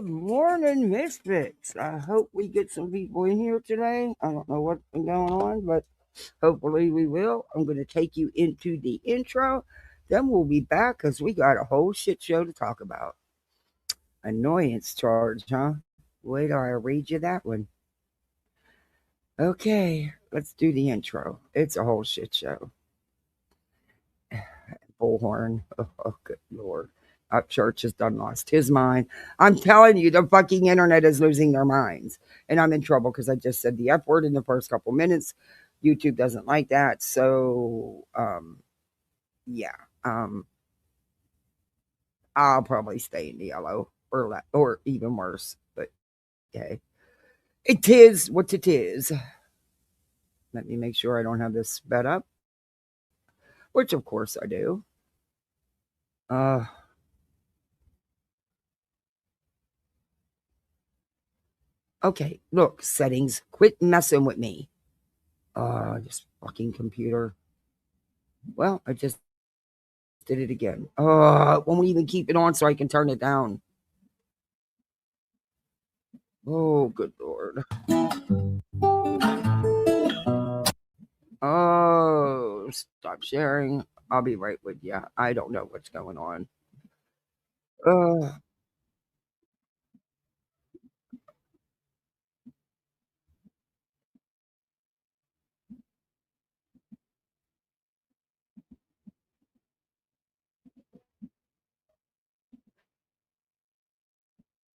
Good morning, Misfits. I hope we get some people in here today. I don't know what's been going on, but hopefully we will. I'm going to take you into the intro. Then we'll be back because we got a whole shit show to talk about. Annoyance charge, huh? Wait till I read you that one. Okay, let's do the intro. It's a whole shit show. Bullhorn. Oh, good Lord. Church has done lost his mind. I'm telling you, the fucking internet is losing their minds. And I'm in trouble because I just said the F word in the first couple minutes. YouTube doesn't like that. So, yeah. I'll probably stay in the yellow or even worse. But, okay. It is what it is. Let me make sure I don't have this sped up. Which, of course, I do. Okay, look, settings. Quit messing with me. This fucking computer. Well, I just did it again. It won't even keep it on so I can turn it down. Oh, good Lord. Oh, stop sharing. I'll be right with you. I don't know what's going on.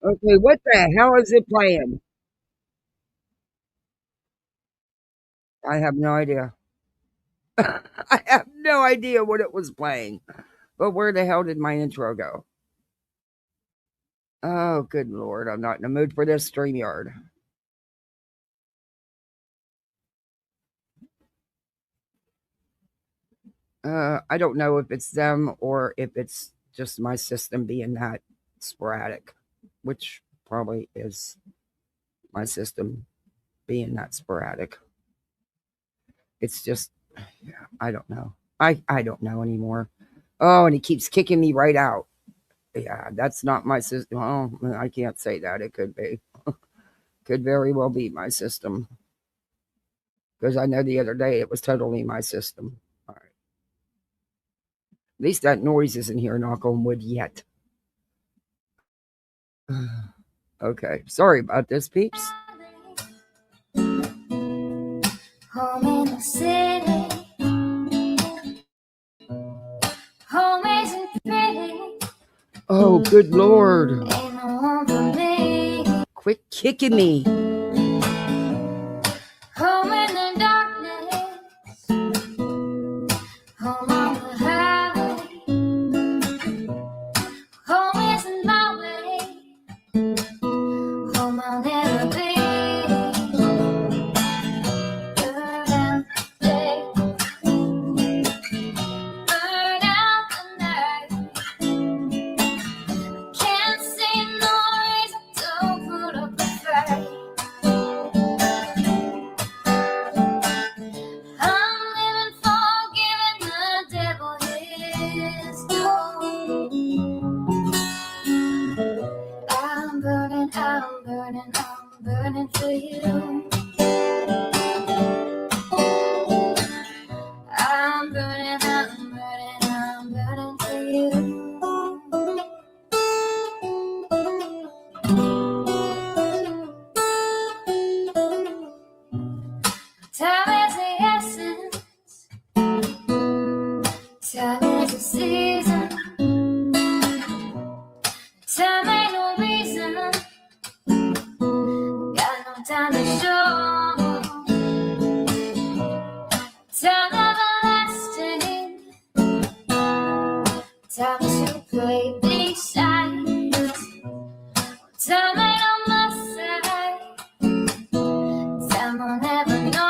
Okay, what the hell is it playing? I have no idea. I have no idea what it was playing. But where the hell did my intro go? Oh, good Lord. I'm not in the mood for this StreamYard. I don't know if it's them or if it's just my system being that sporadic, which probably is my system being that sporadic. It's just, yeah, I don't know. I don't know anymore. Oh, and he keeps kicking me right out. Yeah, that's not my system. Oh, I can't say that. It could be. Could very well be my system. Because I know the other day it was totally my system. All right. At least that noise isn't here, knock on wood, yet. Okay, sorry about this, peeps. Home in the city. Home isn't pretty. Oh, good Lord. Ain't no home for me. Quit kicking me. Home in the darkness. Home on the highway. Home isn't my way. Home I'll never be. Burn out the day. Burn out the night. Can't see noise. Don't put up a fight. I'm living for giving the devil his due. I'm burning for you. I'm burning for you. Time is the essence. Time is the season. Time ain't no reason. Got no time to show. Time everlasting. Time to play these sides. Time ain't on my side. Time will never know.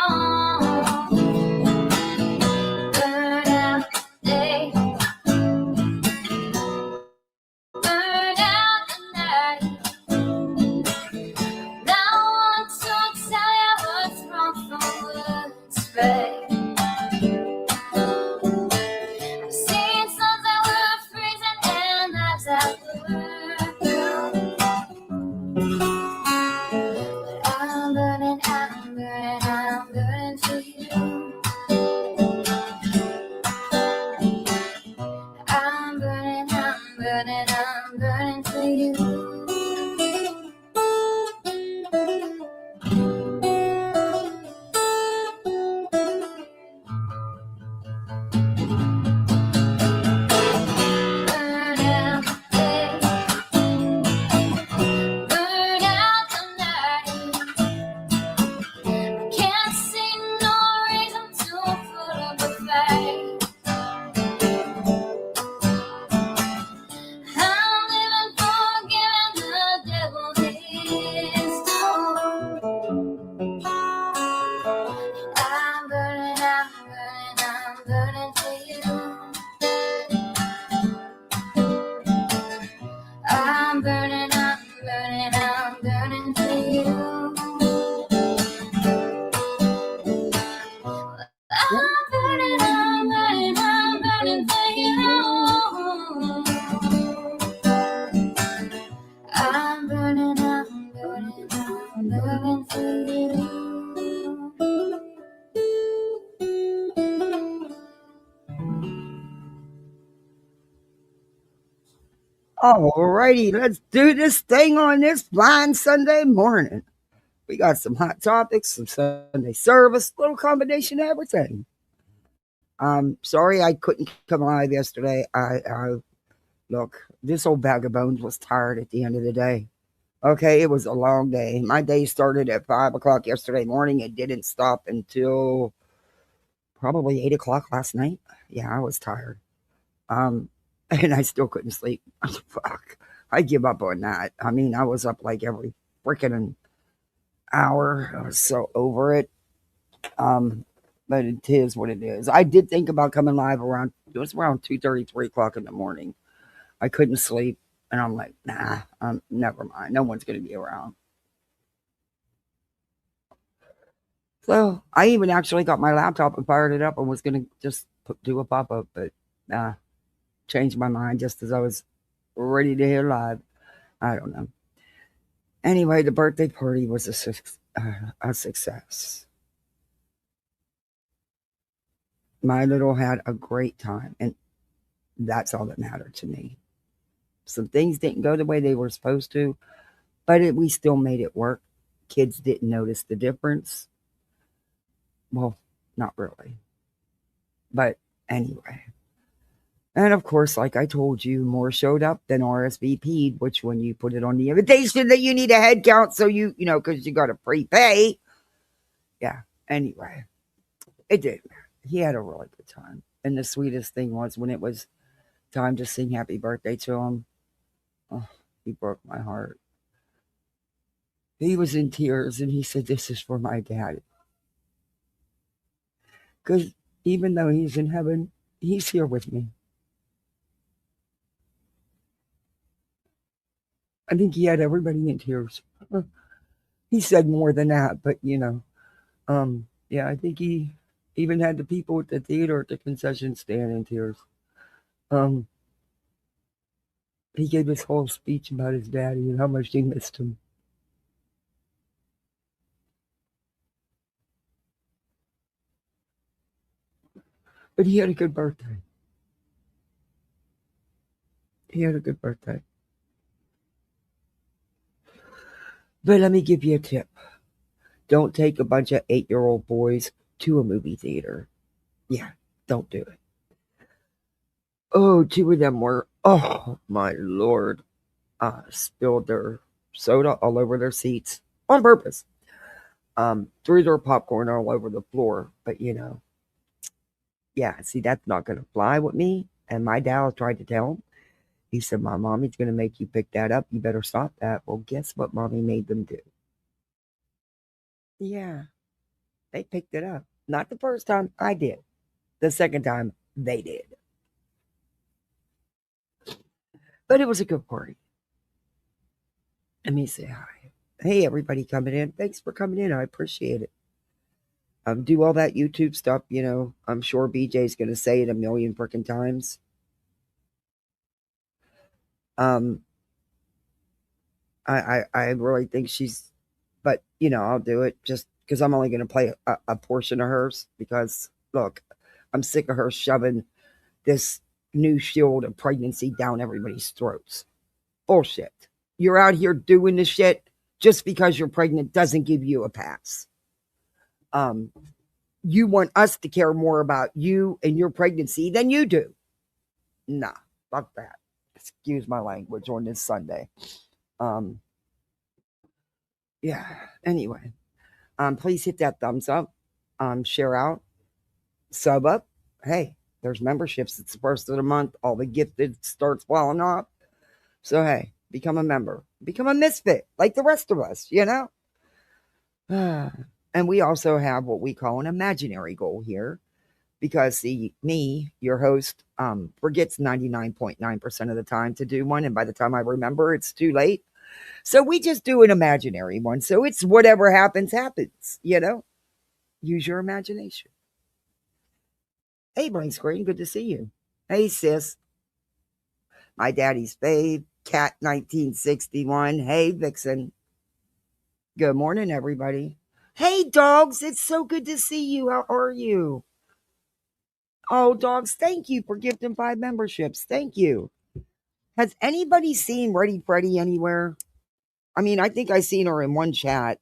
Burn out the day. Burn out the night. Now I want to tell you what's wrong from what's right. I've seen suns that were freezing and I Alrighty, let's do this thing on this fine Sunday morning. We got some hot topics, some Sunday service, little combination of everything. Sorry I couldn't come live yesterday. I look, this old bag of bones was tired at the end of the day. Okay, it was a long day. My day started at 5 o'clock yesterday morning. It didn't stop until probably 8 o'clock last night. Yeah, I was tired. Um, and I still couldn't sleep. Fuck, I give up on that. I mean, I was up like every freaking hour. I was so over it. Um, but it is what it is. I did think about coming live around. It was around 2:30, 3 o'clock in the morning. I couldn't sleep, and I'm like, nah, never mind. No one's gonna be around. So I even actually got my laptop and fired it up and was gonna just do a pop up, but changed my mind just as I was ready to hear live. I don't know. Anyway, the birthday party was a success. My little had a great time, and that's all that mattered to me. Some things didn't go the way they were supposed to, but we still made it work. Kids didn't notice the difference. Well, not really. But anyway. And of course, like I told you, more showed up than RSVP'd, which when you put it on the invitation that you need a head count, so because you got to prepay. Yeah. Anyway, it did. He had a really good time. And the sweetest thing was when it was time to sing happy birthday to him. Oh, he broke my heart. He was in tears and he said, "This is for my dad." Because even though he's in heaven, he's here with me. I think he had everybody in tears. He said more than that, but yeah, I think he even had the people at the theater at the concession stand in tears. Um, he gave his whole speech about his daddy and how much he missed him. But he had a good birthday. He had a good birthday. But let me give you a tip. Don't take a bunch of 8-year-old boys to a movie theater. Yeah, don't do it. Oh, two of them were, oh my lord, spilled their soda all over their seats on purpose. Threw their popcorn all over the floor. But yeah, see, that's not going to fly with me. And my dad tried to tell him. He said, "My mommy's going to make you pick that up. You better stop that." Well, guess what mommy made them do? Yeah, they picked it up. Not the first time I did. The second time they did. But it was a good party. Let me say hi. Hey, everybody coming in. Thanks for coming in. I appreciate it. Do all that YouTube stuff. I'm sure BJ's going to say it a million freaking times. Um, I really think she's, but I'll do it just because I'm only going to play a portion of hers because look, I'm sick of her shoving this new shield of pregnancy down everybody's throats. Bullshit. You're out here doing this shit just because you're pregnant doesn't give you a pass. You want us to care more about you and your pregnancy than you do. Nah, fuck that. Excuse my language on this Sunday. Um, yeah. Anyway, please hit that thumbs up, share out, sub up. Hey, there's memberships. It's the first of the month. All the gifted starts falling off. So hey, become a member. Become a misfit like the rest of us. And we also have what we call an imaginary goal here because see, me, your host, forgets 99.9% of the time to do one. And by the time I remember, it's too late. So we just do an imaginary one. So it's whatever happens, happens. Use your imagination. Hey, Blank Screen, good to see you. Hey, sis. My daddy's fave, Cat 1961. Hey, Vixen. Good morning, everybody. Hey, dogs. It's so good to see you. How are you? Oh, dogs, thank you for gifting 5 memberships. Thank you. Has anybody seen Ready Freddy anywhere? I mean, I think I seen her in one chat.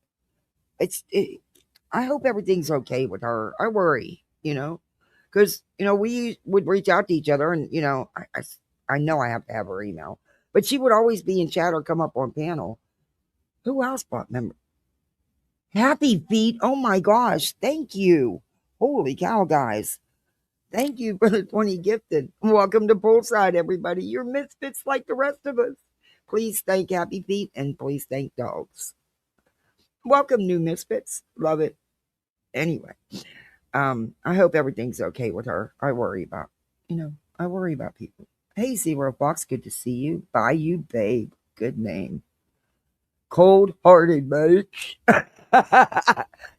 I hope everything's okay with her. I worry, because we would reach out to each other, and I know I have to have her email, but she would always be in chat or come up on panel. Who else bought member? Happy Feet. Oh my gosh. Thank you. Holy cow, guys. Thank you for the 20 gifted. Welcome to Poolside, everybody. You're misfits like the rest of us. Please thank Happy Feet and please thank dogs. Welcome, new misfits. Love it. Anyway, I hope everything's okay with her. I worry about people. Hey, Zero Fox, good to see you. Bye, you babe. Good name. Cold hearted, bitch.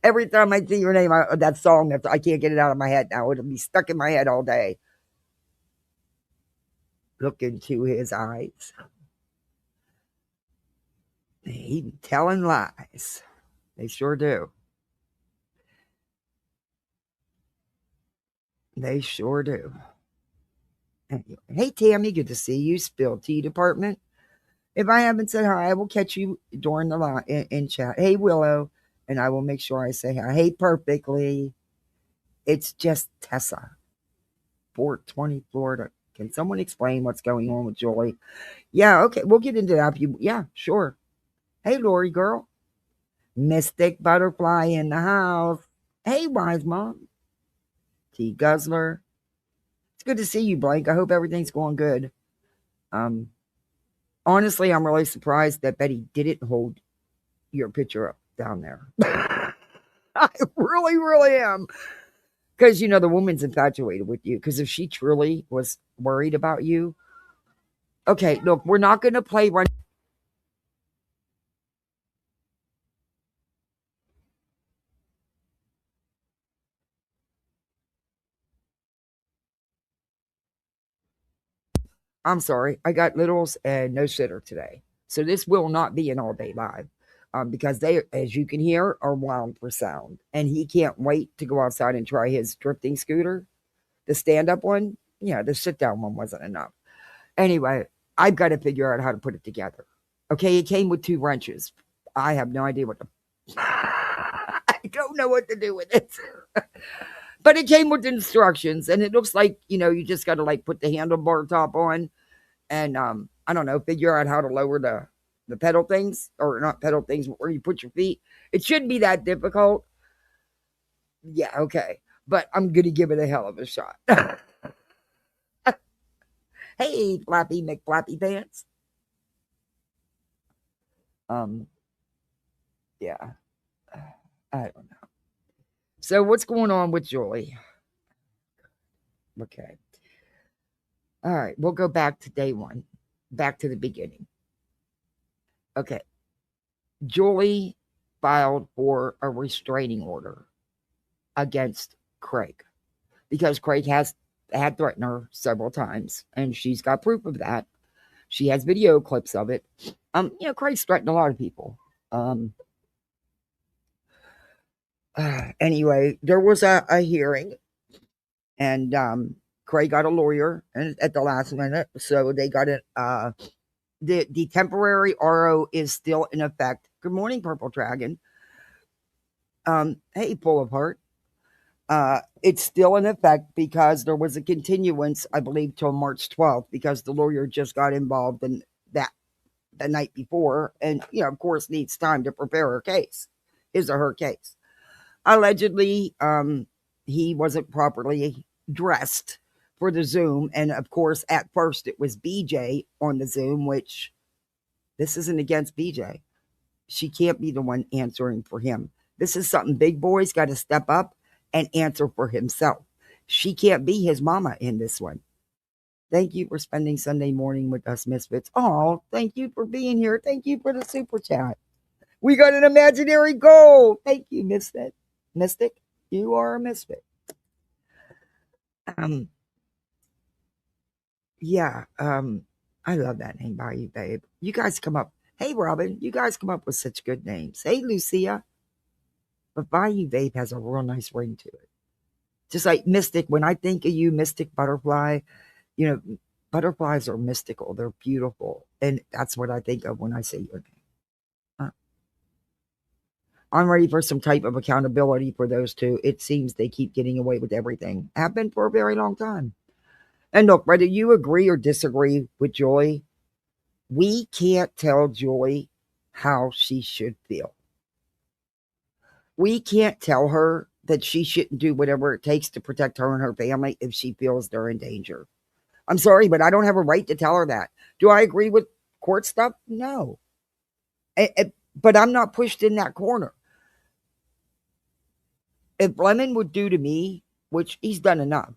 Every time I see your name, that song, I can't get it out of my head now. It'll be stuck in my head all day. Look into his eyes. He telling lies. They sure do. They sure do. Anyway, hey, Tammy, good to see you. Spill Tea Department. If I haven't said hi, I will catch you during the line in chat. Hey, Willow, and I will make sure I say hi. Hey, Perfectly. It's just Tessa, 420 Florida. Can someone explain what's going on with Jolie? Yeah, okay, we'll get into that. Yeah, sure. Hey, Lori girl. Mystic Butterfly in the house. Hey, Wise Mom. T Guzzler. It's good to see you, Blake. I hope everything's going good. Honestly, I'm really surprised that Betty didn't hold your picture up down there. I really, really am. Because, the woman's infatuated with you. Because if she truly was worried about you. Okay, look, we're not going to play run. I'm sorry. I got littles and no sitter today. So this will not be an all day live. Because they, as you can hear, are wound for sound. And he can't wait to go outside and try his drifting scooter. The stand up one. Yeah, the sit down one wasn't enough. Anyway, I've got to figure out how to put it together. Okay, it came with 2 wrenches. I have no idea what I don't know what to do with it. But it came with instructions, and it looks like, you just got to like put the handlebar top on and I don't know, figure out how to lower the pedal things, or not pedal things, where you put your feet. It shouldn't be that difficult. Yeah, okay. But I'm going to give it a hell of a shot. Hey, Flappy McFlappy Pants. Yeah. I don't know. So what's going on with Julie? Okay. All right, we'll go back to day 1. Back to the beginning. Okay. Julie filed for a restraining order against Craig because Craig had threatened her several times, and she's got proof of that. She has video clips of it. Craig's threatened a lot of people. Anyway, there was a hearing, and Craig got a lawyer at the last minute, so they got it. The temporary RO is still in effect. Good morning, Purple Dragon. Hey, Full of Heart. It's still in effect because there was a continuance, I believe, till March 12th, because the lawyer just got involved in that the night before, and of course, needs time to prepare her case, his or her case. Allegedly, he wasn't properly dressed for the Zoom, and of course, at first it was BJ on the Zoom, which this isn't against BJ. She can't be the one answering for him. This is something Big Boy's got to step up and answer for himself. She can't be his mama in this one. Thank you for spending Sunday morning with us, Misfits. Oh, thank you for being here. Thank you for the super chat. We got an imaginary goal. Thank you, Misfit. Mystic, you are a misfit. Yeah, I love that name by you, babe. You guys come up. Hey, Robin, you guys come up with such good names. Hey, Lucia. But Bayou Babe has a real nice ring to it. Just like Mystic, when I think of you, Mystic Butterfly, Butterflies are mystical. They're beautiful. And that's what I think of when I say your name. I'm ready for some type of accountability for those two. It seems they keep getting away with everything. Have been for a very long time. And look, whether you agree or disagree with Joy, we can't tell Joy how she should feel. We can't tell her that she shouldn't do whatever it takes to protect her and her family if she feels they're in danger. I'm sorry, but I don't have a right to tell her that. Do I agree with court stuff? No. But I'm not pushed in that corner. If Lemon would do to me, which he's done enough,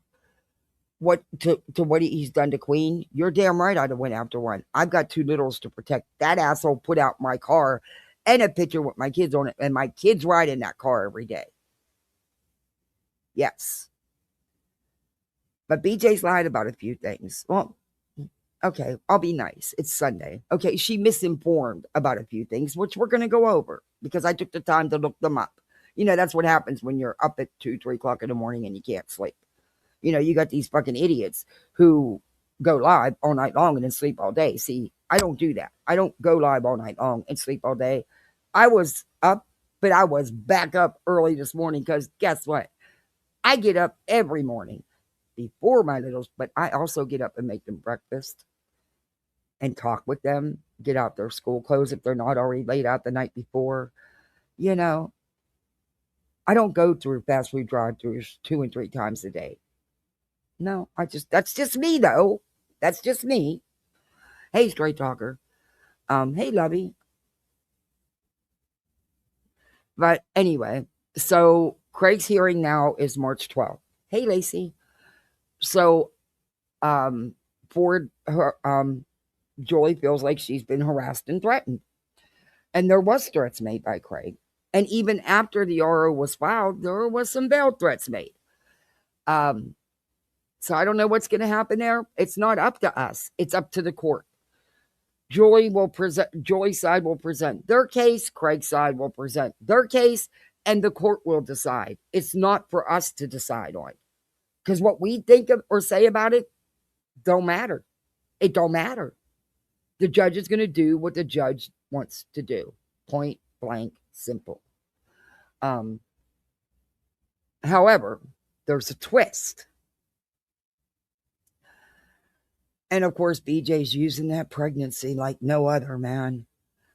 what he's done to Queen, you're damn right I'd have went after one. I've got two littles to protect. That asshole put out my car and a picture with my kids on it, and my kids ride in that car every day. Yes. But BJ's lied about a few things. Well, okay, I'll be nice. It's Sunday. Okay, she misinformed about a few things, which we're going to go over because I took the time to look them up. You know, that's what happens when you're up at 2, 3 o'clock in the morning and you can't sleep. You know, you got these fucking idiots who go live all night long and then sleep all day. See, I don't do that. I don't go live all night long and sleep all day. I was up, but I was back up early this morning because guess what? I get up every morning before my littles, but I also get up and make them breakfast and talk with them, get out their school clothes if they're not already laid out the night before. You know, I don't go through fast food drive-thrus 2 and 3 times a day. No, that's just me though. That's just me. Hey, straight talker. Hey, lovey. But anyway, so Craig's hearing now is March 12th. Hey, Lacey. So, for her, Joy feels like she's been harassed and threatened. And there was threats made by Craig. And even after the RO was filed, there was some bail threats made. So I don't know what's going to happen there. It's not up to us. It's up to the court. Joy's side will present their case. Craig's side will present their case, and the court will decide. It's not for us to decide on, because what we think of or say about it don't matter. It don't matter. The judge is going to do what the judge wants to do. Point blank, simple. However, there's a twist. And of course, BJ's using that pregnancy like no other, man.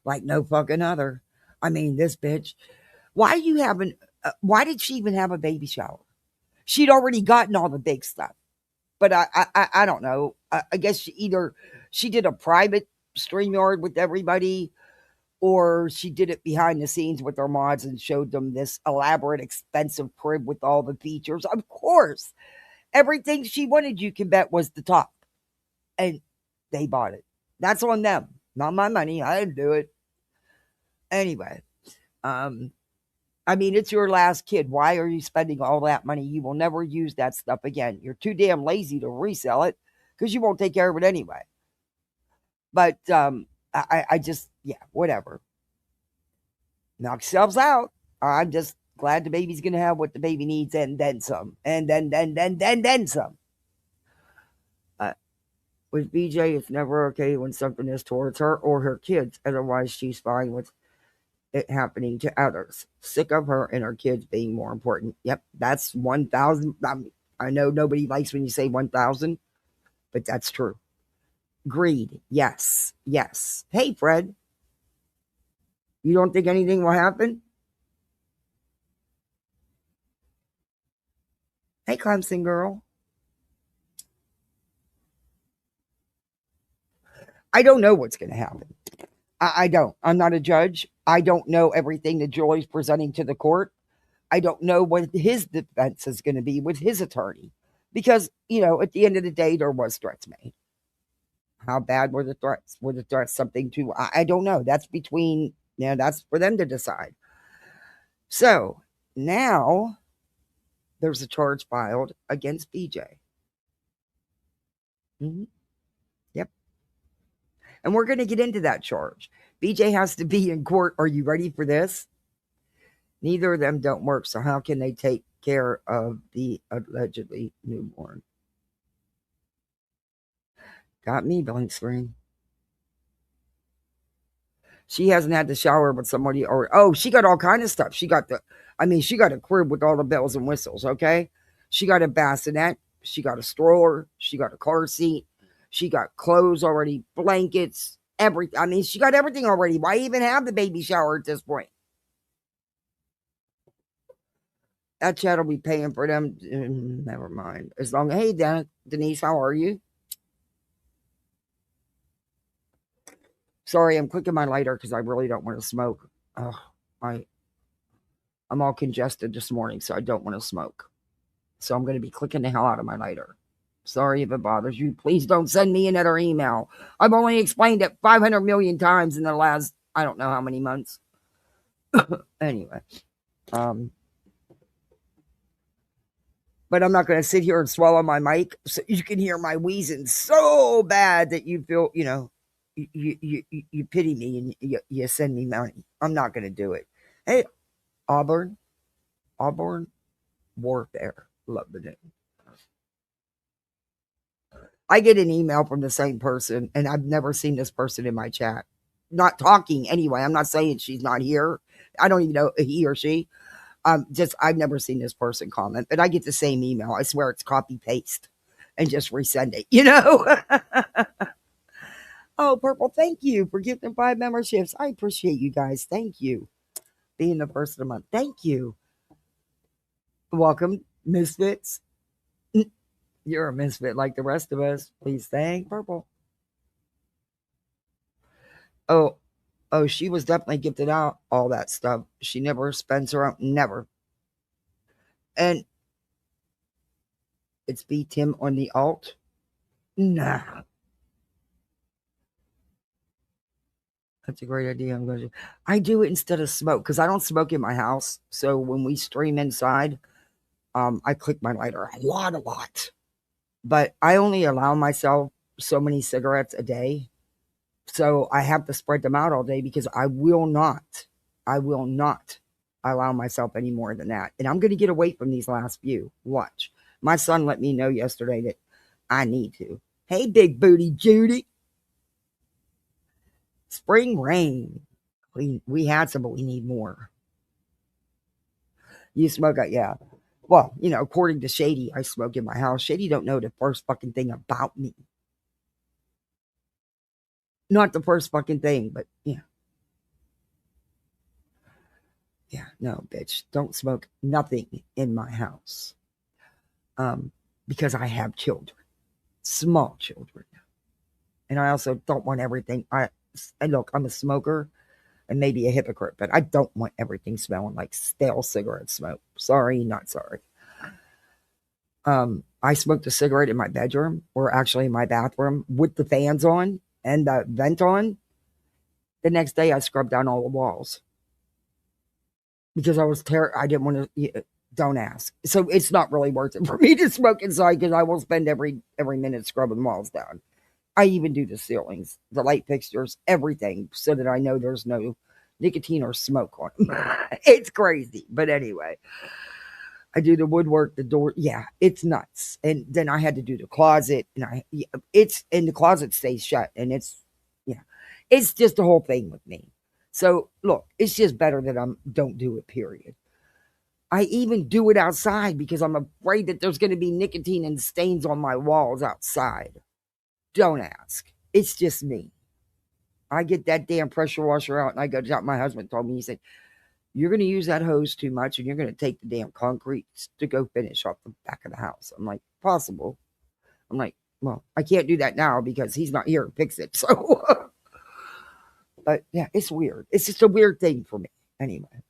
Like no fucking other. I mean, this bitch. Why did she even have a baby shower? She'd already gotten all the big stuff. But I don't know. I guess she did a private StreamYard with everybody, or she did it behind the scenes with her mods and showed them this elaborate, expensive crib with all the features. Of course, everything she wanted, you can bet, was the top. And they bought it. That's on them. Not my money. I didn't do it. Anyway, I mean, it's your last kid. Why are you spending all that money? You will never use that stuff again. You're too damn lazy to resell it because you won't take care of it anyway. But I just, yeah, whatever. Knock yourselves out. I'm just glad the baby's going to have what the baby needs and then some. And then some. With BJ, it's never okay when something is towards her or her kids. Otherwise, she's fine with it happening to others. Sick of her and her kids being more important. Yep, that's 1,000. I know nobody likes when you say 1,000, but that's true. Greed. Yes. Yes. Hey, Fred. You don't think anything will happen? Hey, Clemson girl. I don't know what's going to happen. I don't. I'm not a judge. I don't know everything that Joy's presenting to the court. I don't know what his defense is going to be with his attorney. Because, you know, at the end of the day, there was threats made. How bad were the threats? Were the threats something to, I don't know. That's between, that's for them to decide. So now there's a charge filed against BJ. Mm-hmm. Yep. And we're going to get into that charge. BJ has to be in court. Are you ready for this? Neither of them don't work. So how can they take care of the allegedly newborn? Got me, blank screen. She hasn't had to shower with somebody, or oh, she got all kind of stuff. She got a crib with all the bells and whistles. Okay, she got a bassinet, she got a stroller, she got a car seat, she got clothes already, blankets, everything. I mean, she got everything already. Why even have the baby shower at this point? That chat will be paying for them. Never mind. As long as, hey, Denise, how are you? Sorry, I'm clicking my lighter because I really don't want to smoke. Oh, I I'm all congested this morning, so I don't want to smoke. So I'm going to be clicking the hell out of my lighter. Sorry if it bothers you. Please don't send me another email. I've only explained it 500 million times in the last, I don't know how many months. Anyway, but I'm not going to sit here and swallow my mic so you can hear my wheezing so bad that you feel, you pity me and you send me money. I'm not going to do it. Hey, Auburn Warfare. Love the name. I get an email from the same person, and I've never seen this person in my chat. Not talking anyway. I'm not saying she's not here. I don't even know he or she. Just I've never seen this person comment, but I get the same email. I swear it's copy paste and just resend it. Oh, Purple, thank you for gifting 5 memberships. I appreciate you guys. Thank you. Being the person of the month. Thank you. Welcome, Misfits. You're a misfit like the rest of us. Please thank Purple. Oh, she was definitely gifted out all that stuff. She never spends her own, never. And it's B Tim on the alt. Nah. That's a great idea. I do it instead of smoke because I don't smoke in my house. So when we stream inside, I click my lighter a lot. But I only allow myself so many cigarettes a day. So I have to spread them out all day because I will not allow myself any more than that. And I'm going to get away from these last few. Watch. My son let me know yesterday that I need to. Hey, big booty Judy. Spring rain. We had some, but we need more. You smoke it, yeah. Well, according to Shady, I smoke in my house. Shady don't know the first fucking thing about me. Not the first fucking thing, but yeah. Yeah, no, bitch. Don't smoke nothing in my house. Because I have children. Small children. And I also don't want everything. Look, I'm a smoker and maybe a hypocrite, but I don't want everything smelling like stale cigarette smoke. Sorry, not sorry. I smoked a cigarette in my bedroom, or actually in my bathroom, with the fans on and the vent on. The next day, I scrubbed down all the walls because I was I didn't want to. Don't ask. So it's not really worth it for me to smoke inside because I will spend every minute scrubbing walls down. I even do the ceilings, the light fixtures, everything, so that I know there's no nicotine or smoke on them. It's crazy, but anyway. I do the woodwork, the door. Yeah, it's nuts. And then I had to do the closet, and the closet stays shut, and it's just the whole thing with me. So look, it's just better that I don't do it. Period. I even do it outside because I'm afraid that there's going to be nicotine and stains on my walls outside. Don't ask. It's just me. I get that damn pressure washer out, and I go to my husband told me, he said, you're going to use that hose too much and you're going to take the damn concrete to go finish off the back of the house. I'm like, possible. I'm like, well, I can't do that now because he's not here to fix it. So, but yeah, it's weird. It's just a weird thing for me. Anyway.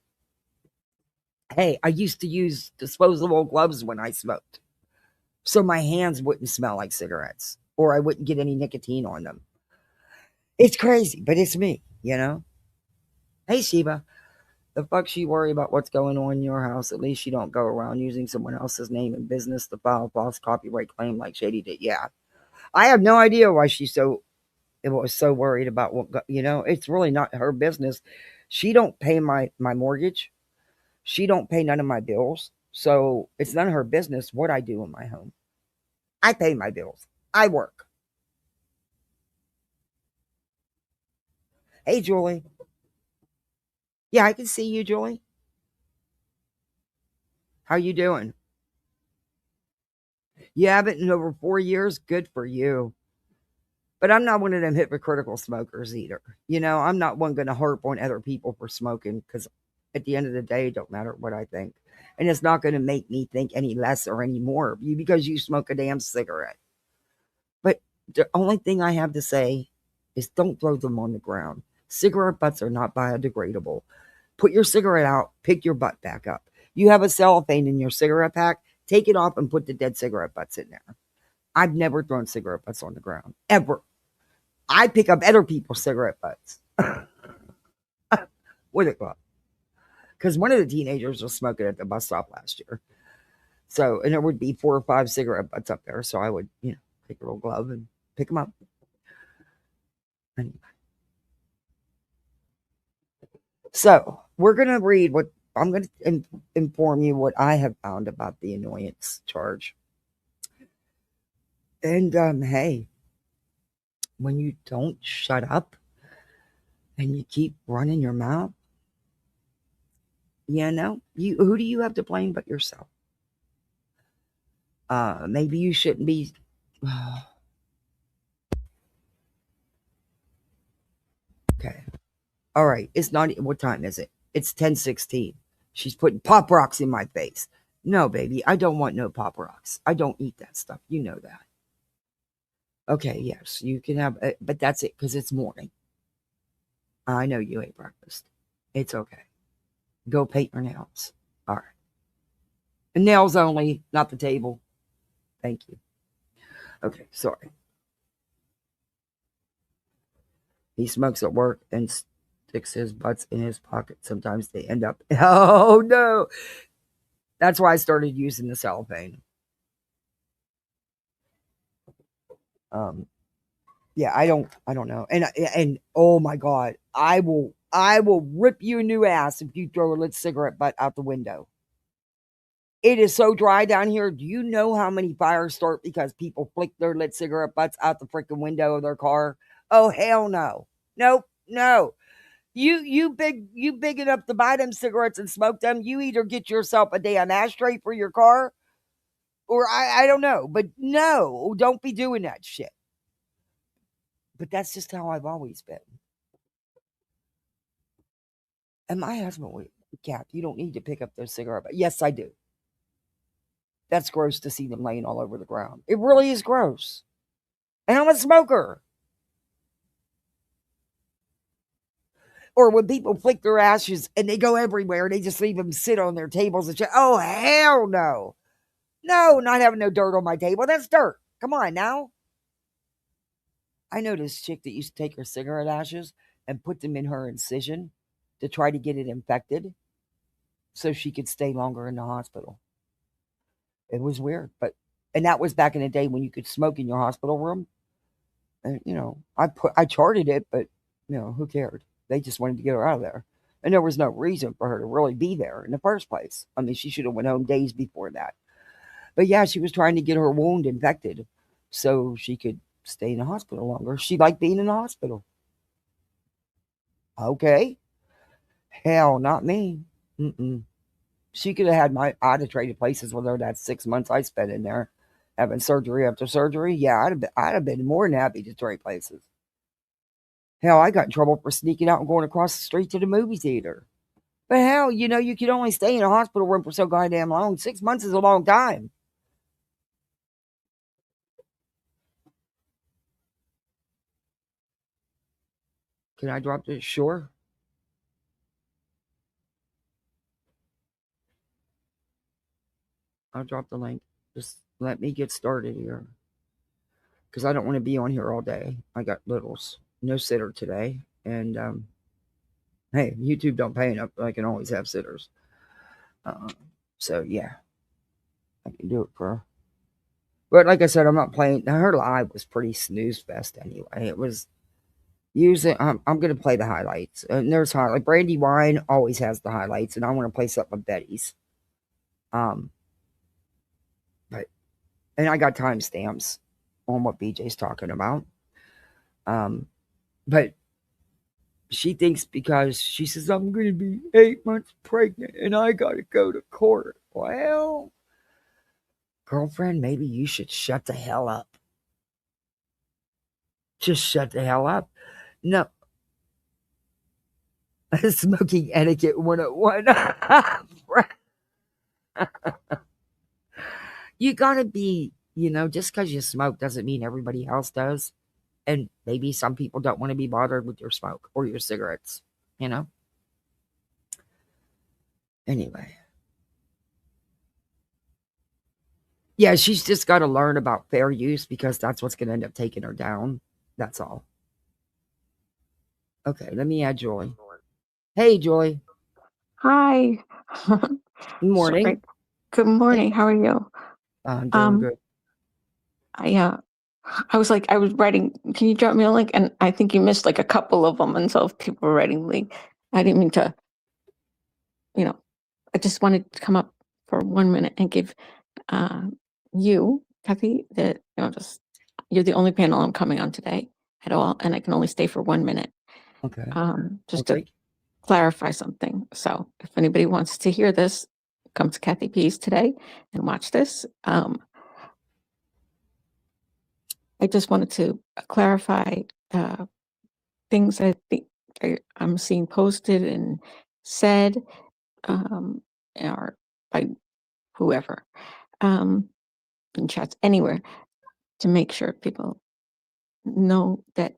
Hey, I used to use disposable gloves when I smoked. So my hands wouldn't smell like cigarettes or I wouldn't get any nicotine on them. It's crazy, but it's me, Hey, Sheba. The fuck she worry about what's going on in your house? At least she don't go around using someone else's name and business to file a false copyright claim like Shady did. Yeah. I have no idea why it was so worried about it's really not her business. She don't pay my mortgage. She don't pay none of my bills. So it's none of her business what I do in my home. I pay my bills. I work. Hey, Julie. Yeah, I can see you, Julie. How you doing? You haven't in over 4 years? Good for you. But I'm not one of them hypocritical smokers either. I'm not one going to harp on other people for smoking because at the end of the day, it don't matter what I think. And it's not going to make me think any less or any more of you because you smoke a damn cigarette. But the only thing I have to say is don't throw them on the ground. Cigarette butts are not biodegradable. Put your cigarette out, pick your butt back up. You have a cellophane in your cigarette pack, take it off and put the dead cigarette butts in there. I've never thrown cigarette butts on the ground, ever. I pick up other people's cigarette butts with a glove. Because one of the teenagers was smoking at the bus stop last year. So, and there would be 4 or 5 cigarette butts up there. So I would, take a little glove and pick them up. Anyway. So we're going to read what I'm going to inform you what I have found about the annoyance charge. And hey, when you don't shut up and you keep running your mouth, who do you have to blame but yourself? Maybe you shouldn't be. Okay. All right. It's not. What time is it? It's 10:16. She's putting pop rocks in my face. No, baby, I don't want no pop rocks. I don't eat that stuff. You know that. Okay, yes, you can have, but that's it because it's morning. I know you ate breakfast. It's okay. Go paint your nails. All right. And nails only, not the table. Thank you. Okay, sorry. He smokes at work and sticks his butts in his pocket. Sometimes they end up. Oh no! That's why I started using the cellophane. Um, yeah, I don't know. And oh my god, I will rip you a new ass if you throw a lit cigarette butt out the window. It is so dry down here. Do you know how many fires start because people flick their lit cigarette butts out the freaking window of their car? Oh hell no. Nope, no. You big enough to buy them cigarettes and smoke them. You either get yourself a damn ashtray for your car, or I don't know. But no, don't be doing that shit. But that's just how I've always been. And my husband would, Kath, you don't need to pick up those cigarette butts. Yes, I do. That's gross to see them laying all over the ground. It really is gross. And I'm a smoker. Or when people flick their ashes and they go everywhere, they just leave them sit on their tables and shit. Oh, hell no. No, not having no dirt on my table. That's dirt. Come on now. I know this chick that used to take her cigarette ashes and put them in her incision to try to get it infected so she could stay longer in the hospital. It was weird, and that was back in the day when you could smoke in your hospital room. And I charted it, but who cared? They just wanted to get her out of there, and there was no reason for her to really be there in the first place. I mean, she should have went home days before that. But yeah, she was trying to get her wound infected so she could stay in the hospital longer. She liked being in the hospital. Okay, hell, not me. Mm-mm. She could have had I'd have traded places with her that 6 months I spent in there having surgery after surgery. Yeah, I'd have been more than happy to trade places. Hell, I got in trouble for sneaking out and going across the street to the movie theater. But hell, you can only stay in a hospital room for so goddamn long. 6 months is a long time. Can I drop this? Sure. I'll drop the link. Just let me get started here. Because I don't want to be on here all day. I got littles. No sitter today. And hey, YouTube don't pay enough. I can always have sitters. Uh, so yeah, I can do it for her. But like I said, I'm not playing. Her live was pretty snooze fest anyway. It was using. I'm going to play the highlights. And there's highlight. Brandy Wine always has the highlights, and I want to play something with Betty's. Um, but and I got timestamps on what BJ's talking about. Um, but she thinks because she says, I'm going to be 8 months pregnant and I got to go to court. Well, girlfriend, maybe you should shut the hell up. Just shut the hell up. No. Smoking etiquette 101. You got to be, just because you smoke doesn't mean everybody else does. And maybe some people don't want to be bothered with your smoke or your cigarettes, you know? Anyway. Yeah, she's just got to learn about fair use because that's what's going to end up taking her down. That's all. Okay, let me add Joy. Hey, Joy. Hi. Good morning. Sorry. Good morning. How are you? I'm doing good. I was like, I was writing, can you drop me a link? And I think you missed like a couple of them. And so if people were writing link, I didn't mean to, I just wanted to come up for 1 minute and give you, Kathy, that, you're the only panel I'm coming on today at all. And I can only stay for 1 minute. Okay. Just to clarify something. So if anybody wants to hear this, come to Kathy P's today and watch this. I just wanted to clarify things I think I'm seeing posted and said or by whoever in chats anywhere to make sure people know that,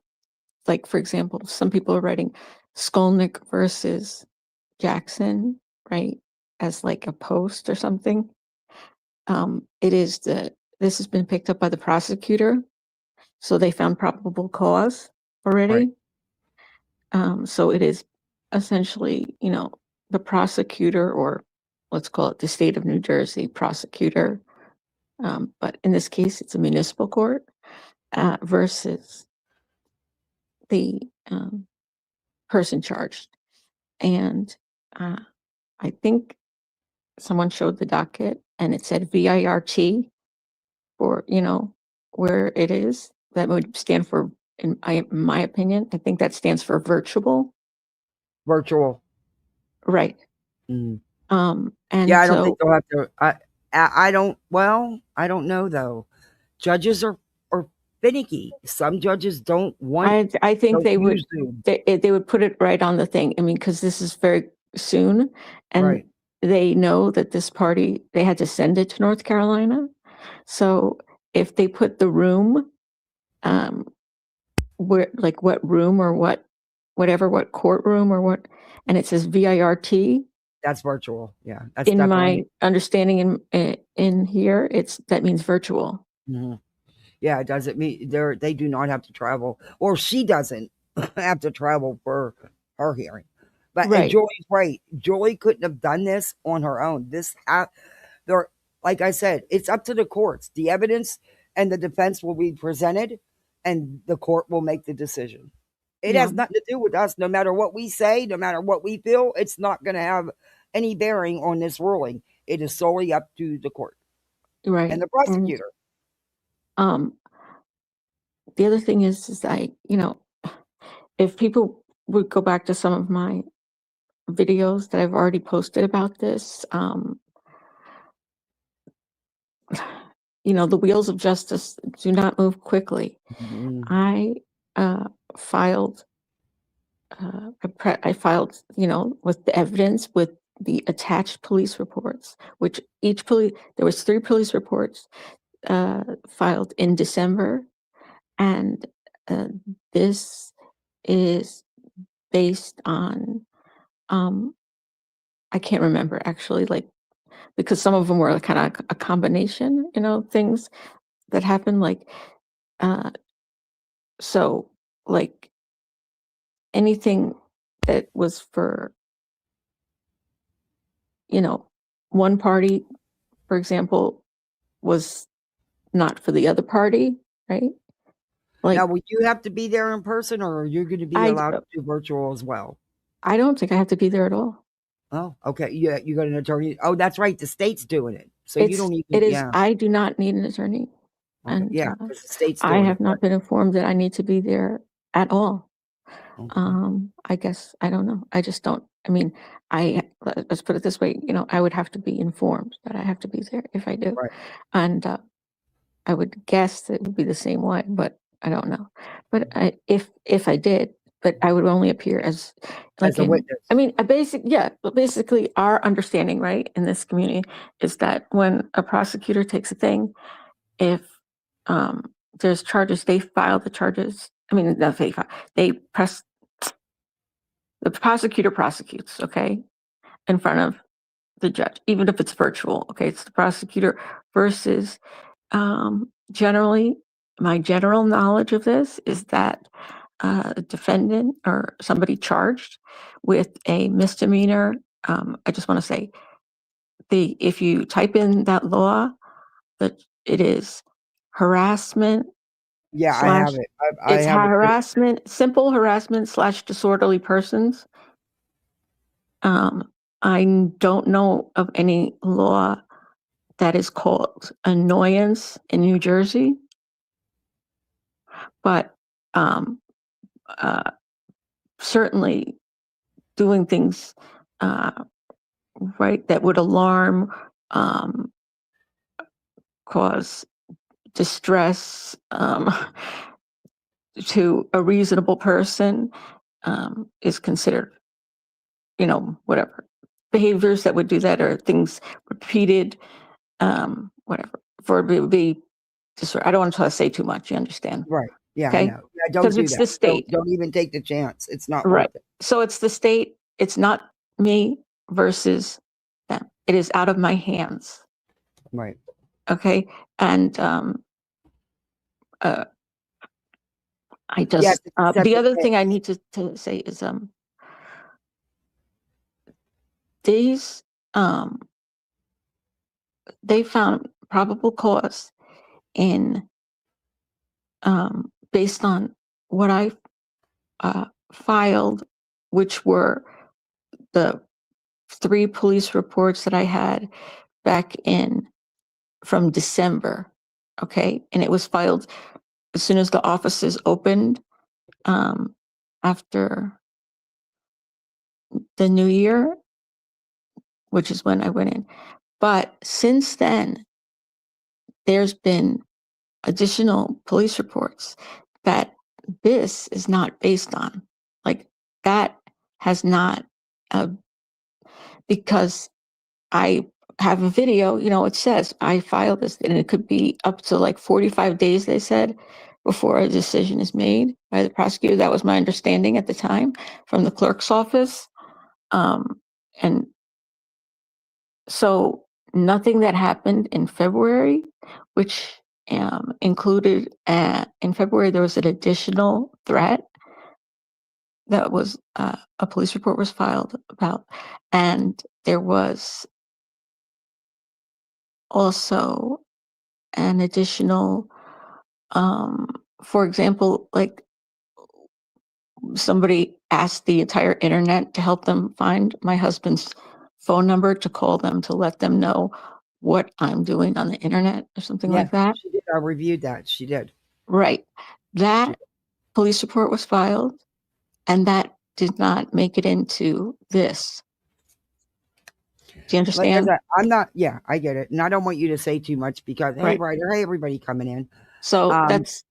like, for example, some people are writing Skolnick versus Jackson, right, as like a post or something. This has been picked up by the prosecutor, so they found probable cause already. Right. So it is essentially, the prosecutor, or let's call it the state of New Jersey prosecutor, but in this case, it's a municipal court versus the person charged. And I think someone showed the docket and it said VIRT for, where it is. That would stand for, in my opinion, I think that stands for virtual. Virtual. Right. Mm. And yeah, I don't think they'll have to. I don't know though. Judges are finicky. Some judges don't want. I think they would put it right on the thing. I mean, because this is very soon, and they know that this party, they had to send it to North Carolina. So if they put the room, where, like, what room or what courtroom or what, and it says VIRT. That's virtual. Yeah, that's in my understanding in here, that means virtual. Mm-hmm. Yeah, it doesn't mean they do not have to travel, or she doesn't have to travel for her hearing. But and Joy's right. Joy couldn't have done this on her own. There, like I said, it's up to the courts. The evidence and the defense will be presented, and the court will make the decision. It has nothing to do with us. No matter what we say, no matter what we feel, it's not going to have any bearing on this ruling. It is solely up to the court, and the prosecutor. The other thing is if people would go back to some of my videos that I've already posted about this, the wheels of justice do not move quickly. Mm-hmm. I filed, with the evidence, with the attached police reports, which there was 3 police reports filed in December, and this is based on, I can't remember actually, like, because some of them were kind of a combination, things that happened, like, so, like, anything that was for, one party, for example, was not for the other party, right? Like, now, will you have to be there in person, or are you going to be allowed to do virtual as well? I don't think I have to be there at all. Oh, okay. Yeah, you got an attorney. Oh, that's right. The state's doing it, so you don't even. It is. Yeah. I do not need an attorney. Okay. And yeah, because the state's doing I have not been informed that I need to be there at all. Okay. I guess, I don't know. I just don't, I mean, let's put it this way, I would have to be informed that I have to be there if I do. Right. And I would guess it would be the same way, but I don't know. But if I did, but I would only appear as As like a in, witness. I mean, but basically our understanding, right, in this community is that when a prosecutor takes a thing, if there's charges, they file the charges. I mean, no, they press, the prosecutor prosecutes, okay, in front of the judge, even if it's virtual. Okay, it's the prosecutor versus generally, my general knowledge of this is that a defendant or somebody charged with a misdemeanor. I just want to say if you type in that law, that it is harassment Yeah, I slash have it. I it's have it too. harassment, simple harassment slash disorderly persons. I don't know of any law that is called Annoyance in New Jersey, but um, uh, certainly doing things uh, right that would alarm, um, cause distress to a reasonable person is considered, whatever behaviors that would do that or things repeated, whatever for it would be. I don't want to say too much. You understand? Right. Yeah, I Okay, know. Yeah, don't because do it's that. the state. Don't even take the chance. It's not Right. worth it. So it's the state. It's not me versus them. It is out of my hands. Right. Okay. And uh, I Yeah, just, it's a the separate other thing. thing I need to say is these, they found probable cause in, based on what I filed, which were the 3 police reports that I had back in from December. Okay. And it was filed as soon as the offices opened after the new year, which is when I went in. But since then, there's been additional police reports that this is not based on. Like that has not, uh, because I have a video, it says I filed this and it could be up to like 45 days, they said, before a decision is made by the prosecutor. That was my understanding at the time from the clerk's office. And so nothing that happened in February, which included, in February, there was an additional threat that was, a police report was filed about, and there was also an additional, for example, like somebody asked the entire internet to help them find my husband's phone number to call them to let them know what I'm doing on the internet or something Yeah, like that. she did. I reviewed that. She did. Right. She That police report was filed and that did not make it into this. Do you Like I understand? said, I'm not. Yeah, I get it, and I don't want you to say too much because hey, Right. Ryder, hey, everybody coming in. So Um, that's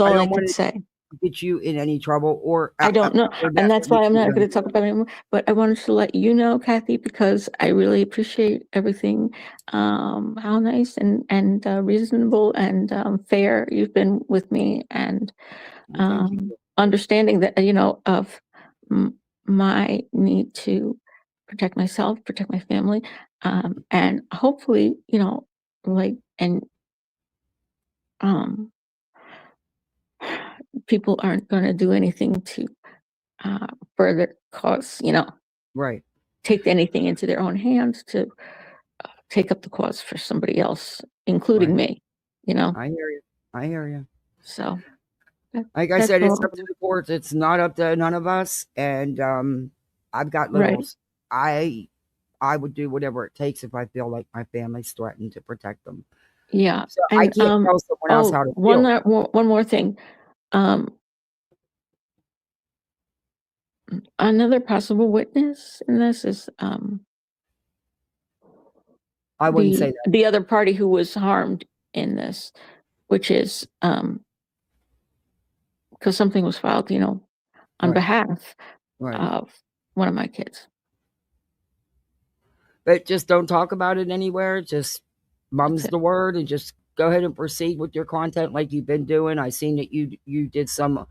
I all I don't want could to say. get you in any trouble I don't know. or And that that's why with I'm you not in going to talk trouble. about it anymore. But I wanted to let you know, Kathy, because I really appreciate everything, how nice and reasonable and fair you've been with me, and Well, thank you. understanding that, of my need to protect myself, protect my family, and hopefully, like, and um, people aren't going to do anything to uh, further cause, Right. take anything into their own hands to take up the cause for somebody else, including Right. me, you know? I hear you. I hear you. So that, Like I that's said, it's all. up to the courts. It's not up to none of us. And I've got Right. littles. I would do whatever it takes if I feel like my family's threatened to protect them. Yeah. So I And, can't tell someone else oh, how to feel. one more thing. Um, Another possible witness in this is I wouldn't say that. the other party who was harmed in this, which is because something was filed, on Right. behalf Right. of one of my kids. But just don't talk about it anywhere. Just mum's it. the word and just go ahead and proceed with your content like you've been doing. I seen that you did some,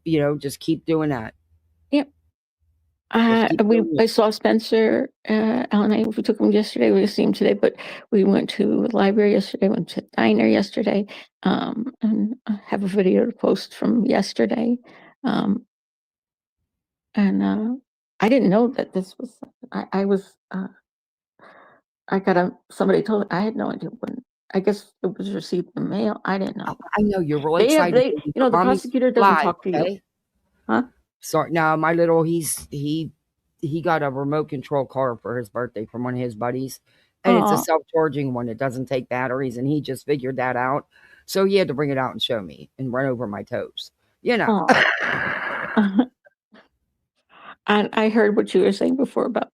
just keep doing that. Yep. Just keep doing I it. saw Spencer, Alan and I, we took him yesterday, we see him today, but we went to the library yesterday, went to the diner yesterday, and I have a video to post from yesterday. And I didn't know that this was, I was, I got somebody told, I had no idea when, I guess it was received in the mail, I didn't know. I know you're real excited, baby, but The mommy's prosecutor doesn't live, talk to you, okay? huh? Sorry, now my little he got a remote control car for his birthday from one of his buddies, and it's a Oh, self-charging one. It doesn't take batteries, and he just figured that out. So he had to bring it out and show me and run over my toes. You know. oh. And I heard what you were saying before about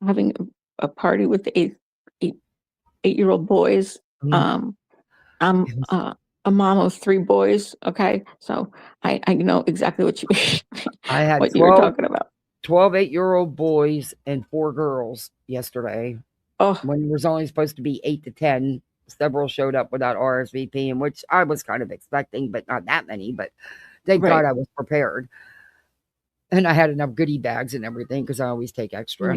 having a party with eight-year-old boys. Mm, Um, I'm it was a mom of three boys. Okay, so I know exactly what you I had what you were talking about. 12 8-year-old boys and 4 girls yesterday Oh, when it was only supposed to be 8 to 10. Several showed up without RSVP, which I was kind of expecting, but not that many. But thank God right. I was prepared. And I had enough goodie bags and everything because I always take extra,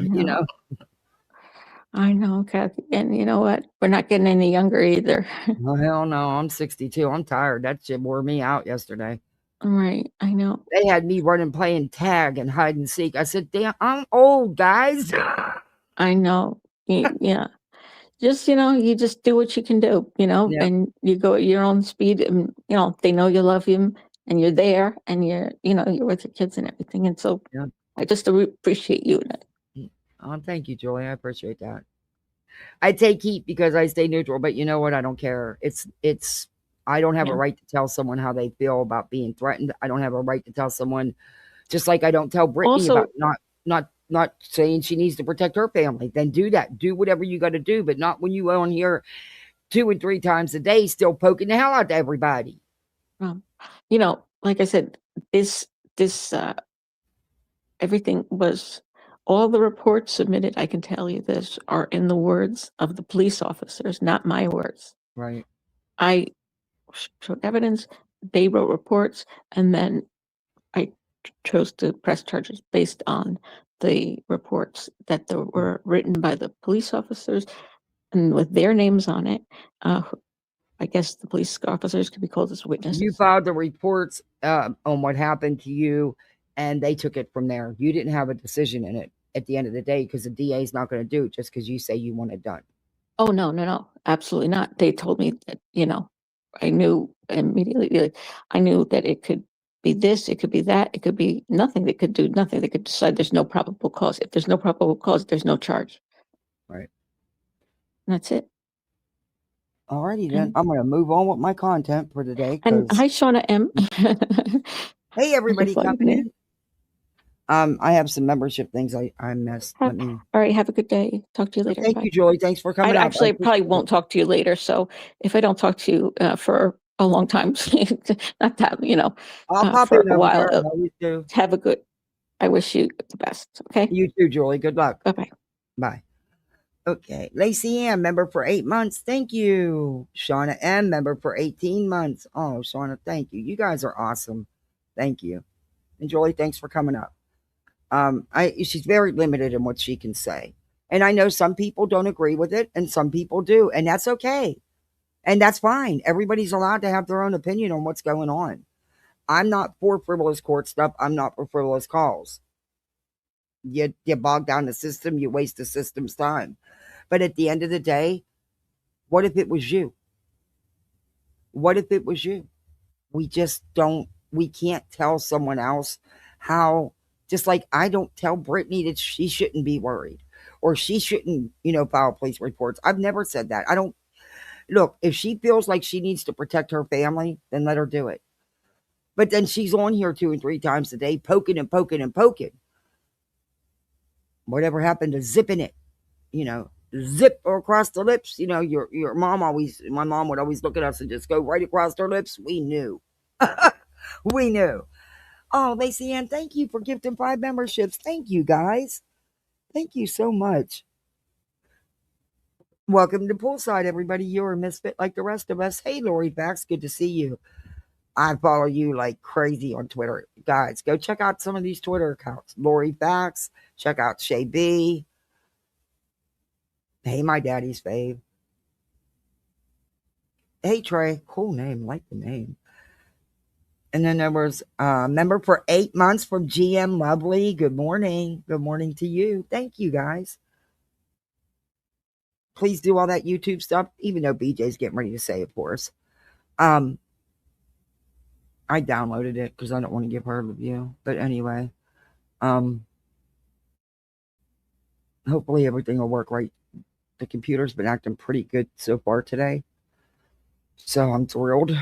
I know, Kathy. And you know what? We're not getting any younger either. Well, hell no, I'm 62. I'm tired. That shit wore me out yesterday. Right. I know. They had me running playing tag and hide and seek. I said, damn, I'm old, guys. I know. Yeah. Just, you just do what you can do, Yeah, and you go at your own speed, and, they know you love him and you're there and you're with your kids and everything. And so yeah. I just appreciate you. Thank you, Julie. I appreciate that. I take heat because I stay neutral, but you know what? I don't care. I don't have a Yeah. right to tell someone how they feel about being threatened. I don't have a right to tell someone, just like I don't tell Brittany about Also, not saying she needs to protect her family. Then do that. Do whatever you got to do, but not when you on here 2 and 3 times a day still poking the hell out to everybody. like I said, this everything was all the reports submitted. I can tell you this are in the words of the police officers, not my words. Right. I showed evidence, they wrote reports, and then I chose to press charges based on the reports that were written by the police officers and with their names on it. I guess the police officers could be called as You witnesses. filed the reports on what happened to you, and they took it from there. You didn't have a decision in it at the end of the day because the DA is not going to do it just because you say you want it done. Oh, no, no, no, absolutely not. They told me that, I knew immediately, I knew that it could be this, it could be that, it could be nothing. They could do nothing. They could decide there's no probable cause. If there's no probable cause, there's no charge. Right. And that's it. Alrighty then. And, I'm going to move on with my content for today and because hi, Shauna M. hey, everybody Just letting coming you know. in. I have some membership things I missed. All right, have a good day. Talk to you later. Thank Bye. you, Julie. Thanks for coming up. I probably won't talk to you later. So if I don't talk to you for a long time, not that, I'll pop for in a over while, there. I always do. have a good, I wish you the best. Okay. You too, Julie. Good luck. Bye-bye. Bye. Okay. Lacey M, member for 8 months. Thank you. Shauna M, member for 18 months. Oh, Shauna, thank you. You guys are awesome. Thank you. And Julie, thanks for coming up. She's very limited in what she can say. And I know some people don't agree with it and some people do, and that's okay. And that's fine. Everybody's allowed to have their own opinion on what's going on. I'm not for frivolous court stuff. I'm not for frivolous calls. You bog down the system, you waste the system's time. But at the end of the day, what if it was you? What if it was you? We can't tell someone else how, just like I don't tell Brittany that she shouldn't be worried or she shouldn't, file police reports. I've never said that. I don't look, if she feels like she needs to protect her family, then let her do it. But then she's on here 2 and 3 times a day, poking and poking and poking. Whatever happened to zipping it? Zip across the lips. Your mom my mom would always look at us and just go right across her lips. We knew. We knew. Oh, Lacey Ann, thank you for gifting 5 memberships. Thank you, guys. Thank you so much. Welcome to Poolside, everybody. You're a misfit like the rest of us. Hey, Lori Bax, good to see you. I follow you like crazy on Twitter. Guys, go check out some of these Twitter accounts. Lori Bax, check out Shay B. Hey, my daddy's fave. Hey, Trey. Cool name. Like the name. And then there was a member for 8 months from GM Lovely. Good morning. Good morning to you. Thank you, guys. Please do all that YouTube stuff, even though BJ's getting ready to say, of course. I downloaded it because I don't want to give her a review. But anyway, hopefully everything will work right. The computer's been acting pretty good so far today. So I'm thrilled.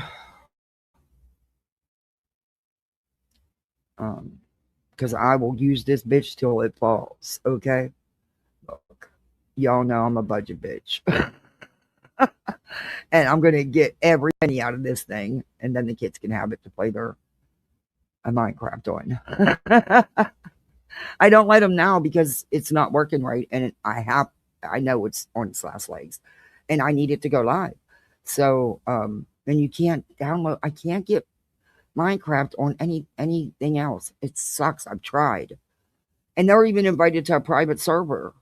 Because I will use this bitch till it falls. Okay? Look, y'all know I'm a budget bitch. And I'm going to get every penny out of this thing. And then the kids can have it to play their Minecraft on. I don't let them now because it's not working right. And I know it's on its last legs. And I need it to go live. So, and you can't download. I can't get Minecraft on anything else. It sucks. I've tried. And they're even invited to a private server.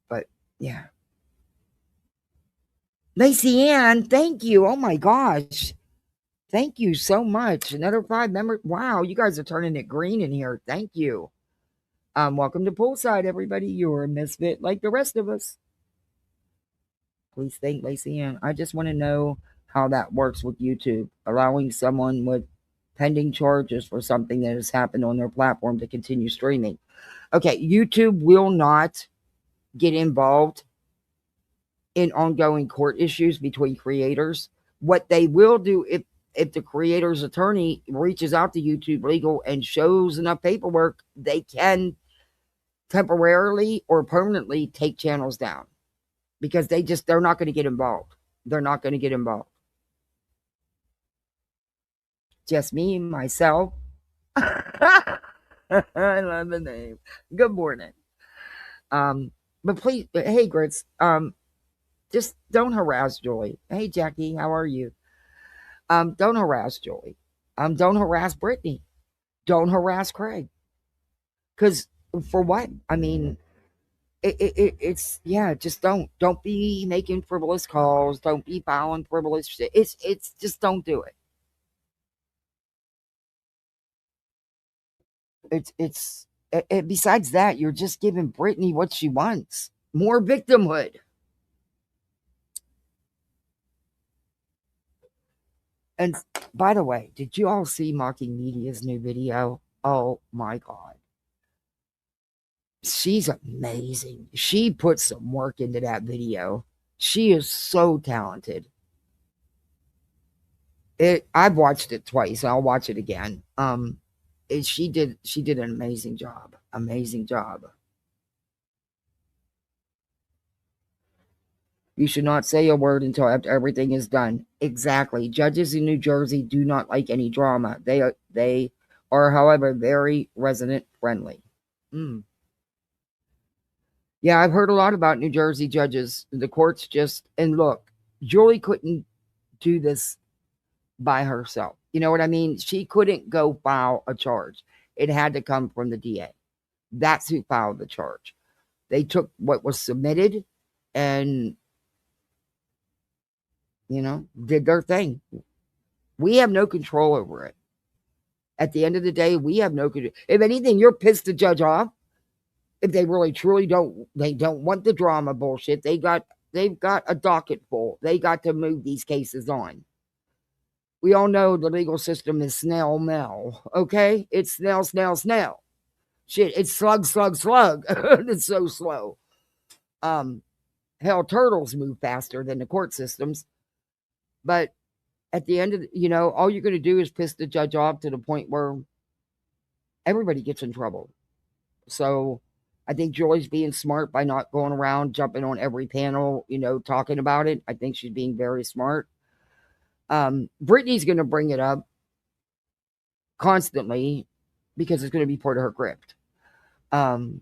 But yeah. Lacey Ann, thank you. Oh my gosh. Thank you so much. Another 5 members. Wow, you guys are turning it green in here. Thank you. Welcome to Poolside, everybody. You're a misfit like the rest of us. Please thank Lacey Ann. I just want to know how that works with YouTube, allowing someone with pending charges for something that has happened on their platform to continue streaming. Okay, YouTube will not get involved in ongoing court issues between creators. What they will do, if the creator's attorney reaches out to YouTube Legal and shows enough paperwork, they can temporarily or permanently take channels down because they're not going to get involved. They're not going to get involved. Just me, myself. I love the name. Good morning. But please, hey, Grits, just don't harass Julie. Hey, Jackie, how are you? Don't harass Julie. Don't harass Brittany. Don't harass Craig. Because for what? I mean, it's just don't be making frivolous calls. Don't be filing frivolous shit. It's just don't do it. It's besides that, you're just giving Brittany what she wants. More victimhood. And by the way, did you all see Mocking Media's new video? Oh my God. She's amazing. She put some work into that video. She is so talented. I've watched it twice. I'll watch it again. She did an amazing job. Amazing job. You should not say a word until after everything is done. Exactly. Judges in New Jersey do not like any drama. They are, however, very resident friendly. Yeah, I've heard a lot about New Jersey judges. The courts and look, Julie couldn't do this by herself. You know what I mean? She couldn't go file a charge. It had to come from the DA. That's who filed the charge. They took what was submitted and, did their thing. We have no control over it. At the end of the day, we have no control. If anything, you're pissed the judge off. If they really truly don't want the drama bullshit, they've got a docket full. They got to move these cases on. We all know the legal system is snail mail, okay? It's snail, snail, snail. Shit, it's slug, slug, slug. It's so slow. Hell, turtles move faster than the court systems. But at the end of all you're going to do is piss the judge off to the point where everybody gets in trouble. So I think Joy's being smart by not going around jumping on every panel, talking about it. I think she's being very smart. Brittany's going to bring it up constantly because it's going to be part of her script. And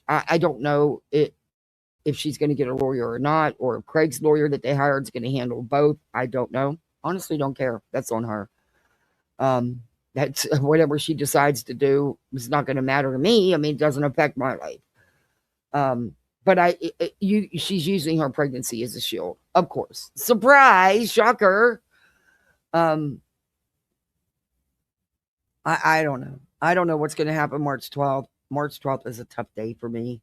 I don't know if she's going to get a lawyer or not, or if Craig's lawyer that they hired is going to handle both. I don't know. Honestly, don't care. That's on her. That's whatever she decides to do. It's not going to matter to me. I mean, it doesn't affect my life. But she's using her pregnancy as a shield, of course. Surprise, shocker. I don't know. I don't know what's going to happen March 12th. March 12th is a tough day for me.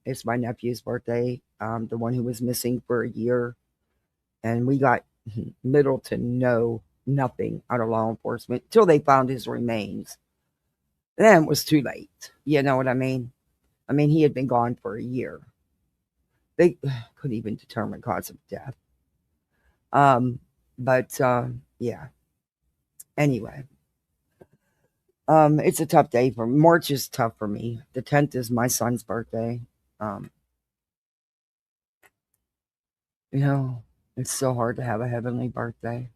It's my nephew's birthday, the one who was missing for a year. And we got little to nothing out of law enforcement till they found his remains. Then it was too late. You know what I mean? I mean, he had been gone for a year. They couldn't even determine cause of death. But yeah. Anyway. It's a tough day for me. March is tough for me. The 10th is my son's birthday. It's so hard to have a heavenly birthday.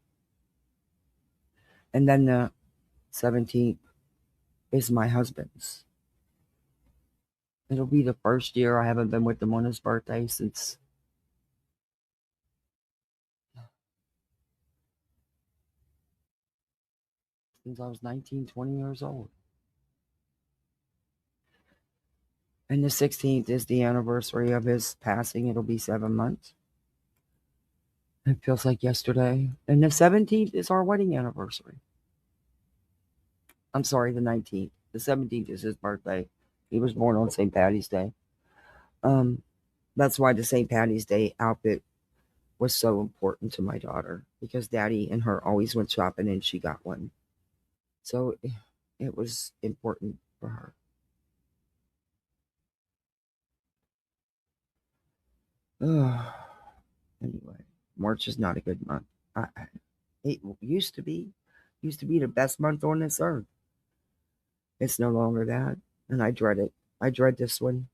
And then the 17th is my husband's. It'll be the first year I haven't been with him on his birthday since I was 19, 20 years old. And the 16th is the anniversary of his passing. It'll be 7 months. It feels like yesterday. And the 17th is our wedding anniversary. I'm sorry, the 19th. The 17th is his birthday. He was born on St. Patty's Day. That's why the St. Patty's Day outfit was so important to my daughter, because Daddy and her always went shopping and she got one. So it was important for her. Anyway, March is not a good month. It used to be the best month on this earth. It's no longer that, and I dread it. I dread this one.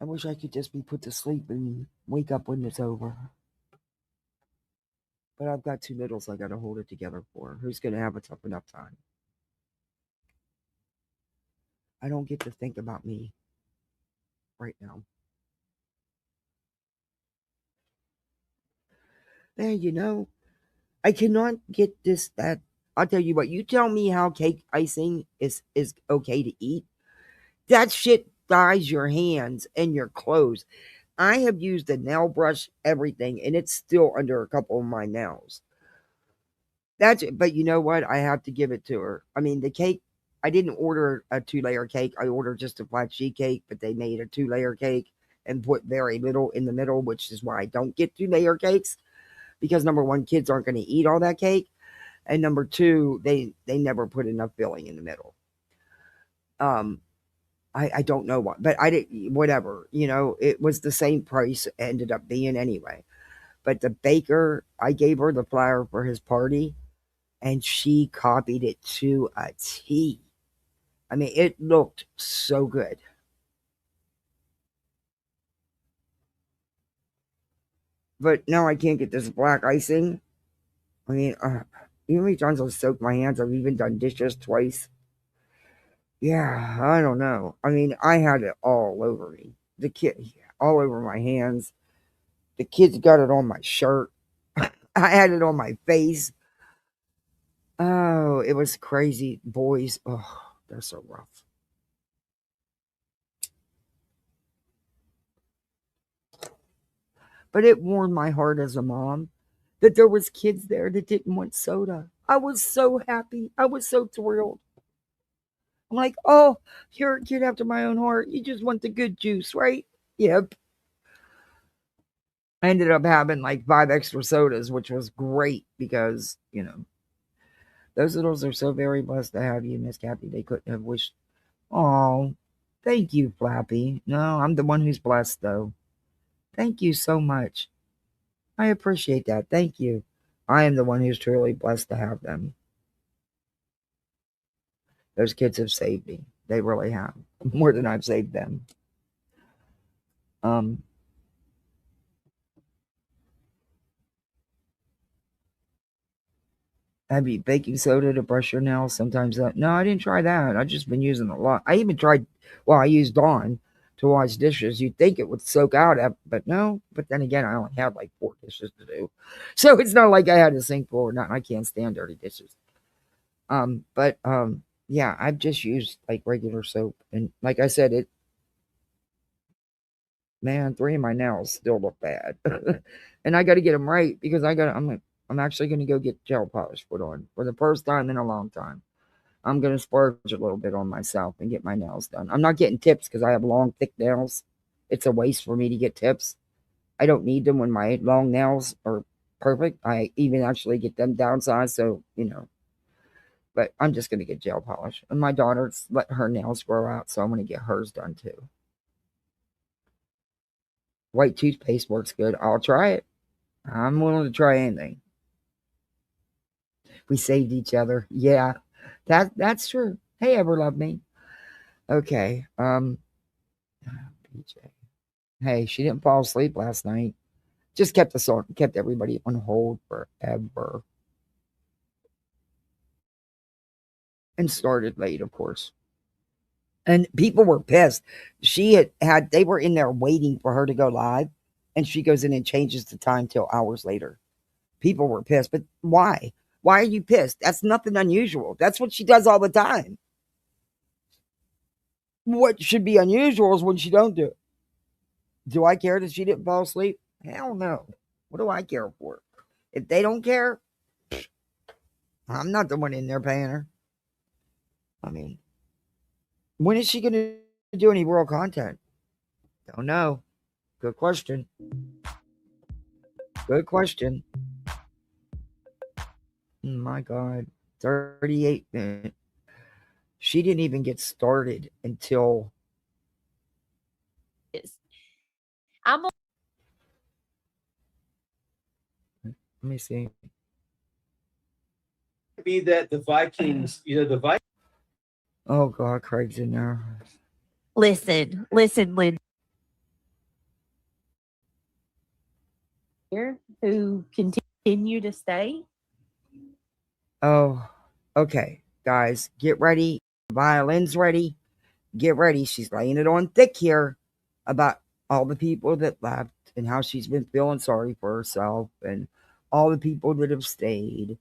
I wish I could just be put to sleep and wake up when it's over. But I've got two littles I got to hold it together for. Who's going to have a tough enough time? I don't get to think about me right now. Man, I cannot get that. I'll tell you what, you tell me how cake icing is okay to eat. That shit dyes your hands and your clothes. I have used a nail brush, everything, and it's still under a couple of my nails. That's it. But you know what? I have to give it to her. I mean, the cake, I didn't order a 2-layer cake. I ordered just a flat sheet cake, but they made a 2-layer cake and put very little in the middle, which is why I don't get 2-layer cakes. Because number one, kids aren't going to eat all that cake. And number two, they never put enough filling in the middle. I don't know what, but I didn't, whatever, it was the same price it ended up being anyway. But the baker, I gave her the flyer for his party and she copied it to a T. I mean, it looked so good. But now I can't get this black icing. I mean, you know how many times I've soaked my hands? I've even done dishes twice. Yeah, I don't know. I mean, I had it all over me. The kid, all over my hands. The kids got it on my shirt. I had it on my face. Oh, it was crazy. Boys, oh, they're so rough. But it warmed my heart as a mom that there was kids there that didn't want soda. I was so happy. I was so thrilled. I'm like, oh, you're a kid after my own heart. You just want the good juice, right? Yep. I ended up having like 5 extra sodas, which was great because, those littles are so very blessed to have you, Miss Kathy. They couldn't have wished. Oh, thank you, Flappy. No, I'm the one who's blessed, though. Thank you so much. I appreciate that. Thank you. I am the one who's truly blessed to have them. Those kids have saved me. They really have. More than I've saved them. Um, Have you baking soda to brush your nails? Sometimes no, I didn't try that. I've just been using a lot. I even tried. Well, I used Dawn to wash dishes. You'd think it would soak out, but no. But then again, I only had like 4 dishes to do, so it's not like I had a sink full or not. I can't stand dirty dishes. But yeah, I've just used like regular soap, and like I said, it man, 3 of my nails still look bad, and I got to get them right because I'm actually going to go get gel polish put on for the first time in a long time. I'm going to splurge a little bit on myself and get my nails done. I'm not getting tips because I have long, thick nails. It's a waste for me to get tips. I don't need them when my long nails are perfect. I even actually get them downsized, so But I'm just going to get gel polish. And my daughter's let her nails grow out, so I'm going to get hers done too. White toothpaste works good. I'll try it. I'm willing to try anything. We saved each other. Yeah, that's true. Hey, ever love me? Okay. BJ. Hey, she didn't fall asleep last night. Just kept everybody on hold forever. And started late, of course. And people were pissed. They were in there waiting for her to go live, and she goes in and changes the time till hours later. People were pissed, but why? Why are you pissed? That's nothing unusual. That's what she does all the time. What should be unusual is when she don't do it. Do I care that she didn't fall asleep? Hell no. What do I care for? If they don't care, I'm not the one in there paying her. I mean, when is she going to do any real content? Don't know. Good question. Good question. My God. 38 minutes. She didn't even get started until. I'm Let me see. Be that the Vikings, the Vikings. Oh, God. Craig's in there. listen, Lynn. Here who continue to stay. Oh, okay. Guys, get ready. Violin's ready. Get ready. She's laying it on thick here about all the people that left and how she's been feeling sorry for herself and all the people that have stayed.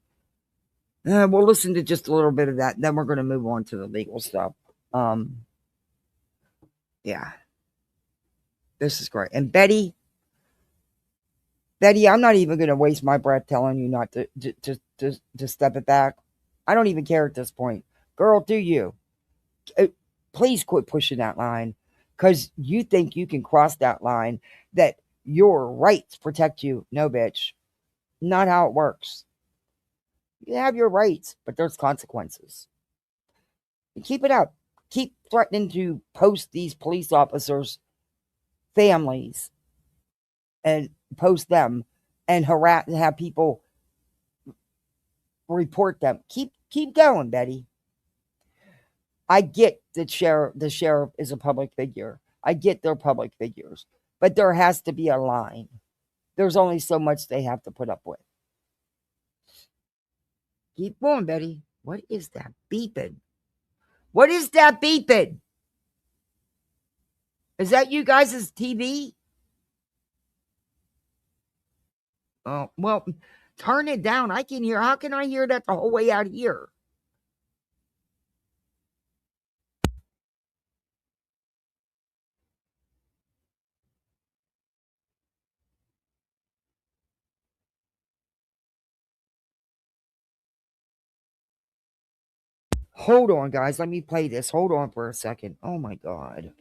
We'll listen to just a little bit of that. Then we're going to move on to the legal stuff. Yeah, this is great. And Betty, I'm not even going to waste my breath telling you not to step it back. I don't even care at this point. Girl, do you? Please quit pushing that line because you think you can cross that line that your rights protect you. No, bitch. Not how it works. You have your rights, but there's consequences. Keep it up. Keep threatening to post these police officers' families and post them and harass and have people report them. Keep going, Betty. I get that the sheriff is a public figure. I get they're public figures, but there has to be a line. There's only so much they have to put up with. Keep going, Betty. What is that beeping? What is that beeping? Is that you guys' TV? Oh, well, turn it down. I can hear. How can I hear that the whole way out here? Hold on, guys. Let me play this. Hold on for a second. Oh, my God.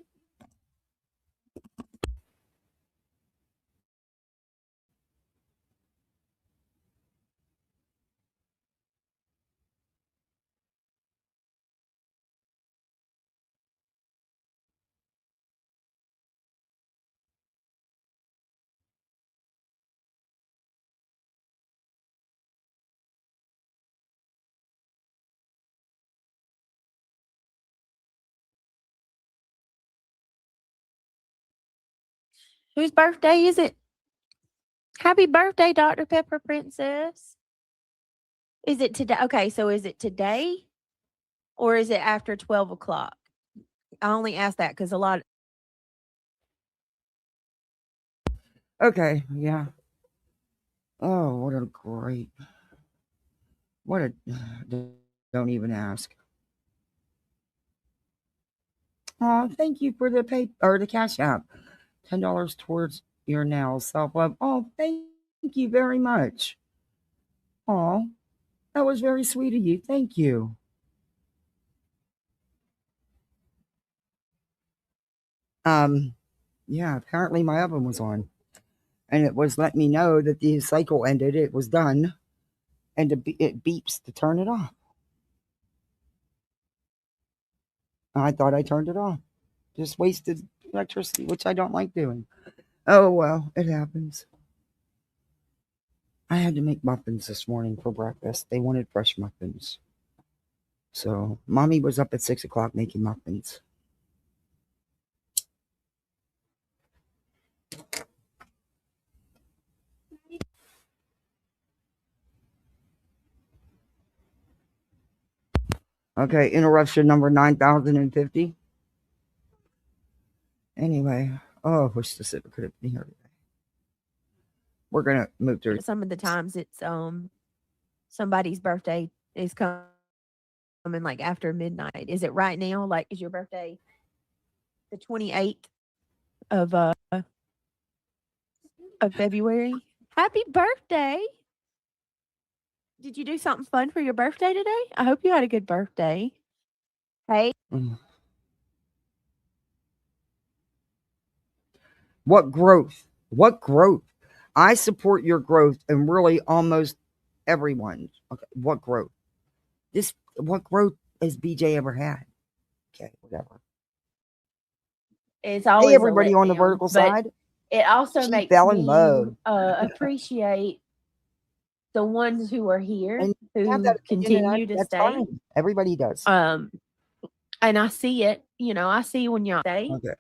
Whose birthday is it? Happy birthday, Dr. Pepper Princess. Is it today? Okay, so is it today or is it after 12 o'clock? I only ask that because a lot. Okay, yeah. Oh, what a great. What a. Don't even ask. Oh, thank you for the pay or the cash app. $10 towards your nails, self love. Oh, thank you very much. Oh, that was very sweet of you. Thank you. Yeah, apparently my oven was on. And it was letting me know that the cycle ended, it was done, and it beeps to turn it off. I thought I turned it off. Just wasted electricity, which I don't like doing. Oh well, it happens. I had to make muffins this morning for breakfast. They wanted fresh muffins. So mommy was up at 6 o'clock making muffins. Okay, interruption number 9050. Anyway, oh, I wish the sitter could have been here today. We're gonna move through. Some of the times it's somebody's birthday is coming like after midnight. Is it right now? Like, is your birthday the 28th of February? Happy birthday! Did you do something fun for your birthday today? I hope you had a good birthday. Hey, What growth? What growth? I support your growth and really almost everyone. Okay, what growth? What growth has BJ ever had? Okay, whatever. it's always Hey, everybody a on the letdown, vertical but side. it also She makes fell in me love. appreciate the ones who are here And you have who that opinion, and continue to that's stay. fine. Everybody does. And I see it. I see when y'all stay. Okay.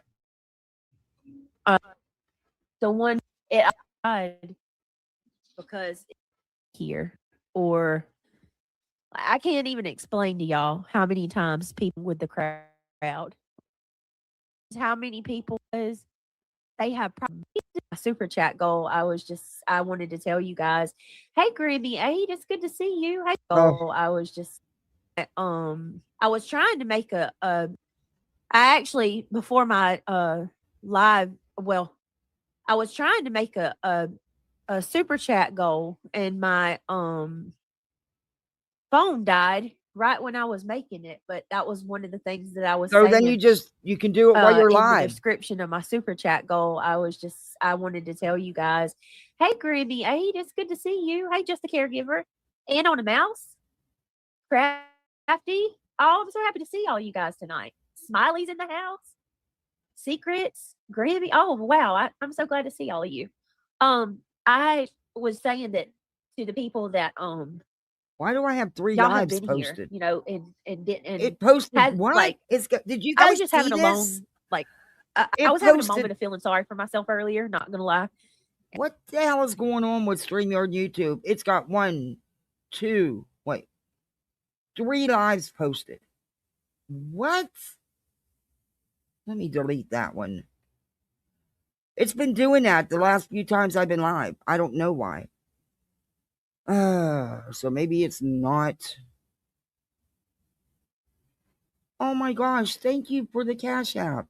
The one it died because here or I can't even explain to y'all how many times people with the crowd, how many people is they have problems. My super chat goal. I wanted to tell you guys, hey Grammy 8, it's good to see you. Hey goal. I was trying to make I actually before my live I was trying to make a super chat goal and my phone died right when I was making it, but that was one of the things that I was So saying. then you can do it while you're in the live. description of my super chat goal. I wanted to tell you guys, hey Grammy 8, it's good to see you. Hey, just a caregiver. And on a mouse. Crafty. Oh, I'm so happy to see all you guys tonight. Smiley's in the house. Secrets. Grammy. Oh wow. I'm so glad to see all of you. I was saying that to the people that Why do I have 3 y'all have lives been posted? here, and It posted had, what? like, Did you I guys was just see having a this? long, like, I It was having a posted. moment of feeling sorry for myself earlier, not gonna lie. What the hell is going on with StreamYard YouTube? It's got 1, 2, 3 lives posted. What? Let me delete that one. It's been doing that the last few times I've been live. I don't know why. So maybe it's not. Oh my gosh, thank you for the Cash App.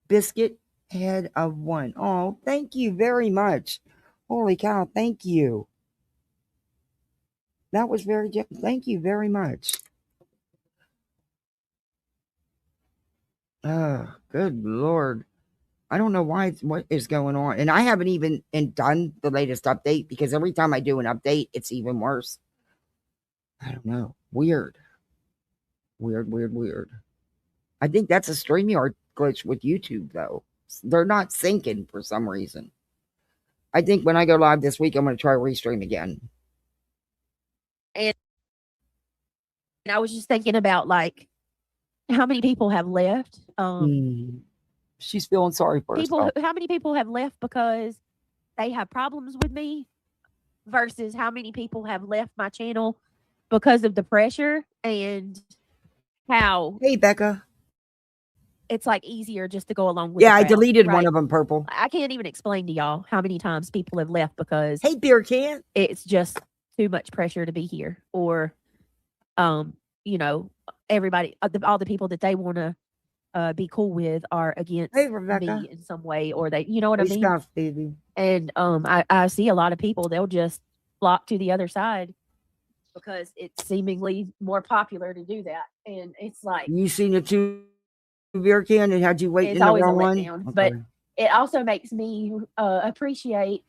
Biscuit head of 1. Oh, thank you very much. Holy cow, thank you. That was thank you very much. Good Lord. I don't know what is going on. And I haven't even done the latest update because every time I do an update, it's even worse. I don't know. Weird. I think that's a StreamYard glitch with YouTube, though. They're not syncing for some reason. I think when I go live this week, I'm going to try restream again. And I was just thinking about like how many people have left. she's feeling sorry for herself. How many people have left because they have problems with me versus how many people have left my channel because of the pressure and how Hey, Becca. it's like easier just to go along with Yeah, the I crowd, deleted one right? of them, Purple. I can't even explain to y'all how many times people have left because Hey, Beer Can. it's just too much pressure to be here, or you know, everybody, all the people that they want to be cool with are against Hey, Rebecca. me in some way, or they, you know what I Hey, mean? Scout, baby. And I see a lot of people, they'll just flock to the other side because it's seemingly more popular to do that. And it's like, You seen the 2 Beer Can and had you waiting it's in the always a wrong one? letdown. But Okay. it also makes me appreciate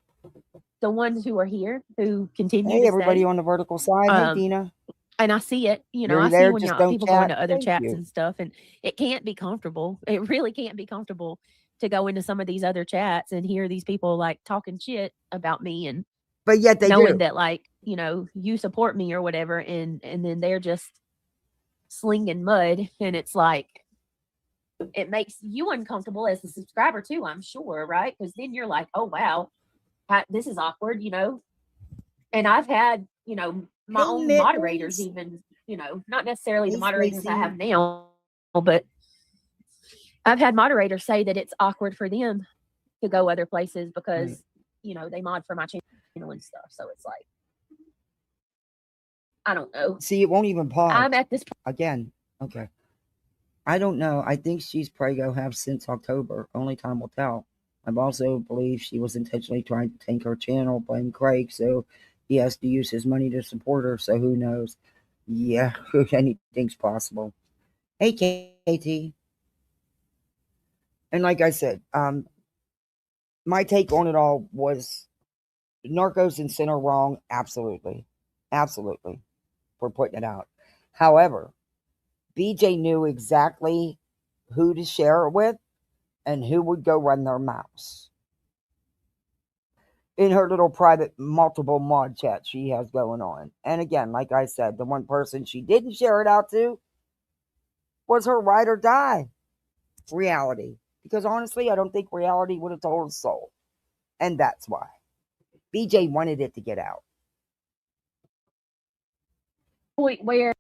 the ones who are here who continue Hey, to everybody stay. on the vertical side. Hey, Dina. And I see it, you know, You're I see there, when just y'all don't people go into chat. other Thank chats you. and stuff, and it can't be comfortable. It really can't be comfortable to go into some of these other chats and hear these people like talking shit about me, and But yet they knowing do. that, like, you know, you support me or whatever, and then they're just slinging mud, and it's like, it makes you uncomfortable as the subscriber too, I'm sure, right? Because then you're like, oh wow, this is awkward, you know. And I've had, you know, my Hey, own moderators, Mittens. even, you know, not necessarily the Hey, moderators I Stacy. have now, but I've had moderators say that it's awkward for them to go other places because, Right. you know, they mod for my channel and stuff. So it's like, I don't know. See, it won't even pause. I'm at this Again. Okay. I don't know. I think she's prego have since October. Only time will tell. I've also believed she was intentionally trying to tank her channel, blame Craig, so he has to use his money to support her, so who knows? Yeah, anything's possible. Hey, KT. And like I said, my take on it all was Narcos and Sin are wrong. Absolutely. Absolutely. For putting it out. However, BJ knew exactly who to share it with and who would go run their mouths. In her little private multiple mod chat she has going on. And again, like I said, the one person she didn't share it out to was her ride or die reality. Because honestly, I don't think reality would have told a soul. And that's why. BJ wanted it to get out. point where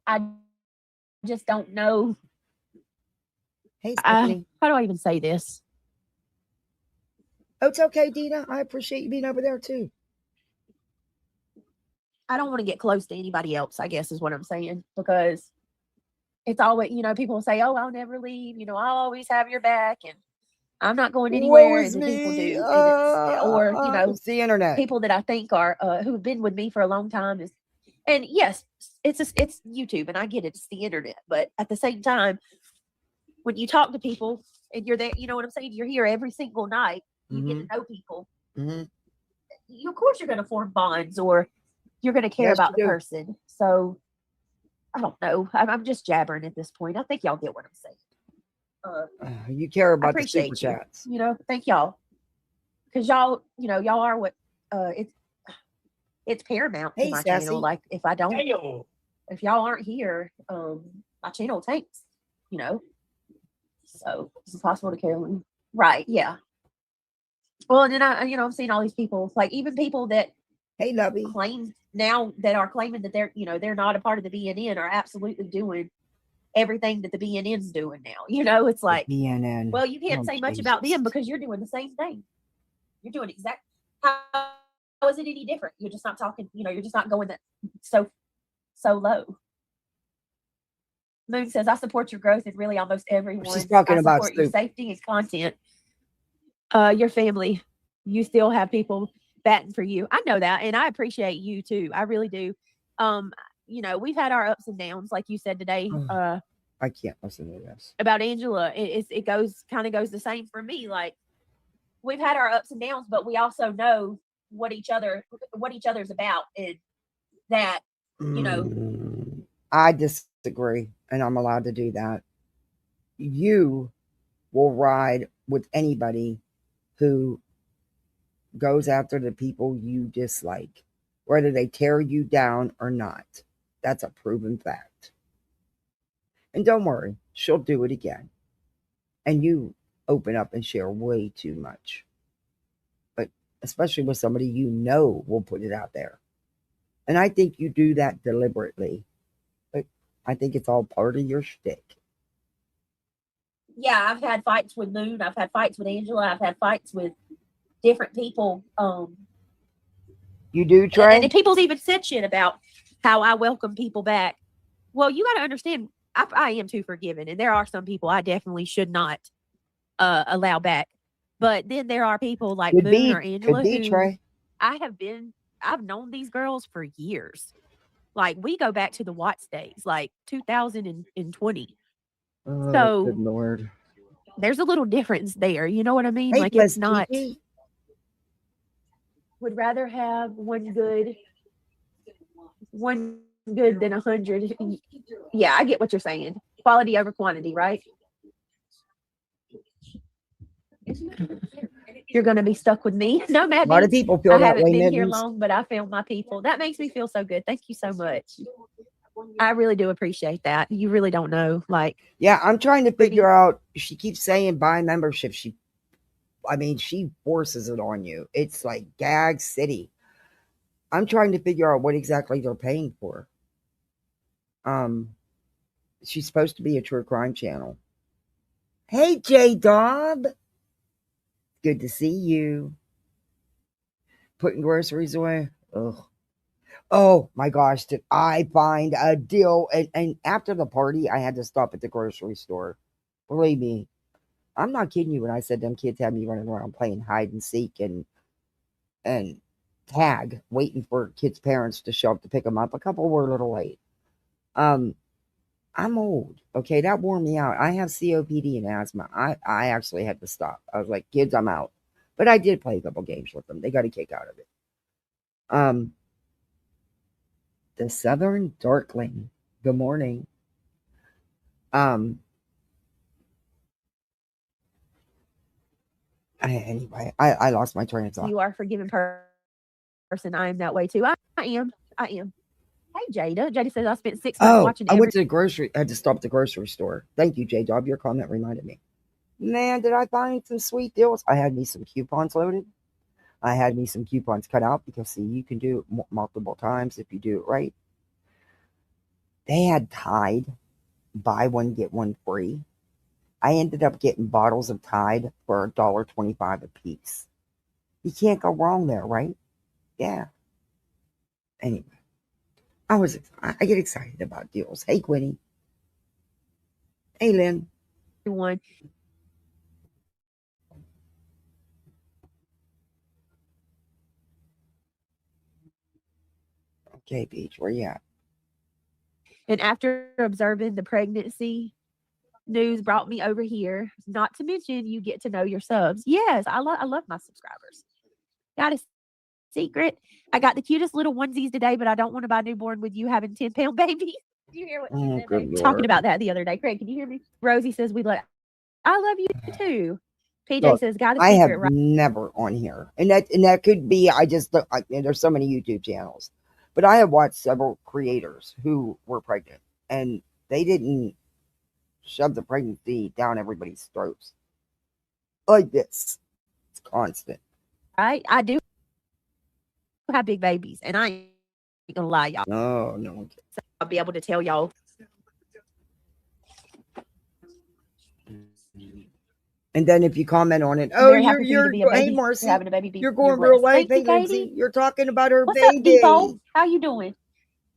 I just don't know. Hey, Stephanie. How do I even say this? Oh, it's okay, Dina. I appreciate you being over there too. I don't want to get close to anybody else, I guess is what I'm saying, because it's always, you know, people say, oh, I'll never leave, you know, I'll always have your back, and I'm not going anywhere. Woe is And then people me. do, and it's, or, you know, It's the internet. people that I think are who've been with me for a long time is, and yes, it's YouTube, and I get it, it's the internet, but at the same time, when you talk to people and you're there, you know what I'm saying, you're here every single night, you get to know people, you, of course you're going to form bonds, or you're going to care Yes, about you the do. person. So I don't know, I'm just jabbering at this point. I think y'all get what I'm saying. You care I about the super appreciate you, chats. you know, thank y'all, because y'all, you know, y'all are what it's paramount to Hey, my Sassy. channel. Like, if I don't, Ayo. if y'all aren't here, my channel tanks, you know. So it's impossible to carry. Right, yeah. Well, and then you know, I'm seeing all these people, like even people that Hey, Lovey. claim now, that are claiming that they're, you know, they're not a part of the BNN, are absolutely doing everything that the BNN's doing now. You know, it's like, BNN. well, you can't say much about them because you're doing the same thing. You're doing exactly. How is it any different? You're just not talking, you know, you're just not going that so low. Moon says, I support your growth in really almost everyone. She's talking I about support your soup. safety and content. Your family, you still have people batting for you. I know that, and I appreciate you too. I really do. You know, we've had our ups and downs, like you said today. I can't listen to this. About Angela, it goes the same for me. Like, we've had our ups and downs, but we also know what each other's about, and that, you know. I disagree, and I'm allowed to do that. You will ride with anybody who goes after the people you dislike, whether they tear you down or not. That's a proven fact. And don't worry, she'll do it again. and you open up and share way too much. But especially with somebody you know will put it out there. And I think you do that deliberately. But I think it's all part of your shtick. Yeah, I've had fights with Moon. I've had fights with Angela. I've had fights with different people. You do, Trey? And people's even said shit about how I welcome people back. Well, you got to understand, I am too forgiving, and there are some people I definitely should not allow back. But then there are people like Moon or Angela who Trey. I've known these girls for years. Like, we go back to the Watts days, like 2020. Oh, So good Lord. there's a little difference there. You know what I mean? Hey, Like, Miss it's not. Kiki. Would rather have one good than 100. Yeah, I get what you're saying. Quality over quantity, right? You're going to be stuck with me. No, Matt. A lot of people feel I that haven't way, been here Mittens. long, but I found my people. That makes me feel so good. Thank you so much. I really do appreciate that. You really don't know. Like, yeah, I'm trying to figure out. She keeps saying buy membership. She forces it on you. It's like Gag City. I'm trying to figure out what exactly they're paying for. She's supposed to be a true crime channel. Hey, J-Dob. Good to see you. Putting groceries away. Ugh. Oh my gosh, did I find a deal? And after the party, I had to stop at the grocery store. Believe me, I'm not kidding you when I said them kids had me running around playing hide and seek and tag, waiting for kids' parents to show up to pick them up. A couple were a little late. I'm old. Okay, that wore me out. I have COPD and asthma. I actually had to stop. I was like, kids, I'm out. But I did play a couple games with them. They got a kick out of it. The Southern Darkling. Good morning. Anyway, I lost my train of thought. you are a forgiving person. I am that way too. I am. Hey, Jada. Jada says I spent 6 months watching. I went to the grocery. I had to stop at the grocery store. Thank you, J-Dob. Your comment reminded me. Man, did I find some sweet deals? I had me some coupons loaded. I had me some coupons cut out because, see, you can do it multiple times if you do it right. They had Tide, buy one, get one free. I ended up getting bottles of Tide for $1.25 a piece. You can't go wrong there, right? Yeah. Anyway, I get excited about deals. Hey, Quinny. Hey, Lynn. One. Okay, Beach, where you at? And after observing the pregnancy news brought me over here. Not to mention, you get to know your subs. Yes, I love my subscribers. Got a secret. I got the cutest little onesies today, but I don't want to buy newborn with you having 10-pound babies. Did you hear what she said? They were talking about that the other day. Craig, can you hear me? Rosie says I love you too. PJ Look, says got a I secret, have right? never on here, and that could be. There's so many YouTube channels, but I have watched several creators who were pregnant, and they didn't shove the pregnancy down everybody's throats like this. It's constant. Right? I do have big babies, and I ain't gonna lie, y'all. No. So I'll be able to tell y'all. And then if you comment on it, Very happy for you to be a baby. hey Marcy, You're having a baby. you're going real live. Hey Lindsay, you're talking about her What's baby. up, people? How you doing?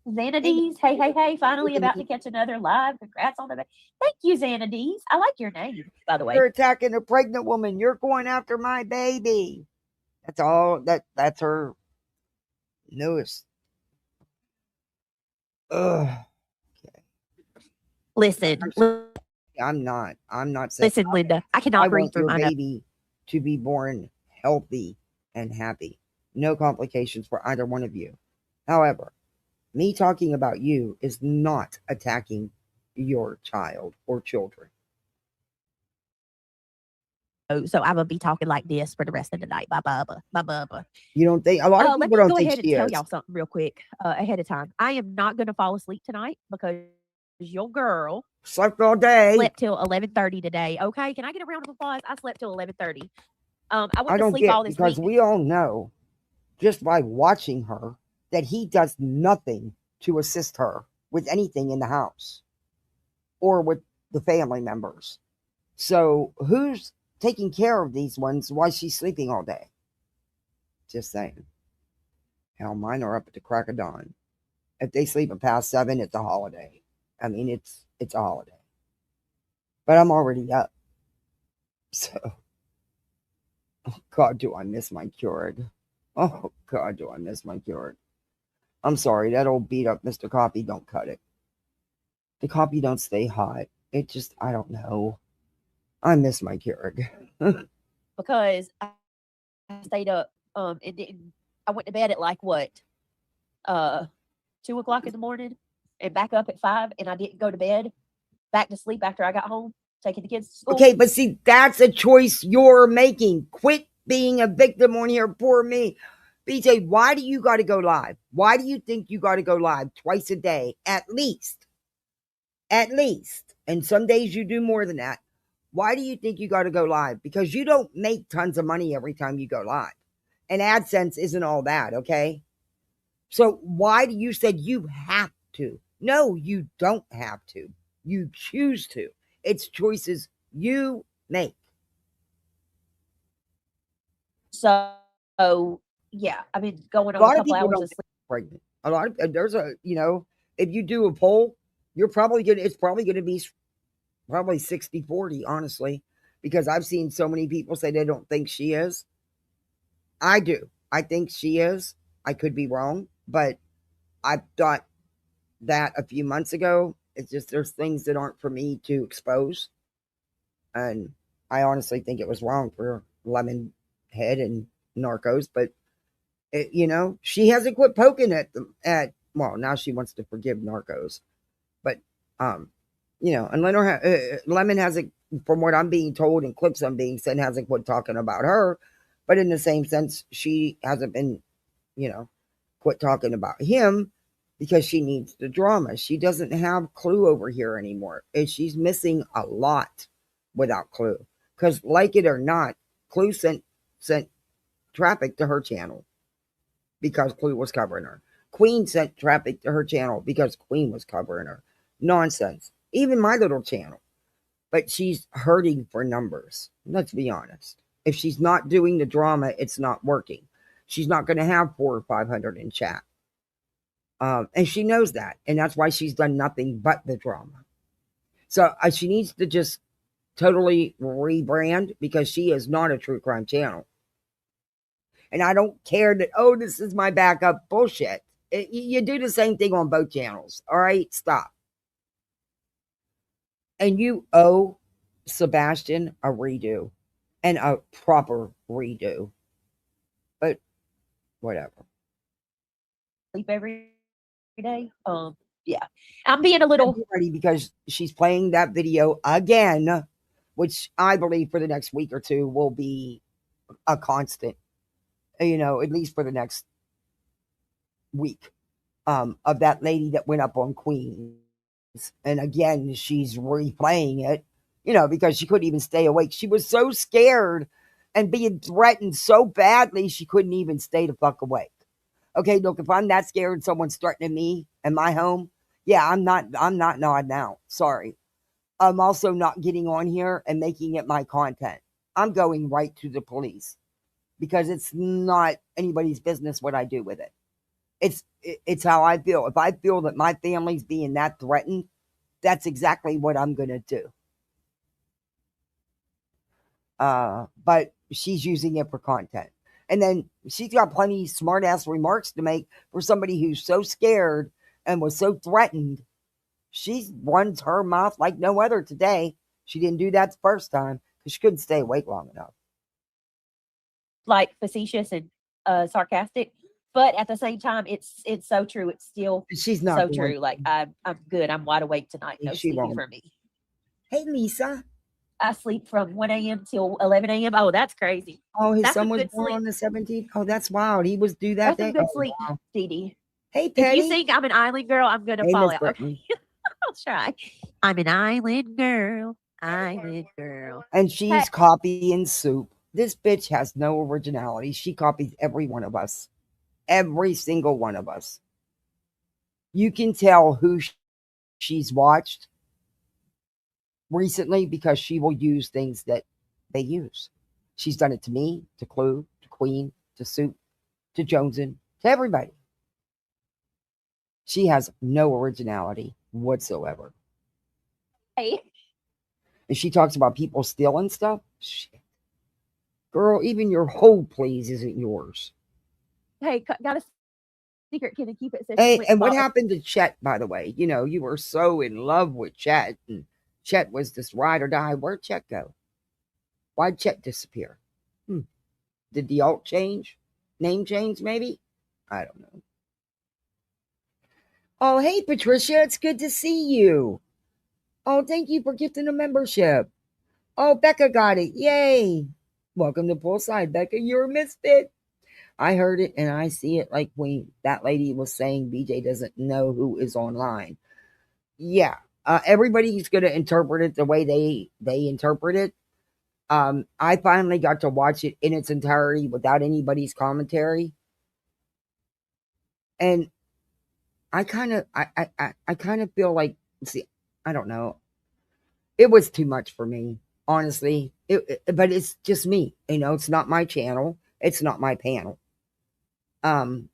Xanades, hey, finally about to catch another live. Congrats on the baby. Thank you, Xanades. I like your name, by the way. You're attacking a pregnant woman. You're going after my baby. That's all. That's her newest. Ugh. Okay. Listen. I'm not saying. Listen, Linda. I cannot breathe through my baby to be born healthy and happy. No complications for either one of you. However, me talking about you is not attacking your child or children. So I'm gonna be talking like this for the rest of the night. Bye, Bubba. You don't think a lot of people don't think she is. Let me go ahead and tell y'all something real quick ahead of time. I am not gonna fall asleep tonight because your girl Slept all day. slept till 11:30 today. Okay, can I get a round of applause? I slept till 11:30. I I went to don't sleep get all this because week. we all know just by watching her that he does nothing to assist her with anything in the house or with the family members. So who's taking care of these ones while she's sleeping all day? Just saying. Hell, mine are up at the crack of dawn. If they sleep at past 7, it's a holiday. I mean, it's a holiday. But I'm already up. So, oh God, do I miss my Keurig. Oh God, do I miss my Keurig. I'm sorry, that old beat up Mr. Coffee don't cut it. The coffee don't stay hot. It just, I don't know. I miss my Keurig. Because I stayed up. And didn't. I went to bed at like what, 2 o'clock in the morning, and back up at 5, and I didn't go to bed. Back to sleep after I got home, taking the kids to school. Okay, but see, that's a choice you're making. Quit being a victim on here. Poor me. BJ, why do you got to go live? Why do you think you got to go live twice a day at least? At least. And some days you do more than that. Why do you think you got to go live? Because you don't make tons of money every time you go live. And AdSense isn't all that, okay? So why do you said you have to? No, you don't have to. You choose to. It's choices you make. So yeah, I've been going A on a lot of couple people hours don't of get sleep. pregnant. A lot of there's a if you do a poll, it's probably gonna be probably 60-40, honestly, because I've seen so many people say they don't think she is. I do. I think she is. I could be wrong, but I thought that a few months ago. It's just there's things that aren't for me to expose. And I honestly think it was wrong for Lemon Head and Narcos, but she hasn't quit poking at them well, now she wants to forgive Narcos. But and Lemon hasn't, from what I'm being told and clips I'm being sent, hasn't quit talking about her. But in the same sense, she hasn't been, quit talking about him because she needs the drama. She doesn't have Clue over here anymore. And she's missing a lot without Clue. Because like it or not, Clue sent traffic to her channel because Clue was covering her. Queen sent traffic to her channel because Queen was covering her. Nonsense. Even my little channel. But she's hurting for numbers. Let's be honest. If she's not doing the drama, it's not working. She's not going to have 400 or 500 in chat. And she knows that. And that's why she's done nothing but the drama. So she needs to just totally rebrand because she is not a true crime channel. And I don't care that, this is my backup. Bullshit. You do the same thing on both channels. All right? Stop. And you owe Sebastian a redo. And a proper redo. But whatever. Sleep every day. Yeah. I'm being a little ready because she's playing that video again, which I believe for the next week or two will be a constant, at least for the next week, of that lady that went up on Queens. And again, she's replaying it, because she couldn't even stay awake. She was so scared and being threatened so badly, she couldn't even stay the fuck awake. Okay, look, if I'm that scared and someone's threatening me in my home, yeah, I'm not nodding out. Sorry. I'm also not getting on here and making it my content. I'm going right to the police because it's not anybody's business what I do with it. It's how I feel. If I feel that my family's being that threatened, that's exactly what I'm going to do. But she's using it for content. And then she's got plenty of smart ass remarks to make for somebody who's so scared and was so threatened. She runs her mouth like no other today. She didn't do that the first time because she couldn't stay awake long enough. Like facetious and sarcastic, but at the same time, it's so true. It's still She's not so true. Like I'm good. I'm wide awake tonight. No She sleeping won't. for me. Hey, Lisa. I sleep from 1 a.m. till 11 a.m. Oh, that's crazy. Oh, his That's son some was good born sleep. on the 17th. Oh, that's wild. He was due that That's some day. good Oh, sleep, wow. Dee Dee. Hey, If Penny. you think I'm an island girl, I'm gonna Hey, fall Miss out. Brittany. I'll try. I'm an island girl. Island girl. And she's copying Soup. This bitch has no originality. She copies every one of us. Every single one of us. You can tell who she's watched recently because she will use things that they use. She's done it to me, to Clue, to Queen, to Soup, to Joneson, to everybody. She has no originality whatsoever. Hey. And she talks about people stealing stuff. Shit. Girl, even your hold please isn't yours. Hey, got a secret. Can I keep it? Hey, and what happened to Chet, by the way? You know, you were so in love with Chet, and Chet was this ride or die. Where'd Chet go? Why'd Chet disappear? Did the alt change? Name change, maybe? I don't know. Oh, hey, Patricia. It's good to see you. Oh, thank you for gifting a membership. Oh, Becca got it. Yay. Welcome to Poolside, Becca. You're a misfit. I heard it and I see it like when that lady was saying BJ doesn't know who is online. Yeah. Everybody's going to interpret it the way they interpret it. I finally got to watch it in its entirety without anybody's commentary. And I kind of feel like, see, I don't know. It was too much for me, honestly. But it's just me. You know, it's not my channel. It's not my panel. I'm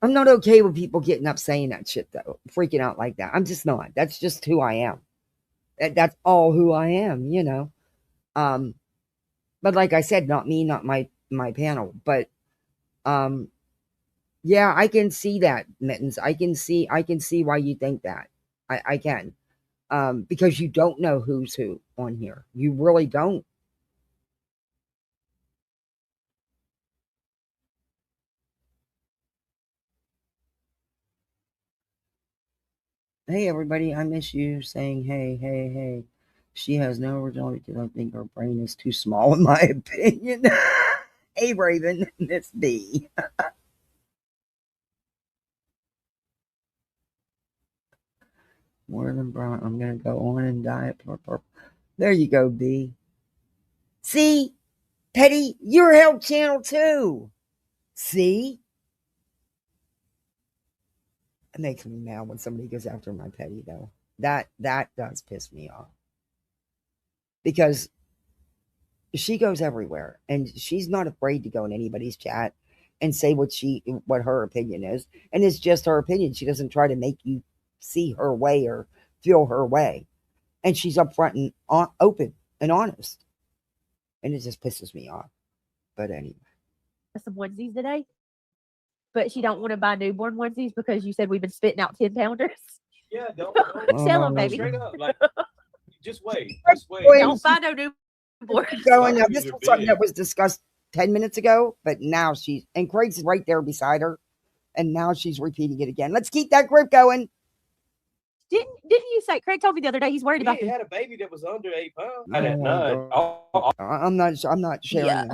not okay with people getting up saying that shit, though. Freaking out like that. I'm just not. That's just who I am. That's all who I am, you know. But like I said, not me, not my panel. But yeah, I can see that, Mittens. I can see why you think that. I can. Because you don't know who's who on here. You really don't. Hey, everybody, I miss you saying, hey, hey, hey. She has no originality because I think her brain is too small, in my opinion. Hey, Raven, Miss B. More than brown. I'm going to go on and diet purple. There you go, B. See? Petty, you're help channel too. See? It makes me mad when somebody goes after my petty, though. That does piss me off. Because she goes everywhere and she's not afraid to go in anybody's chat and say what her opinion is. And it's just her opinion. She doesn't try to make you see her way or feel her way. And she's upfront and open and honest. And it just pisses me off. But anyway. Some onesies today, but she don't want to buy newborn onesies because you said we've been spitting out 10-pounders. Yeah, don't Tell them, baby. straight up. Like, just wait. Don't buy no newborn. Going now, this was something that was discussed 10 minutes ago, but now and Craig's right there beside her, and now she's repeating it again. Let's keep that group going. Didn't you say Craig told me the other day he's worried about He had a baby that was under 8 pounds. I'm not sharing. Yeah.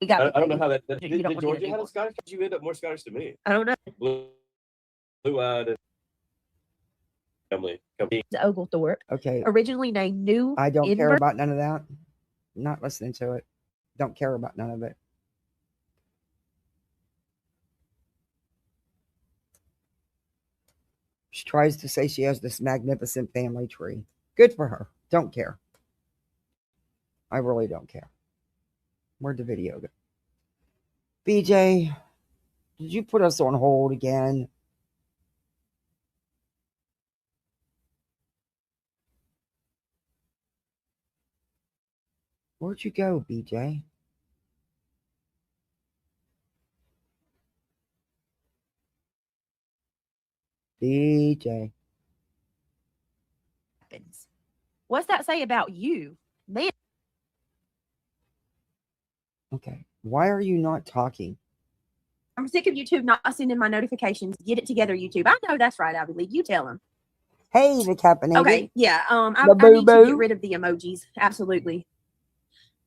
This. I don't know how that did You don't want to Georgia get have a Scottish? You end up more Scottish than me. I don't know. Blue-eyed family. The Oglethorpe. Okay. Originally named New. I don't care about none of that. I'm not listening to it. Don't care about none of it. She tries to say she has this magnificent family tree. Good for her. Don't care. I really don't care. Where'd the video go? BJ, did you put us on hold again? Where'd you go, BJ? BJ. What's that say about you? Man. Okay. Why are you not talking? I'm sick of YouTube not sending my notifications. Get it together, YouTube. I know that's right, AWBJ. You tell them. Hey, the caffeinated. Okay, yeah. I need to get rid of the emojis. Absolutely.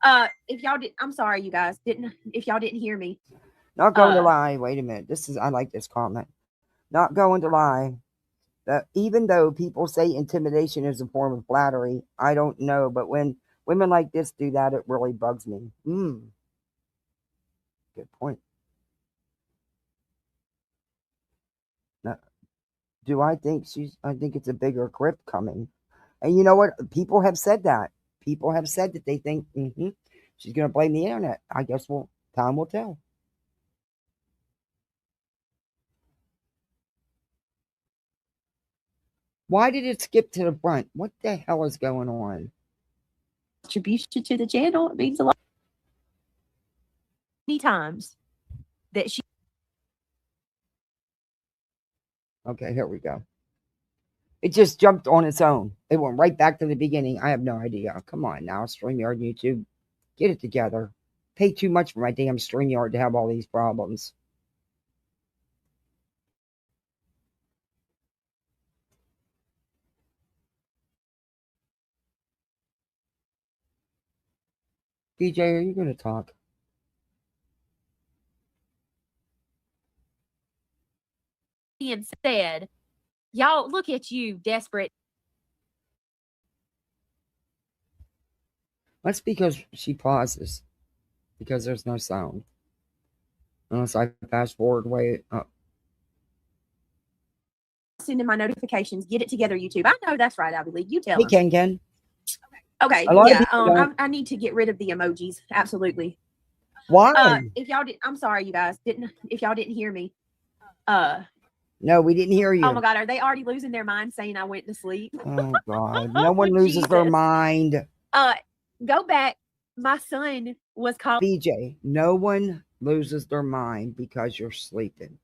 If y'all did, I'm sorry, you guys if y'all didn't hear me. Not going to lie. Wait a minute. I like this comment. Not going to lie. Even though people say intimidation is a form of flattery, I don't know. But when women like this do that, it really bugs me. Good point. Now, do I think I think it's a bigger grip coming. And you know what? People have said that. People have said that they think she's going to blame the internet. I guess time will tell. Why did it skip to the front? What the hell is going on? Contribution to the channel. It means a lot. Many times that she. Okay, here we go. It just jumped on its own. It went right back to the beginning. I have no idea. Come on now, StreamYard, YouTube. Get it together. Pay too much for my damn StreamYard to have all these problems. BJ, are you going to talk? Being said, y'all look at you, desperate. That's because she pauses. Because there's no sound. Unless I fast forward way up. Sending my notifications. Get it together, YouTube. I know that's right, I believe. You tell Hey, them. Ken. Okay. A lot of Yeah. people don't. I need to get rid of the emojis. Absolutely. Why? If y'all did, I'm sorry, you guys didn't. If y'all didn't hear me. No, we didn't hear you. Oh my God, are they already losing their mind saying I went to sleep? Oh God, no one loses their Jesus. mind. Go back. My son was called BJ, no one loses their mind because you're sleeping.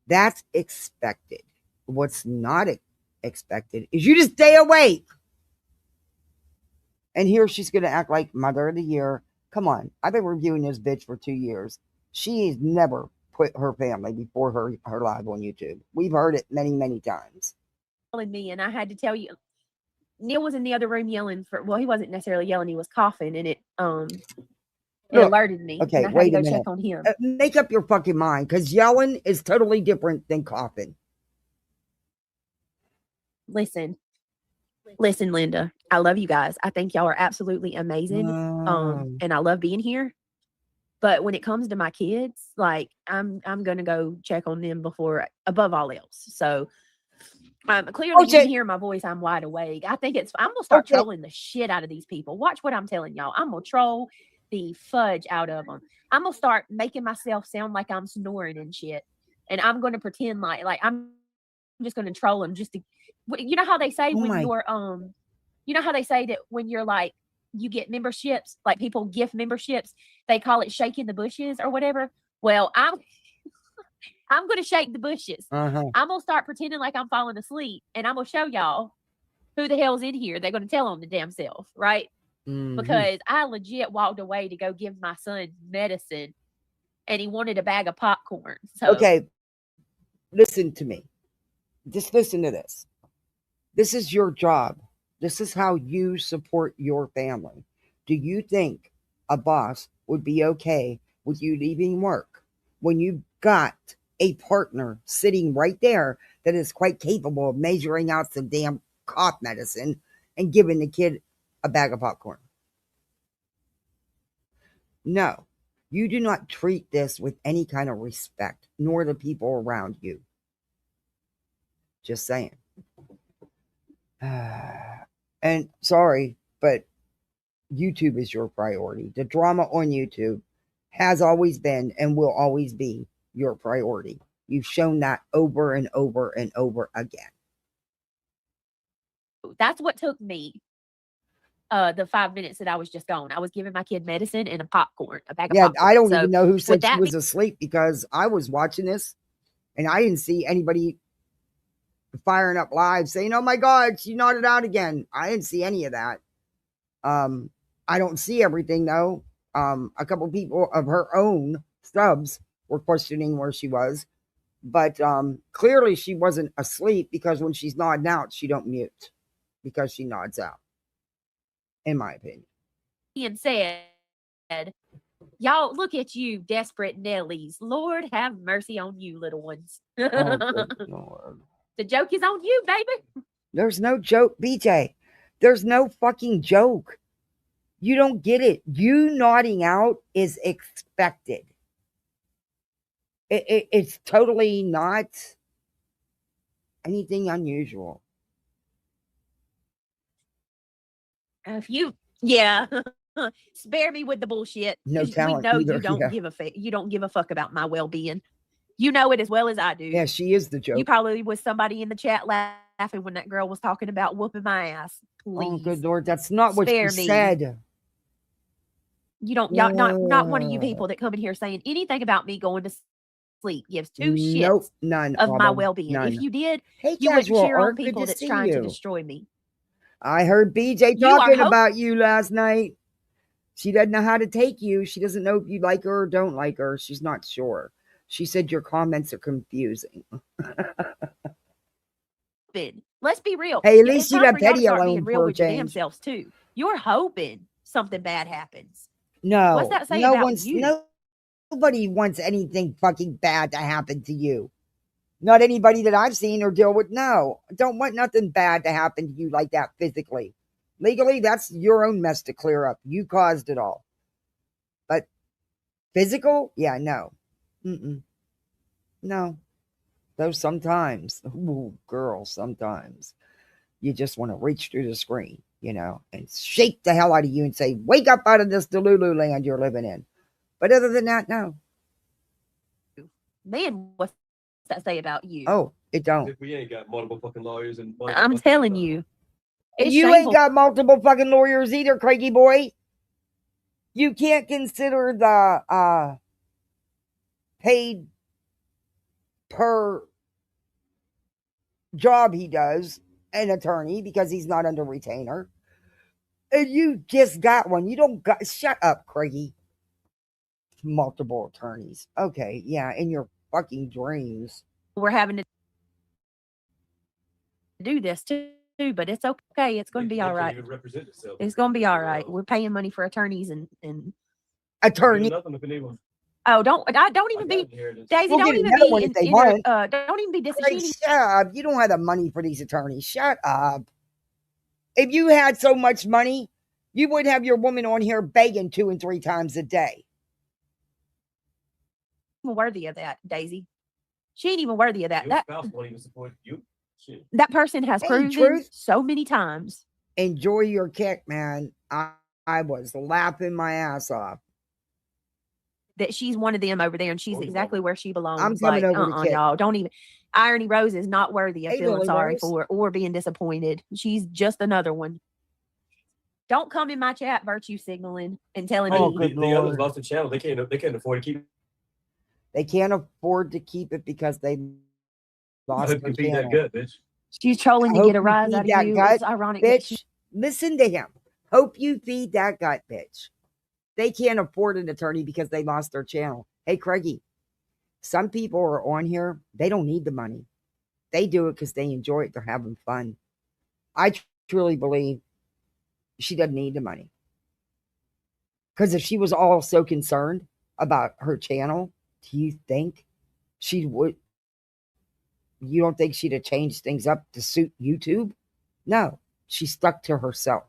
That's expected. What's not expected is you to stay awake. And here she's going to act like Mother of the Year. Come on. I've been reviewing this bitch for 2 years. She's never put her family before her live on YouTube. We've heard it many, many times. calling me, and I had to tell you, Neil was in the other room yelling for. Well, he wasn't necessarily yelling; he was coughing, and it Look, alerted me. okay, and I had wait to a go minute. check on him. Make up your fucking mind, because yelling is totally different than coughing. Listen, Linda. I love you guys. I think y'all are absolutely amazing. And I love being here. But when it comes to my kids, like I'm gonna go check on them above all else. So clearly you can hear my voice. I'm wide awake. I think I'm gonna start trolling the shit out of these people. Watch what I'm telling y'all. I'm gonna troll the fudge out of them. I'm gonna start making myself sound like I'm snoring and shit. And I'm gonna pretend like I'm just gonna troll them just to, you know how they say when you're you know how they say that when you're like you get memberships, like people gift memberships, they call it shaking the bushes or whatever. Well, I'm going to shake the bushes. I'm going to start pretending like I'm falling asleep, and I'm going to show y'all who the hell's in here. They're going to tell on the damn self, right? Because I legit walked away to go give my son medicine, and he wanted a bag of popcorn. So okay, listen to me. Just listen to this. This is your job. This is how you support your family. Do you think a boss would be okay with you leaving work when you've got a partner sitting right there that is quite capable of measuring out some damn cough medicine and giving the kid a bag of popcorn? No, you do not treat this with any kind of respect, nor the people around you. Just saying. And sorry, but YouTube is your priority. The drama on YouTube has always been and will always be your priority. You've shown that over and over and over again. that's what took me the 5 minutes that I was just gone. I was giving my kid medicine and a bag of popcorn. Yeah, I don't even know who said she was asleep, because I was watching this and I didn't see anybody firing up live saying, "Oh my God, she nodded out again." I didn't see any of that. I don't see everything though. A couple people of her own subs were questioning where she was, but clearly she wasn't asleep, because when she's nodding out, she don't mute because she nods out, in my opinion. Being said, Y'all, look at you, desperate Nellies. Lord have mercy on you, little ones. Oh, good Lord. The joke is on you, baby. There's no joke, BJ. There's no fucking joke. You don't get it. You nodding out is expected. It's totally not anything unusual. If you, yeah, spare me with the bullshit. No 'cause talent we know either, you don't yeah. give a you don't give a fuck about my well-being. You know it as well as I do. Yeah, she is the joke. You probably was somebody in the chat laughing when that girl was talking about whooping my ass. Please, Oh, good Lord. That's not what spare she me. said. You don't, y'all, not one of you people that come in here saying anything about me going to sleep gives two shits Nope, none of my Autumn, well-being. none. If you did, Hey, you wouldn't Casual cheer on Art, good people to that's see trying to you. destroy me. I heard BJ You are talking hope- about you last night. She doesn't know how to take you. She doesn't know if you like her or don't like her. She's not sure. She said your comments are confusing. Let's be real. Hey, at It's least you time left for y'all to Eddie start being alone real for a with your damn change. selves too. You're hoping something bad happens. No, What's that say no about one's you? nobody wants anything fucking bad to happen to you. Not anybody that I've seen or deal with. No, don't want nothing bad to happen to you like that physically. Legally, that's your own mess to clear up. You caused it all. But physical, yeah, no, no. Though sometimes, ooh, girl, sometimes you just want to reach through the screen, and shake the hell out of you and say, "Wake up out of this Delulu land you're living in." But other than that, no. Man, what's that say about you? Oh, it don't. If we ain't got multiple fucking lawyers and I'm telling you. It's You shameful. ain't got multiple fucking lawyers either, Craigie boy. You can't consider the paid per job he does an attorney because he's not under retainer. And you just got one. You don't got. Shut up, Craigie. Multiple attorneys. Okay, yeah, in your fucking dreams. We're having to do this too, but it's okay. It's going to be all right. It's going to be all right. We're paying money for attorneys and Attorney. oh, don't even be Daisy. We'll don't get even another be one in, if they in want. don't even be Craig, disingenuous. shut up. You don't have the money for these attorneys. Shut up. If you had so much money, you would have your woman on here begging 2 and 3 times a day. Worthy of that, Daisy. She ain't even worthy of that. Your spouse won't even support you. Shit. That person has Hey, proven Truth. so many times. Enjoy your kick, man. I was laughing my ass off. That she's one of them over there and she's exactly where she belongs. I'm coming like, over to kick. y'all. Don't even. Irony Rose is not worthy of Hey, feeling Lily sorry Rose. for or being disappointed. She's just another one. Don't come in my chat virtue signaling and telling Oh, me. good The others Lord. lost the channel. They can't afford to keep. They can't afford to keep it because they lost their Compete that channel. gut, bitch. She's trolling to Hope get a you rise feed out of that you. gut, It's ironic that bitch. Listen to him. Hope you feed that gut, bitch. They can't afford an attorney because they lost their channel. Hey, Craigie, some people are on here. They don't need the money. They do it because they enjoy it. They're having fun. I truly believe she doesn't need the money. Because if she was all so concerned about her channel, do you think she would? You don't think she'd have changed things up to suit YouTube? No, she stuck to herself.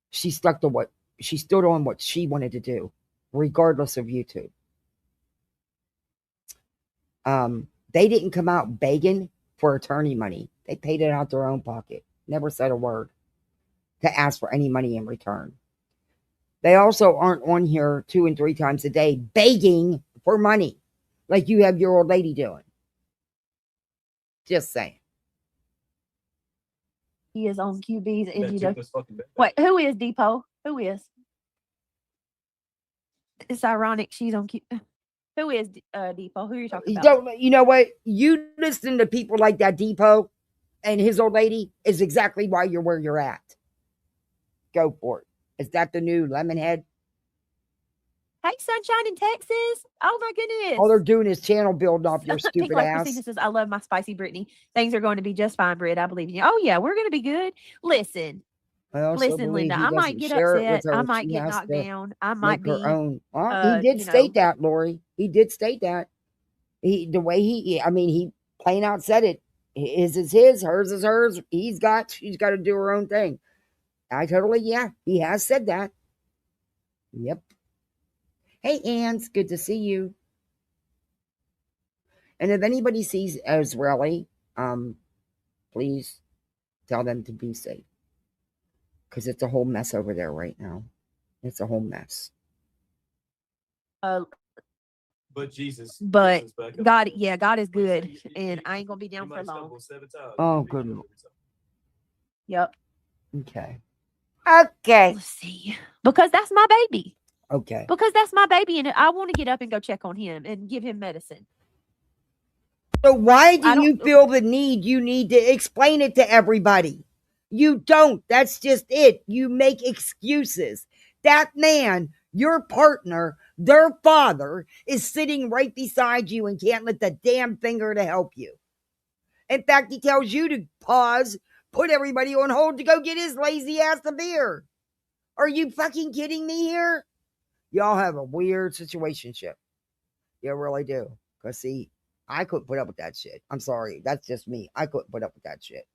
She stuck to what she stood on, what she wanted to do, regardless of YouTube. They didn't come out begging for attorney money. They paid it out their own pocket. Never said a word to ask for any money in return. They also aren't on here 2 and 3 times a day begging for money like you have your old lady doing. Just saying. He is on QB's That NGW. toothless fucking bitch. Wait, who is Depot? Who is? It's ironic she's on Q. Who is Depot? Who are you talking You about? don't. You know what? You listen to people like that Depot and his old lady is exactly why you're where you're at. Go for it. Is that the new Lemonhead? Hey, Sunshine in Texas. Oh my goodness. All they're doing is channel building off your Pink stupid Life ass. Christina says, I love my spicy Brittany. Things are going to be just fine, Britt. I believe in you. Oh, yeah, we're going to be good. Listen, I also Listen, believe Linda, he I might doesn't get share it with upset. I her. might She get has knocked to down. I might make her be, own. Well, he did you state know, that, Lori. He did state that. The way I mean, he plain out said it. His is his, hers is hers. She's got to do her own thing. I totally, yeah, he has said that. Yep. Hey, Ann's, good to see you. And if anybody sees Israeli, please tell them to be safe. Because it's a whole mess over there right now. It's a whole mess. But Jesus. but Jesus back up. God, yeah, God is But you say good, and I ain't gonna be down you for might long. stumble 7 times. Oh, You good. do it every time. Yep. Okay. Okay. Let's see, because that's my baby. Okay. Because that's my baby, and I want to get up and go check on him and give him medicine. So why do I don't- you feel the need? You need to explain it to everybody. You don't. That's just it. You make excuses. That man, your partner, their father, is sitting right beside you and can't lift a damn finger to help you. In fact, he tells you to pause, put everybody on hold to go get his lazy ass a beer. Are you fucking kidding me here? Y'all have a weird situationship. You really do. Because, see, I couldn't put up with that shit. I'm sorry. That's just me. I couldn't put up with that shit.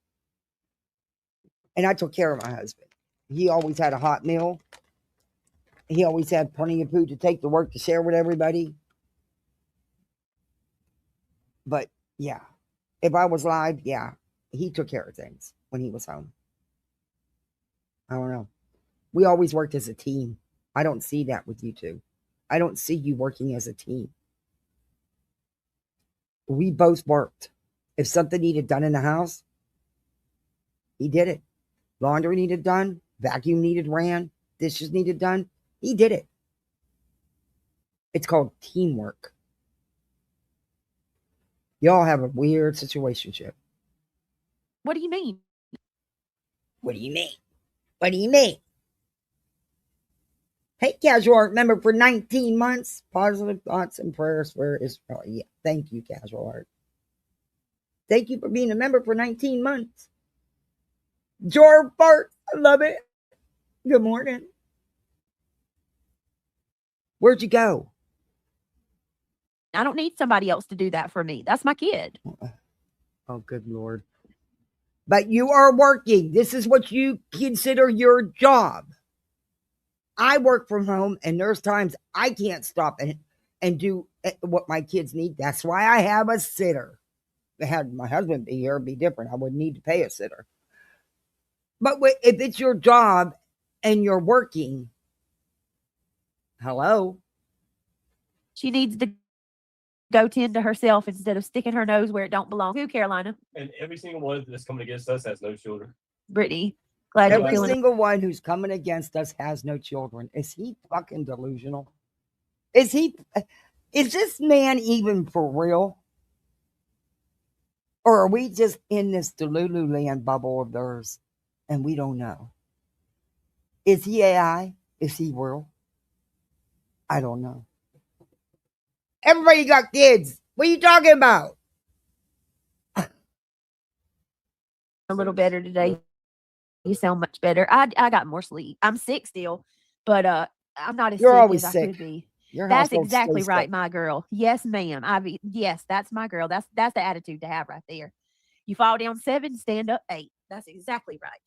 And I took care of my husband. He always had a hot meal. He always had plenty of food to take to work to share with everybody. But, yeah. If I was live, yeah. He took care of things when he was home. I don't know. We always worked as a team. I don't see that with you two. I don't see you working as a team. We both worked. If something needed done in the house, he did it. Laundry needed done, vacuum needed ran, dishes needed done, he did it. It's called teamwork. Y'all have a weird situationship. What do you mean? What do you mean? What do you mean? Hey, Casual Art member for 19 months. Positive thoughts and prayers for Israel. Yeah, thank you, Casual Art. Thank you for being a member for 19 months. Jor Bart, I love it. Good morning. Where'd you go? I don't need somebody else to do that for me. That's my kid. Oh, good Lord. But you are working. This is what you consider your job. I work from home, and there's times I can't stop and do what my kids need. That's why I have a sitter. Had my husband be here, it'd be different. I wouldn't need to pay a sitter. But if it's your job and you're working, hello? She needs to go tend to herself instead of sticking her nose where it don't belong. Who, Carolina? And every single one that's coming against us has no children. Brittany. Glad you're Every feeling. single one who's coming against us has no children. Is he fucking delusional? Is this man even for real? Or are we just in this Delulu land bubble of theirs and we don't know? Is he AI? Is he real? I don't know. Everybody got kids. What are you talking about? a little better today. You sound much better. I got more sleep. I'm sick still, but I'm not as You're sick always as I sick. could be. Your That's household exactly stays right, sick. my girl. Yes, ma'am. Yes, that's my girl. That's the attitude to have right there. You fall down 7, stand up 8. That's exactly right.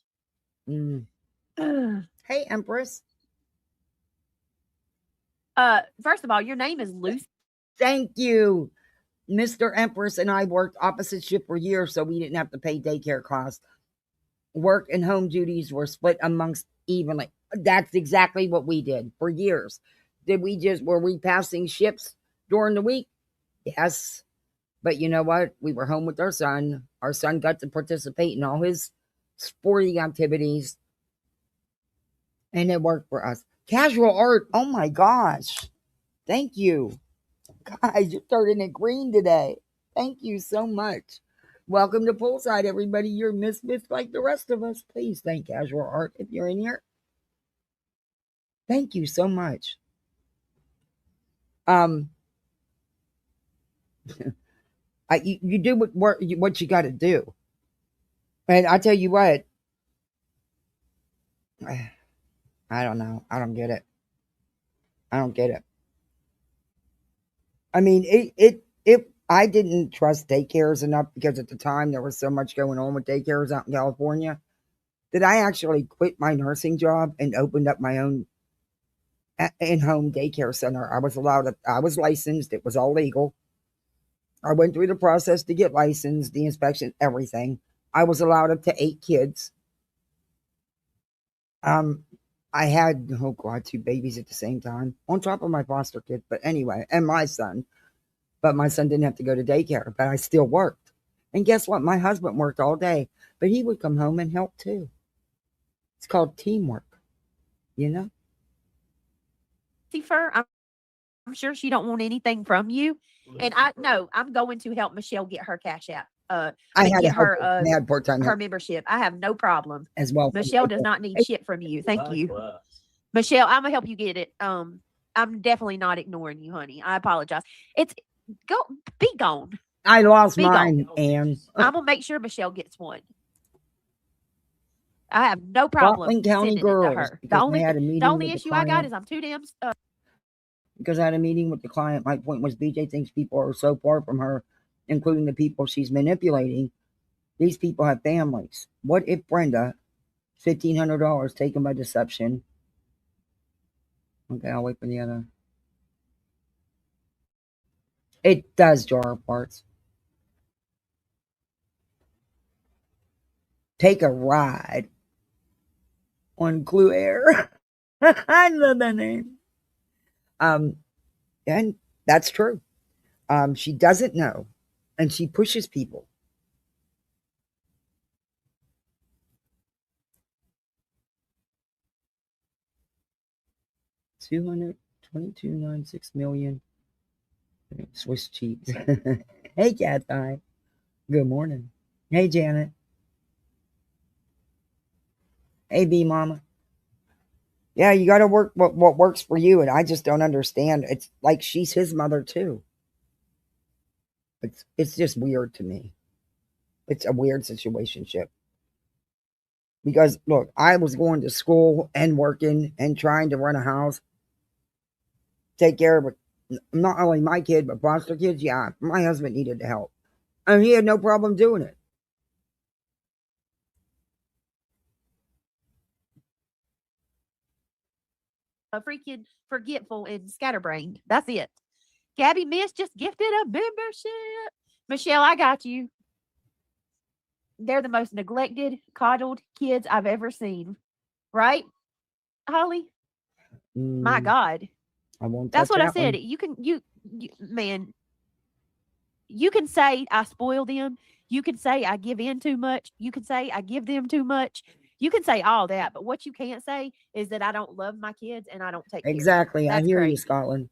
Hey, Empress. First of all, your name is Lucy. Thank you. Mr. Empress and I worked opposite shift for years, so we didn't have to pay daycare costs. Work and home duties were split amongst evenly. That's exactly what we did for years. Were we passing shifts during the week? Yes. But you know what? We were home with our son. Our son got to participate in all his sporting activities. And it worked for us. Casual Art. Oh my gosh. Thank you. Guys, you're turning it green today. Thank you so much. Welcome to Poolside, everybody. You're misfits like the rest of us. Please thank Casual Art if you're in here. Thank you so much. You do what you got to do. And I tell you what, I don't know. I don't get it. I don't get it. I mean, I didn't trust daycares enough because at the time there was so much going on with daycares out in California that I actually quit my nursing job and opened up my own in-home daycare center. I was licensed. It was all legal. I went through the process to get licensed, the inspection, everything. I was allowed up to 8 kids. I had, oh God, 2 babies at the same time on top of my foster kid. But anyway, and my son. But my son didn't have to go to daycare, but I still worked. And guess what? My husband worked all day, but he would come home and help too. It's called teamwork, you know? I'm sure she don't want anything from you. And I'm going to help Michelle get her cash out. I had get her part-time her help membership. I have no problem. as well. Michelle does not need shit from you. Thank you. Michelle, I'm gonna help you get it. I'm definitely not ignoring you, honey. I apologize. Be gone. I lost Be mine, gone. and I'm gonna make sure Michelle gets one. I have no problem Scotland County sending girls. it to her. Because The only issue I got is I'm too damn. Because I had a meeting with the client. My point was, BJ thinks people are so far from her, including the people she's manipulating. These people have families. What if Brenda, $1,500 taken by deception? Okay, I'll wait for the other. It does jar parts. Take a ride on Clue Air. I love that name. And that's true. She doesn't know, and she pushes people. $222.96 million Swiss cheese. Hey, Cat Eye. Good morning. Hey, Janet. Hey, B Mama. Yeah, you got to work what works for you, and I just don't understand. It's like she's his mother too. It's just weird to me. It's a weird situationship. Because look, I was going to school and working and trying to run a house, take care of not only my kid but foster kids. Yeah, my husband needed the help, and he had no problem doing it. Freaking forgetful and scatterbrained. That's it. Gabby Miss just gifted a membership. Michelle, I got you. They're the most neglected, coddled kids I've ever seen. Right, Holly? My God. I won't. That's what I that said. one. You can say I spoil them. You can say I give in too much. You can say I give them too much. You can say all that, but what you can't say is that I don't love my kids and I don't take care of them. Exactly. I That's hear you, crazy. Scotland.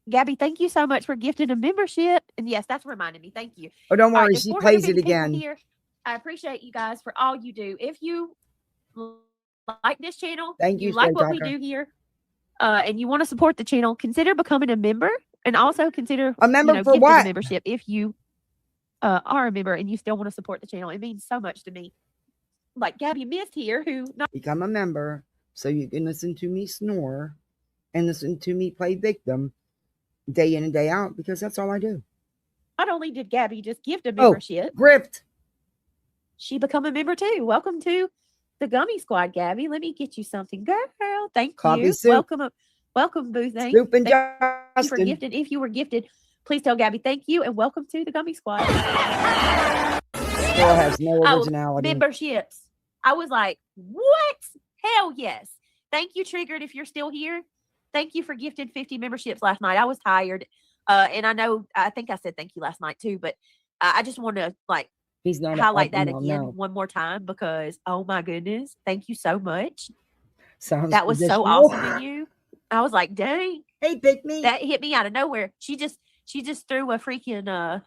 Gabby, thank you so much for gifting a membership. And yes, that's reminding me. Thank you. Oh, don't All right, worry. there's She plays it 450 people again. here. I appreciate you guys for all you do. If you like this channel, Thank you, like Straight what we Talker. do here, and you want to support the channel, consider becoming a member, and also consider A member for gifting what? a membership if you are a member and you still want to support the channel. It means so much to me. Like Gabby Mist here, who Become a member so you can listen to me snore and listen to me play victim day in and day out, because that's all I do. not only did Gabby just gift a membership, Grift. she become a member too. Welcome to the Gummy Squad, Gabby. Let me get you something, girl. Thank Coffee you. soup. Welcome, Boo Thing. Soup and Thank you for Justin. gifted. If you were gifted, please tell Gabby thank you and welcome to the Gummy Squad. Still has no originality. Memberships. I was like, what? Hell yes. Thank you, Triggered, if you're still here. Thank you for gifting 50 memberships last night. I was tired. And I think I said thank you last night too, but I just want to He's not highlight that again one more time because, oh my goodness, thank you so much. Sounds that was so traditional. awesome in you. I was like, dang. Hey, pick me. That hit me out of nowhere. She just threw a freaking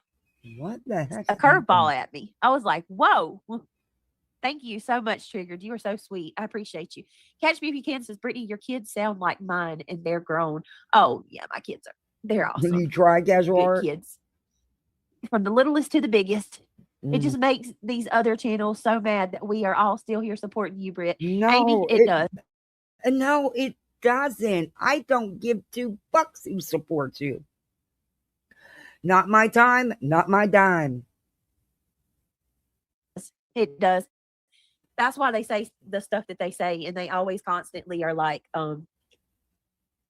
what the heck? A curveball at me. I was like, whoa. Thank you so much, Triggered. You are so sweet. I appreciate you. Catch Me If You Can says, Brittany, your kids sound like mine and they're grown. Oh, yeah, my kids they're awesome. You try casual Good art? kids. From the littlest to the biggest. It just makes these other channels so mad that we are all still here supporting you, Britt. No, Amy, it does. No, it doesn't. I don't give $2 who supports you. Not my time, not my dime. It does. That's why they say the stuff that they say, and they always constantly are like,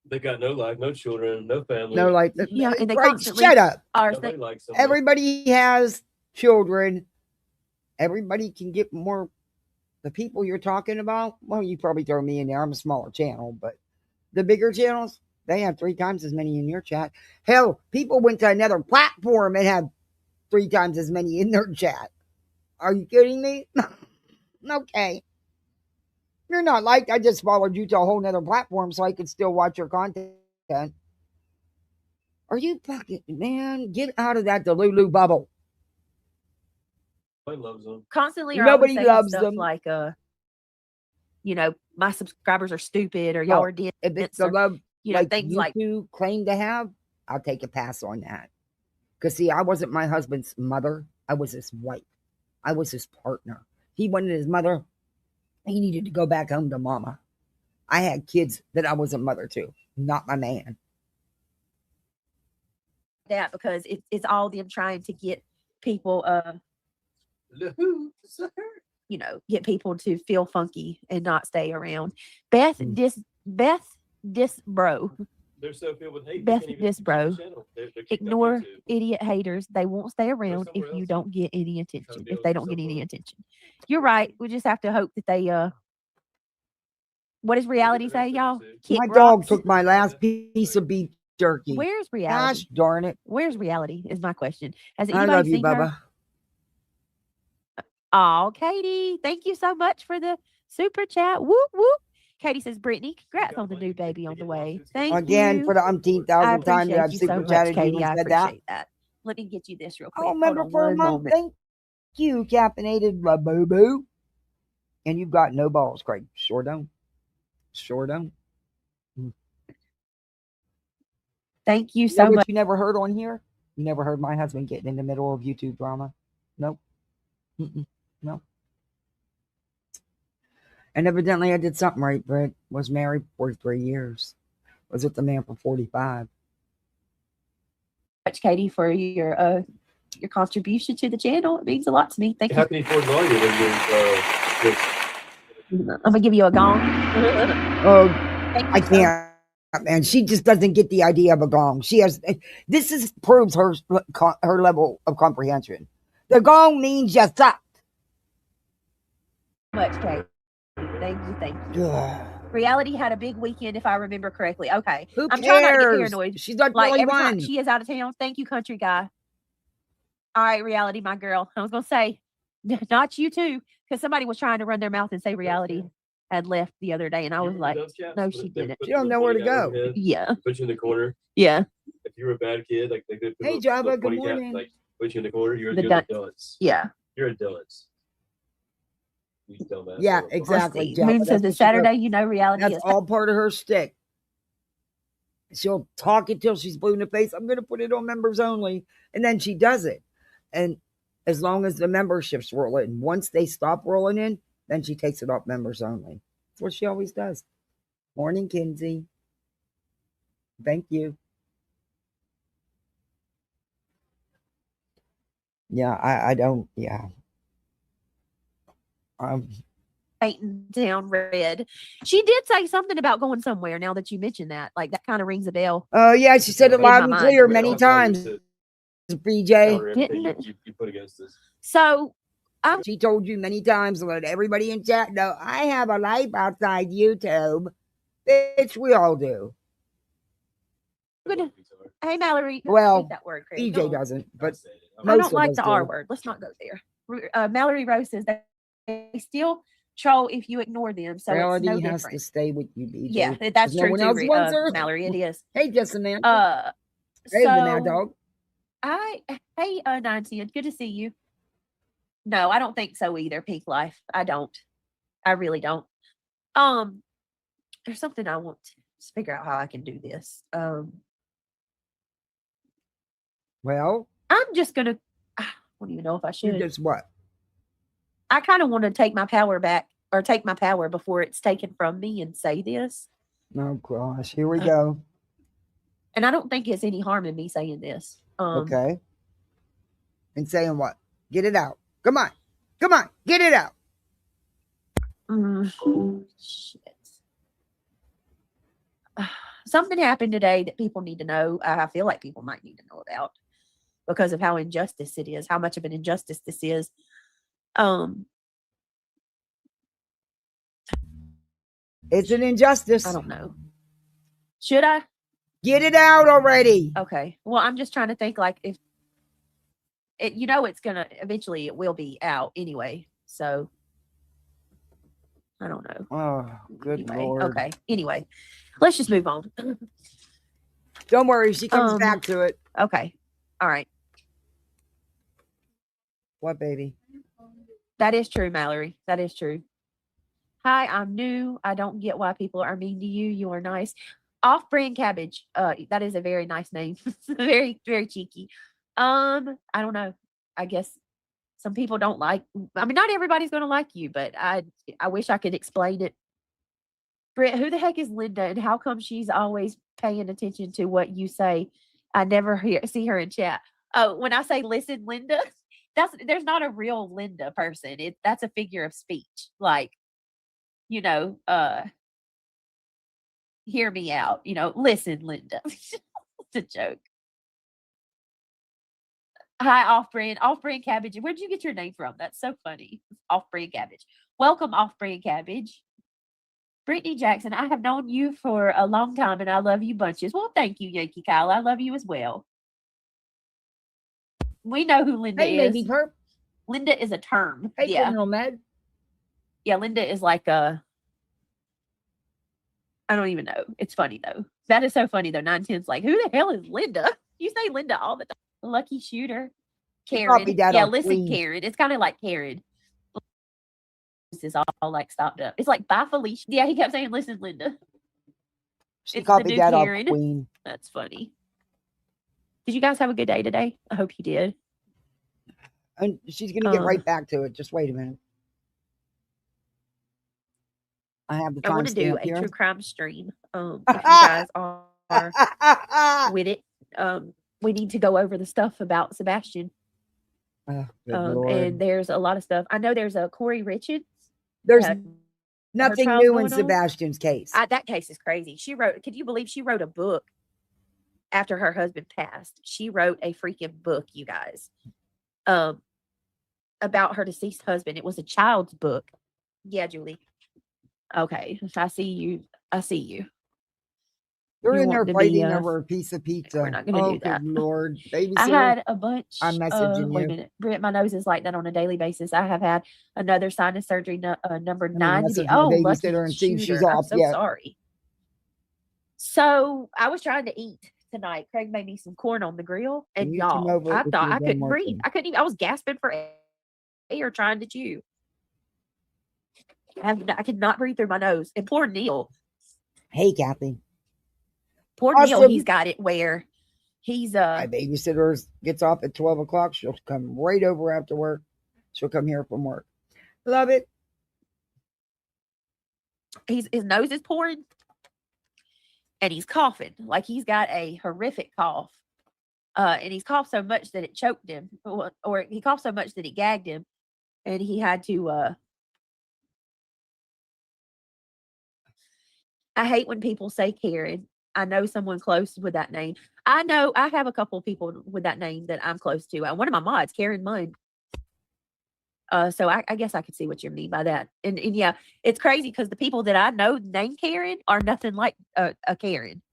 They got no life, no children, no family. No, like, yeah, and they right, constantly shut up. are Nobody saying, likes them. Everybody has children. Everybody can get more. The people you're talking about, well, you probably throw me in there. I'm a smaller channel, but the bigger channels, they have 3 times as many in your chat. Hell, people went to another platform and had 3 times as many in their chat. Are you kidding me? Okay. You're not like I just followed you to a whole nother platform so I could still watch your content. Are you fucking, man? Get out of that Delulu bubble. Nobody loves them. constantly are Nobody always saying loves stuff them. like, my subscribers are stupid, or y'all are If it's dense, the or, love like things you like two claim to have, I'll take a pass on that. Because, see, I wasn't my husband's mother. I was his wife. I was his partner. He wanted his mother. He needed to go back home to mama. I had kids that I was a mother to, not my man. that, because it's all them trying to get people, get people to feel funky and not stay around. Beth Disbro. They're so filled with hate. Beth they can't even Disbro. finish the channel. They're kicked off Ignore YouTube. idiot haters. They won't stay around if somewhere you else. don't get any attention. If deals they with don't get any someone. attention. You're right. We just have to hope that they what does reality say, y'all? Kick My dog rocks. took my last piece of beef jerky. Where's reality? Gosh darn it. Where's reality is my question. Has I anybody love you, seen her? Bubba. Oh, Katie, thank you so much for the super chat. Whoop whoop. Katie says, Brittany, congrats got on the money new to baby on get the way. lawsuits. Thank Again, you. for the umpteenth I thousand time that appreciate I've you so super much, chatted you Katie. and I said that. appreciate that. Let me get you this real quick. Oh, Hold member on for a one month. moment. Thank you, caffeinated boo boo. And you've got no balls, Craig. Sure don't. Sure don't. Thank you You know so what much. you never heard on here? You never heard my husband getting in the middle of YouTube drama? Nope. No. And evidently I did something right, but was married 43 years. Was with the man for 45. Much, Katie, for your contribution to the channel. It means a lot to me. Thank How you. can you afford lawyer when you're I'm gonna give you a gong. Oh, Thank I you so can't, man. She just doesn't get the idea of a gong. She has. This is proves her level of comprehension. The gong means you suck. much, Katie. Thank you. Thank you. Ugh. Reality had a big weekend, if I remember correctly. Okay. Who I'm trying not to get cares? paranoid. She's not the Like only every time one. she is out of town. Thank you, country guy. All right, reality, my girl. I was gonna say, not you too, because somebody was trying to run their mouth and say reality had left the other day, and I was like, no, she didn't. She don't know where to go. Yeah, Put you in the corner. yeah. If you're a bad kid, like they could put Hey, a Java, good 20 cap, morning. like put you in the corner. You're The a dunce. Yeah. You're a dunce. You dumbass. Yeah, motherfucker. exactly. Let's see. Java, Moon that's says what it's she does. Saturday. You know, reality That's is. all part of her stick. She'll talk it till she's blue in the face. I'm going to put it on members only. And then she does it. And as long as the memberships roll in, once they stop rolling in, then she takes it off members only. That's what she always does. Morning, Kinsey. Thank you. Yeah, I don't. Yeah. Painting down red. She did say something about going somewhere. Now that you mentioned that, like that kind of rings a bell. Yeah, she said it In loud my and mind. clear many times. BJ. Counter everything you put against us. So She told you many times, let everybody in chat know, I have a life outside YouTube. Bitch, we all do. hey, Mallory. Well, I hate that word, Craig. BJ doesn't, but I most don't of like us the do. R word. Let's not go there. Mallory Rose says they still troll if you ignore them, so Reality it's no has different. to stay with you, BJ. Yeah, that's no true one too, else wants her. Mallory. It is. Hey, Justin, man. So Hey, the mad dog. hey, 910, good to see you. No, I don't think so either. Pink Life, I don't. I really don't. There's something I want to figure out how I can do this. Well, I'm just gonna. don't even know if I You should. just what? I kind of want to take my power back, or take my power before it's taken from me, and say this. Oh gosh, here we go. And I don't think it's any harm in me saying this. Okay. And saying what? Get it out. Come on. Come on. Get it out. Shit. Something happened today that people need to know. I feel like people might need to know about because of how injustice it is, how much of an injustice this is. It's an injustice. I don't know. Should I? Get it out already. Okay. Well, I'm just trying to think like if it, it's gonna eventually it will be out anyway. So I don't know. Oh, good Anyway, Lord. okay. Anyway, let's just move on. Don't worry, she comes back to it. Okay. All right. What, baby? That is true, Mallory. That is true. Hi, I'm new. I don't get why people are mean to you. You are nice. Off-brand cabbage. That is a very nice name. Very, very cheeky. I don't know. I guess some people don't like. I mean, not everybody's going to like you, but I wish I could explain it. Britt, who the heck is Linda, and how come she's always paying attention to what you say? I never see her in chat. Oh, when I say listen, Linda, there's not a real Linda person. That's a figure of speech. Like, hear me out. Listen, Linda. It's a joke. Hi, off-brand cabbage. Where'd you get your name from? That's so funny. Off-brand cabbage. Welcome, off-brand cabbage. Brittany Jackson, I have known you for a long time and I love you bunches. Well, thank you, Yankee Kyle. I love you as well. We know who Linda Hey, is. baby perp. Linda is a term. Hey, Yeah. criminal med. Yeah, Linda is like I don't even know. It's funny though. That is so funny though. 910's like, who the hell is Linda? You say Linda all the time. Lucky shooter. Karen. Yeah, listen, Queen. Karen. It's kind of like Karen. This is all like stopped up. It's like, bye, Felicia. Yeah, he kept saying, listen, Linda. She copied that off Karen. Queen. That's funny. Did you guys have a good day today? I hope you did. And she's going to get right back to it. Just wait a minute. I have the time. I want to do a true crime stream. If you guys are with it, we need to go over the stuff about Sebastian. And there's a lot of stuff. I know there's a Corey Richards. There's nothing new in Sebastian's case. That case is crazy. Could you believe she wrote a book after her husband passed? She wrote a freaking book, you guys, about her deceased husband. It was a child's book. Yeah, Julie. Okay. I see you. You're in there fighting over a piece of pizza. We're not going to do that. Good Lord. Babysitter. I had a bunch. I'm messaging you. Wait a minute. Britt, my nose is like that on a daily basis. I have had another sinus surgery number 90. Oh, lucky and see if she's off. I'm so sorry. So I was trying to eat tonight. Craig made me some corn on the grill. And y'all, I thought I couldn't breathe. I was gasping for air trying to chew. I could not breathe through my nose. And poor Neil. Hey, Kathy. Poor Neil, he's got it where he's my babysitter gets off at 12 o'clock. She'll come right over after work. She'll come here from work. Love it. His nose is pouring and he's coughing like he's got a horrific cough. And he's coughed so much that it choked him, or he coughed so much that it gagged him, and he had to I hate when people say Karen. I know someone close with that name. I know I have a couple of people with that name that I'm close to. One of my mods, Karen Munn. So I guess I could see what you mean by that. And yeah, it's crazy because the people that I know named Karen are nothing like a Karen.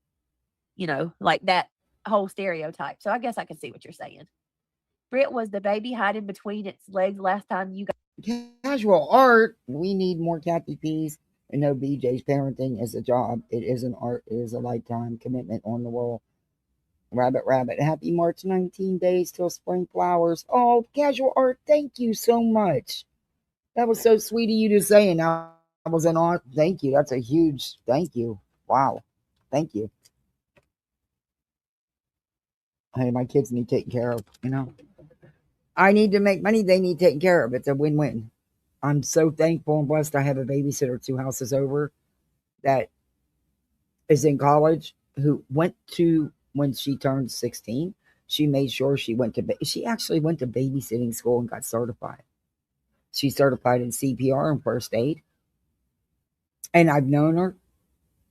Like that whole stereotype. So I guess I can see what you're saying. Britt, was the baby hiding between its legs last time you got casual art? We need more Kathy P's. And no, BJ's parenting is a job. It is an art. It is a lifetime commitment on the world. Rabbit. Happy March 19 days till spring flowers. Oh, casual art. Thank you so much. That was so sweet of you to say. And I was an art. Thank you. That's a huge thank you. Wow. Thank you. Hey, my kids need taken care of, I need to make money. They need taken care of. It's a win-win. I'm so thankful and blessed. I have a babysitter 2 houses over that is in college who went to, when she turned 16, she made sure she went to, she actually went to babysitting school and got certified. She's certified in CPR and first aid. And I've known her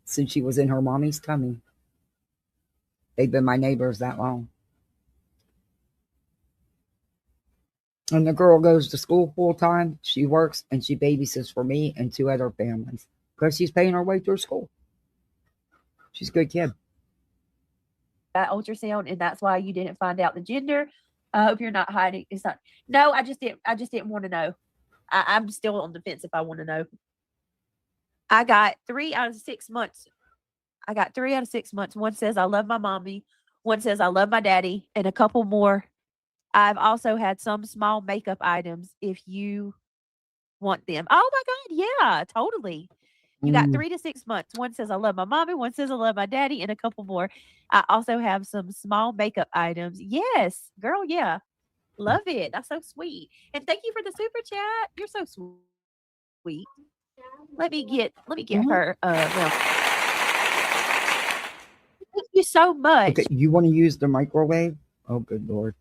since she was in her mommy's tummy. They've been my neighbors that long. And the girl goes to school full time. She works and she babysits for me and 2 other families because she's paying her way through school. She's a good kid. That ultrasound, and that's why you didn't find out the gender. I hope you're not hiding. It's not. No, I just didn't want to know. I'm still on the fence if I want to know. I got 3 out of 6 months. I got 3 out of 6 months. One says I love my mommy. One says I love my daddy, and a couple more. I've also had some small makeup items if you want them. Oh my God, yeah, totally. You got 3 to 6 months. One says I love my mommy. One says I love my daddy, and a couple more. I also have some small makeup items. Yes, girl, yeah. Love it. That's so sweet. And thank you for the super chat. You're so sweet. Let me get her well. Thank you so much. Okay, you want to use the microwave? Oh, good Lord.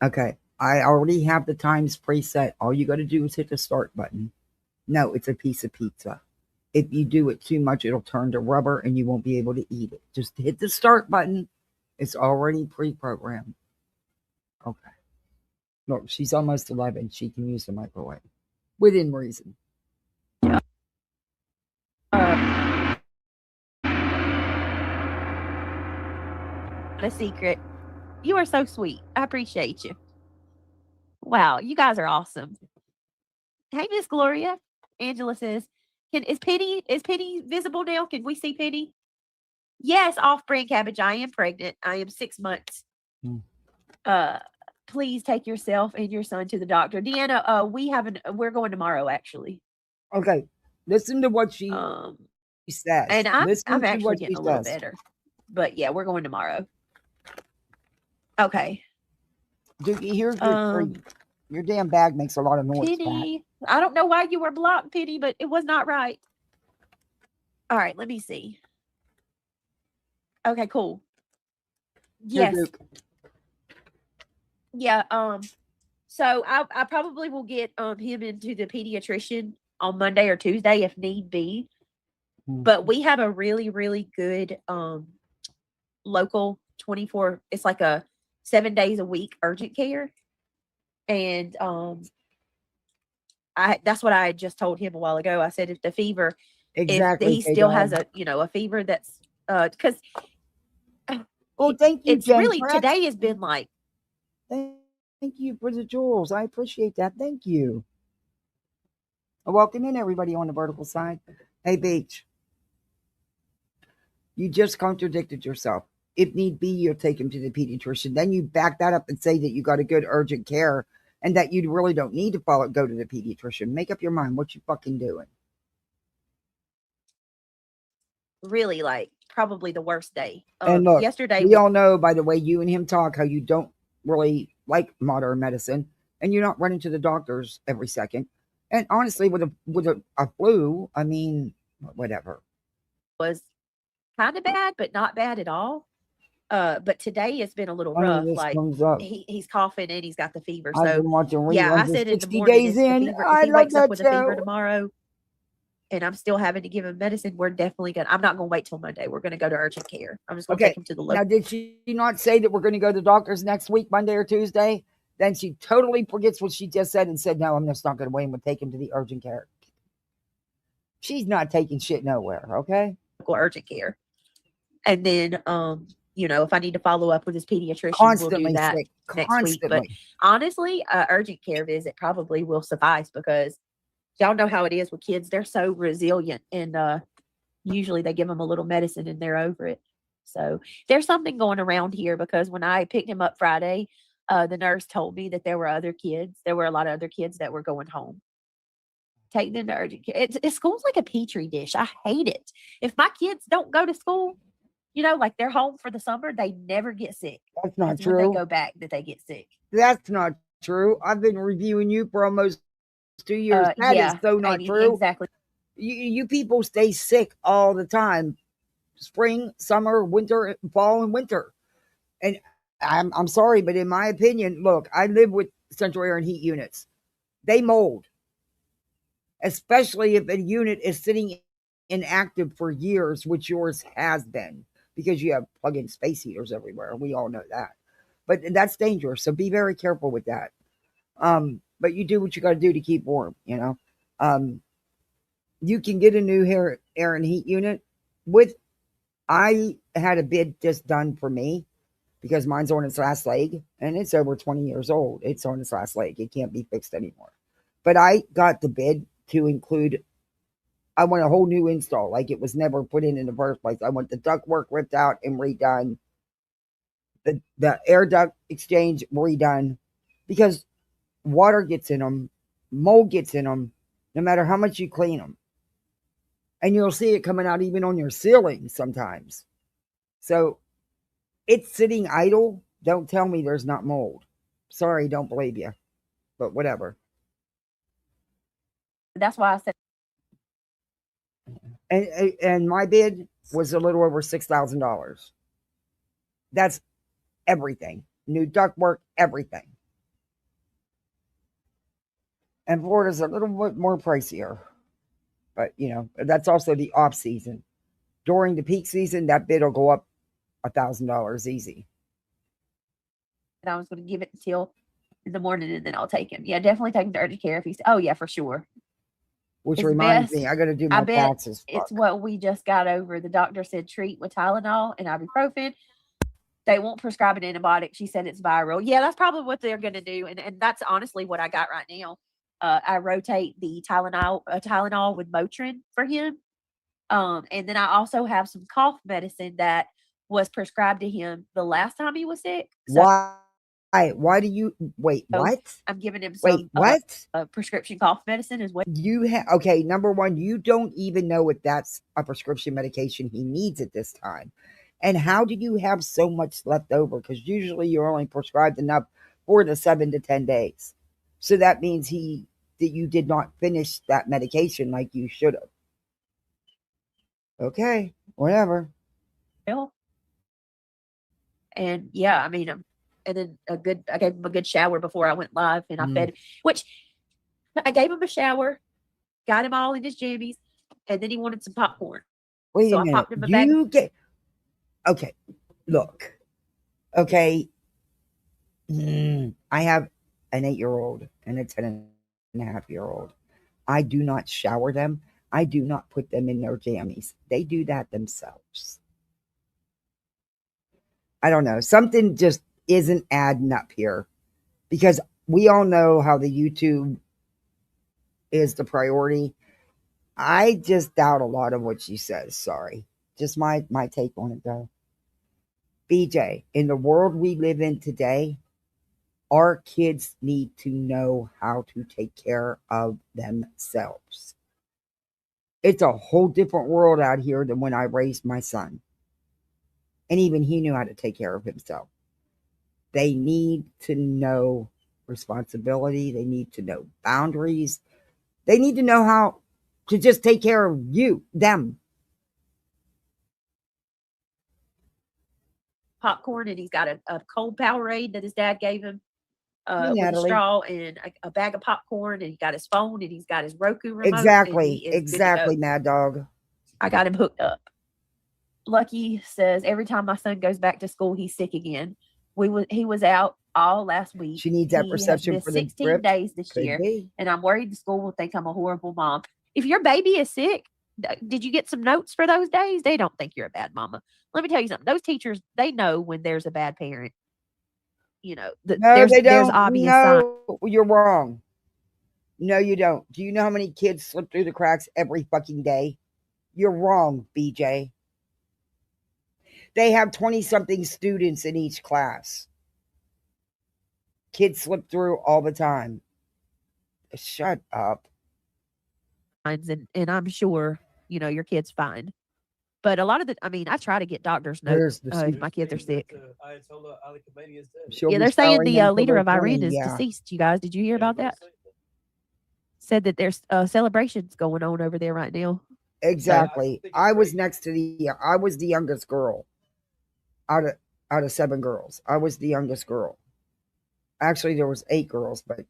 Okay, I already have the times preset. All you got to do is hit the start button. No, it's a piece of pizza. If you do it too much, it'll turn to rubber and you won't be able to eat it. Just hit the start button. It's already pre-programmed. Okay. Look, she's almost 11. She can use the microwave within reason. A secret. You are so sweet. I appreciate you. Wow, you guys are awesome. Hey, Miss Gloria. Angela says, is Penny visible now? Can we see Penny? Yes, off-brand cabbage. I am pregnant. I am 6 months. Please take yourself and your son to the doctor. Deanna, we're going tomorrow, actually. Okay. Listen to what she says. And I'm actually getting a little better. But yeah, we're going tomorrow. Okay. Dookie, here's your treat. Your damn bag makes a lot of noise. Penny, I don't know why you were blocked, Penny, but it was not right. All right, let me see. Okay, cool. Yes. Yeah. So I probably will get him into the pediatrician on Monday or Tuesday if need be. But we have a really, really good local 24. It's like a 7 days a week urgent care. And that's what I just told him a while ago. I said if the fever, exactly, if he still has a fever that's because well, thank you. It's Jen, really today has been like. Thank you for the jewels. I appreciate that. Thank you. Welcome in everybody on the vertical side. Hey, Beach. You just contradicted yourself. If need be, you'll take him to the pediatrician. Then you back that up and say that you got a good urgent care and that you really don't need to go to the pediatrician. Make up your mind. What you fucking doing? Really, like, probably the worst day. And look, yesterday we all know, by the way you and him talk, how you don't really like modern medicine and you're not running to the doctors every second. And honestly, with a flu, I mean, whatever. Was kind of bad, but not bad at all. But today it's been a little rough. Like he's coughing and he's got the fever. So I said in the morning, if he wakes up with a fever tomorrow and I'm still having to give him medicine, I'm not gonna wait till Monday. We're gonna go to urgent care. I'm just gonna take him to the local. Now, did she not say that we're gonna go to the doctors next week, Monday or Tuesday? Then she totally forgets what she just said and said, no, I'm just not gonna wait. I'm gonna take him to the urgent care. She's not taking shit nowhere, okay? Urgent care. And then if I need to follow up with his pediatrician, Constantly we'll do that next week. But honestly, urgent care visit probably will suffice because y'all know how it is with kids. They're so resilient and usually they give them a little medicine and they're over it. So there's something going around here because when I picked him up Friday, the nurse told me that there were a lot of other kids that were going home. Take them to urgent care. School's like a petri dish. I hate it. If my kids don't go to school, like they're home for the summer, they never get sick. That's not true. When they go back that they get sick. That's not true. I've been reviewing you for almost 2 years. That is Yeah, so not Amy, true. exactly. You people stay sick all the time. Spring, summer, winter, fall, and winter. And I'm sorry, but in my opinion, look, I live with central air and heat units. They mold, especially if a unit is sitting inactive for years, which yours has been, because you have plug-in space heaters everywhere. We all know that. But that's dangerous. So be very careful with that. But you do what you got to do to keep warm, you know. You can get a new air and heat unit with. I had a bid just done for me because mine's on its last leg and it's over 20 years old. It's on its last leg. It can't be fixed anymore. But I got the bid to include, I want a whole new install, like it was never put in the first place. I want the ductwork ripped out and redone, the air duct exchange redone, because water gets in them, mold gets in them, no matter how much you clean them. And you'll see it coming out even on your ceiling sometimes. So it's sitting idle. Don't tell me there's not mold. Sorry, don't believe you. But whatever. That's why I said. And my bid was a little over $6,000. That's everything. New ductwork, everything. And Florida's a little bit more pricier. But, you know, that's also the off season. During the peak season, that bid will go up $1,000 easy. And I was going to give it until in the morning and then I'll take him. Yeah, definitely take him to urgent care if he's. Oh, yeah, for sure. Which It's reminds best. me, I got to do I my bet taxes. it's what we just got over. The doctor said treat with Tylenol and ibuprofen. They won't prescribe an antibiotic. She said it's viral. Yeah, that's probably what they're going to do. And that's honestly what I got right now. I rotate the Tylenol with Motrin for him. And then I also have some cough medicine that was prescribed to him the last time he was sick. So Why do you wait? What? I'm giving him Wait, some what? prescription cough medicine as well. You have okay. Number one, you don't even know if that's a prescription medication he needs at this time. And how do you have so much left over? Because usually you're only prescribed enough for the 7 to 10 days. So that means that you did not finish that medication like you should have. Okay, whatever. Well, and yeah, I mean, and then I gave him a good shower before I went live, and I fed, which I gave him a shower, got him all in his jammies, and then he wanted some popcorn. Wait So a I minute. popped him a bag. You get okay. Look, okay. I have an 8-year-old and a 10.5-year-old. I do not shower them. I do not put them in their jammies. They do that themselves. I don't know. Something just isn't adding up here, because we all know how the YouTube is the priority. I just doubt a lot of what she says. Sorry. Just my take on it, though. BJ, in the world we live in today, our kids need to know how to take care of themselves. It's a whole different world out here than when I raised my son. And even he knew how to take care of himself. They need to know responsibility. They need to know boundaries. They need to know how to just take care of them. Popcorn, and he's got a cold Powerade that his dad gave him Hey, with a Natalie. straw and a bag of popcorn, and he got his phone and he's got his Roku remote. Exactly, Mad Dog. I got him hooked up. Lucky says every time my son goes back to school, he's sick again. He was out all last week. She needs that perception for the 16 grip. days this Could year, be. and I'm worried the school will think I'm a horrible mom. If your baby is sick, did you get some notes for those days? They don't think you're a bad mama. Let me tell you something. Those teachers, they know when there's a bad parent. You know, No, they don't. There's obvious signs. No, you're wrong. No, you don't. Do you know how many kids slip through the cracks every fucking day? You're wrong, BJ. They have 20-something students in each class. Kids slip through all the time. Shut up. And I'm sure, your kid's fine. But a lot of I mean, I try to get doctors' There's notes the if my kids are sick. Ayatollah Ali Khamenei is dead. She'll Yeah, be they're saying showering the them till leader they're of Iran 20, is yeah. deceased. You guys, did you hear about that? Said that there's celebrations going on over there right now. Exactly. I was next to I was the youngest girl out of 7 girls. I was the youngest girl. Actually, there was 8 girls, but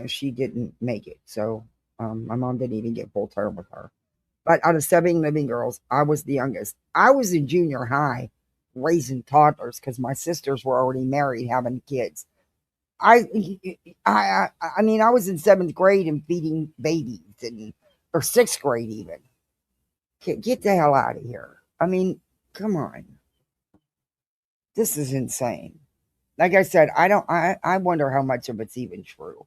she didn't make it. So my mom didn't even get full term with her. But out of 7 living girls, I was the youngest. I was in junior high raising toddlers because my sisters were already married, having kids. I mean, I was in 7th grade and feeding babies, or 6th grade even. Get the hell out of here. I mean, come on. This is insane. Like I said, I wonder how much of it's even true.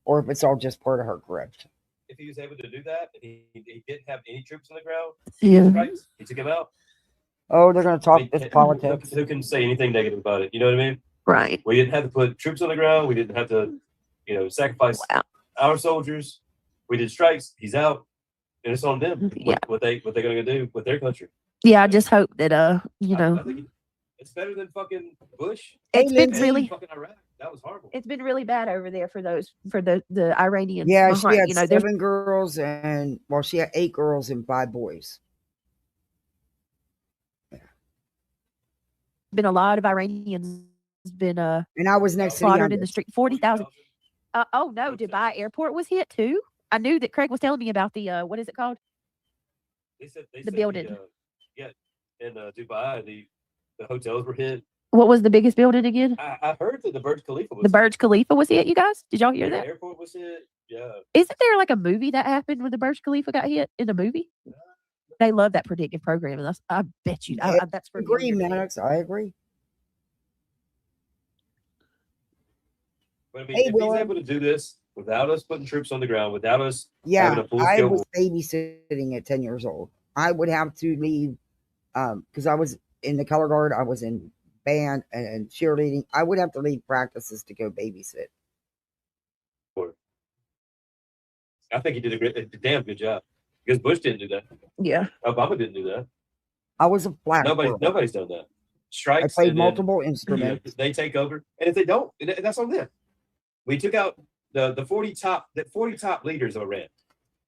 Or if it's all just part of her grift. If he was able to do that, and he didn't have any troops on the ground, Yeah. he took him out. Oh, they're going to talk this politics. Who can say anything negative about it? You know what I mean? Right. We didn't have to put troops on the ground. We didn't have to, sacrifice our soldiers. We did strikes. He's out, and it's on them. Yeah. What they going to do with their country? Yeah, I just hope that I think it's better than fucking Bush. It's been really fucking Iraq. That was horrible. It's been really bad over there for the Iranians. Yeah, she had 7 girls she had 8 girls and 5 boys. Been a lot of Iranians been and I was next to slaughtered in the street. 40,000. Oh no, Dubai airport was hit too. I knew that Craig was telling me about the what is it called? They said the building. In Dubai, the hotels were hit. What was the biggest building again? I heard that the Burj Khalifa was the Burj Khalifa was hit. You guys, did y'all hear that? The airport was hit. Yeah. Isn't there like a movie that happened when the Burj Khalifa got hit in a movie? They love that predictive programming. I bet you. That's for agree, Maddox. I agree. But I mean, if he's able to do this without us putting troops on the ground, without us having a full I scale was babysitting at 10 years old. I would have to leave because I was in the color guard. I was in band and cheerleading. I would have to leave practices to go babysit. I think he did a damn good job because Bush didn't do that. Yeah, Obama didn't do that. I was a flat. Nobody's done that. Strikes. I played multiple instruments. They take over, and if they don't, that's on them. We took out the 40 top leaders of Iran,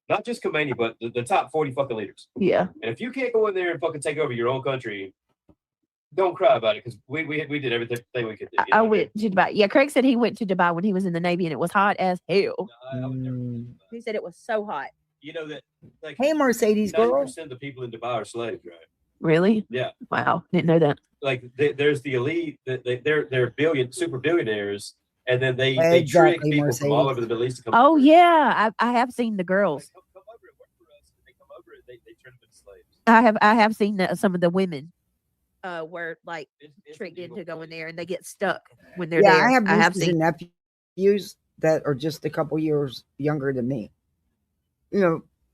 not just Khomeini, but the top 40 fucking leaders. Yeah. And if you can't go in there and fucking take over your own country, don't cry about it because we did everything we could do. I went to Dubai. Yeah, Craig said he went to Dubai when he was in the Navy and it was hot as hell. No, He said it was so hot. You know that. Like, hey, Mercedes girl. 90% of the people in Dubai are slaves, right? Really? Yeah. Wow, didn't know that. Like there's the elite. They're super billionaires, and then they trick Exactly, people Mercedes. from all over the Middle East to come. Oh yeah, I have seen the girls. Come over and work for us. And they come over and they turn them into slaves. I have seen some of the women were like It's tricked illegal. into going there and they get stuck when they're there. I have seen nieces and nephews that are just a couple years younger than me.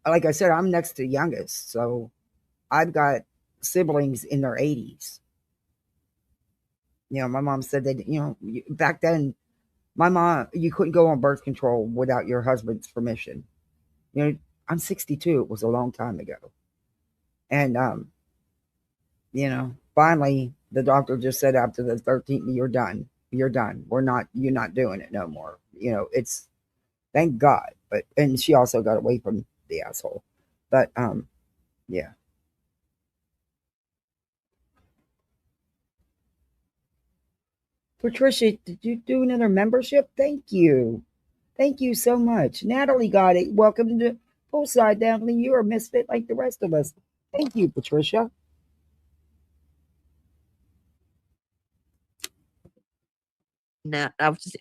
Like I said, I'm next to the youngest, so I've got siblings in their 80s. My mom said that, back then, my mom, you couldn't go on birth control without your husband's permission. I'm 62. It was a long time ago. And, finally, the doctor just said after the 13th, you're done. You're done. You're not doing it no more. It's, thank God. And she also got away from the asshole. But, yeah. Patricia, did you do another membership? Thank you. Thank you so much. Natalie got it. Welcome to Poolside, Natalie. You're a misfit like the rest of us. Thank you, Patricia. No, I was just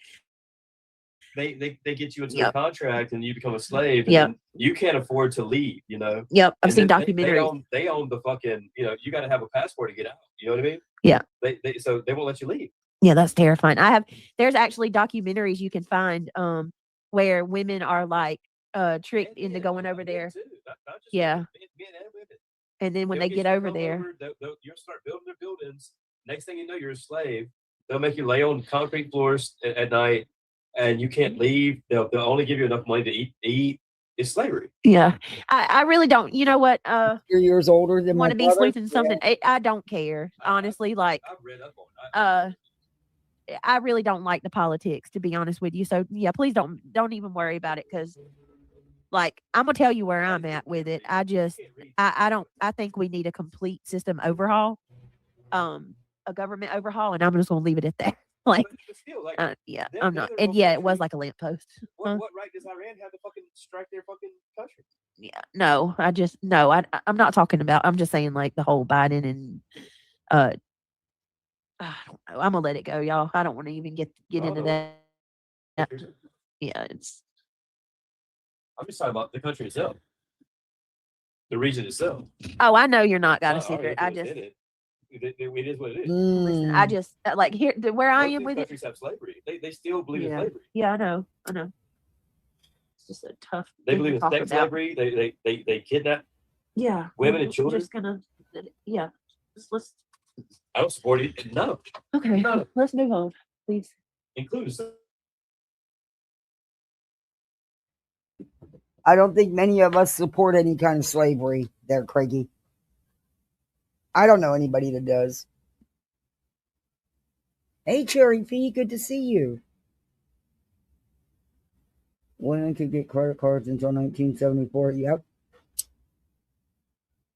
They get you into a contract and you become a slave and then you can't afford to leave, Yep, I've seen documentaries. They own the fucking, you got to have a passport to get out. You know what I mean? Yeah. So they won't let you leave. Yeah, that's terrifying. There's actually documentaries you can find where women are like tricked into going over there. Not just Yeah. men and women. And then when They'll they get get you over come there, you'll start building their buildings. Next thing you know, you're a slave. They'll make you lay on concrete floors at night, and you can't leave. They'll only give you enough money to eat. It's slavery. Yeah. I really don't. You know what? 2 years older than my Want to be brother. sleuthing something? I don't care. Honestly, like, I've read up on it. I really don't like the politics, to be honest with you. So yeah, please don't even worry about it, because like I'm gonna tell you where I'm at with it. I think we need a complete system overhaul, a government overhaul, and I'm just gonna leave it at that. Like, But still, like, yeah, they're- I'm they're not, their and own yeah, it was country. like a lamppost. What right does Iran have to fucking strike their fucking country? Yeah, no, I'm not talking about. I'm just saying like the whole Biden and I don't know. I'm gonna let it go, y'all. I don't want to even get Oh, into no. that. Yeah, it's I'm just talking about the country itself, the region itself. oh, I know you're not got a Not secret. arguing I with just it. It is what it is. listen. Mm. I just like here where I Most am with it. countries have slavery. They still believe in Yeah. slavery. Yeah, I know. It's just a tough. They thing to believe in talk sex about. slavery. They kidnap. Yeah, women and we're children? Just gonna, yeah. Let's I don't support it. No, okay. No. Let's move on, please. including I don't think many of us support any kind of slavery there, Craigie. I don't know anybody that does. Hey, Cherry P, good to see you. Women could get credit cards until 1974. Yep.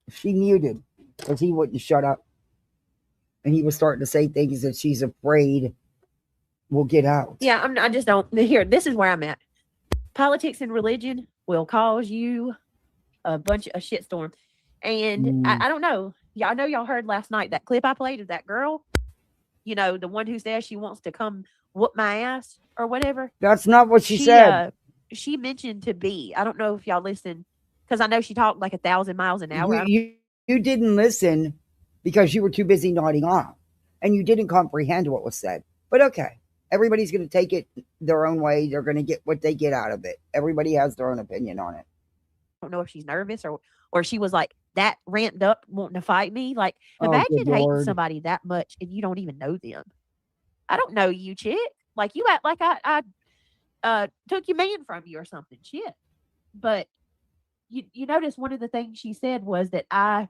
She muted because he wouldn't shut up. And he was starting to say things that she's afraid will get out. Yeah, I just don't. Here, this is where I'm at. Politics and religion will cause you a bunch of shitstorm, and I don't know. Yeah, I know y'all heard last night that clip I played of that girl. You know, the one who says she wants to come whoop my ass or whatever. That's not what she said. She mentioned to B. I don't know if y'all listened, because I know she talked like 1,000 miles an hour. You didn't listen because you were too busy nodding off, and you didn't comprehend what was said. But okay, everybody's going to take it their own way. They're going to get what they get out of it. Everybody has their own opinion on it. I don't know if she's nervous or she was like that ramped up wanting to fight me. Like, Oh, imagine good hating Lord. somebody that much and you don't even know them. I don't know you, chick. Like, you act like I took your man from you or something. Shit. But you notice one of the things she said was that I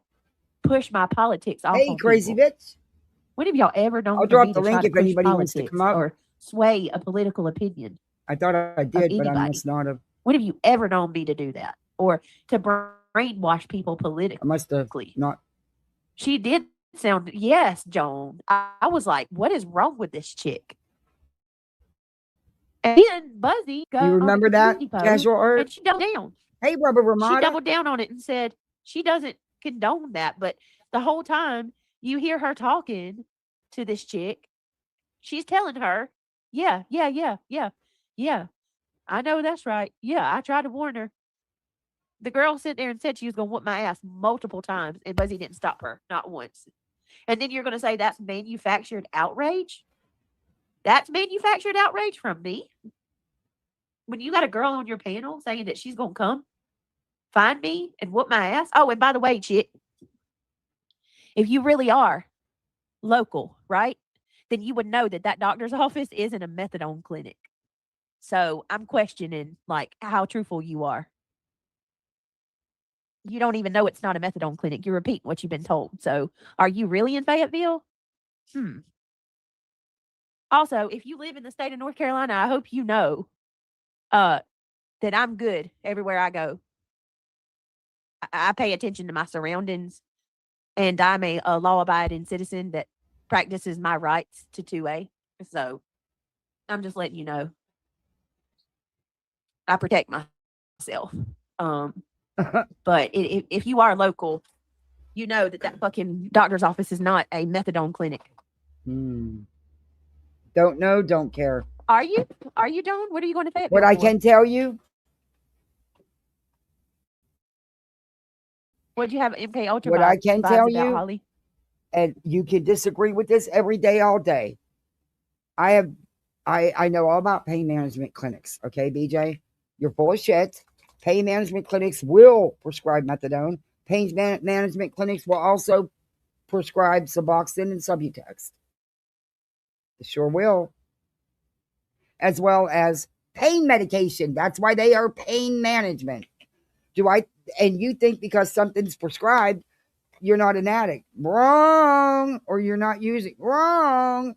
push my politics off Hey, on crazy people. bitch. When have y'all ever known I'll for drop me the to try link to if push anybody wants to politics come up. or sway a political opinion? I thought I did, but I anybody. must not have. When have you ever known me to do that or to brainwash people I politically? must have not. She did sound, yes, Joan. I was like, what is wrong with this chick? And then Buzzy got You remember that casual art? and she doubled down. Hey, Rubber She Ramada. doubled down on it and said she doesn't condone that. But the whole time you hear her talking to this chick, she's telling her, yeah. I know that's right. Yeah, I tried to warn her. The girl sat there and said she was going to whoop my ass multiple times, and Buzzy didn't stop her, not once. And then you're going to say that's manufactured outrage? That's manufactured outrage from me? When you got a girl on your panel saying that she's going to come find me and whoop my ass? Oh, and by the way, chick, if you really are local, right, then you would know that that doctor's office isn't a methadone clinic. So I'm questioning, like, how truthful you are. You don't even know it's not a methadone clinic. You're repeating what you've been told. So are you really in Fayetteville? Also, if you live in the state of North Carolina, I hope you know that I'm good everywhere I go. I pay attention to my surroundings, and I'm a law-abiding citizen that practices my rights to 2A. So I'm just letting you know. I protect myself. But if you are local, you know that fucking doctor's office is not a methadone clinic. Don't know, don't care. Are you? Are you, Joan? What are you going to say? What I can tell you, What'd you have MK Ultra what I can vibes tell about, you, Holly? and you can disagree with this every day, all day. I know all about pain management clinics. Okay, BJ, you're full of shit. Pain management clinics will prescribe methadone. Pain management clinics will also prescribe Suboxone and Subutex. They sure will. As well as pain medication. That's why they are pain management. Do I? And you think because something's prescribed, you're not an addict? Wrong. Or you're not using? Wrong.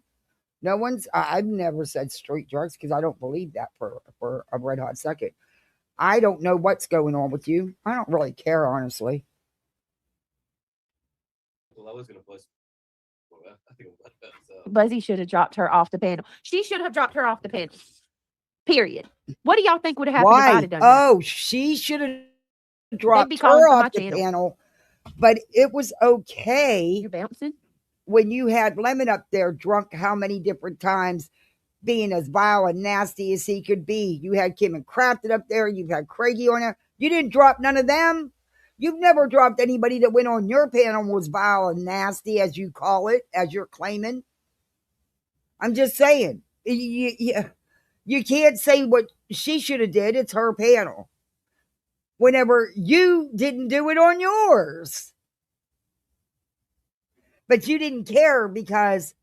No one's. I've never said street drugs because I don't believe that for a red hot second. I don't know what's going on with you. I don't really care, honestly. Well, I was gonna play. Well, I think I'm so. Buzzy should have dropped her off the panel. She should have dropped her off the panel. Period. What do y'all think would have happened if I'd Why? have done that? Oh, she should have dropped be calling her for my off the channel. panel. But it was okay You're bouncing. when you had Lemon up there drunk how many different times, being as vile and nasty as he could be. You had Kim and Crafted up there. You've had Craigie on there. You didn't drop none of them. You've never dropped anybody that went on your panel and was vile and nasty, as you call it, as you're claiming. I'm just saying. You can't say what she should have did. It's her panel. Whenever you didn't do it on yours. But you didn't care because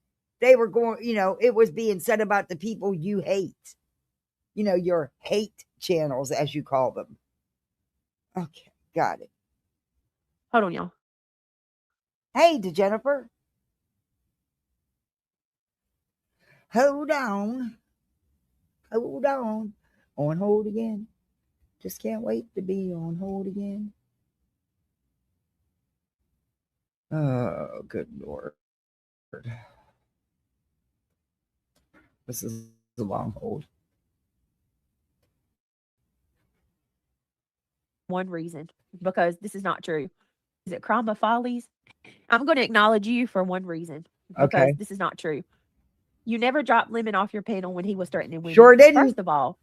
they were going, it was being said about the people you hate. Your hate channels, as you call them. Okay, got it. Hold on, y'all. Hey, DeJennifer. Hold on. Hold on. On hold again. Just can't wait to be on hold again. Oh, good Lord. This is a long hold. One reason, because this is not true. Is it Cramba Follies? I'm going to acknowledge you for one reason, because Okay. this is not true. You never dropped Lemon off your panel when he was threatening women. Sure didn't. First of all,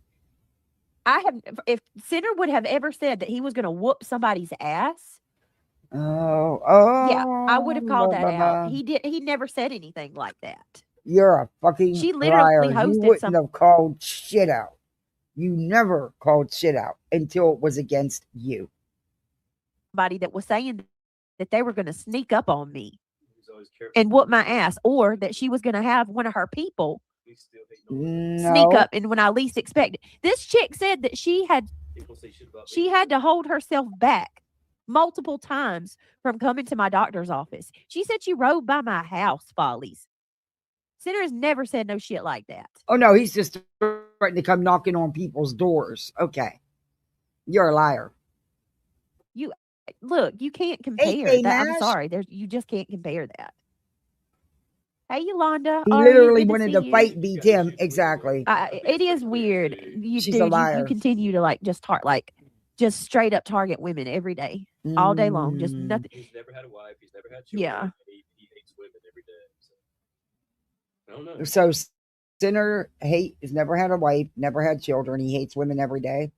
if Sinner would have ever said that he was going to whoop somebody's ass, Oh, yeah, I would have called that blah, blah, out. blah. He never said anything like that. You're a fucking She literally liar. You hosted wouldn't some- have called shit out. You never called shit out until it was against you. Somebody that was saying that they were going to sneak up on me He's always careful. and whoop my ass, or that she was going to have one of her people We still hate no sneak No. up and when I least expected. This chick said that she had people say shit about me. she had to hold herself back multiple times from coming to my doctor's office. She said she rode by my house, Follies. Sinner has never said no shit like that. Oh, no, he's just threatening to come knocking on people's doors. Okay. You're a liar. Look, you can't compare hey, that. I'm Nash. sorry. You just can't compare that. Hey, Yolanda. He Ari, literally good wanted see to you. fight and beat him. Exactly. It is weird. She's a liar. You continue to just straight up target women every day, all day long. Just Mm. nothing. He's never had a wife. He's never had children. Yeah. And he hates women every day. So. I don't know. So Sinner has never had a wife, never had children. He hates women every day.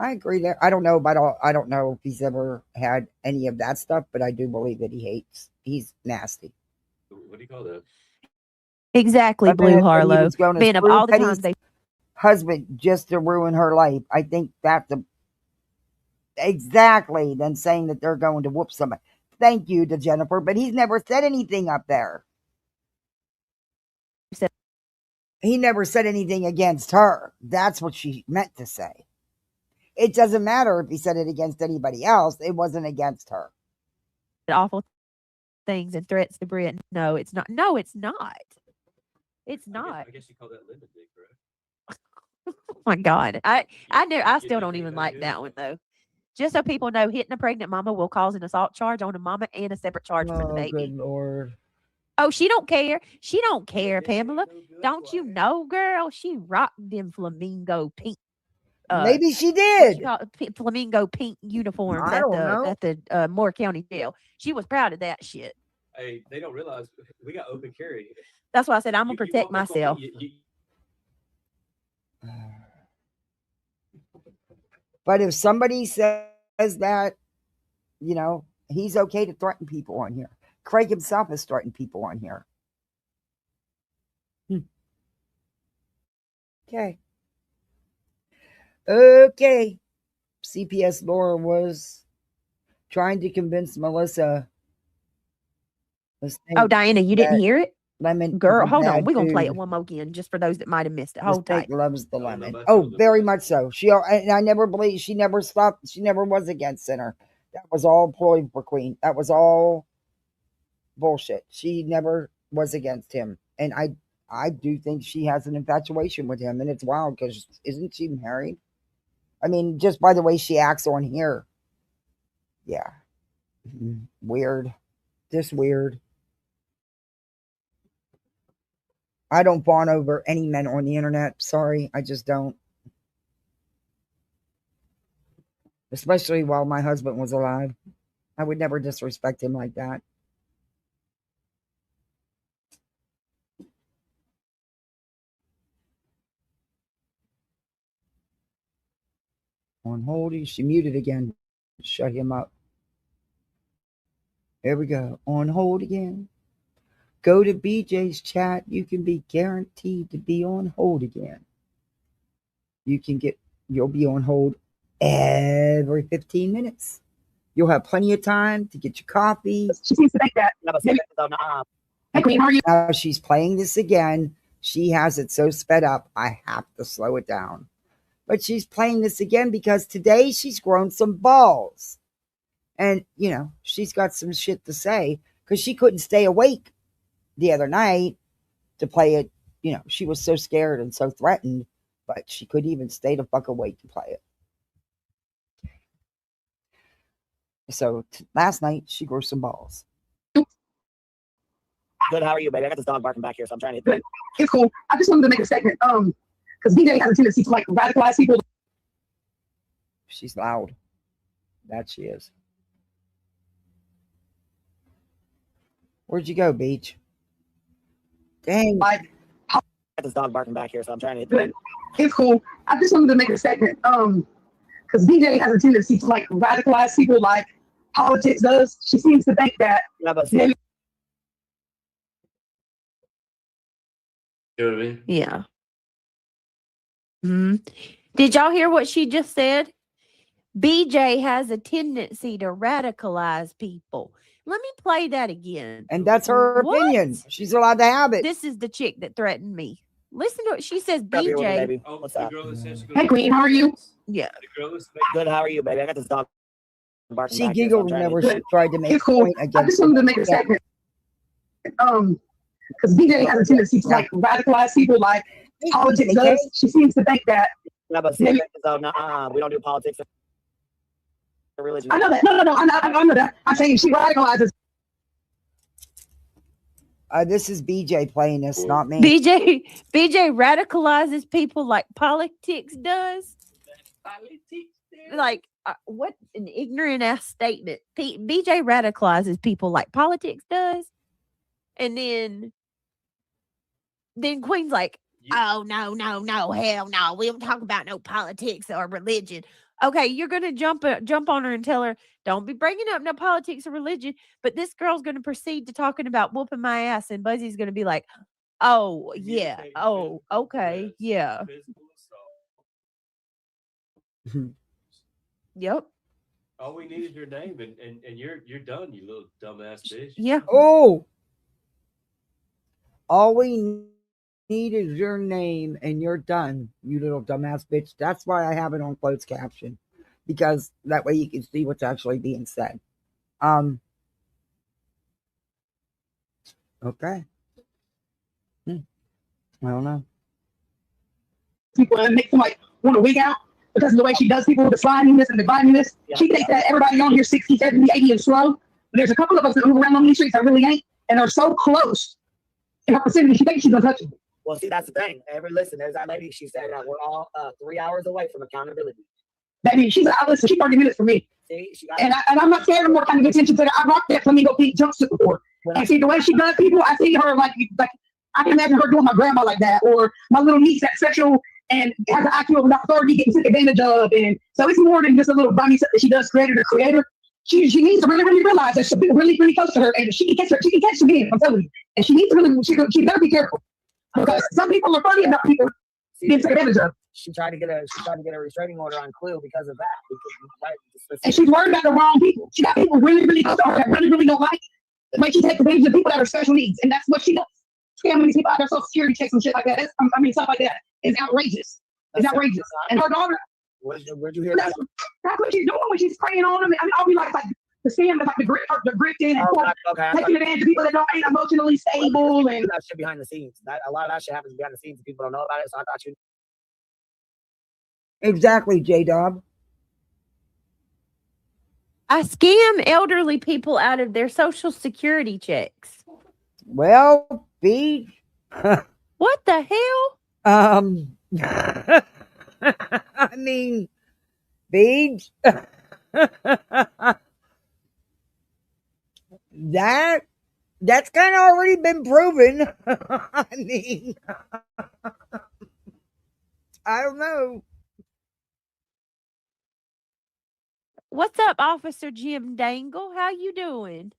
I agree there. I don't know if he's ever had any of that stuff, but I do believe that he's nasty. What do you call that? Exactly, Blue He Harlow. was going to Man, of screw all the Betty's times they husband just to ruin her life. I think that's exactly than saying that they're going to whoop somebody. Thank you to Jennifer, but he's never said anything up there. said, He never said anything against her. That's what she meant to say. It doesn't matter if he said it against anybody else. It wasn't against her. awful things and threats to Brit. No, it's not. No, it's not. It's not. I guess you call that lemon dick, right? Oh my God. I You still think don't even that like good? that one though. Just so people know, hitting a pregnant mama will cause an assault charge on a mama and a separate charge for the baby. Good Lord. Oh, she don't care. She don't care, This ain't Pamela. no good Don't you wife. know, girl? She rocked them flamingo pink. Maybe she What did. you call it? Flamingo pink uniforms I at don't know. the Moore County Jail. She was proud of that shit. Hey, they don't realize we got open carry. That's why I said I'm gonna You protect walk up on myself. me, But if somebody says that, he's okay to threaten people on here. Craig himself has threatened people on here. Okay. Okay. CPS Laura was trying to convince Melissa. Oh, Diana, you didn't that- hear it? Lemon. is Girl, a hold on. bad We're gonna play it dude. one more again just for those that might have missed it. The Hold tight. snake loves the I don't know lemon. about Oh, you, very but- much so. And I never believed she never stopped. She never was against Sinner. That was all ploy for Queen. That was all bullshit. She never was against him, and I do think she has an infatuation with him, and it's wild because isn't she married? I mean, just by the way she acts on here, yeah, weird, just weird. I don't fawn over any men on the internet. Sorry, I just don't. Especially while my husband was alive. I would never disrespect him like that. On hold, she muted again. Shut him up. Here we go. On hold again. Go to BJ's chat. You can be guaranteed to be on hold again. You'll be on hold every 15 minutes. You'll have plenty of time to get your coffee. She seems to think that. Hey, Queen, how are you? Now she's playing this again. She has it so sped up, I have to slow it down. But she's playing this again because today she's grown some balls. And, she's got some shit to say because she couldn't stay awake the other night to play it. She was so scared and so threatened, but she couldn't even stay the fuck awake to play it. So last night she grew some balls. Good, how are you, baby? I got this dog barking back here, so I'm trying to hit it. It's cool. I just wanted to make a statement. Because BJ has a tendency to radicalize people. She's loud. That she is. Where'd you go, Beach? Dang. I got this dog barking back here, so I'm trying to hit it. It's cool. I just wanted to make a statement. Because BJ has a tendency to radicalize people like politics does. She seems to think that. You know what I mean? Yeah. Did y'all hear what she just said? BJ has a tendency to radicalize people. Let me play that again. And that's her What? opinion. She's allowed to have it. This is the chick that threatened me. Listen to it. She says Come here with me, BJ. baby. Oh, What's the up? girl that said she Hey, goes- Queen, how are you? Yeah. The girl that's Good, how are you, baby? I got this dog barking She back here, so I'm giggled trying to whenever hit she it. tried to make It's a cool. point I against just wanted to make a Yeah. statement. Because BJ has a tendency to radicalize people like politics does. She seems to think that. No, but see, so, we don't do politics or religion. I know that. No. I know that. I'm saying she radicalizes. This is BJ playing this, not me. BJ radicalizes people like politics does. Like what an ignorant ass statement. BJ radicalizes people like politics does, and then Queen's like, oh no, hell no, we don't talk about no politics or religion. Okay, you're gonna jump on her and tell her don't be bringing up no politics or religion. But this girl's gonna proceed to talking about whooping my ass, and Buzzy's gonna be like, oh yeah, oh okay, yeah, yep, All we need is your name, and you're done, you little dumbass bitch. yeah. Oh, all we need is your name and you're done, you little dumbass bitch. That's why I have it on closed caption, because that way you can see what's actually being said. Okay. I don't know. People and make them want to wig out because of the way she does people, the slidiness and the vininess. She thinks that everybody on here 60, 70, 80 is slow. But there's a couple of us that move around on these streets that really ain't and are so close in her vicinity. She thinks she's untouchable. Well, see, that's the thing. Listen, there's that lady. She said that we're all 3 hours away from accountability. Baby, she's 30 minutes for me. See, she got And I'm not scared of more kind of attention to her. I rocked that flamingo pink jumpsuit before. And see the way she does people, I see her like I can imagine her doing my grandma like that, or my little niece that's sexual and has an IQ of about 30 getting took advantage of. And so it's more than just a little bunny stuff that she does creator to creator. She needs to really realize that she's really close to her, and she can catch the game. I'm telling you, and she needs to really she better be careful because some people are funny about people being taken advantage of. She tried to get a restraining order on Clue because of that. And she's worried about the wrong people. She got people really close to her that really don't like the way she takes advantage of people that are special needs, and that's what she does. scamming these people out their social security checks and shit like that. I mean, stuff like that is outrageous. It's outrageous. And her daughter, Where'd you hear that? that's what she's doing when she's preying on them. I mean, I'll be like the scam is like the grifting and Okay. taking advantage of people that ain't emotionally stable and that shit behind the scenes. A lot of that shit happens behind the scenes. And people don't know about it. So I thought you. Exactly, J-Dub. I scam elderly people out of their social security checks. Well, B. What the hell? I mean, Beads. That's kind of already been proven. I mean, I don't know. What's up, Officer Jim Dangle? How you doing?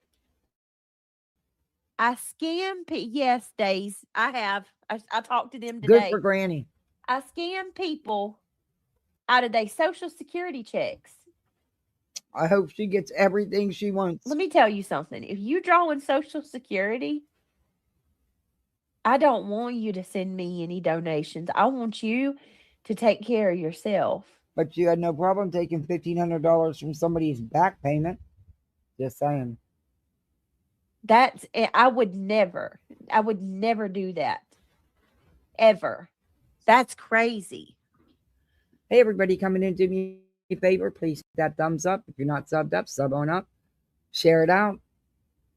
I scam yes, Days. I have. I talked to them today. Good for Granny. I scam people out of their social security checks. I hope she gets everything she wants. Let me tell you something. If you draw in social security, I don't want you to send me any donations. I want you to take care of yourself. But you had no problem taking $1,500 from somebody's back payment. Just saying. That's I would never do that. Ever. That's crazy. Hey, everybody coming in, do me a favor. Please hit that thumbs up. If you're not subbed up, sub on up. Share it out.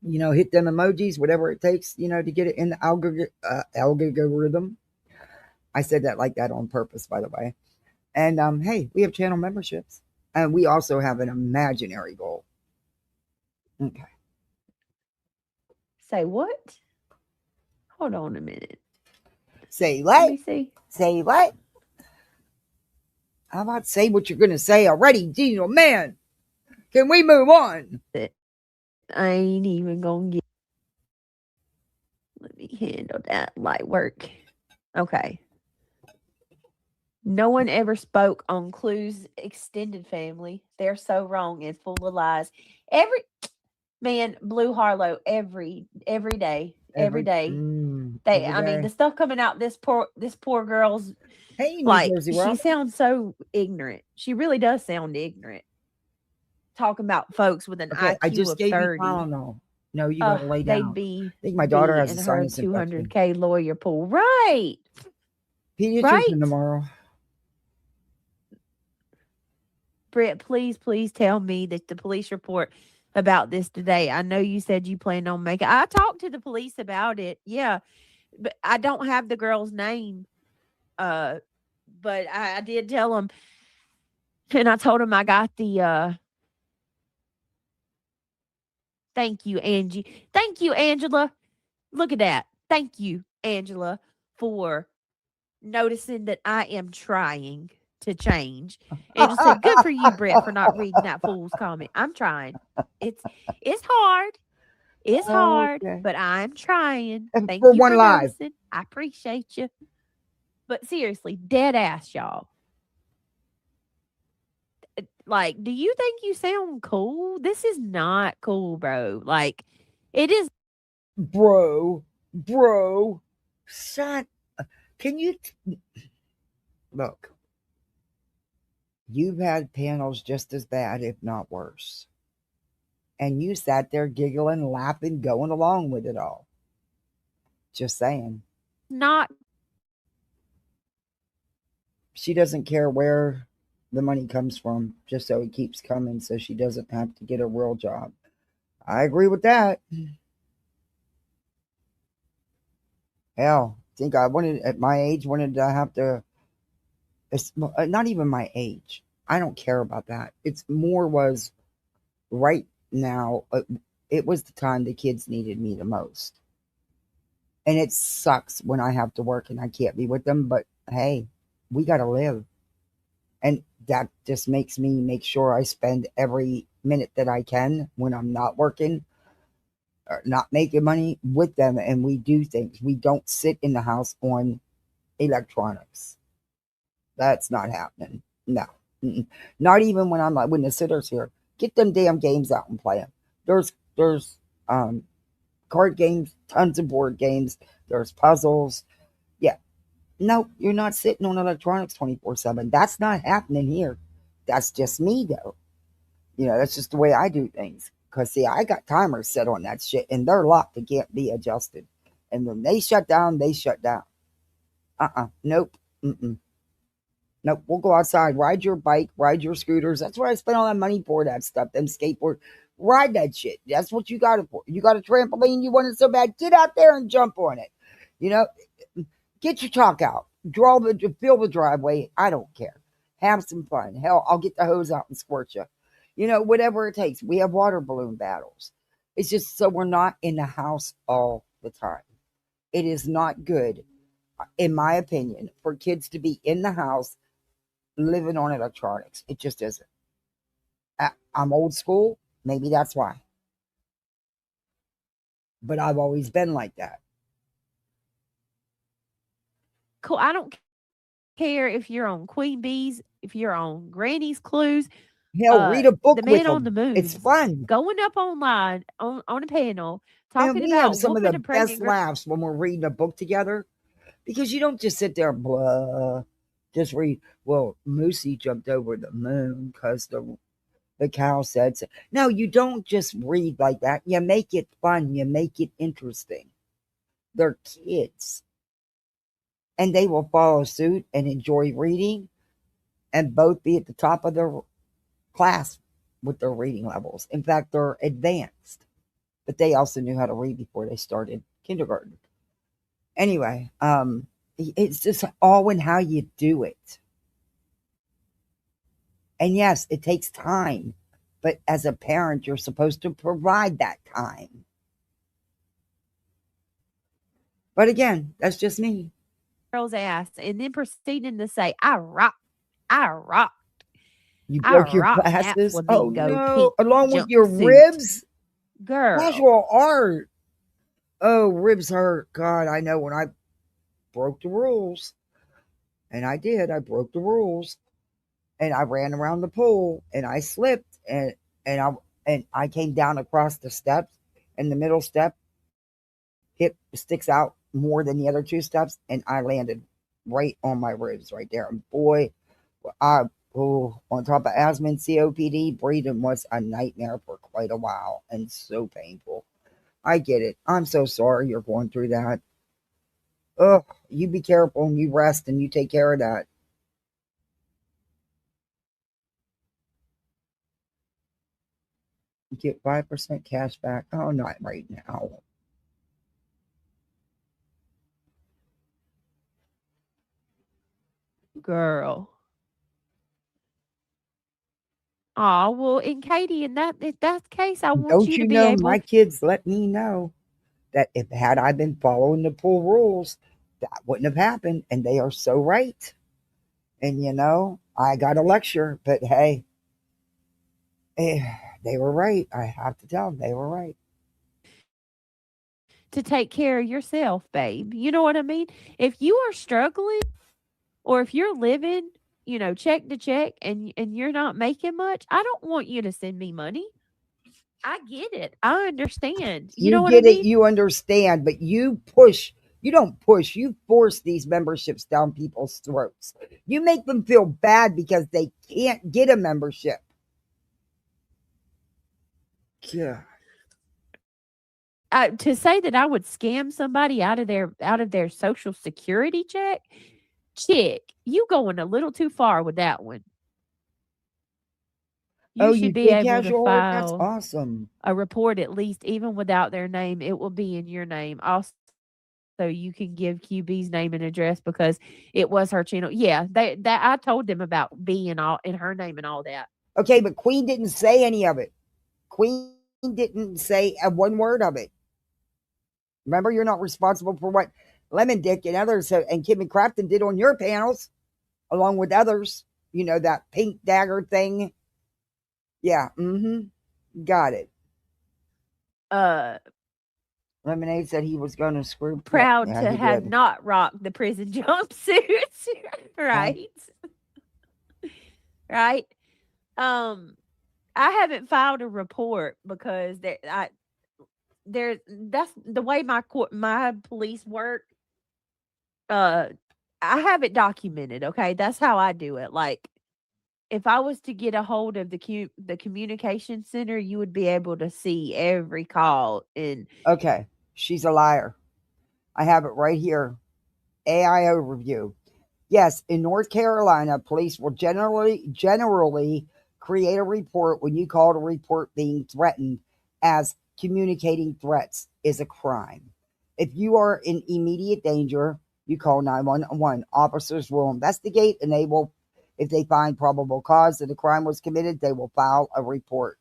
You know, hit them emojis, whatever it takes, you know, to get it in the algorithm. I said that like that on purpose, by the way. And hey, we have channel memberships. And we also have an imaginary goal. Okay. Say what? Hold on a minute. Say Let what? me see. Say what? How about say what you're going to say already, Dino man? Can we move on? I ain't even gonna get. Let me handle that light work. Okay. No one ever spoke on Clue's extended family. They're so wrong and full of lies. Blue Harlow every day. Every day. I mean, the stuff coming out this poor girl's hey, New like Jersey she Rob. sounds so ignorant. She really does sound ignorant. Talking about folks with an IQ I just of gave 30. you Tylenol. No, you gotta lay down. They'd be. I think my daughter has in a her sinus infection. $200K lawyer pool, right? Pediatrician Right. tomorrow. Brett, please tell me that the police report about this today. I know you said you planned on making. I talked to the police about it. Yeah, but I don't have the girl's name. But I did tell them, and I told them I got the. Thank you, Angie. Thank you, Angela. Look at that. Thank you, Angela, for noticing that I am trying to change. Angela said, "Good for you, Brett, for not reading that fool's comment." I'm trying. It's hard. It's hard, Okay. but I'm trying. And Thank for you one for live. noticing. I appreciate you. But seriously, dead ass, y'all. Like, do you think you sound cool? This is not cool, bro. Like, it is. Bro, son, can you look? You've had panels just as bad, if not worse. And you sat there giggling, laughing, going along with it all. Just saying. Not. She doesn't care where the money comes from, just so it keeps coming, so she doesn't have to get a real job. I agree with that. Hell, I think I wanted, at my age, wanted to have to, it's not even my age. I don't care about that. It's more was right now, it was the time the kids needed me the most. And it sucks when I have to work and I can't be with them, but hey, we got to live. And that just makes me make sure I spend every minute that I can when I'm not working or not making money with them. And we do things. We don't sit in the house on electronics. That's not happening. No. Not even when I'm like, when the sitter's here. Get them damn games out and play them. There's card games, tons of board games. There's puzzles. Yeah. No, you're not sitting on electronics 24/7. That's not happening here. That's just me, though. That's just the way I do things. Because, see, I got timers set on that shit, and they're locked. They can't be adjusted. And when they shut down, they shut down. Nope. Nope. We'll go outside, ride your bike, ride your scooters. That's where I spend all that money for, that stuff. Them skateboard. Ride that shit. That's what you got it for. You got a trampoline, you want it so bad, get out there and jump on it. Get your chalk out. Fill the driveway. I don't care. Have some fun. Hell, I'll get the hose out and squirt you. Whatever it takes. We have water balloon battles. It's just so we're not in the house all the time. It is not good, in my opinion, for kids to be in the house living on electronics. It just isn't. I'm old school. Maybe that's why. But I've always been like that. Cool. I don't care if you're on Queen Bees, if you're on Granny's Clues. Hell, read a book The with Man on them. the Moon. It's fun. Going up online on a panel And talking we have about some of whooping the a best pregnant girl. laughs when we're reading a book together, because you don't just sit there and blah, just read. Well, Moosey jumped over the moon because the cow said so. No, you don't just read like that. You make it fun. You make it interesting. They're kids, and they will follow suit and enjoy reading, and both be at the top of their class with their reading levels. In fact, they're advanced, but they also knew how to read before they started kindergarten. Anyway, it's just all in how you do it. And yes, it takes time, but as a parent, you're supposed to provide that time. But again, that's just me. Girl's ass, and then proceeding to say, I rock. You I broke your rock glasses. flamingo No, pink along with your jumpsuit. ribs. Girl. Casual art. Oh, ribs hurt. God, I know when I broke the rules. And I did. I broke the rules. And I ran around the pool and I slipped and I came down across the steps, and the middle step hip sticks out more than the other two steps, and I landed right on my ribs right there. And boy, on top of asthma and COPD, breathing was a nightmare for quite a while and so painful. I get it. I'm so sorry you're going through that. Ugh, you be careful and you rest and you take care of that. You get 5% cash back. Oh, not right now. Girl. Oh, well, and Katie, if that's the case, I want Don't you to you be know able. my kids let me know that if had I been following the pool rules, that wouldn't have happened. And they are so right. And I got a lecture, but hey, they were right. I have to tell them they were right. To take care of yourself, babe. You know what I mean? If you are struggling, or if you're living, check to check, and you're not making much, I don't want you to send me money. I get it. I understand. You know what I get it, mean? you understand, but you push. You don't push. You force these memberships down people's throats. You make them feel bad because they can't get a membership. Yeah. To say that I would scam somebody out of their Social Security check, chick, you going a little too far with that one. You should be able to casual art? That's file awesome. a report, at least, even without their name. It will be in your name. Also, you can give QB's name and address because it was her channel. Yeah, that I told them about being all in her name and all that. Okay, but Queen didn't say any of it. Queen didn't say one word of it. Remember, you're not responsible for what Lemon Dick and others and Kim and Crafton did on your panels, along with others. That pink dagger thing. Yeah, got it. Lemonade said he was going to screw. Proud Yeah, to he have did. not rocked the prison jumpsuits, right? Right. I haven't filed a report because that's the way my police work. I have it documented. Okay, that's how I do it. Like, if I was to get a hold of the communication center, you would be able to see every call. And Okay, she's a liar. I have it right here. AIO review. Yes, in North Carolina, police will generally create a report when you call to report being threatened, as communicating threats is a crime. If you are in immediate danger, you call 911. Officers will investigate, and if they find probable cause that a crime was committed, they will file a report.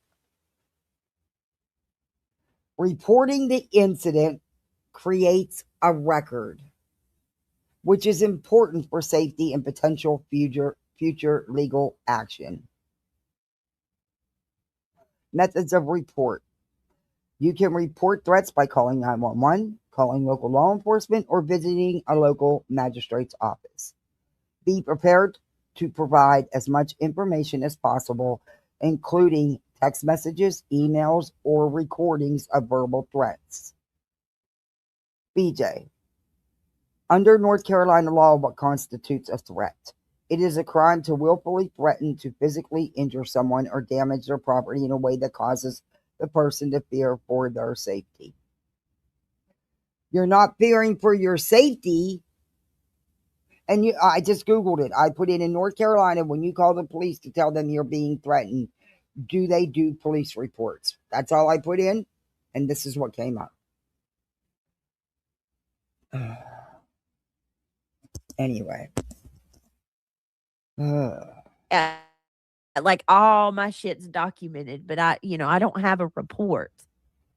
Reporting the incident creates a record, which is important for safety and potential future legal action. Methods of report. You can report threats by calling 911, calling local law enforcement, or visiting a local magistrate's office. Be prepared to provide as much information as possible, including text messages, emails, or recordings of verbal threats. BJ. Under North Carolina law, what constitutes a threat? It is a crime to willfully threaten to physically injure someone or damage their property in a way that causes the person to fear for their safety. You're not fearing for your safety. And I just Googled it. I put in North Carolina, when you call the police to tell them you're being threatened, do they do police reports? That's all I put in, and this is what came up. Anyway. like, all my shit's documented, but I don't have a report.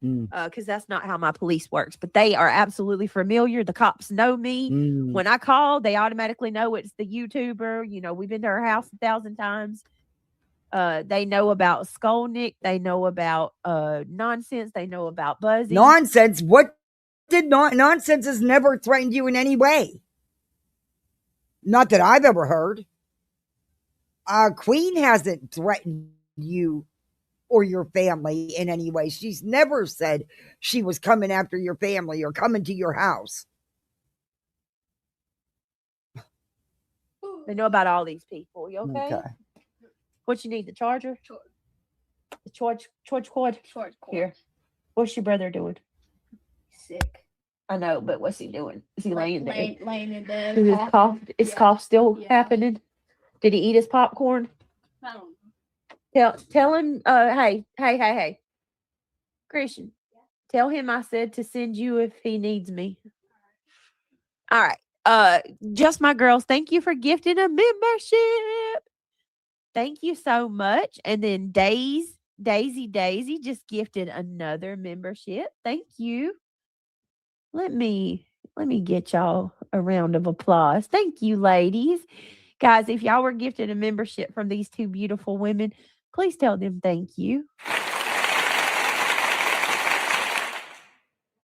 Because that's not how my police works. But they are absolutely familiar. The cops know me. When I call, they automatically know it's the YouTuber. We've been to her house 1,000 times. They know about Skolnick. They know about Nonsense. They know about Buzzy. Nonsense? What did Nonsense has never threatened you in any way? Not that I've ever heard. Queen hasn't threatened you or your family in any way. She's never said she was coming after your family or coming to your house. They know about all these people. You okay? Okay. What you need? The charger? The charge cord? Here. What's your brother doing? Sick. I know, but what's he doing? Is he laying there? Laying in bed. Is his cough? Is cough still happening? Did he eat his popcorn? I don't know. Tell him. Hey, Christian. Tell him I said to send you if he needs me. All right. Just my girls. Thank you for gifting a membership. Thank you so much. And then Daisy just gifted another membership. Thank you. Let me get y'all a round of applause. Thank you, ladies. Guys, if y'all were gifted a membership from these two beautiful women, please tell them thank you.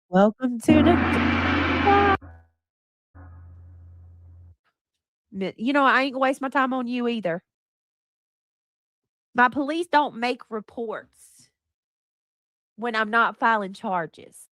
Welcome to the... I ain't gonna waste my time on you either. My police don't make reports when I'm not filing charges.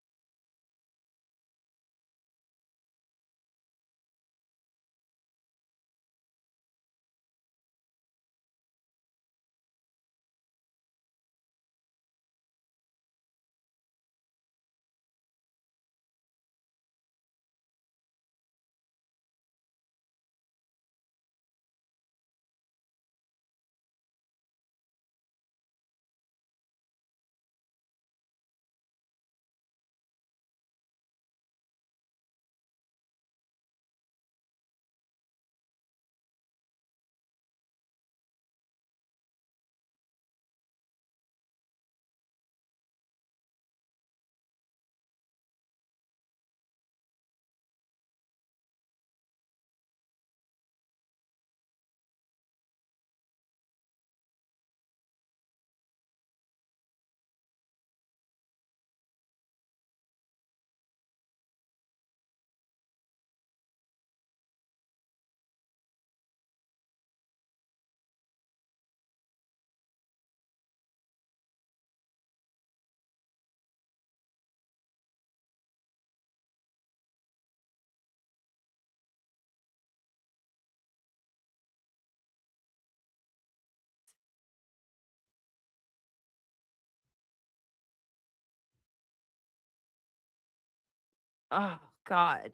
Oh God.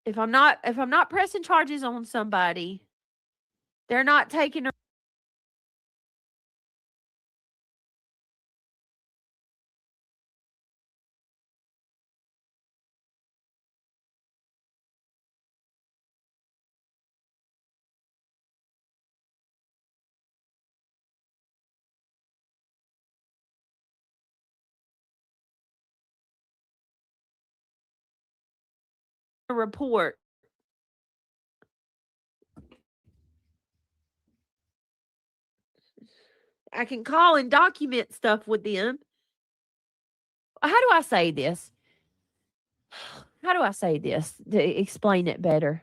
If I'm not pressing charges on somebody, they're not taking a report. I can call and document stuff with them. How do I say this? How do I say this to explain it better?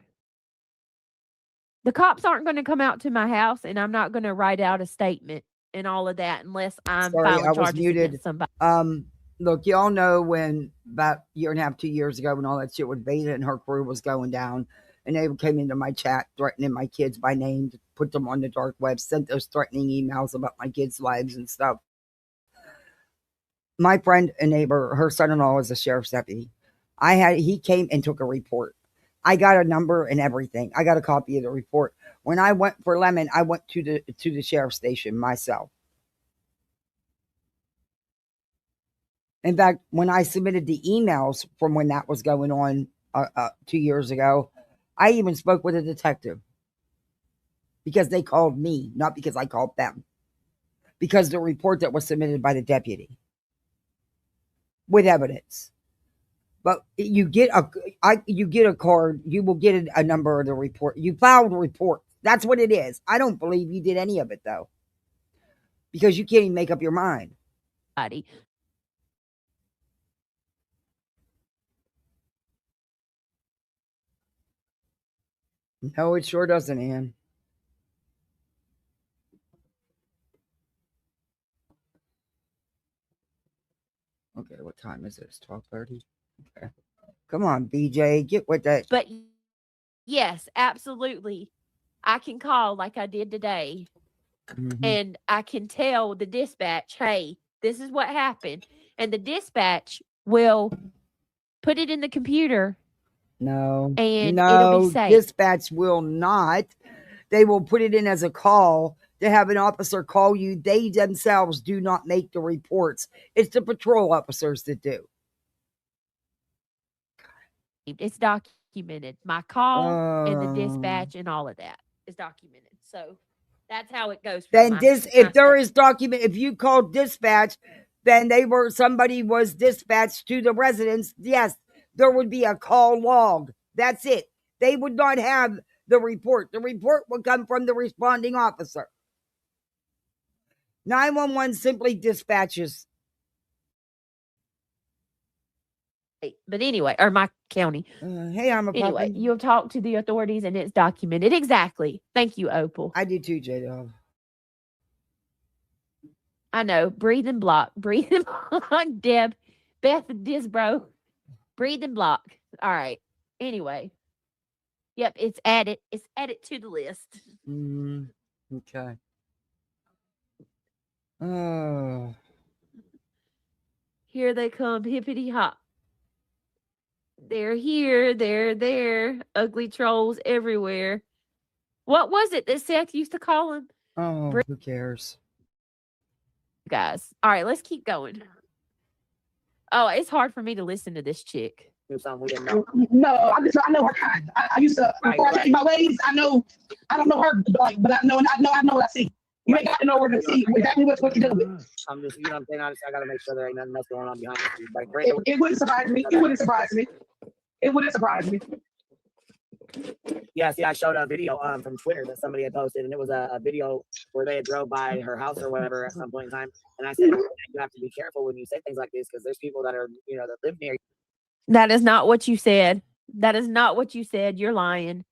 The cops aren't going to come out to my house, and I'm not going to write out a statement and all of that unless I'm Sorry, I filing was charges muted. against somebody. Look, y'all know when about a year and a half, 2 years ago, when all that shit with Beta and her crew was going down, and they came into my chat threatening my kids by name to put them on the dark web, sent those threatening emails about my kids' lives and stuff. My friend and neighbor, her son-in-law was a sheriff's deputy. He came and took a report. I got a number and everything. I got a copy of the report. When I went for Lemon, I went to the sheriff's station myself. In fact, when I submitted the emails from when that was going on 2 years ago, I even spoke with a detective because they called me, not because I called them. Because the report that was submitted by the deputy with evidence. But you get a card, you will get a number of the report. You filed a report. That's what it is. I don't believe you did any of it though. Because you can't even make up your mind. No, it sure doesn't, Ann. Okay, what time is this? 12:30? Okay. Come on, BJ, get with that. But yes, absolutely. I can call like I did today, and I can tell the dispatch, hey, this is what happened. And the dispatch will put it in the computer. No, and it'll be safe. Dispatch will not. They will put it in as a call to have an officer call you. They themselves do not make the reports. It's the patrol officers that do. It's documented. My call and the dispatch and all of that is documented. So that's how it goes. Then if there is document, if you called dispatch, then somebody was dispatched to the residence. Yes, there would be a call log. That's it. They would not have the report. The report would come from the responding officer. 911 simply dispatches. But anyway, or my county. Hey, I'm a anyway. puppy. You'll talk to the authorities and it's documented. Exactly. Thank you, Opal. I do too, J-Dog. I know. Breathe and block. Breathe and block. Deb. Beth Disbro. Breathe and block. All right. Anyway. Yep, it's added. It's added to the list. Okay. Oh. Here they come, hippity hop. They're here. They're there. Ugly trolls everywhere. What was it that Seth used to call them? Oh, who cares? Guys. All right, let's keep going. Oh, it's hard for me to listen to this chick. No, I know her kind. I used to, before I changed my ways, I don't know her, but I know what I see. You ain't got to know where to see exactly what you're doing. I'm just, you know what I'm saying? Honestly, I got to make sure there ain't nothing else going on behind the scenes. Like, it wouldn't surprise me. It wouldn't surprise me. It wouldn't surprise me. Yeah, see, I showed a video from Twitter that somebody had posted, and it was a video where they had drove by her house or whatever at some point in time. And I said, you have to be careful when you say things like this because there's people that are, that live near you. That is not what you said. That is not what you said. You're lying.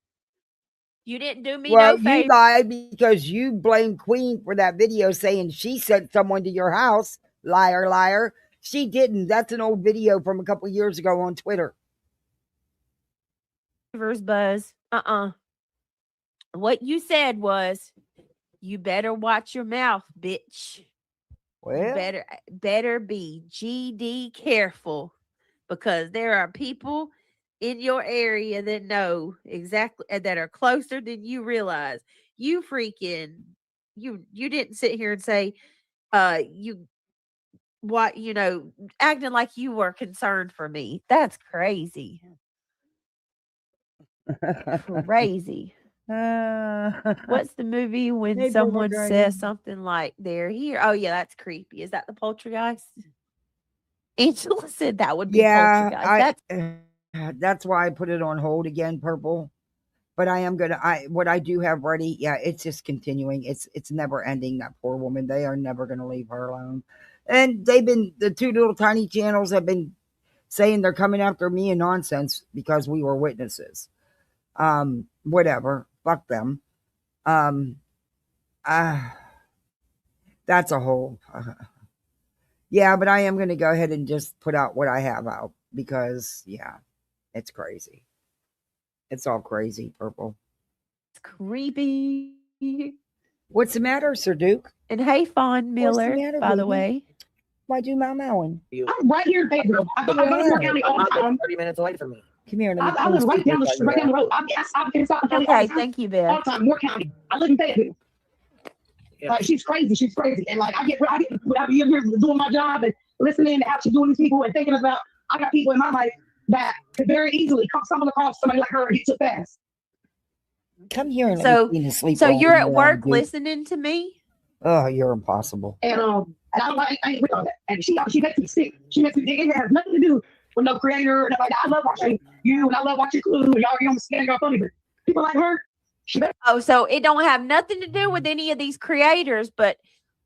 You didn't do me no favor. You lied because you blamed Queen for that video saying she sent someone to your house. Liar, liar. She didn't. That's an old video from a couple years ago on Twitter. Buzz. What you said was, you better watch your mouth, bitch. You Well, better be GD careful, because there are people in your area that know exactly, that are closer than you realize. You freaking you didn't sit here and say you what acting like you were concerned for me. That's crazy. Crazy. What's the movie when Hey, someone Boomer says Dragon. something like they're here? Oh yeah, that's creepy. Is that the poltergeist? Angela said that would be poltergeist. That's why I put it on hold again, Purple. But I am gonna. What I do have ready. Yeah, it's just continuing. It's never ending. That poor woman. They are never gonna leave her alone. And the two little tiny channels have been saying they're coming after me and nonsense because we were witnesses. Whatever. Fuck them. That's a whole. Yeah, but I am going to go ahead and just put out what I have out because, yeah, it's crazy. It's all crazy, Purple. It's creepy. What's the matter, Sir Duke? And hey, Fawn Miller, matter, by the baby? way. Why do mowing? I'm right here in Fayetteville. I go to Moore County all the time. 30 minutes away from me. Come here. Let me I live right down the road. I'm in South County all Okay, the time. thank you, All Beth. the time, Moore County. I live in Fayetteville. Yeah. She's crazy, and like I get here doing my job and listening to how she's doing these people and thinking about I got people in my life that could very easily stumble across somebody like her and get so fast. Come here and So- let me sleep. So you're at work listening to me? Oh, you're impossible. And I ain't with all that. And she makes me sick. She makes me it has nothing to do with no creator and like that. I love watching you and I love watching Clue. Y'all on the scan, y'all funny, but people like her, Oh, so it don't have nothing to do with any of these creators, but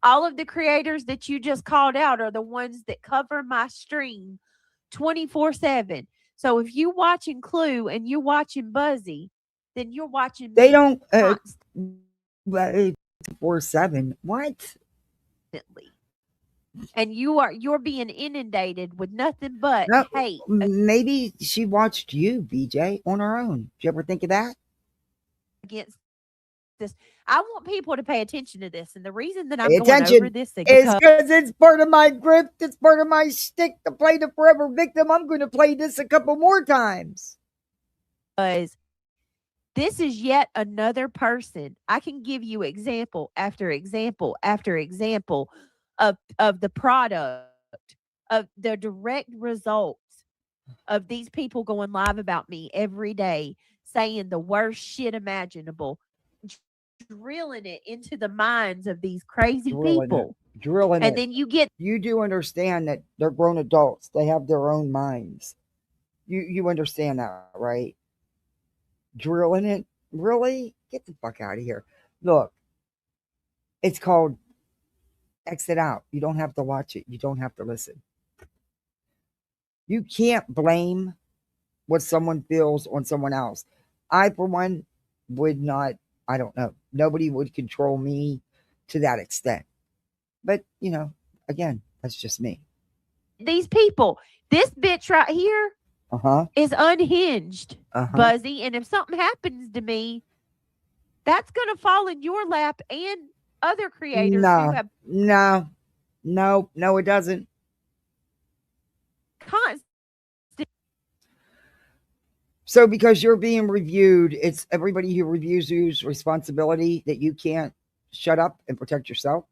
all of the creators that you just called out are the ones that cover my stream 24/7. So if you watching Clue and you watching Buzzy, then you're watching They me don't. constantly. 4/7. What? And you're being inundated with nothing but No, hate maybe she watched you, BJ, on her own. Did you ever think of that? against this. I want people to pay attention to this, and the reason that I'm Pay going attention. over this is It's because it's part of my grift. It's part of my shtick to play the forever victim. I'm going to play this a couple more times. because this is yet another person. I can give you example after example after example of the product, of the direct results of these people going live about me every day, saying the worst shit imaginable, drilling it into the minds of these crazy people. Drilling And it. then you get You do understand that they're grown adults. They have their own minds. You understand that, right? Drilling it? Really? Get the fuck out of here. Look, it's called exit out. You don't have to watch it. You don't have to listen. You can't blame what someone feels on someone else. I, for one, would not, I don't know. Nobody would control me to that extent. But, again, that's just me. these people. This bitch right here is unhinged, Buzzy. And if something happens to me, that's going to fall in your lap and other creators who have No, it doesn't. constant. So because you're being reviewed, it's everybody who reviews you's responsibility that you can't shut up and protect yourself.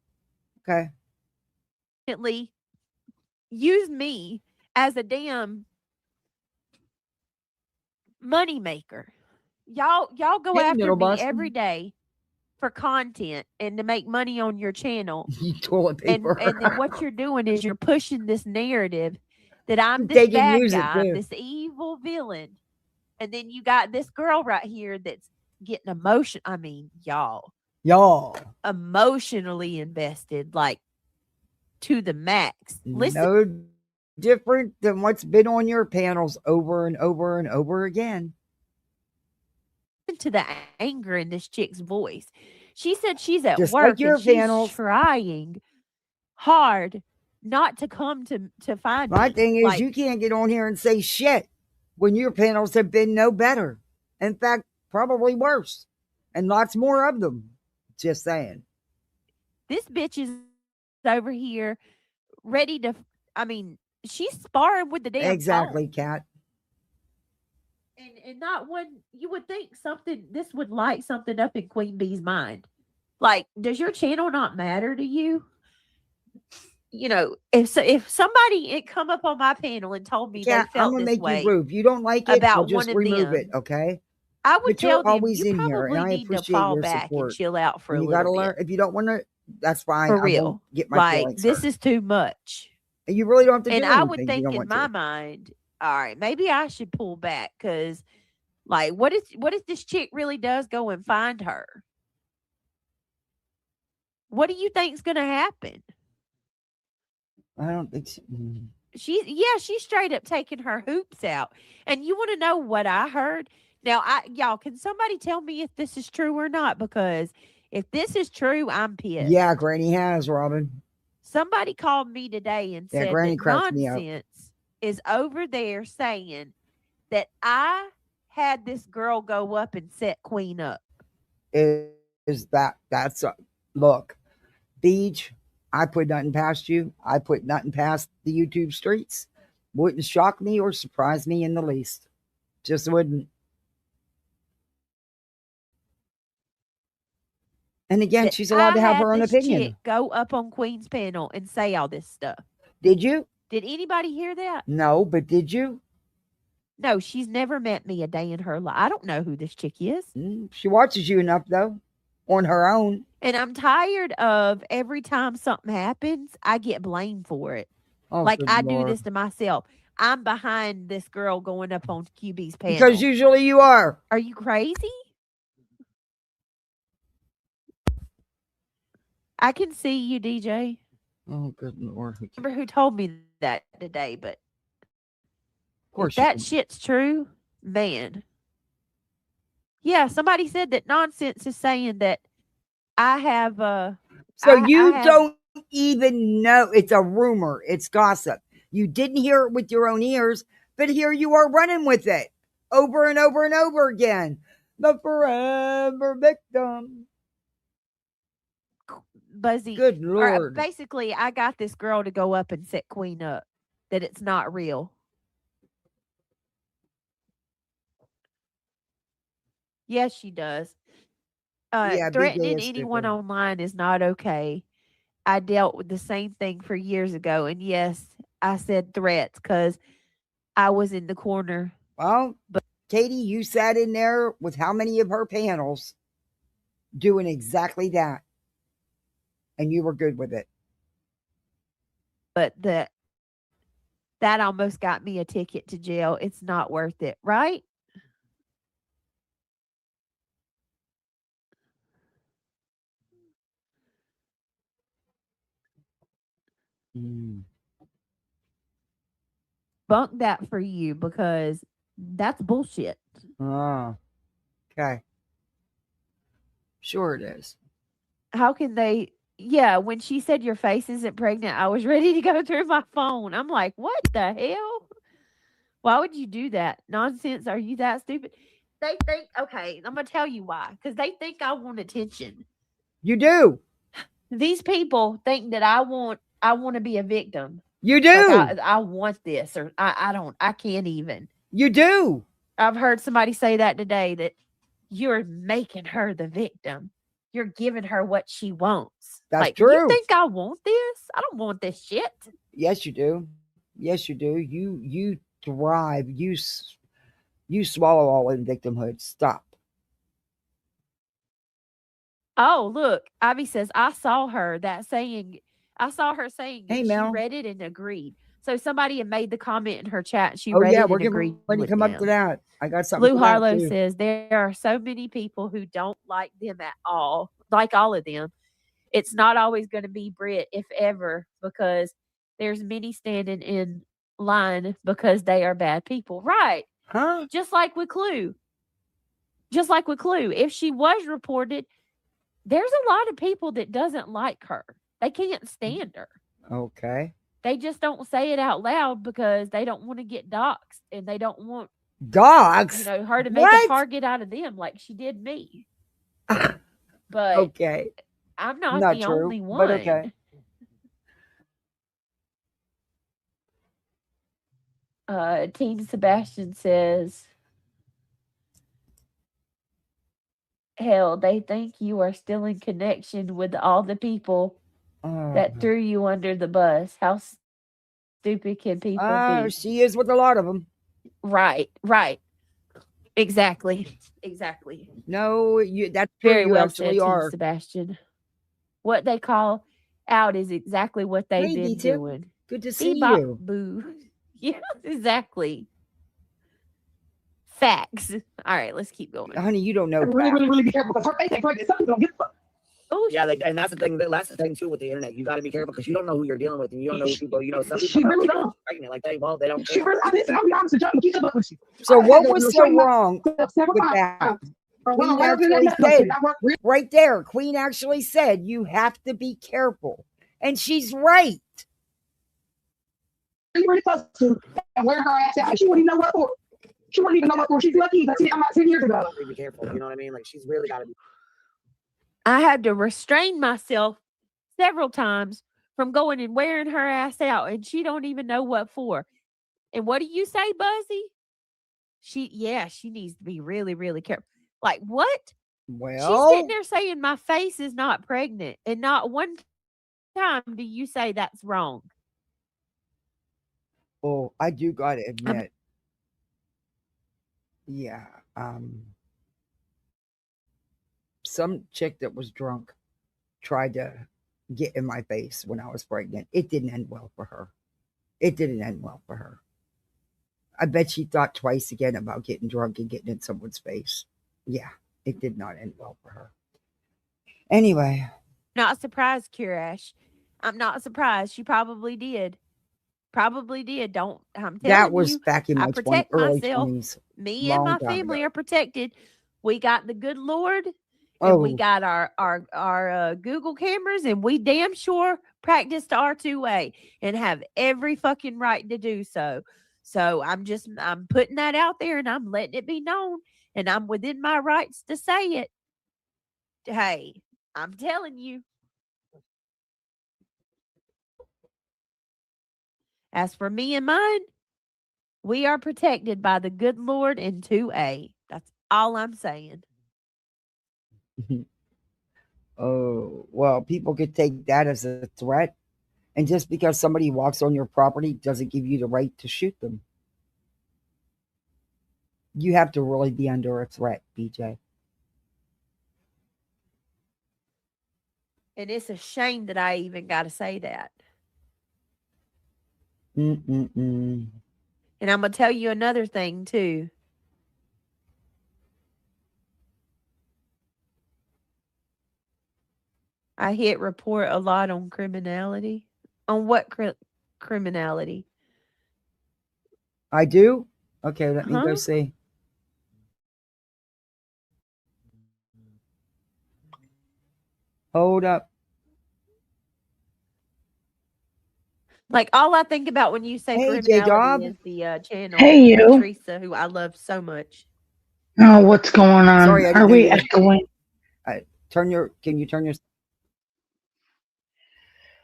Okay. Use me as a damn money maker. Y'all go Hey, after little me boss. every day for content and to make money on your channel. Toilet paper. And then what you're doing is you're pushing this narrative that I'm this They can bad use it, guy, too. this evil villain. And then you got this girl right here that's getting emotion. I mean, y'all emotionally invested, like to the max. Listen No different than what's been on your panels over and over and over again. to the anger in this chick's voice. She said she's at Just work like your and she's panels. trying hard not to come to find My me. thing is, Like, you can't get on here and say shit when your panels have been no better. In fact, probably worse. And lots more of them. Just saying. this bitch is over here ready to, I mean, she's sparring with the damn Exactly, phone. Kat. And not one, you would think this would light something up in Queen Bee's mind. Like, does your channel not matter to you? You know, if somebody had come up on my panel and told me Kat, they I'm felt going to this make way you rude. If you don't like it, about we'll just one of remove them, it, okay? I would But you're tell them always you in here, and probably I need to appreciate fall your back and support. chill out for And a you got to little learn. bit. If you don't want to, that's fine. For I real. won't get my Like, feelings this hurt. is too much. And you really don't have to And do I anything would if you think don't in want my to. mind, all right, maybe I should pull back because, like, what if this chick really does go and find her? What do you think's gonna happen? I don't think so. She's straight up taking her hoops out. And you want to know what I heard? Now, y'all, can somebody tell me if this is true or not? Because if this is true, I'm pissed. Yeah, Granny has, Robin. Somebody called me today and Yeah, said Granny that cracks me up. Nonsense is over there saying that I had this girl go up and set Queen up. That's look, Beach, I put nothing past you. I put nothing past the YouTube streets. Wouldn't shock me or surprise me in the least. Just wouldn't. And again, That she's allowed to have her own this opinion. chick go up on Queen's panel and say all this stuff. Did you? Did anybody hear that? No, but did you? No, she's never met me a day in her life. I don't know who this chick is. She watches you enough, though, on her own. And I'm tired of every time something happens, I get blamed for it. Oh, like, good I Lord. do this to myself. I'm behind this girl going up on QB's panel. Because usually you are. Are you crazy? I can see you, DJ. Oh, good Lord. Remember who told me that today, but Of course if that you shit's true, man. Yeah, somebody said that Nonsense is saying that I have So I you have- don't even know. It's a rumor. It's gossip. You didn't hear it with your own ears, but here you are running with it over and over and over again. The forever victim. Buzzy. Good Or, Lord. basically, I got this girl to go up and set Queen up. That it's not real. Yes, she does. Yeah, be Threatening gay is anyone stupid. online is not okay. I dealt with the same thing for years ago. And yes, I said threats because I was in the corner. Well, Katie, you sat in there with how many of her panels doing exactly that? And you were good with it. But that almost got me a ticket to jail. It's not worth it, right? Bunk that for you because that's bullshit. Oh, okay. Sure it is. How can they? Yeah, when she said your face isn't pregnant, I was ready to go through my phone. I'm like, what the hell? Why would you do that? Nonsense. Are you that stupid? They think, okay, I'm going to tell you why. Because they think I want attention. You do. These people think that I want to be a victim. You do. Like I want this, or I can't even. You do. I've heard somebody say that today, that you're making her the victim. You're giving her what she wants. That's like, true. You think I want this? I don't want this shit. Yes, you do. Yes, you do. You thrive. You swallow all in victimhood. Stop. Oh, look. Ivy says, I saw her saying Hey, she Mel. read it and agreed. So somebody had made the comment in her chat and she Oh read yeah, it we're and agreed. getting ready to with come up them. to that. I got something. Lou for that, Harlow too. says there are so many people who don't like them at all, like all of them. It's not always going to be Brit, if ever, because there's many standing in line because they are bad people. Right. Huh? Just like with Clue. If she was reported, there's a lot of people that doesn't like her. They can't stand her. Okay. They just don't say it out loud because they don't want to get doxxed and they don't want, Dogs. her to make What? a target out of them like she did me. But Okay. I'm not, Not the true, only one. but okay. Team Sebastian says, hell, they think you are still in connection with all the people that threw you under the bus. How stupid can people be? She is with a lot of them. Right. Exactly. No, that's true. Very You well said, actually Team are. Sebastian. What they call out is exactly what they've Hey, been D-Tip. doing. Good to see Bebop, you. boo. Yeah, exactly. Facts. All right, let's keep going. Honey, you don't know. Really be careful because her face ain't pregnant. Some people don't give a fuck. Oh, Yeah, and that's the thing. That's the thing too with the internet. You got to be careful because you don't know who you're dealing with, and you don't know who people. Some She people really are don't. pregnant, like they don't. She really, I'll be honest with you. Keep up with you. So I had what to, was show so my wrong several with times. that? Well, Queen I don't do actually that. No, said, I work really right there, Queen actually said, you have to be careful. And she's right. close to and wear her ass out. She wouldn't even know what for. She wouldn't even know what for. She's lucky. I'm not 10 years ago. Be careful. You know what I mean? Like she's really got to be. I had to restrain myself several times from going and wearing her ass out, and she don't even know what for. And what do you say, Buzzy? She needs to be really, really careful. Like what? Well, She's sitting there saying my face is not pregnant, and not one time do you say that's wrong. oh, I do gotta admit. Yeah. Some chick that was drunk tried to get in my face when I was pregnant. It didn't end well for her. I bet she thought twice again about getting drunk and getting in someone's face. Yeah, it did not end well for her. Anyway. Not surprised, Kirash. I'm not surprised. She probably did. Don't, I'm telling you. That was back in my early myself. 20s. Me and my family are protected. We got the good Lord, and we got our Google cameras, and we damn sure practiced R2A and have every fucking right to do so. So I'm putting that out there, and I'm letting it be known, and I'm within my rights to say it. Hey, I'm telling you. As for me and mine, we are protected by the good Lord and 2A. That's all I'm saying. Oh, well, people could take that as a threat. And just because somebody walks on your property doesn't give you the right to shoot them. You have to really be under a threat, BJ. And it's a shame that I even got to say that. Mm-mm-mm. And I'm going to tell you another thing, too. I hit report a lot on criminality. On what criminality? I do? Okay, let me go see. Hold up. Like, all I think about when you say Hey, criminality J-Dog. is the channel. Hey, you. Teresa, who I love so much. Oh, what's going on? Sorry, I didn't Are know we you were- echoing? Can you turn your...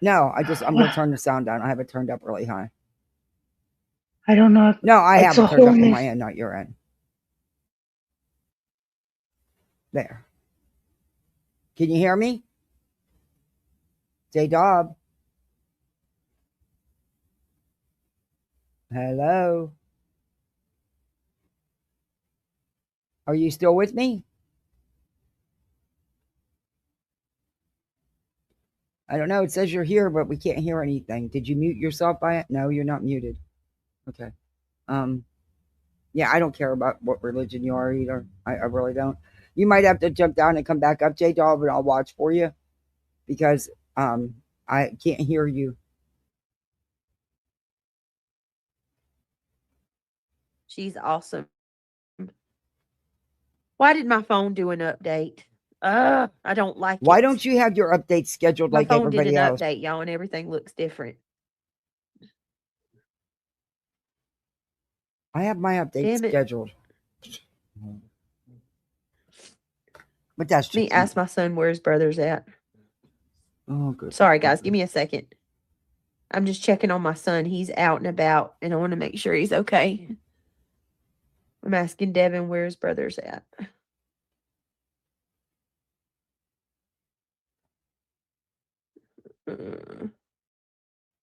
No, I'm going to turn the sound down. I have it turned up really high. I don't know. No, I have It's it a turned up whole on new- my end, not your end. There. Can you hear me? J-Dog. Hello. Are you still with me? I don't know. It says you're here, but we can't hear anything. Did you mute yourself by it? No, you're not muted. Okay. Yeah, I don't care about what religion you are either. I really don't. You might have to jump down and come back up, J-Dog, but I'll watch for you because I can't hear you. She's awesome. Why did my phone do an update? I don't like it. Why don't you have your updates scheduled My like phone did everybody an else? update, y'all, and everything looks different. I have my update Damn it. scheduled. But that's just Let me ask my son where his brother's at. Oh, good. Sorry, guys. Give me a second. I'm just checking on my son. He's out and about, and I want to make sure he's okay. I'm asking Devin where his brother's at.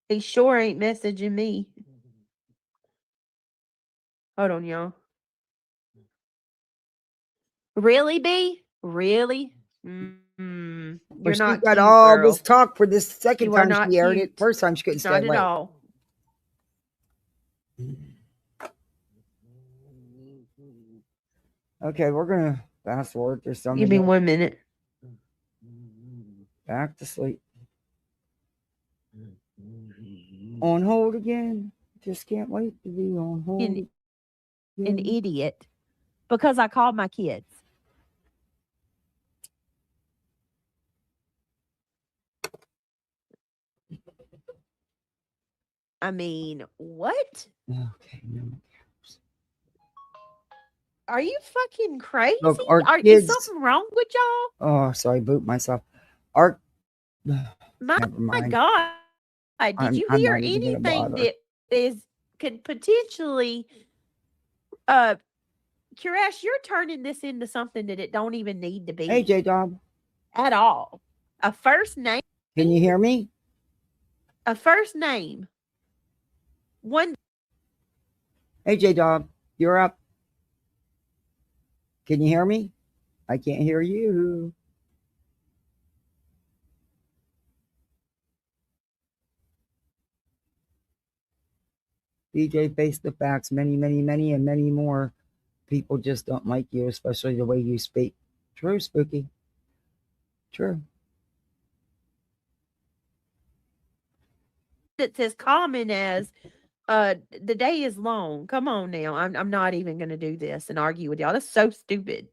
He sure ain't messaging me. Hold on, y'all. Really, B? Really? You're But she not got cute, all girl. this talk for this second You are time not she aired it. cute. First time she couldn't stay Not at away. all. Okay, we're gonna fast forward through some Give of me it. 1 minute. Back to sleep. On hold again. Just can't wait to be on hold. An again. idiot. Because I called my kids. I mean, what? Okay. No. Are you fucking crazy? Look, our Is kids. something wrong with y'all? Oh, sorry, boot myself. Our. My Never mind. God. Did you I'm hear not even gonna anything bother. that could potentially Kuresh, you're turning this into something that it don't even need to be Hey, J Dog. at all. A first name. Can you hear me? A first name. One. Hey, J Dog. You're up. Can you hear me? I can't hear you. DJ, face the facts. Many, many, many, and many more people just don't like you, especially the way you speak. True, Spooky. True. That's as common as the day is long. Come on now. I'm not even gonna do this and argue with y'all. That's so stupid.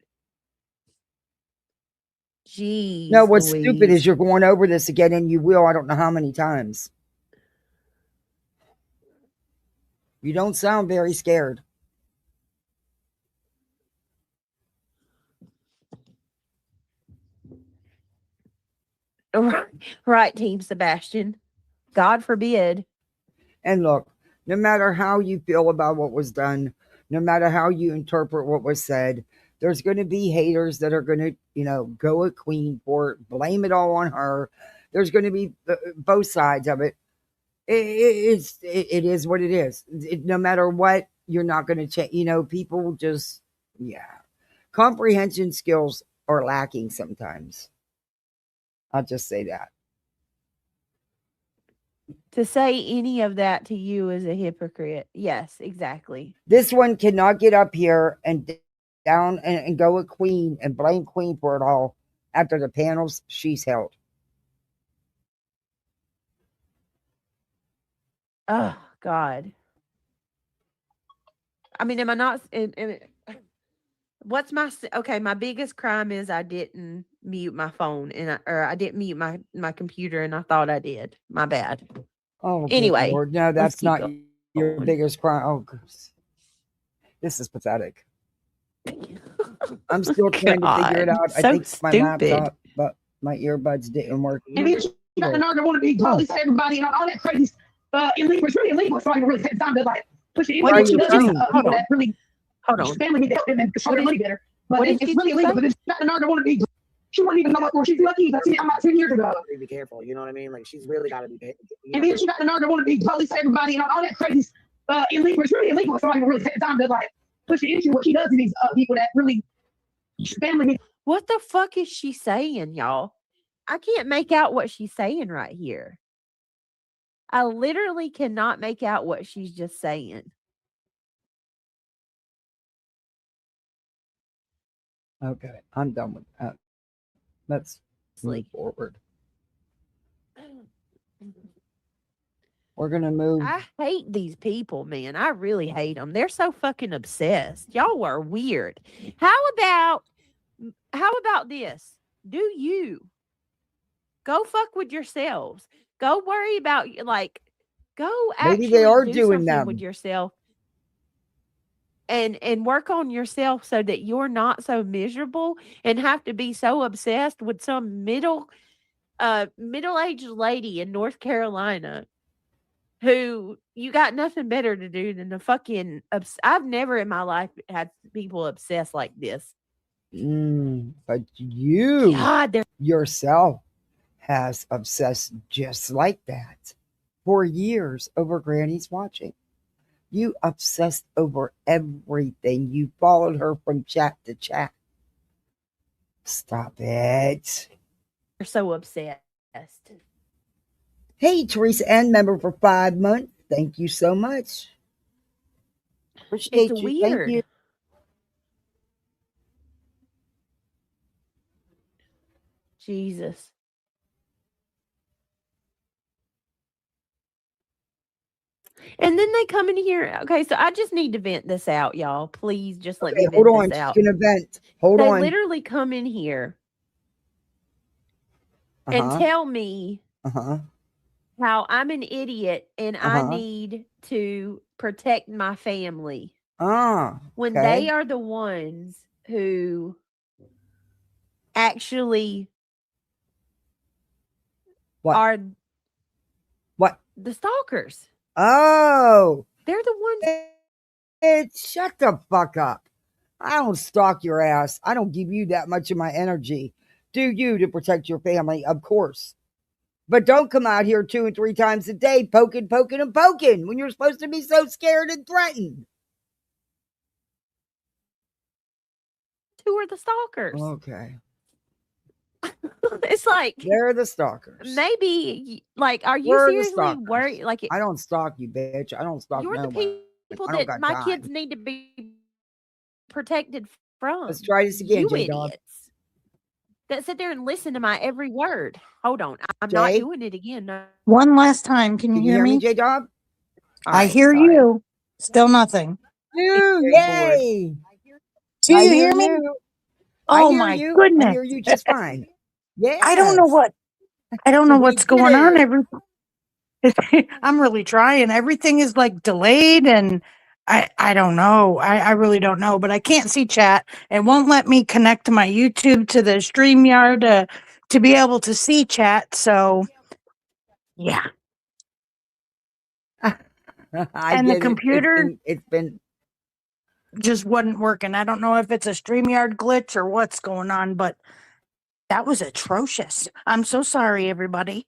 Jeez. No, what's stupid Louise. is you're going over this again, and you will. I don't know how many times. You don't sound very scared. Right, Team Sebastian. God forbid. And look, no matter how you feel about what was done, no matter how you interpret what was said, there's going to be haters that are going to, go at Queen for it, blame it all on her. There's going to be both sides of it. It is what it is. No matter what, you're not going to change. People just, comprehension skills are lacking sometimes. I'll just say that. To say any of that to you is a hypocrite. Yes, exactly. This one cannot get up here and down and go at Queen and blame Queen for it all after the panels she's held. Oh, God. I mean, am I not? What's my biggest crime is I didn't mute my phone or I didn't mute my computer and I thought I did. My bad. Oh, Anyway, Lord. No, let's that's keep not your going. biggest crime. Oh, this is pathetic. I'm still trying to figure it out. I So think it's my stupid. laptop, but my earbuds didn't work. And then she got the nerve to want to be police to everybody and all that crazy illegal. It's really illegal. So I can really take time to push it in. What What did she you does say? is Hold people on. that really Hold on. family need to help them and control their money better. But What did it's you really illegal. say? But then she got the nerve to want to be. She wouldn't even know what she's lucky. I'm not 10 years ago. Be careful, you know what I mean? Like she's really got to be. And then she got the nerve to want to be police to everybody and all that crazy illegal. It's really illegal. So I can really take time to push it into what she does to these people that really family. What the fuck is she saying, y'all? I can't make out what she's saying right here. I literally cannot make out what she's just saying. Okay, I'm done with that. Let's move forward. We're going to move. I hate these people, man. I really hate them. They're so fucking obsessed. Y'all are weird. How about this? Do you go fuck with yourselves? Go worry about go actually Maybe they are do doing something them. with yourself. and work on yourself so that you're not so miserable and have to be so obsessed with some middle-aged lady in North Carolina who you got nothing better to do than to fucking I've never in my life had people obsessed like this. But you God, they're yourself has obsessed just like that for years over Granny's watching. You obsessed over everything. You followed her from chat to chat. Stop it. so obsessed. Hey, Teresa N, member for 5 months. Thank you so much. Appreciate It's you. Thank weird. you. Jesus. And then they come in here. Okay, so I just need to vent this out, y'all. Please just let me Okay, hold vent on. this She's out. gonna vent. Hold They on. literally come in here and Uh-huh. tell me Uh-huh. how I'm an idiot and I Uh-huh. need to protect my family Ah. when Okay. they are the ones who actually What? are What? the stalkers. Oh. They're the ones. Shut the fuck up. I don't stalk your ass. I don't give you that much of my energy. Do you to protect your family, of course. But don't come out here 2 and 3 times a day poking when you're supposed to be so scared and threatened. Who are the stalkers? Okay. It's like They're the stalkers. maybe like, are you We're the seriously stalkers. worried? Like, I don't stalk you, bitch. I don't stalk you're no the one. people I don't that got my time. kids need to be protected from. Let's try this again, You J-Dog. idiots that sit there and listen to my every word. Hold on, I'm not Jay? doing it again. No. One last time. Can you Can you hear me? J-Dog? All I right, hear sorry. you. Still nothing. You, Very bored. yay! Do I you hear hear me? you. I Oh hear my you. I goodness. hear you just fine. I don't know Yes. what I don't know We what's did going on. it. I'm really trying. Everything is like delayed and I don't know. I really don't know, but I can't see chat. It won't let me connect to my YouTube to the StreamYard to be able to see chat. So yeah. I And the get it. computer It's been just wasn't working. I don't know if it's a StreamYard glitch or what's going on, but that was atrocious. I'm so sorry, everybody.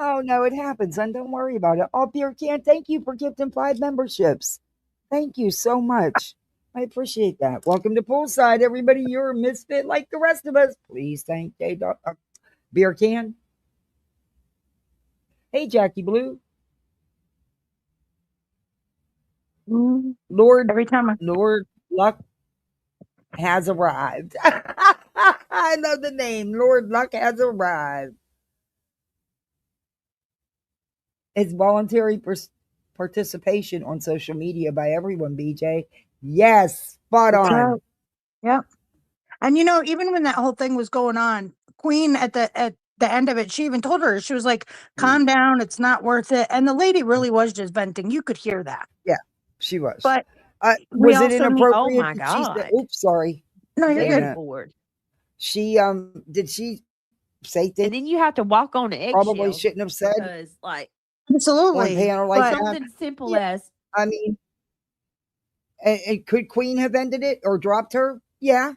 Oh no, it happens, and don't worry about it. Oh, Beer Can, thank you for gifting 5 memberships. Thank you so much. I appreciate that. Welcome to Poolside, everybody. You're a misfit like the rest of us. Please thank Beer Can. Hey, Jackie Blue. Lord Every time Luck has arrived. I love the name. Lord Luck has arrived. It's voluntary participation on social media by everyone, BJ. Yes, spot on. Yep. And even when that whole thing was going on, Queen at the end of it, she even told her, she was like, calm down, it's not worth it. And the lady really was just venting. You could hear that. Yeah, she was. But we Was it also need, Oh inappropriate my that she said, God. oops, sorry. no, you're Wait a Very good. minute. bored. She did she say And things then you have to walk on probably eggshells shouldn't have said because, like, on a Absolutely. panel like But that? something simple Yeah, as I mean, and could Queen have ended it or dropped her? Yeah.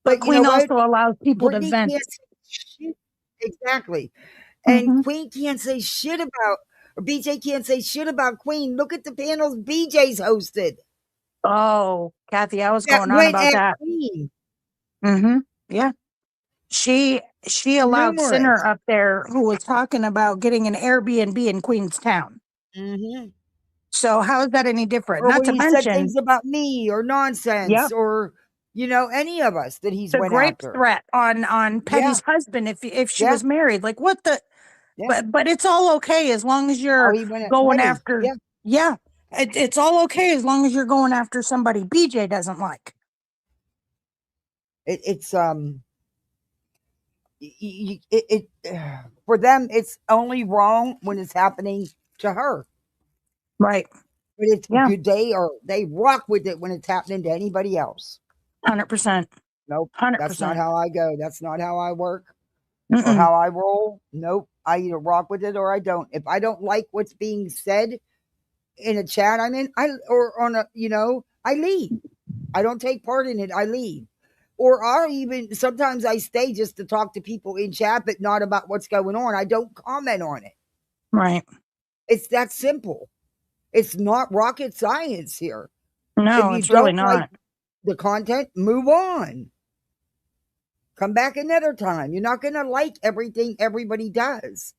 But you know Queen what? also allows people to Brittany vent. can't say shit. Exactly. And Mhm. Queen can't say shit about, or BJ can't say shit about Queen. Look at the panels BJ's hosted Oh, Kathy, I was that going on went about at that. Queen. Yeah. She allowed Sinner Numerous. up there who was talking about getting an Airbnb in Queenstown. Mm-hmm. So how is that any different? Or Not when to he said mention, things about me or nonsense yep, or, any of us that he's the went grape after. threat on Yeah. Petty's husband if she Yeah. was married. Like what the Yeah. but it's all okay as long as How you're he went at going Petty. after Yeah. it's all okay as long as you're going after somebody BJ doesn't like. It's for them it's only wrong when it's happening to her. Right. But it's Yeah. good. They rock with it when it's happening to anybody else. 100%. Nope. 100%. That's not how I go. That's not how I work or Mm-mm. how I roll. Nope. I either rock with it or I don't. If I don't like what's being said in a chat I'm in, or on a, I leave. I don't take part in it. I leave. Or I'll even, sometimes I stay just to talk to people in chat, but not about what's going on. I don't comment on it. Right. It's that simple. It's not rocket science here. No, If you it's really don't like not. the content, move on. Come back another time. You're not going to like everything everybody does.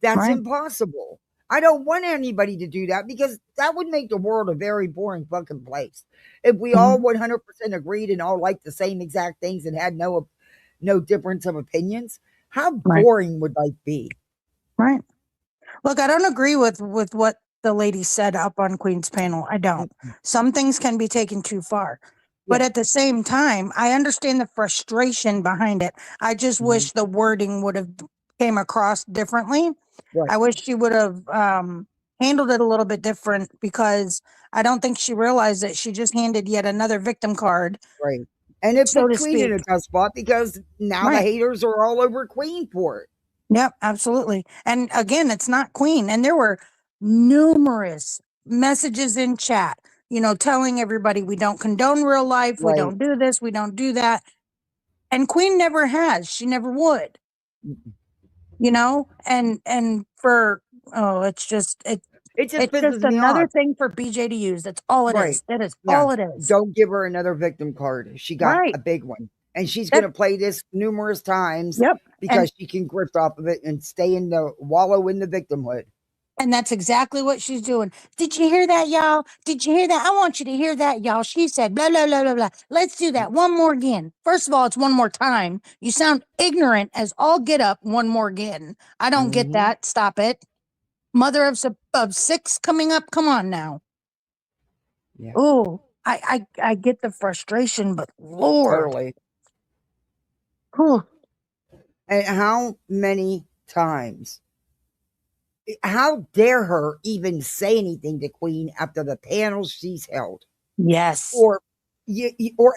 That's Right. impossible. I don't want anybody to do that because that would make the world a very boring fucking place. If we all 100% agreed and all liked the same exact things and had no difference of opinions, how Right. boring would life be? Right. Look, I don't agree with what the lady said up on Queen's panel. I don't. Some things can be taken too far. But Yeah. at the same time, I understand the frustration behind it. I just wish the wording would have came across differently. Right. I wish she would have handled it a little bit different, because I don't think she realized that she just handed yet another victim card. Right. And it So put to Queen in a speak. tough spot because now the Right. haters are all over Queen for it. Yep, absolutely. And again, it's not Queen. And there were numerous messages in chat, telling everybody we don't condone real life. We Right. don't do this. We don't do that. And Queen never has. She never would, and for, it's just, It just it's pisses just me another off. thing for BJ to use. That's all it Right. is. That is Yeah. all it is. Don't give her another victim card. She got Right. a big one. And she's That- going to play this numerous times Yep. because she can grift off of it and stay in the wallow in the victimhood. And that's exactly what she's doing. Did you hear that, y'all? Did you hear that? I want you to hear that, y'all. She said, blah, blah, blah, blah, blah. Let's do that one more again. First of all, it's one more time. You sound ignorant as all get up. One more again. I don't get that. Stop it. Mother of six coming up. Come on now. Yeah. Oh, I get the frustration, but Lord. Totally. Whew. And how many times? How dare her even say anything to Queen after the panels she's held? Yes. Or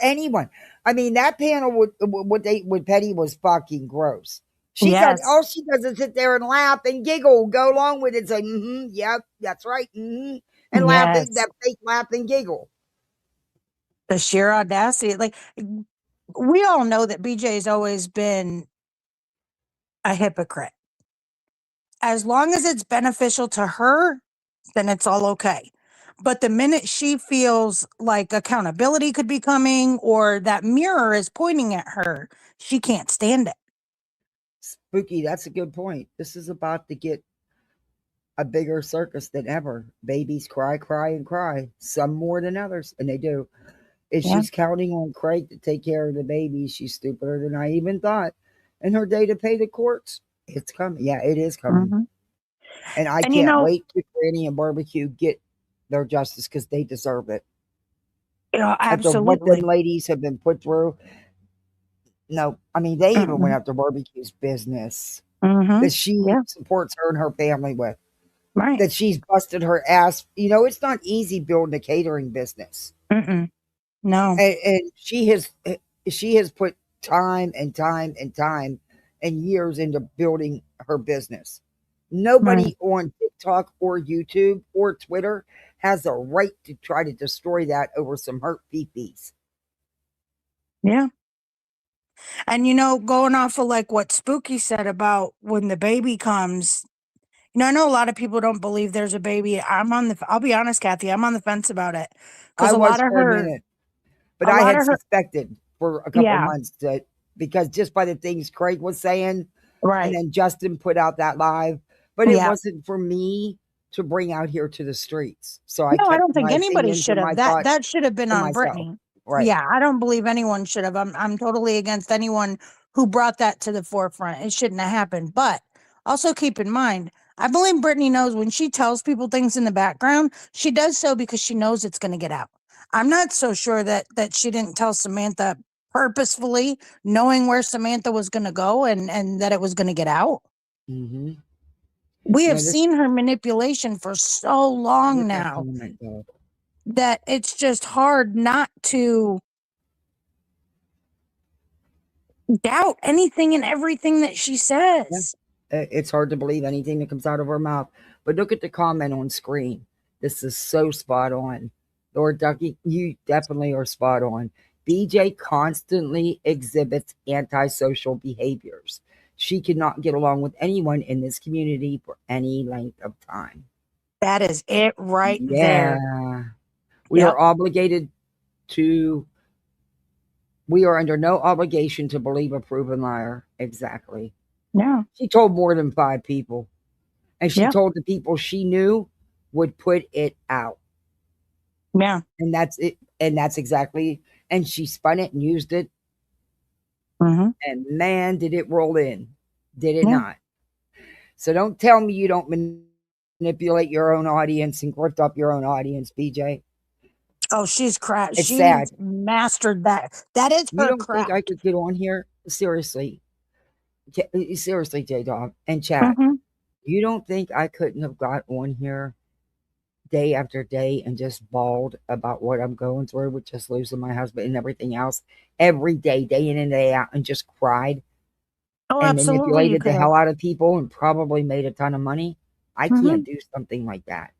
anyone. I mean, that panel with Petty was fucking gross. She Yes. all she does is sit there and laugh and giggle, go along with it, say, yep, that's right, and laugh, Yes. that fake laugh and giggle. The sheer audacity. Like, we all know that BJ's always been a hypocrite. As long as it's beneficial to her, then it's all okay. But the minute she feels like accountability could be coming, or that mirror is pointing at her, she can't stand it. Spooky, that's a good point. This is about to get a bigger circus than ever. Babies cry, cry, and cry. Some more than others, and they do. If she's counting on Craig to take care of the baby, she's stupider than I even thought. And her day to pay the courts, it's coming. Yeah, it is coming. And I can't wait to Granny and Barbecue get their justice because they deserve it. After what them ladies have been put through. No, I mean, they even went after Barbecue's business that she supports her and her family with. Right. That she's busted her ass. It's not easy building a catering business. No. And she has put time and time and time and years into building her business. Nobody on TikTok or YouTube or Twitter has a right to try to destroy that over some hurt peepees. Yeah. And going off of like what Spooky said about when the baby comes, I know a lot of people don't believe there's a baby. I'll be honest, Kathy, I'm on the fence about it. Because a lot of for a her, minute, but I had suspected for a couple of months that, because just by the things Craig was saying, right, and then Justin put out that live, but it wasn't for me to bring out here to the streets. So I don't think anybody should have. That should have been on Brittany. Right. Yeah, I don't believe anyone should have. I'm totally against anyone who brought that to the forefront. It shouldn't have happened. But also keep in mind, I believe Brittany knows when she tells people things in the background, she does so because she knows it's going to get out. I'm not so sure that she didn't tell Samantha purposefully, knowing where Samantha was going to go and that it was going to get out. We You have know, this seen her manipulation for so long with that now comment, though. that it's just hard not to doubt anything and everything that she says. It's hard to believe anything that comes out of her mouth. But look at the comment on screen. This is so spot on. Lord Ducky, you definitely are spot on. BJ constantly exhibits antisocial behaviors. She cannot get along with anyone in this community for any length of time. That is it right there. Yeah. We Yep. are obligated to, we are under no obligation to believe a proven liar. Exactly. Yeah. She told more than 5 people. And she Yeah. told the people she knew would put it out. Yeah. And that's it. And that's exactly, and she spun it and used it. Mm-hmm. And man, did it roll in. Did it Yeah. not? So don't tell me you don't manipulate your own audience and grift up your own audience, BJ. Oh, she's crashed. It's She's sad. mastered that. That is You her don't think I craft. could get on here? Seriously. Seriously, J-Dog and chat. Mhm. You don't think I couldn't have got on here day after day and just bawled about what I'm going through with just losing my husband and everything else every day, day in and day out, and just cried Oh, and absolutely. You manipulated could the have. hell out of people and probably made a ton of money? I Mhm. can't do something like that.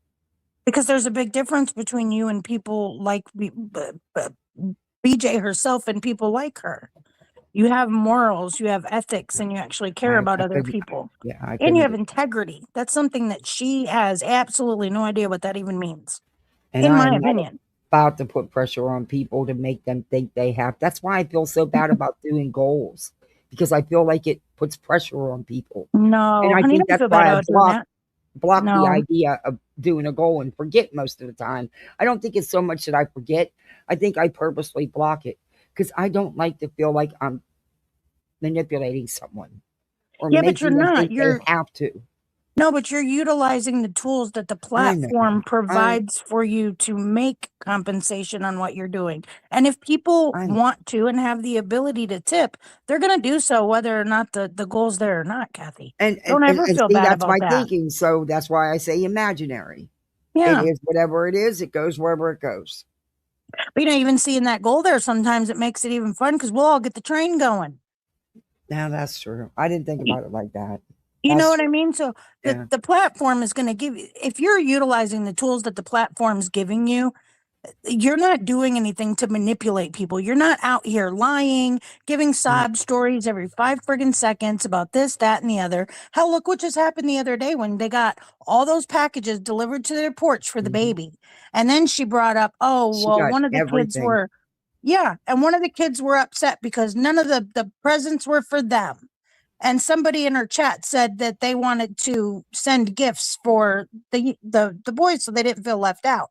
Because there's a big difference between you and people like BJ herself and people like her. You have morals, you have ethics, and you actually care about other couldn't, people. yeah, I And couldn't you have do- integrity. That's something that she has absolutely no idea what that even means, and in I my am not opinion. about to put pressure on people to make them think they have. That's why I feel so bad about doing goals, because I feel like it puts pressure on people. No, And I honey, think don't that's feel bad why I about doing that. block the No. idea of doing a goal and forget most of the time. I don't think it's so much that I forget. I think I purposely block it because I don't like to feel like I'm manipulating someone or Yeah, but you're making them not. think You're they have to. No, but you're utilizing the tools that the I know. platform provides for you to make compensation on what you're doing. And if people I know. want to and have the ability to tip, they're going to do so whether or not the goal's there or not, Kathy. And Don't ever feel see, bad that's about my that. thinking. So that's why I say imaginary. Yeah. It is whatever it is. It goes wherever it goes. But you know, even seeing that goal there, sometimes it makes it even fun because we'll all get the train going. Now that's true. I didn't think about it like that. You That's know what I true. mean? So Yeah. the platform is going to give you, if you're utilizing the tools that the platform's giving you, you're not doing anything to manipulate people. You're not out here lying, giving sob stories every 5 friggin' seconds about this, that, and the other. Hell, look what just happened the other day when they got all those packages delivered to their porch for the baby. And then she brought up, oh, She well, got one of the kids everything. were, yeah, and one of the kids were upset because none of the presents were for them. And somebody in her chat said that they wanted to send gifts for the boys so they didn't feel left out.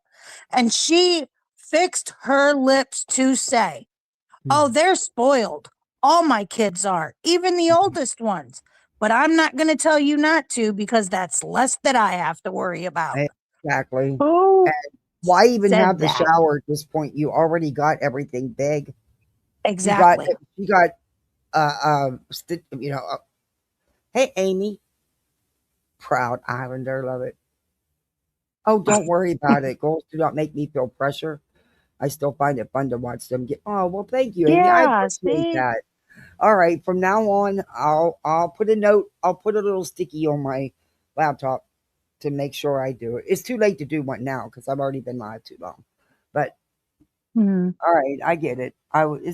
And she fixed her lips to say, oh, they're spoiled. All my kids are, even the oldest ones. But I'm not going to tell you not to because that's less that I have to worry about. Exactly. Who And why even said have the that? shower at this point? You already got everything big. Exactly. You got you know, hey, Amy, proud Islander, love it. Oh, don't worry about it. Goals do not make me feel pressure. I still find it fun to watch them get. Oh, well, thank you, Amy. I Yeah, appreciate see? that. All right, from now on, I'll put a note. I'll put a little sticky on my laptop to make sure I do it. It's too late to do one now because I've already been live too long. But all right, I get it.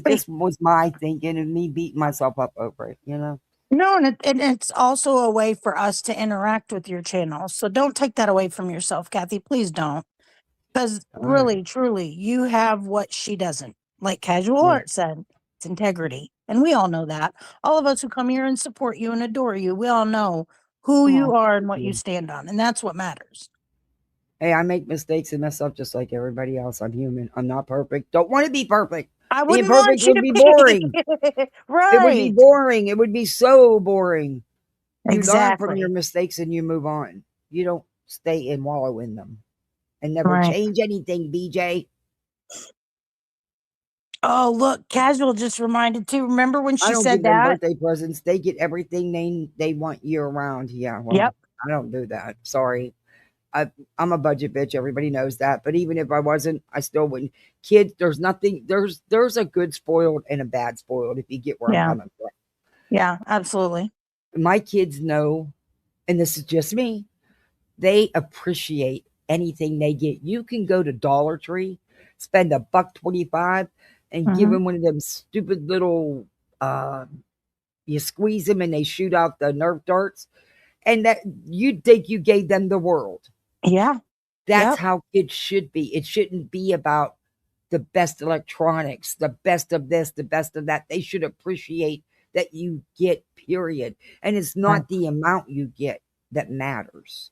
This was my thinking and me beating myself up over it. You know. No, and it's also a way for us to interact with your channel. So don't take that away from yourself, Kathy. Please don't. Because really, truly, you have what she doesn't. Like Casual Art said, it's integrity. And we all know that. All of us who come here and support you and adore you, we all know who you are and what you stand on. And that's what matters. Hey, I make mistakes and mess up just like everybody else. I'm human. I'm not perfect. Don't want to be perfect. I Being wouldn't want perfect you would to be boring. Right. It would be boring. It would be so boring. You learn from Exactly. your mistakes and you move on. You don't stay and wallow in them and never Right. change anything, BJ. Oh, look, Casual just reminded too. Remember when I she don't said give them that? birthday presents. They get everything they want year round. Yeah. Well, Yep. I don't do that. Sorry. I'm a budget bitch. Everybody knows that. But even if I wasn't, I still wouldn't. Kids, there's nothing. There's a good spoiled and a bad spoiled. If you get where I'm Yeah. coming from. Yeah, absolutely. My kids know, and this is just me. They appreciate anything they get. You can go to Dollar Tree, spend $1.25, and give Mhm. them one of them stupid little. You squeeze them and they shoot out the Nerf darts, and that you think you gave them the world. Yeah. That's Yep. how kids should be. It shouldn't be about the best electronics, the best of this, the best of that. They should appreciate that you get, period. And it's Right. not the amount you get that matters.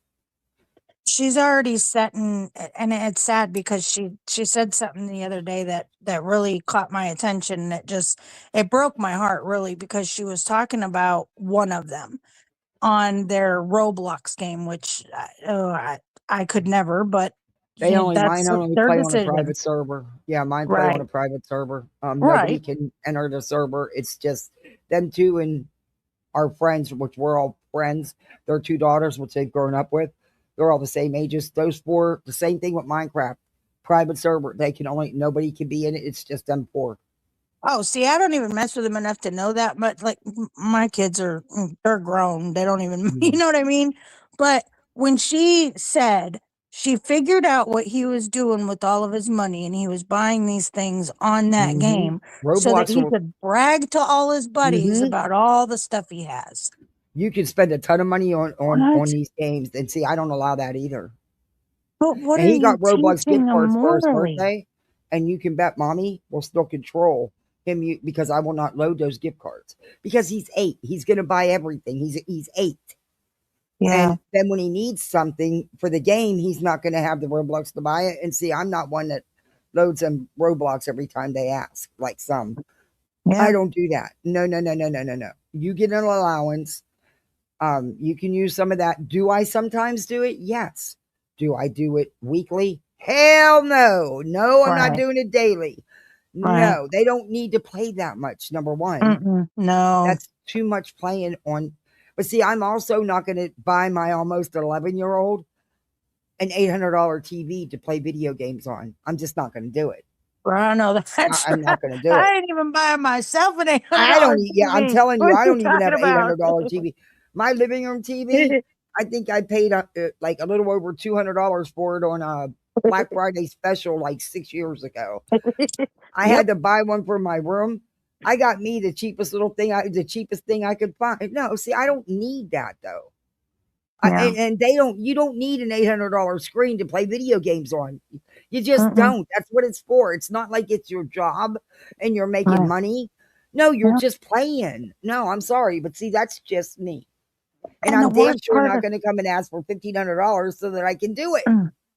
She's already setting, and it's sad because she said something the other day that really caught my attention, and it broke my heart really, because she was talking about one of them on their Roblox game, which I could never, but They only that's mine only their play on a decision. private server. Yeah, mine play on Right. a private server. Nobody Right. can enter the server. It's just them two and our friends, which we're all friends. Their two daughters, which they've grown up with. They're all the same ages. Those four, the same thing with Minecraft. Private server. Nobody can be in it. It's just them four. Oh, see, I don't even mess with them enough to know that, but like my kids they're grown. They don't even, you know what I mean? But when she said she figured out what he was doing with all of his money, and he was buying these things on that Mhm. game so that Roblox he will, could brag to all his buddies Mhm. about all the stuff he has. you can spend a ton of money on What? these games. And see, I don't allow that either. But what And are he got you Roblox teaching gift them cards for his morally? birthday. And you can bet mommy will still control him because I will not load those gift cards. Because he's 8. He's gonna buy everything. He's 8. Yeah. And then when he needs something for the game, he's not gonna have the Roblox to buy it. And see, I'm not one that loads them Roblox every time they ask, like some. Yeah. I don't do that. No. You get an allowance. You can use some of that. Do I sometimes do it? Yes. Do I do it weekly? Hell no. No, I'm not Right. doing it daily. Right. No, they don't need to play that much. Number one, No. that's too much playing on. But see, I'm also not going to buy my almost 11-year-old an $800 TV to play video games on. I'm just not going to do it. I know that's I'm not going to do I it. ain't even buying myself an $800 I don't. Yeah, I'm TV. telling you, What I are you don't even have talking an about? $800 TV. My living room TV, I think I paid like a little over $200 for it on a Black Friday special like 6 years ago. I Yep. had to buy one for my room. I got me the cheapest the cheapest thing I could find. No, see, I don't need that though. Yeah. And you don't need an $800 screen to play video games on. You just Mm-mm. don't. That's what it's for. It's not like it's your job and you're making Right. money. No, you're Yeah. just playing. No, I'm sorry, but see, that's just me. And And the I'm damn worst sure part not of going to come and ask for $1,500 so that I can do it.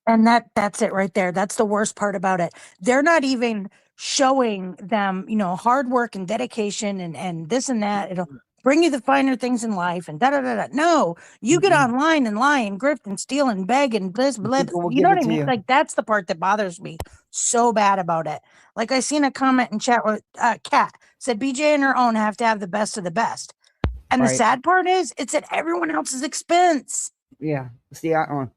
and that's it right there. That's the worst part about it. They're not even showing them, hard work and dedication and this and that. It'll bring you the finer things in life and da da da da. No, you get Mm-mm. online and lie and grift and steal and beg and blah, blah, blah. People will You know give what it I to mean? you. Like that's the part that bothers me so bad about it. Like I seen a comment in chat with Kat said BJ and her own have to have the best of the best. And the Right. sad part is it's at everyone else's expense. Yeah. See, and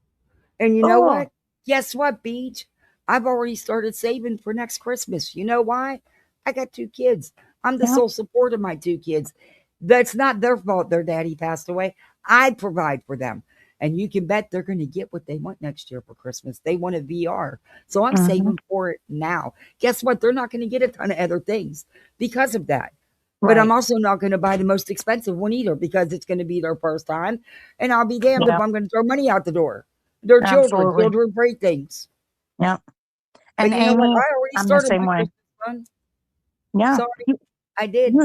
you know Oh, what? Guess what, Beach? I've already started saving for next Christmas. You know why? I got 2 kids. I'm the yeah. sole support of my 2 kids. That's not their fault their daddy passed away. I provide for them. And you can bet they're going to get what they want next year for Christmas. They want a VR. So I'm Mhm. saving for it now. Guess what? They're not going to get a ton of other things because of that. But I'm Right. also not going to buy the most expensive one either because it's going to be their first time. And I'll be damned if Yeah. I'm going to throw money out the door. They're children. Absolutely. Children break things. Yeah. But And you know what? Amy, I already I'm the started same my way. Christmas fund. Yeah. Sorry, I did.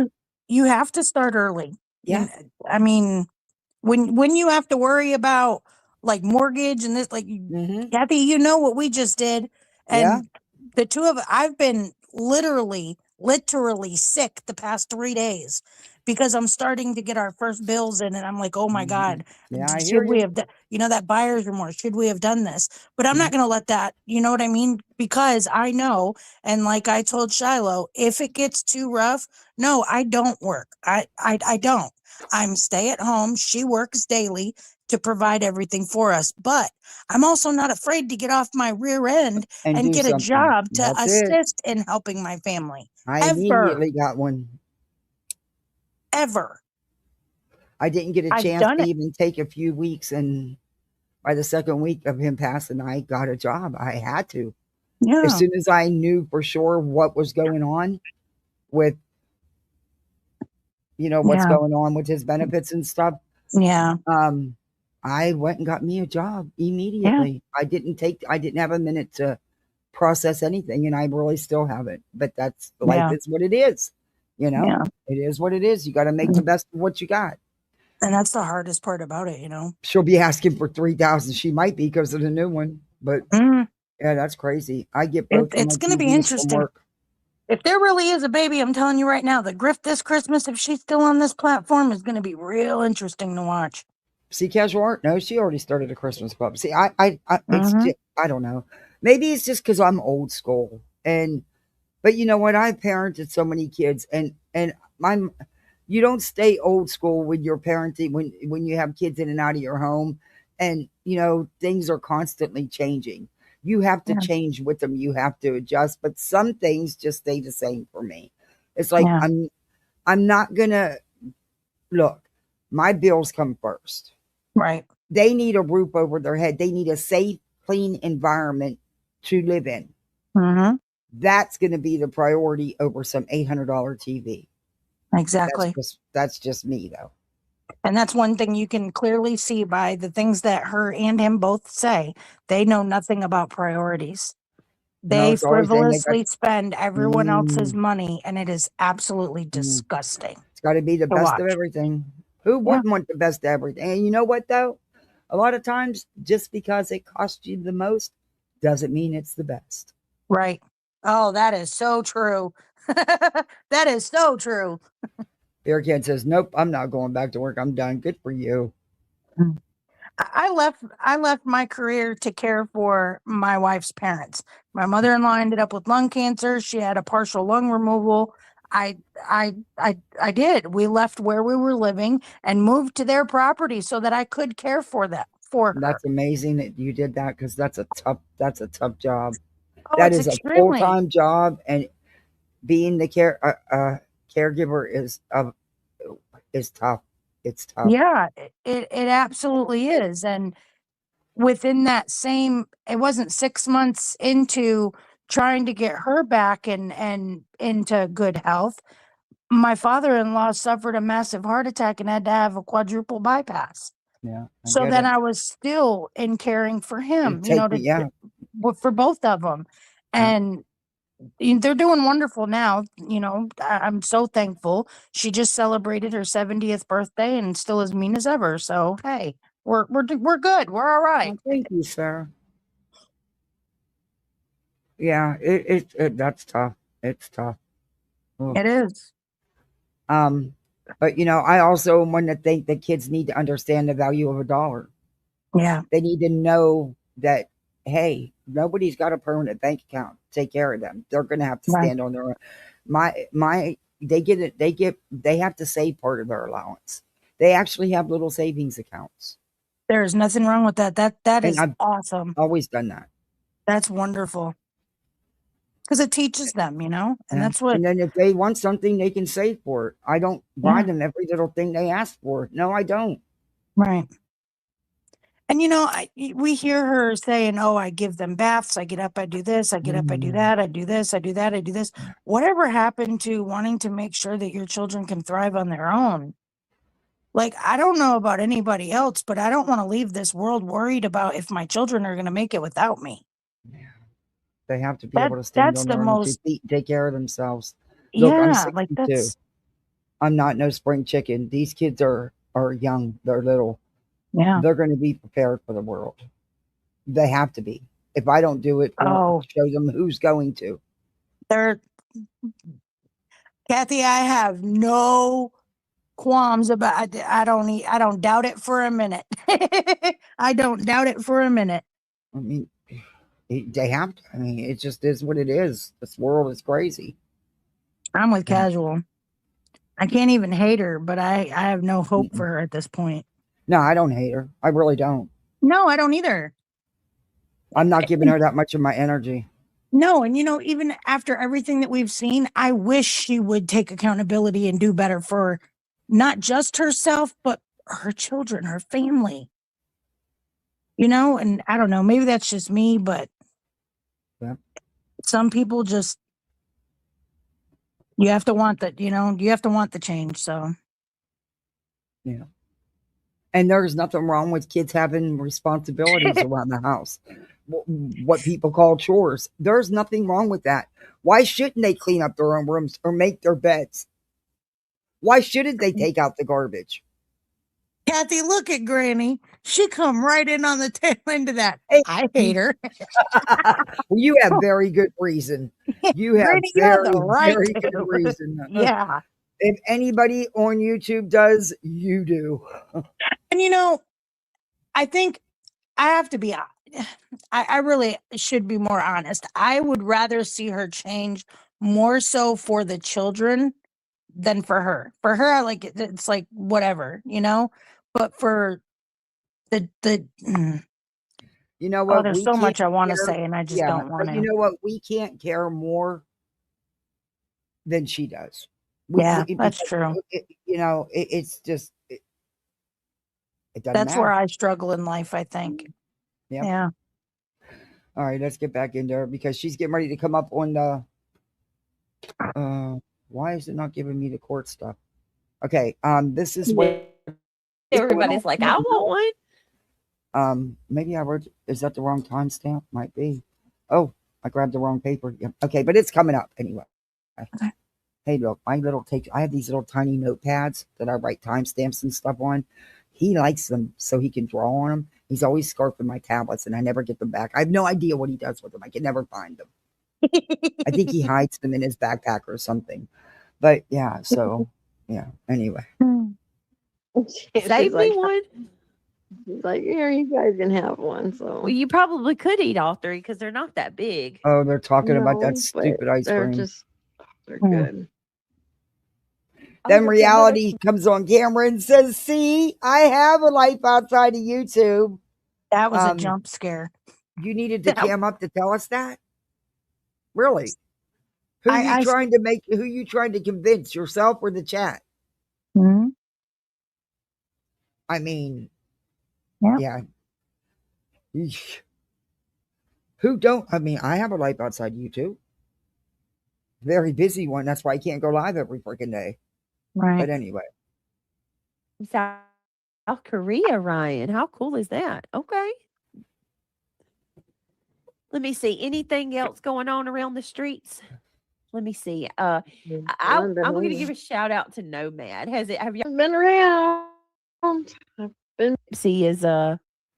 You have to start early. Yeah. I mean, when you have to worry about like mortgage and this, like Mm-hmm. Kathy, you know what we just did, Yeah. and the two of I've been literally sick the past 3 days because I'm starting to get our first bills in, and I'm like, oh my God, Yeah, I hear should we you. have done, that buyer's remorse? Should we have done this? But I'm Mhm. not going to let that, you know what I mean? Because I know, and like I told Shiloh, if it gets too rough, no, I don't work. I don't. I'm stay at home. She works daily. to provide everything for us. But I'm also not afraid to get off my rear end and do get a something. job to That's it. assist in helping my family. I Ever. immediately got one. Ever. I didn't get a I've chance done to it. even take a few weeks, and by the second week of him passing, I got a job. I had to. Yeah. As soon as I knew for sure what was going on with, what's Yeah. going on with his benefits and stuff, Yeah. I went and got me a job immediately. I didn't have a minute to process anything, and I really still haven't. But that's life Yeah. is what it is. Yeah. It is what it is. You got to make the best of what you got. And that's the hardest part about it, She'll be asking for 3,000. She might be because of the new one, but Mm. yeah, that's crazy. I get both of my It's going to be TVs from interesting. work. If there really is a baby, I'm telling you right now, the Griff this Christmas, if she's still on this platform, is going to be real interesting to watch. See, Casual Art? No, she already started a Christmas club. See, it's Mhm. just, I don't know. Maybe it's just because I'm old school, but you know what? I've parented so many kids, and you don't stay old school with your parenting when you have kids in and out of your home, and things are constantly changing. You have to Yeah. change with them. You have to adjust, but some things just stay the same for me. It's like Yeah. I'm not gonna look. My bills come first. Right. They need a roof over their head. They need a safe, clean environment to live in. Mm-hmm. That's going to be the priority over some $800 TV. Exactly. That's just me, though. And that's one thing you can clearly see by the things that her and him both say. They know nothing about priorities. No, They it's always saying they got, frivolously spend everyone else's Mm. money, and it is absolutely disgusting it's got to be the to best of watch. everything. Who wouldn't want the best of everything? And you know what, though? A lot of times, just because it costs you the most doesn't mean it's the best. Right. Oh, that is so true. That is so true. Beer Kid says, nope, I'm not going back to work. I'm done. Good for you. I left my career to care for my wife's parents. My mother-in-law ended up with lung cancer. She had a partial lung removal. I did. We left where we were living and moved to their property so that I could care for her. That's amazing that you did that, because that's a tough job. Oh, That it's is a extremely full-time job, and being the caregiver is tough. It's tough. Yeah, it absolutely is. And within that same, it wasn't 6 months into trying to get her back and into good health. My father-in-law suffered a massive heart attack and had to have a quadruple bypass. Yeah. So then I was still in caring for him, for both of them. And they're doing wonderful now. I'm so thankful. She just celebrated her 70th birthday and still as mean as ever. So, hey, we're good. We're all right. Thank you, sir. Yeah, that's tough. It's tough. Ugh. It is. But I also want to think that kids need to understand the value of a dollar. Yeah. They need to know that, hey, nobody's got a permanent bank account to take care of them. They're going to have to stand on their own. They have to save part of their allowance. They actually have little savings accounts. There's nothing wrong with that. That is awesome. Always done that. That's wonderful. Because it teaches them, and that's what. And then if they want something, they can save for it. I don't buy them every little thing they ask for. No, I don't. Right. And we hear her saying, "Oh, I give them baths. I get up, I do this. I get up, I do that. I do this. I do that. I do this." Whatever happened to wanting to make sure that your children can thrive on their own? Like, I don't know about anybody else, but I don't want to leave this world worried about if my children are going to make it without me. They have to be able to stand on their own 2 feet and take care of themselves. Look, I'm 62. I'm not no spring chicken. These kids are young. They're little. Yeah. They're going to be prepared for the world. They have to be. If I don't do it, show them who's going to. Kathy, I have no qualms about it. I don't doubt it for a minute. I don't doubt it for a minute. I mean, they have to. I mean, it just is what it is. This world is crazy. I'm with Casual. I can't even hate her, but I have no hope for her at this point. No, I don't hate her. I really don't. No, I don't either. I'm not giving her that much of my energy. No, and even after everything that we've seen, I wish she would take accountability and do better for not just herself, but her children, her family. And I don't know, maybe that's just me, but Yeah. some people just, you have to want that, you have to want the change. So, Yeah. And there's nothing wrong with kids having responsibilities around the house. What people call chores. There's nothing wrong with that. Why shouldn't they clean up their own rooms or make their beds? Why shouldn't they take out the garbage? Kathy, look at Granny. She come right in on the tail end of that. Hey. I hate her. Well, you have very good reason. You have Granny, you have very, the right very to. good reason. Yeah. If anybody on YouTube does, you do. And I think I have to be, I really should be more honest. I would rather see her change more so for the children than for her. For her, I like it. It's like whatever, but for the You know what? there's We so can't much I want to care- say and I just Yeah, don't want but you to. know what? We can't care more than she does. Yeah, that's because, true. it's just it doesn't That's matter. where I struggle in life, I think. Yep. Yeah. All right, let's get back into her because she's getting ready to come up on the. Why is it not giving me the court stuff? Okay, this is what Everybody's like, I want one. maybe I wrote. Is that the wrong timestamp? Might be. Oh, I grabbed the wrong paper. Yep. Okay, but it's coming up anyway. Okay. Hey, look, I have these little tiny notepads that I write timestamps and stuff on. He likes them so he can draw on them. He's always scarfing my tablets and I never get them back. I have no idea what he does with them. I can never find them. I think he hides them in his backpack or something. But yeah, so yeah, anyway. Save me one. She's like, here, you guys can have one. So Well, you probably could eat all three because they're not that big. Oh, they're talking about No, that but stupid ice they're cream. they're Hmm. good. Then reality comes on camera and says, see, I have a life outside of YouTube. That was a jump scare. You needed to That- cam up to tell us that? Really? Who I- you trying to convince, yourself or the chat? Hmm? I mean, Yeah. Eesh. Who don't? I mean, I have a life outside YouTube. Very busy one. That's why I can't go live every freaking day. Right. But anyway. South Korea, Ryan. How cool is that? Okay. Let me see. Anything else going on around the streets? Let me see. I'm going to give a shout out to Nomad. Have you been around. I've been see is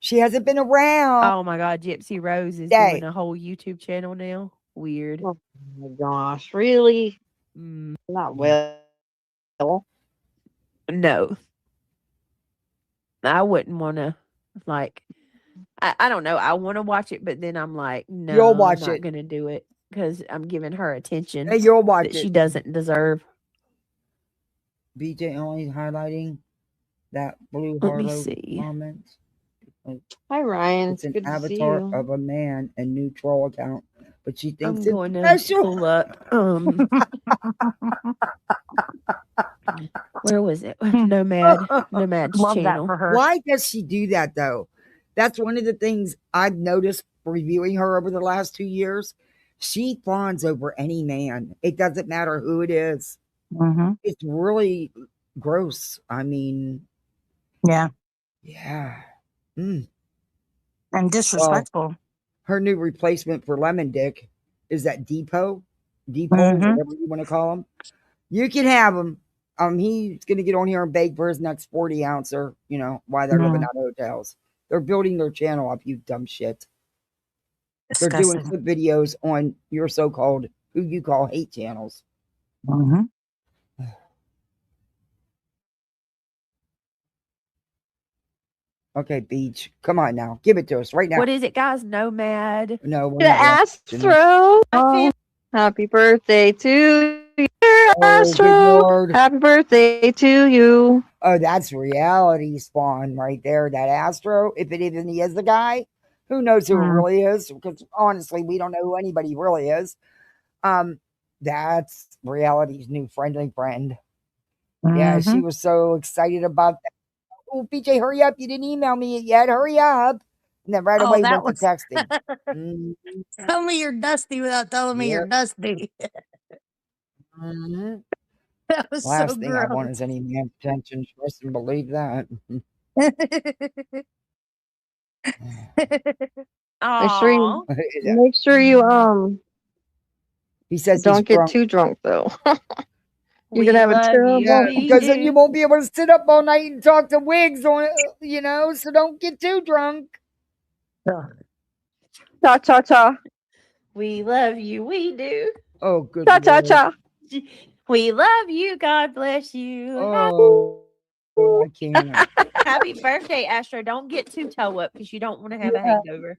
She hasn't been around. oh my god, Gypsy Rose is Yay. doing a whole YouTube channel now. Weird. Oh my gosh, really? Mm, Not well. no. I wouldn't want to like I don't know. I want to watch it, but then I'm like, no, You'll watch I'm not it. going to do it because I'm giving her attention Hey, you'll watch that it. she doesn't deserve. BJ only highlighting that blue Let me Harlow see. comment. Hi Ryan, It's an good to see avatar you. of a man and new troll account, but she I'm thinks it's going to special. pull up. Where was it? Nomad's Love that channel. for her. Why does she do that though? That's one of the things I've noticed reviewing her over the last 2 years. She fawns over any man. It doesn't matter who it is. Mm-hmm. It's really gross. I mean, Yeah. yeah. Mm. And disrespectful. Her new replacement for Lemon Dick is that Depot, Mhm. whatever you want to call him. You can have him. He's going to get on here and beg for his next 40 ouncer, while they're living Mhm. out of hotels. They're building their channel up, you dumb shit. They're Disgusting. doing clip videos on your so-called, who you call hate channels. Mm-hmm. Okay, Beach. Come on now. Give it to us right now. What is it, guys? Nomad. No, we're The not watching it. Astro. Oh. Happy birthday to you, Oh, good Astro. Lord. Happy birthday to you. Oh, that's reality spawn right there. That Astro, if it even is the guy, who knows who it really is? Because honestly, we don't know who anybody really is. That's reality's new friendly friend. Yeah, she was so excited about that. Oh, BJ, hurry up. You didn't email me yet. Hurry up. And then right Oh, away that went to was texting. Mhm. tell me you're dusty without telling me you're Yep. dusty. Mhm. That was so Last thing I want gross. is any man's attention. Trust and believe that. Make sure you Aw. Yeah. make sure you He says he's don't get drunk. too drunk though. You're We gonna have a love you. Yeah, terrible. We because then you do. won't be able to sit up all night and talk to wigs on it, so don't get too drunk. Cha cha cha We love you. We do. Oh, good cha cha Lord. cha. We love you. God bless you. Oh, I can't. Happy birthday, Astro. Don't get too toe up because you don't want to have a hangover.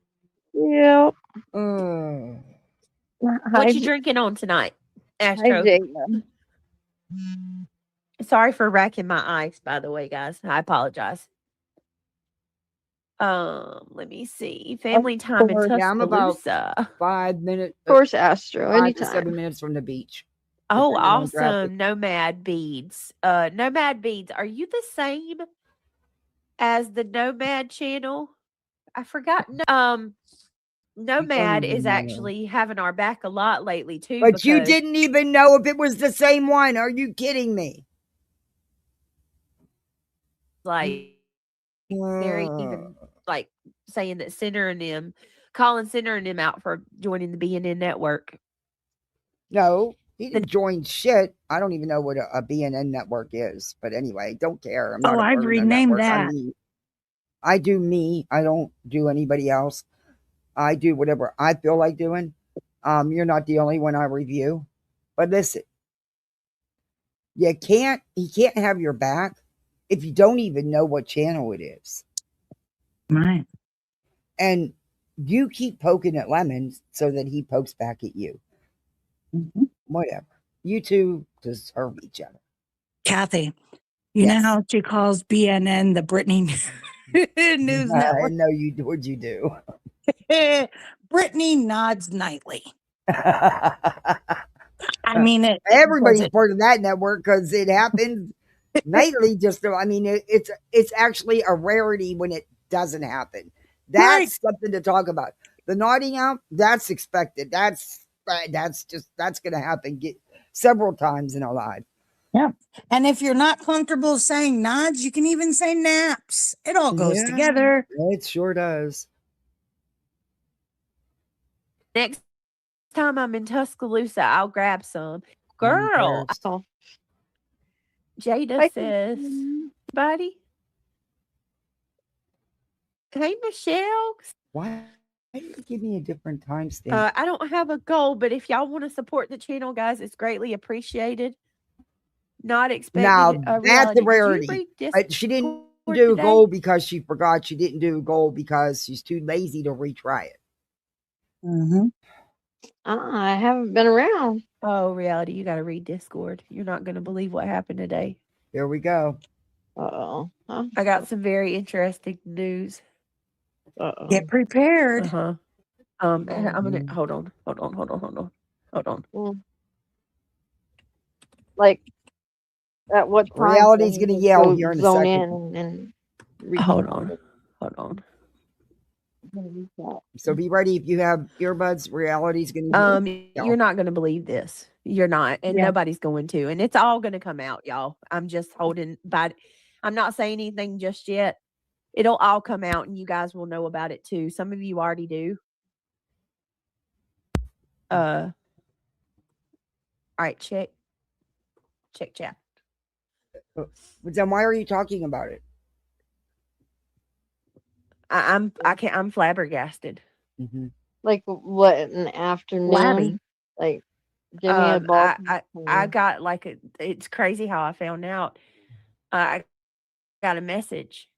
Yeah. Oh. Hi, What you drinking on tonight, hi, Astro? Jada. Sorry for racking my ice, by the way, guys. I apologize. Let me see. Family time in course. Yeah, I'm about Tuscaloosa. 5 minutes, Of course, Astro. 5 to 7 Anytime. minutes from the beach. Oh, depending on traffic. awesome. Nomad Beads. Nomad Beads, are you the same as the Nomad channel? I forgot. Nomad is even know. actually having our back a lot lately too. But you because didn't even know if it was the same one. Are you kidding me? like they're even like saying that Center and them, calling Center and them out for joining the BNN network. No, he didn't join shit. I don't even know what a BNN network is. But anyway, don't care. I'm not Oh, a I've part of no renamed network. that. I do me. I don't do anybody else. I do whatever I feel like doing. You're not the only one I review. But listen, he can't have your back if you don't even know what channel it is. Right. And you keep poking at Lemons so that he pokes back at you. Whatever. You two deserve each other. Kathy, you know Yes. how she calls BNN the Brittany News I Network? know you do what you do. Brittany nods nightly. I mean, Everybody's part of that network because it happens nightly. It's actually a rarity when it doesn't happen. That's something to talk about. The nodding out, that's expected. That's going to happen several times in our life. Yeah. And if you're not comfortable saying nods, you can even say naps. It all goes together. It sure does. Next time I'm in Tuscaloosa, I'll grab some. Girl, Oh. Jada says, buddy. Hey, Michelle. Why did you give me a different timestamp? I don't have a goal, but if y'all want to support the channel, guys, it's greatly appreciated. Not expected. Now, that's reality. a rarity. She didn't do a goal because she forgot. She didn't do a goal because she's too lazy to retry it. I haven't been around. Oh, reality. You got to read Discord. You're not going to believe what happened today. Here we go. Uh-oh. Huh? I got some very interesting news. Uh-oh. Get prepared. And I'm going to hold on. Like, at what time? Reality's going to yell here in a zone second. in and Hold on. So be ready if you have earbuds. Reality's going to yell. You're not going to believe this. You're not, and nobody's going to, and it's all going to come out, y'all. I'm just holding back. I'm not saying anything just yet. It'll all come out, and you guys will know about it too. Some of you already do. All right, check chat. But then why are you talking about it? I'm flabbergasted. Mm-hmm. like what, an afternoon? Flabby. Like, give me a ball. I got it's crazy how I found out. I got a message,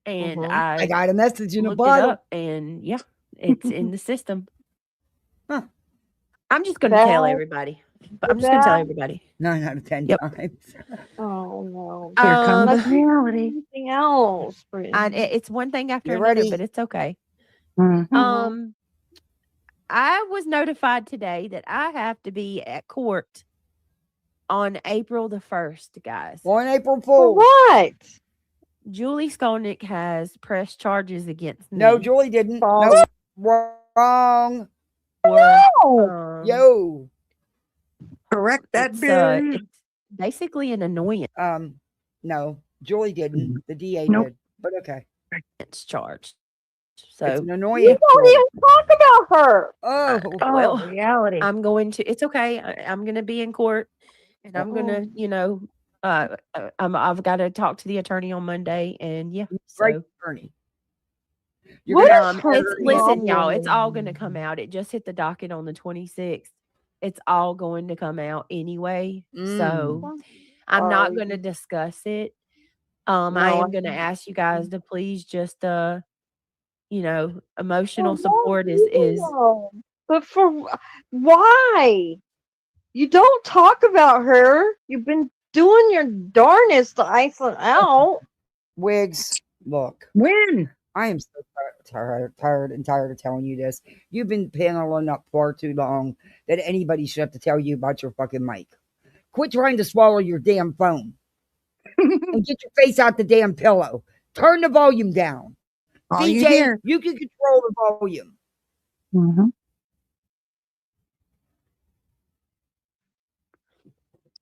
and I got a message in a looked bottle. it up, and yeah, it's in the system. Huh. I'm just going to tell everybody. But I'm just gonna tell everybody. 9 out of 10 Yep. times. Oh no. Here comes Let's do reality. anything else, Brittany. It's one thing after You another, ready? but it's okay. Mhm. I was notified today that I have to be at court on April the 1st, guys. On April For Fool. what? Julie Skolnick has pressed charges against me. No, Julie didn't. False. Nope. Wrong. for, No. Yo. Correct that, it's basically an annoyance No, Julie didn't. The DA Nope. did. But okay. charge. It's So an You annoyance. don't even talk about her. Oh, well, reality. I'm going to. It's okay. I'm going to be in court, and I'm going to, I've got to talk to the attorney on Monday, and yeah. great So attorney. What gonna is her it's listen, y'all. problem? It's all going to come out. It just hit the docket on the 26th. It's all going to come out anyway. So I'm not going to discuss it. I No, am going to ask you guys to please just emotional Well, support no, is no. But for why? You don't talk about her. You've been doing your darnest to ice it out. Wigs, look, When? I am so tired of telling you this. You've been paneling up far too long that anybody should have to tell you about your fucking mic. Quit trying to swallow your damn phone and get your face out the damn pillow. Turn the volume down. All you DJ, hear. you can control the volume. Mhm.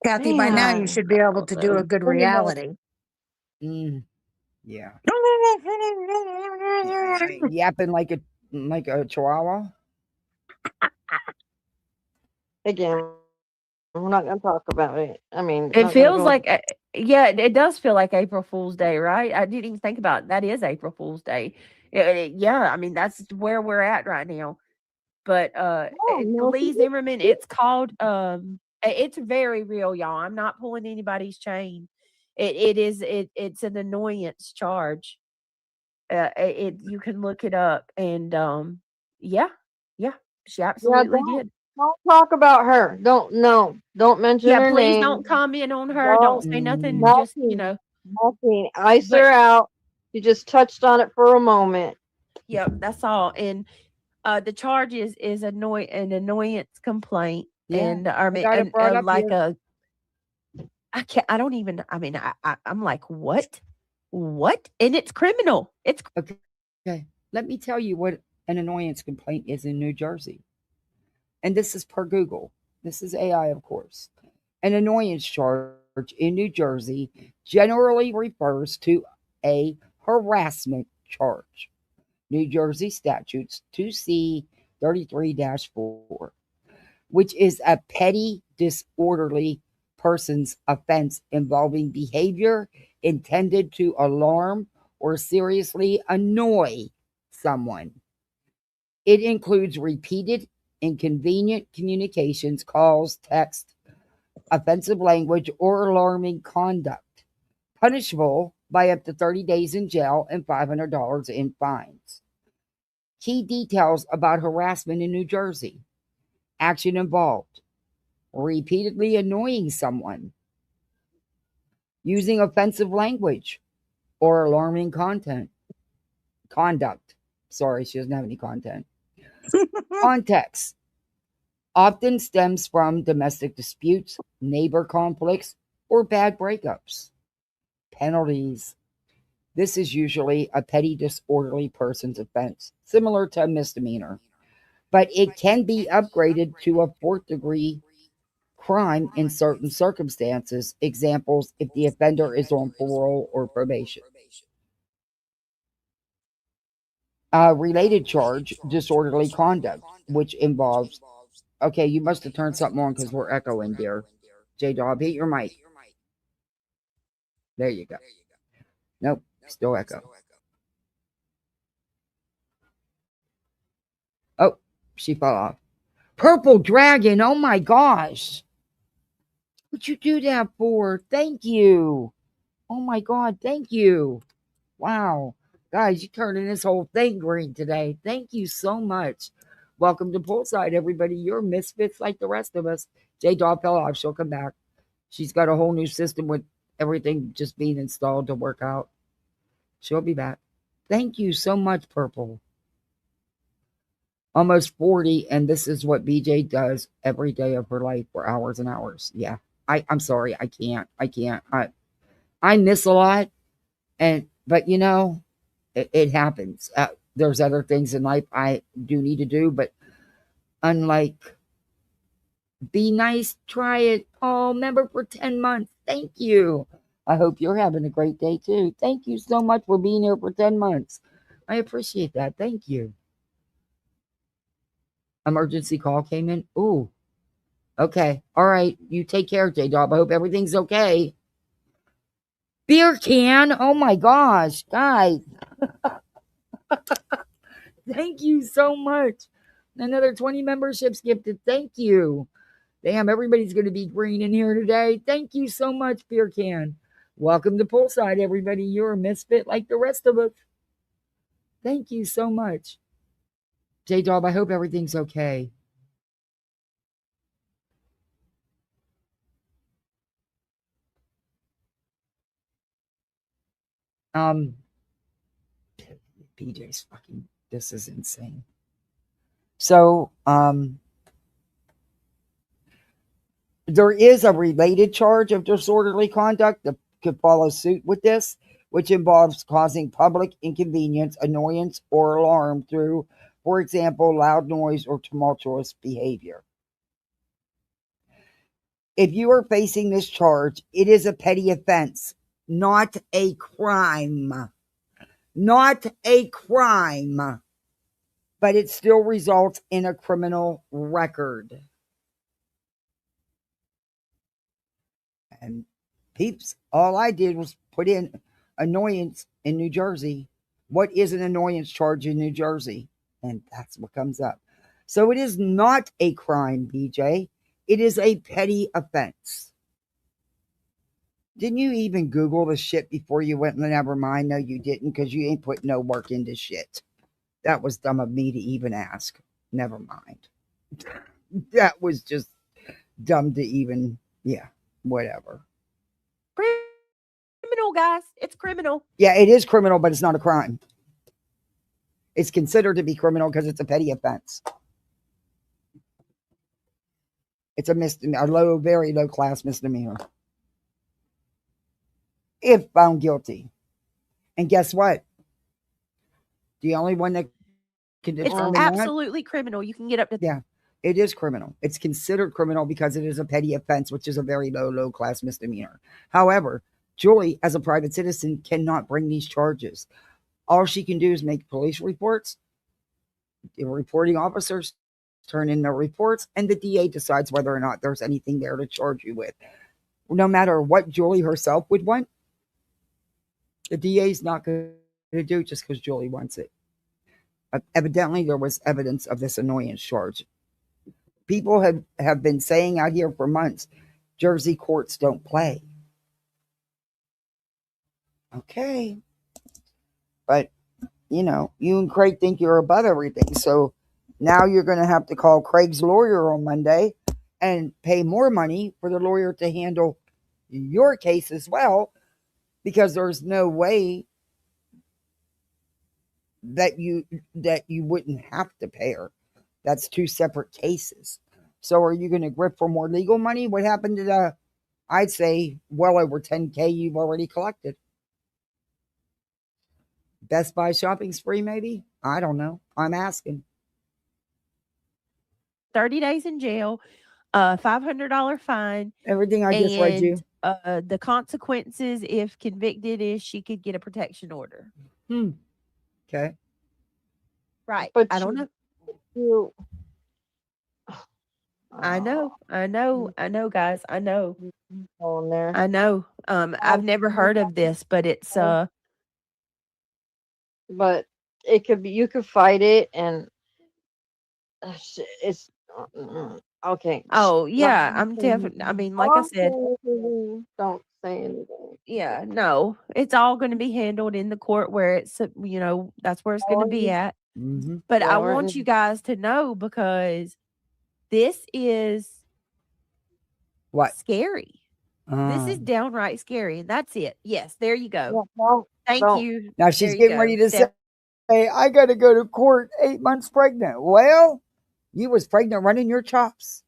Kathy, by now you Man. should be able to do a good reality. Yeah. Yapping like a chihuahua. Again, we're not going to talk about it. I mean, it not gonna feels go- like it does feel like April Fool's Day, right? I didn't even think about it. That is April Fool's Day. Yeah, I mean that's where we're at right now. But no, Lee Zimmerman, it's called it's very real, y'all. I'm not pulling anybody's chain. It's an annoyance charge. You can look it up, and yeah, she absolutely did. Don't talk about her. Don't mention Yeah, her please name. don't comment on her. Don't say nothing. Just Nothing. Ice But- her out. You just touched on it for a moment. Yep, that's all. And the charge is an annoyance complaint, Yeah, and I mean, got it brought up like here. I can't. I don't even. I mean, I'm like, what? And it's criminal. It's Okay. Let me tell you what an annoyance complaint is in New Jersey. And this is per Google. This is AI, of course. An annoyance charge in New Jersey generally refers to a harassment charge. New Jersey statutes 2C 33-4, which is a petty disorderly person's offense involving behavior intended to alarm or seriously annoy someone. It includes repeated inconvenient communications, calls, text, offensive language, or alarming conduct, punishable by up to 30 days in jail and $500 in fines. Key details about harassment in New Jersey. Action involved: repeatedly annoying someone, using offensive language or alarming conduct. Sorry, she doesn't have any content. Context often stems from domestic disputes, neighbor conflicts, or bad breakups. Penalties: this is usually a petty disorderly person's offense, similar to a misdemeanor, but it can be upgraded to a fourth-degree crime in certain circumstances. Examples: if the offender is on parole or probation. Related charge: disorderly conduct, which involves. Okay, you must have turned something on because we're echoing, dear. J-Dog, hit your mic. There you go. Nope, still echo. Oh, she fell off. Purple Dragon, oh my gosh. What'd you do that for? Thank you. Oh my God, thank you. Wow. Guys, you're turning this whole thing green today. Thank you so much. Welcome to Poolside, everybody. You're misfits like the rest of us. J Dog fell off. She'll come back. She's got a whole new system with everything just being installed to work out. She'll be back. Thank you so much, Purple. Almost 40, and this is what BJ does every day of her life for hours and hours. Yeah. I'm sorry. I can't. I miss a lot. But you know, it happens. There's other things in life I do need to do, but unlike be nice, try it. Oh, member for 10 months. Thank you. I hope you're having a great day too. Thank you so much for being here for 10 months. I appreciate that. Thank you. Emergency call came in. Ooh. Okay. All right. You take care, J-Dog. I hope everything's okay. Beer can. Oh my gosh, guys. Thank you so much. Another 20 memberships gifted. Thank you. Damn, everybody's going to be green in here today. Thank you so much, Beer Can. Welcome to Poolside, everybody. You're a misfit like the rest of us. Thank you so much. J-Dog, I hope everything's okay. PJ's fucking, this is insane. So, there is a related charge of disorderly conduct that could follow suit with this, which involves causing public inconvenience, annoyance, or alarm through, for example, loud noise or tumultuous behavior. If you are facing this charge, it is a petty offense, not a crime. Not a crime, but it still results in a criminal record. And peeps, all I did was put in annoyance in New Jersey. What is an annoyance charge in New Jersey? And that's what comes up. So it is not a crime, BJ. It is a petty offense. Didn't you even Google the shit before you went? Never mind. No, you didn't, because you ain't put no work into shit. That was dumb of me to even ask. Never mind. That was just dumb to even, yeah, whatever. Criminal, guys. It's criminal. Yeah, it is criminal, but it's not a crime. It's considered to be criminal because it's a petty offense. It's a misdemeanor, a low, very low class misdemeanor. If found guilty. And guess what? The only one that can It's determine absolutely criminal. You can get up to yeah, it is criminal. It's considered criminal because it is a petty offense, which is a very low class misdemeanor. However, Julie, as a private citizen, cannot bring these charges. All she can do is make police reports. The reporting officers turn in their reports, and the DA decides whether or not there's anything there to charge you with. No matter what Julie herself would want, the DA is not going to do just because Julie wants it. Evidently, there was evidence of this annoyance charge. People have been saying out here for months, Jersey courts don't play. Okay. But, you know, you and Craig think you're above everything. So now you're going to have to call Craig's lawyer on Monday and pay more money for the lawyer to handle your case as well, because there's no way that you wouldn't have to pay her. That's two separate cases. So are you going to grip for more legal money? What happened to the, I'd say, well over 10K you've already collected? Best Buy shopping spree, maybe? I don't know. I'm asking. 30 days in jail, $500 fine. Everything I just read you. The consequences, if convicted, is she could get a protection order. Okay. Right. But I don't know. You, I know, guys. I know. on there. I know. I've never heard of this, but it's But it could be, you could fight it, and it's okay. oh yeah, I'm definitely, I mean, like I said, Don't say anything. yeah, no, it's all going to be handled in the court where it's, you know, that's where it's going to be at. Mm-hmm. But Yeah, I we're want in- you guys to know because this is What? scary. This is downright scary. And that's it. Yes, there you yeah, go. don't- Thank don't- you. Now There she's you getting go. ready to say, Steph- "Hey, I got to go to court 8 months pregnant." Well, you was pregnant running your chops,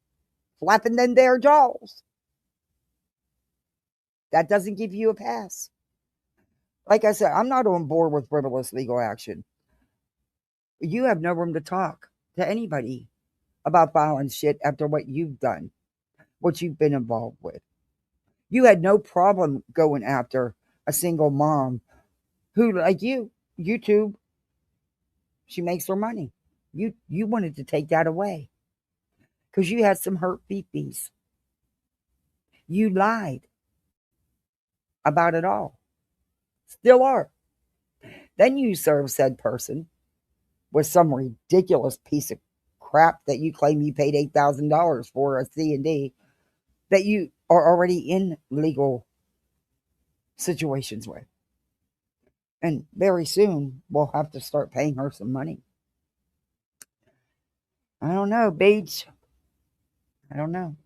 flapping them there jaws. That doesn't give you a pass. Like I said, I'm not on board with frivolous legal action. You have no room to talk to anybody about filing shit after what you've done, what you've been involved with. You had no problem going after a single mom who, like you, YouTube, she makes her money. You wanted to take that away because you had some hurt beepies. You lied about it all. Still are. Then you serve said person with some ridiculous piece of crap that you claim you paid $8,000 for a C&D that you are already in legal situations with. And very soon we'll have to start paying her some money. I don't know, Beach. I don't know.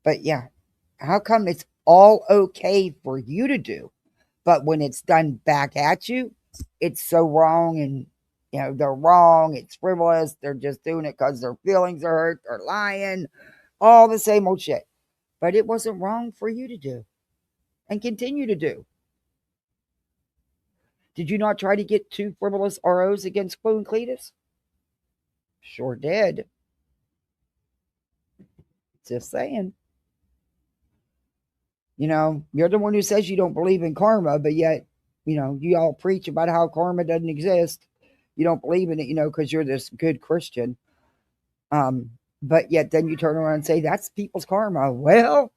But yeah, how come it's all okay for you to do, but when it's done back at you, it's so wrong, and they're wrong, it's frivolous, they're just doing it because their feelings are hurt, they're lying, all the same old shit. But it wasn't wrong for you to do and continue to do. Did you not try to get 2 frivolous ROs against Chloe and Cletus? Sure did. Just saying. You're the one who says you don't believe in karma, but yet, you all preach about how karma doesn't exist. You don't believe in it, because you're this good Christian. But yet then you turn around and say that's people's karma. Well,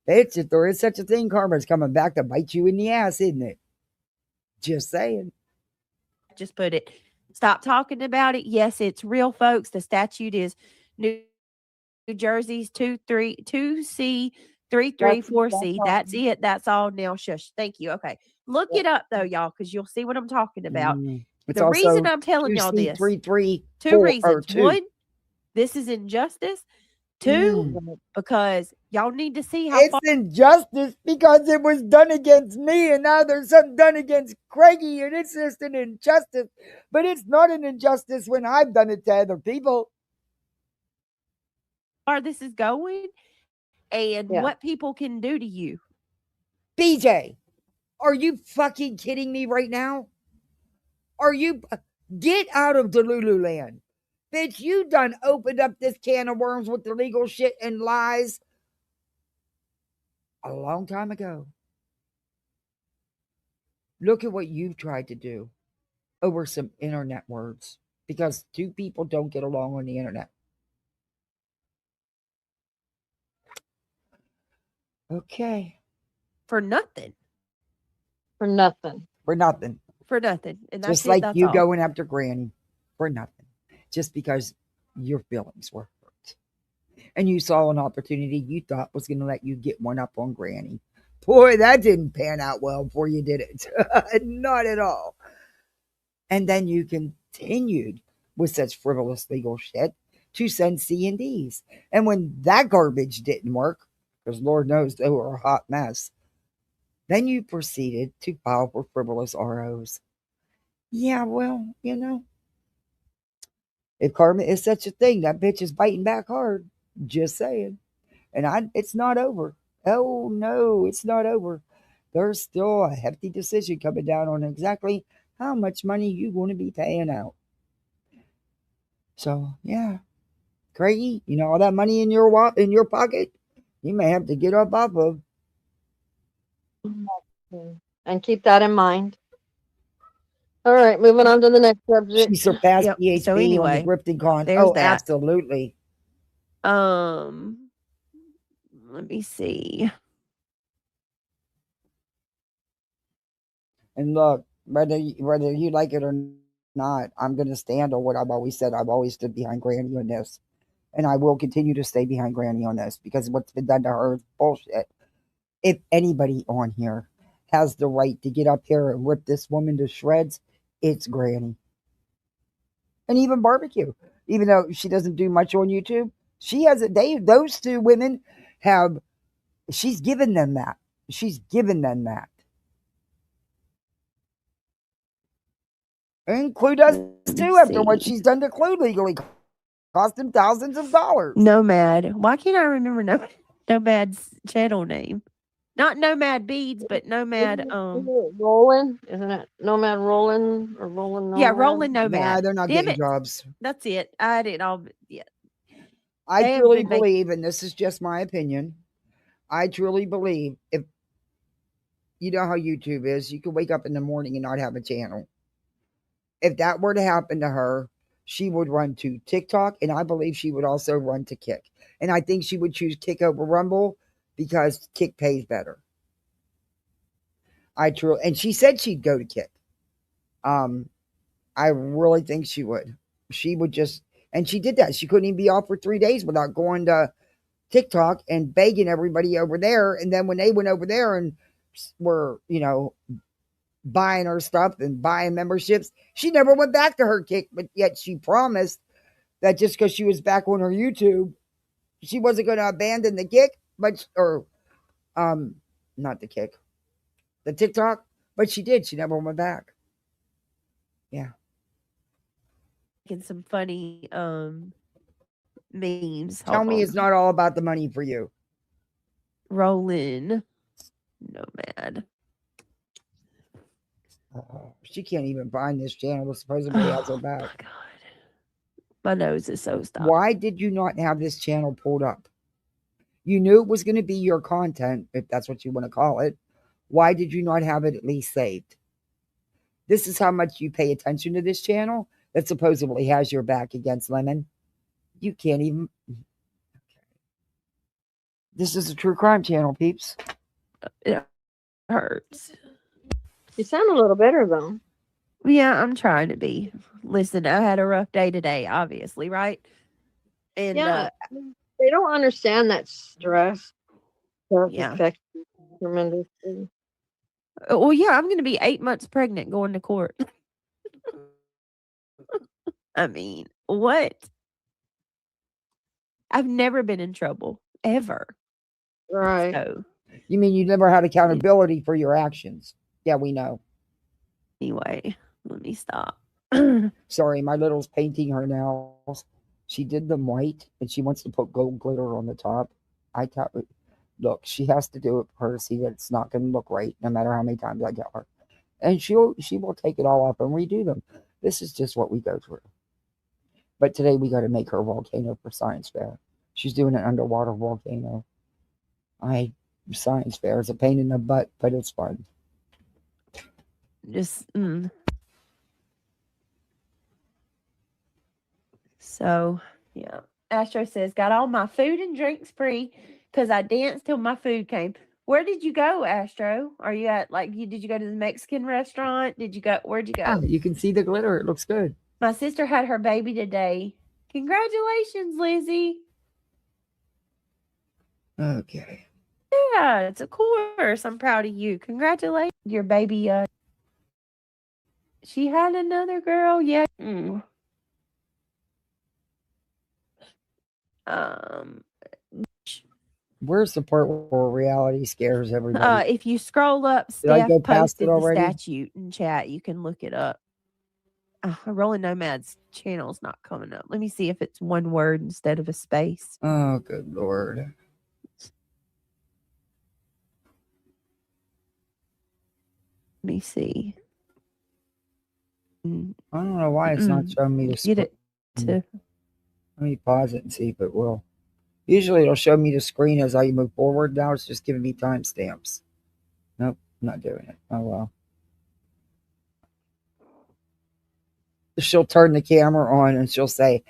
if there is such a thing, karma is coming back to bite you in the ass, isn't it? Just saying. Just put it. Stop talking about it. Yes, it's real, folks. The statute is New Jersey's 2C 334C. That's it. That's all. Now, shush. Thank you. Okay. Look it up though, y'all, because you'll see what I'm talking about. It's The reason also I'm telling y'all this, 2C334 2 reasons. 2. 1, this is injustice. 2, because y'all need to see how far It's injustice because it was done against me, and now there's something done against Craigie, and it's just an injustice. But it's not an injustice when I've done it to other people. this is going and Yeah. what people can do to you. BJ, are you fucking kidding me right now? Are you... Get out of Delulu land. Bitch, you done opened up this can of worms with the legal shit and lies a long time ago. Look at what you've tried to do over some internet words, because 2 people don't get along on the internet. Okay. For nothing. For nothing. For nothing. For nothing. And that's Just it. like That's you all. going after Granny. For nothing. Just because your feelings were hurt. And you saw an opportunity you thought was going to let you get one up on Granny. Boy, that didn't pan out well for you, did it? Not at all. And then you continued with such frivolous legal shit to send C&Ds. And when that garbage didn't work, because Lord knows they were a hot mess, then you proceeded to file for frivolous ROs. Yeah, well, if karma is such a thing, that bitch is biting back hard. Just saying. And it's not over. Oh, no, it's not over. There's still a hefty decision coming down on exactly how much money you're going to be paying out. So, yeah. Craigie, all that money in your pocket, you may have to get up off of. And keep that in mind. All right, moving on to the next subject. She surpassed Yep. PHP So on the anyway, Grifton Con. there's Oh, that. absolutely. Let me see. And look, whether you like it or not, I'm going to stand on what I've always said. I've always stood behind Granny on this. And I will continue to stay behind Granny on this, because what's been done to her is bullshit. If anybody on here has the right to get up here and rip this woman to shreds, it's Granny. and even barbecue. Even though she doesn't do much on YouTube, she has a those two women have she's given them that. She's given them that. And Clue does too after what she's done to Clue legally. Cost him thousands of dollars. Nomad. Why can't I remember Nomad's channel name? Not Nomad Beads, but Nomad. Isn't it Rolling? Isn't it Nomad Rolling or Rolling Nomad? Yeah, Rolling Nah, Nomad. they're not Damn getting it. jobs. That's it. I didn't all. Yeah. I They have truly been making- believe, and this is just my opinion, I truly believe if you know how YouTube is, you can wake up in the morning and not have a channel. If that were to happen to her, she would run to TikTok, and I believe she would also run to Kick. And I think she would choose Kick over Rumble because Kick pays better. And she said she'd go to Kick. I really think she would. She would just, and she did that. She couldn't even be off for 3 days without going to TikTok and begging everybody over there. And then when they went over there and were, buying her stuff and buying memberships, she never went back to her Kick. But yet she promised that just because she was back on her YouTube, she wasn't going to abandon the Kick, not the Kick, the TikTok. But she did. She never went back. Yeah. Making some funny memes. Tell Hold me on. it's not all about the money for you. Rolling Nomad. She can't even find this channel that supposedly has her Oh back. my God. My nose is so stopped. Why did you not have this channel pulled up? You knew it was going to be your content, if that's what you want to call it. Why did you not have it at least saved? This is how much you pay attention to this channel that supposedly has your back against Lemon. You can't even. Okay. This is a true crime channel, peeps. It hurts. You sound a little better though. Yeah, I'm trying to be. Listen, I had a rough day today, obviously, right? And Yeah, they don't understand that stress does Yeah. affect you tremendously. well, yeah, I'm going to be 8 months pregnant going to court. I mean, what? I've never been in trouble, ever. Right. So, You mean you never had accountability for your actions? Yeah, we know. anyway, let me stop. Sorry, my little's painting her nails. She did them white, and she wants to put gold glitter on the top. Look, she has to do it for her to see that it's not going to look right, no matter how many times I tell her. And she will take it all up and redo them. This is just what we go through. But today we got to make her a volcano for science fair. She's doing an underwater volcano. Science fair is a pain in the butt, but it's fun. Just, So, yeah. Astro says, got all my food and drinks free because I danced till my food came. Where did you go, Astro? Are you at, did you go to the Mexican restaurant? Where'd you go? Yeah, you can see the glitter. It looks good. My sister had her baby today. Congratulations, Lizzie. Okay. Yeah, it's of course. I'm proud of you. Congratulations. Your baby, she had another girl. Yeah. Where's the part where reality scares everybody? If you scroll up, Did I Steph go past it posted the already? statute in chat. You can look it up. Rolling Nomad's channel's not coming up. Let me see if it's one word instead of a space. Oh, good Lord. Let me see. I don't know why it's not showing me the Get it to. Let me pause it and see if it will. Usually it'll show me the screen as I move forward. Now it's just giving me timestamps. Nope, not doing it. Oh, well. She'll turn the camera on and she'll say,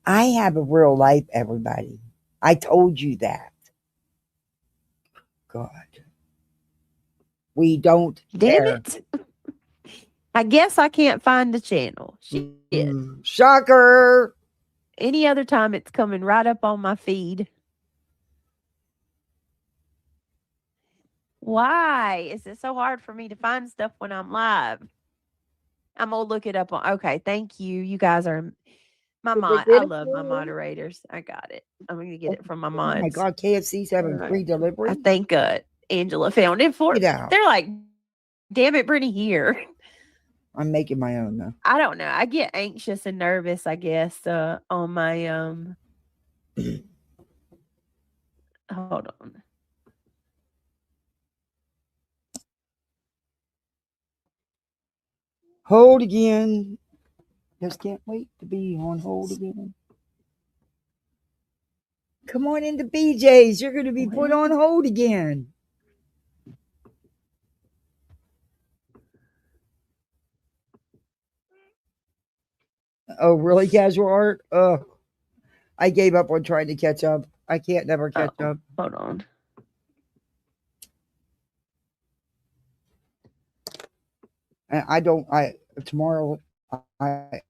I have a real life, everybody. I told you that. God. We don't Damn care. it. I guess I can't find the channel. Shit. Shocker. Any other time it's coming right up on my feed. Why is it so hard for me to find stuff when I'm live? I'm gonna look it up on. Okay, thank you. You guys are my Did they mod. get I it love for my you? moderators. I got it. I'm gonna get it from my Oh my mods. God, KFC's having Alright. free delivery. I think Angela found it for. Get out. They're like, damn it, Brittany, here. I'm making my own though. I don't know. I get anxious and nervous, I guess, on my hold on. Hold again. Just can't wait to be on hold again. Come on into BJ's. You're going to be put on hold again. Oh, really, Casual Art? I gave up on trying to catch up. I can't never catch up. Hold on. Tomorrow, I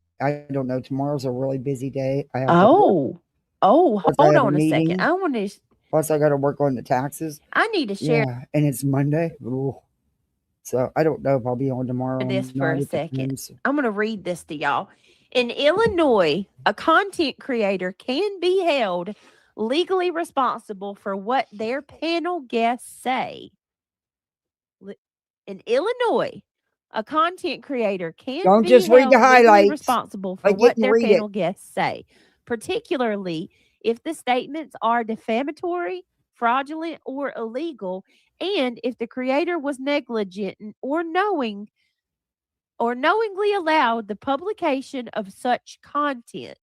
don't know. Tomorrow's a really busy day. I have hold Plus, I on have a a second. meeting. I want to. Plus, I got to work on the taxes. I need to share Yeah, and it's Monday. Ooh. So I don't know if I'll be on tomorrow. this or for not. a It second. depends. I'm going to read this to y'all. In Illinois, a content creator can be held legally responsible for what their panel guests say. In Illinois, a content creator can Don't be just read held the legally highlights. responsible for Like it what and their read it. panel guests say, particularly if the statements are defamatory, fraudulent, or illegal, and if the creator was negligent or knowingly allowed the publication of such content.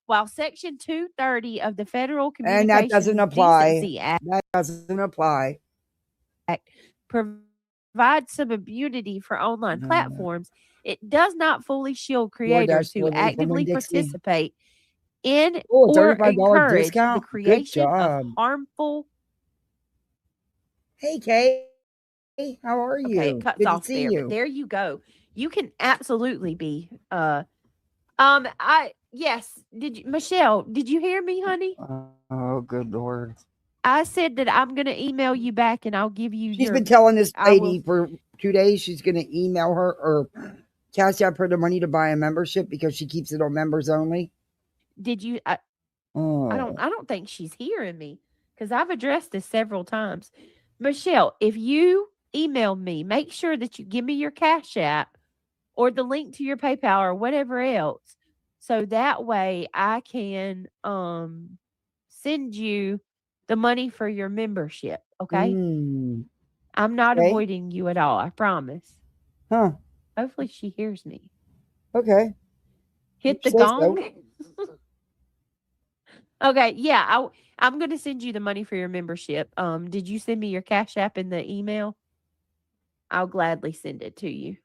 While Section 230 of the Federal And Communications that doesn't apply. Decency Act That doesn't apply. provides some immunity for online No. platforms, it does not fully shield DoorDash creators who delivery from actively Winn-Dixie. participate in Oh, or $35 encourage the discount. Good creation of job. harmful. Hey, Kay. How are you? Okay, it cuts Good to off see there, you. but there you go. You can absolutely be. Yes. Michelle? Did you hear me, honey? Oh, good Lord. I said that I'm gonna email you back, and I'll give you She's your. been telling this I lady will. for 2 days she's going to email her or cash out her the money to buy a membership because she keeps it on members only. Did you? Oh. I don't think she's hearing me because I've addressed this several times. Michelle, if you email me, make sure that you give me your Cash App or the link to your PayPal or whatever else. So that way I can send you the money for your membership. Okay. Mm. I'm not Okay. avoiding you at all, I promise. Huh. Hopefully she hears me. Okay. Hit the Say so. gong. Okay, yeah, I'm gonna send you the money for your membership. Did you send me your Cash App in the email? I'll gladly send it to you.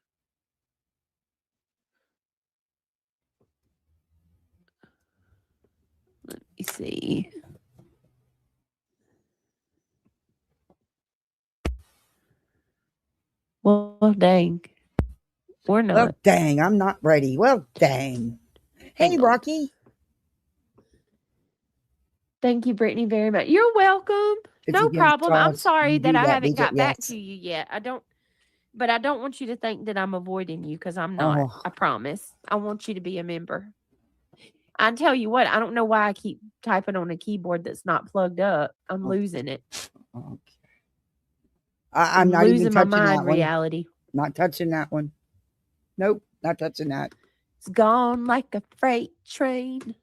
Let me see. Well, dang. Or not. Well, dang, I'm not ready. Well, dang. Hey, Hang on. Rocky. Thank you, Brittany, very much. You're welcome. It's No against problem. I'm us. sorry You that do I that, haven't BJ. got back Yes. to you yet. I don't want you to think that I'm avoiding you because I'm not. Oh. I promise. I want you to be a member. I tell you what, I don't know why I keep typing on a keyboard that's not plugged up. I'm losing it. Okay. I'm not losing even my touching mind that one. reality. Not touching that one. Nope, not touching that. It's gone like a freight train.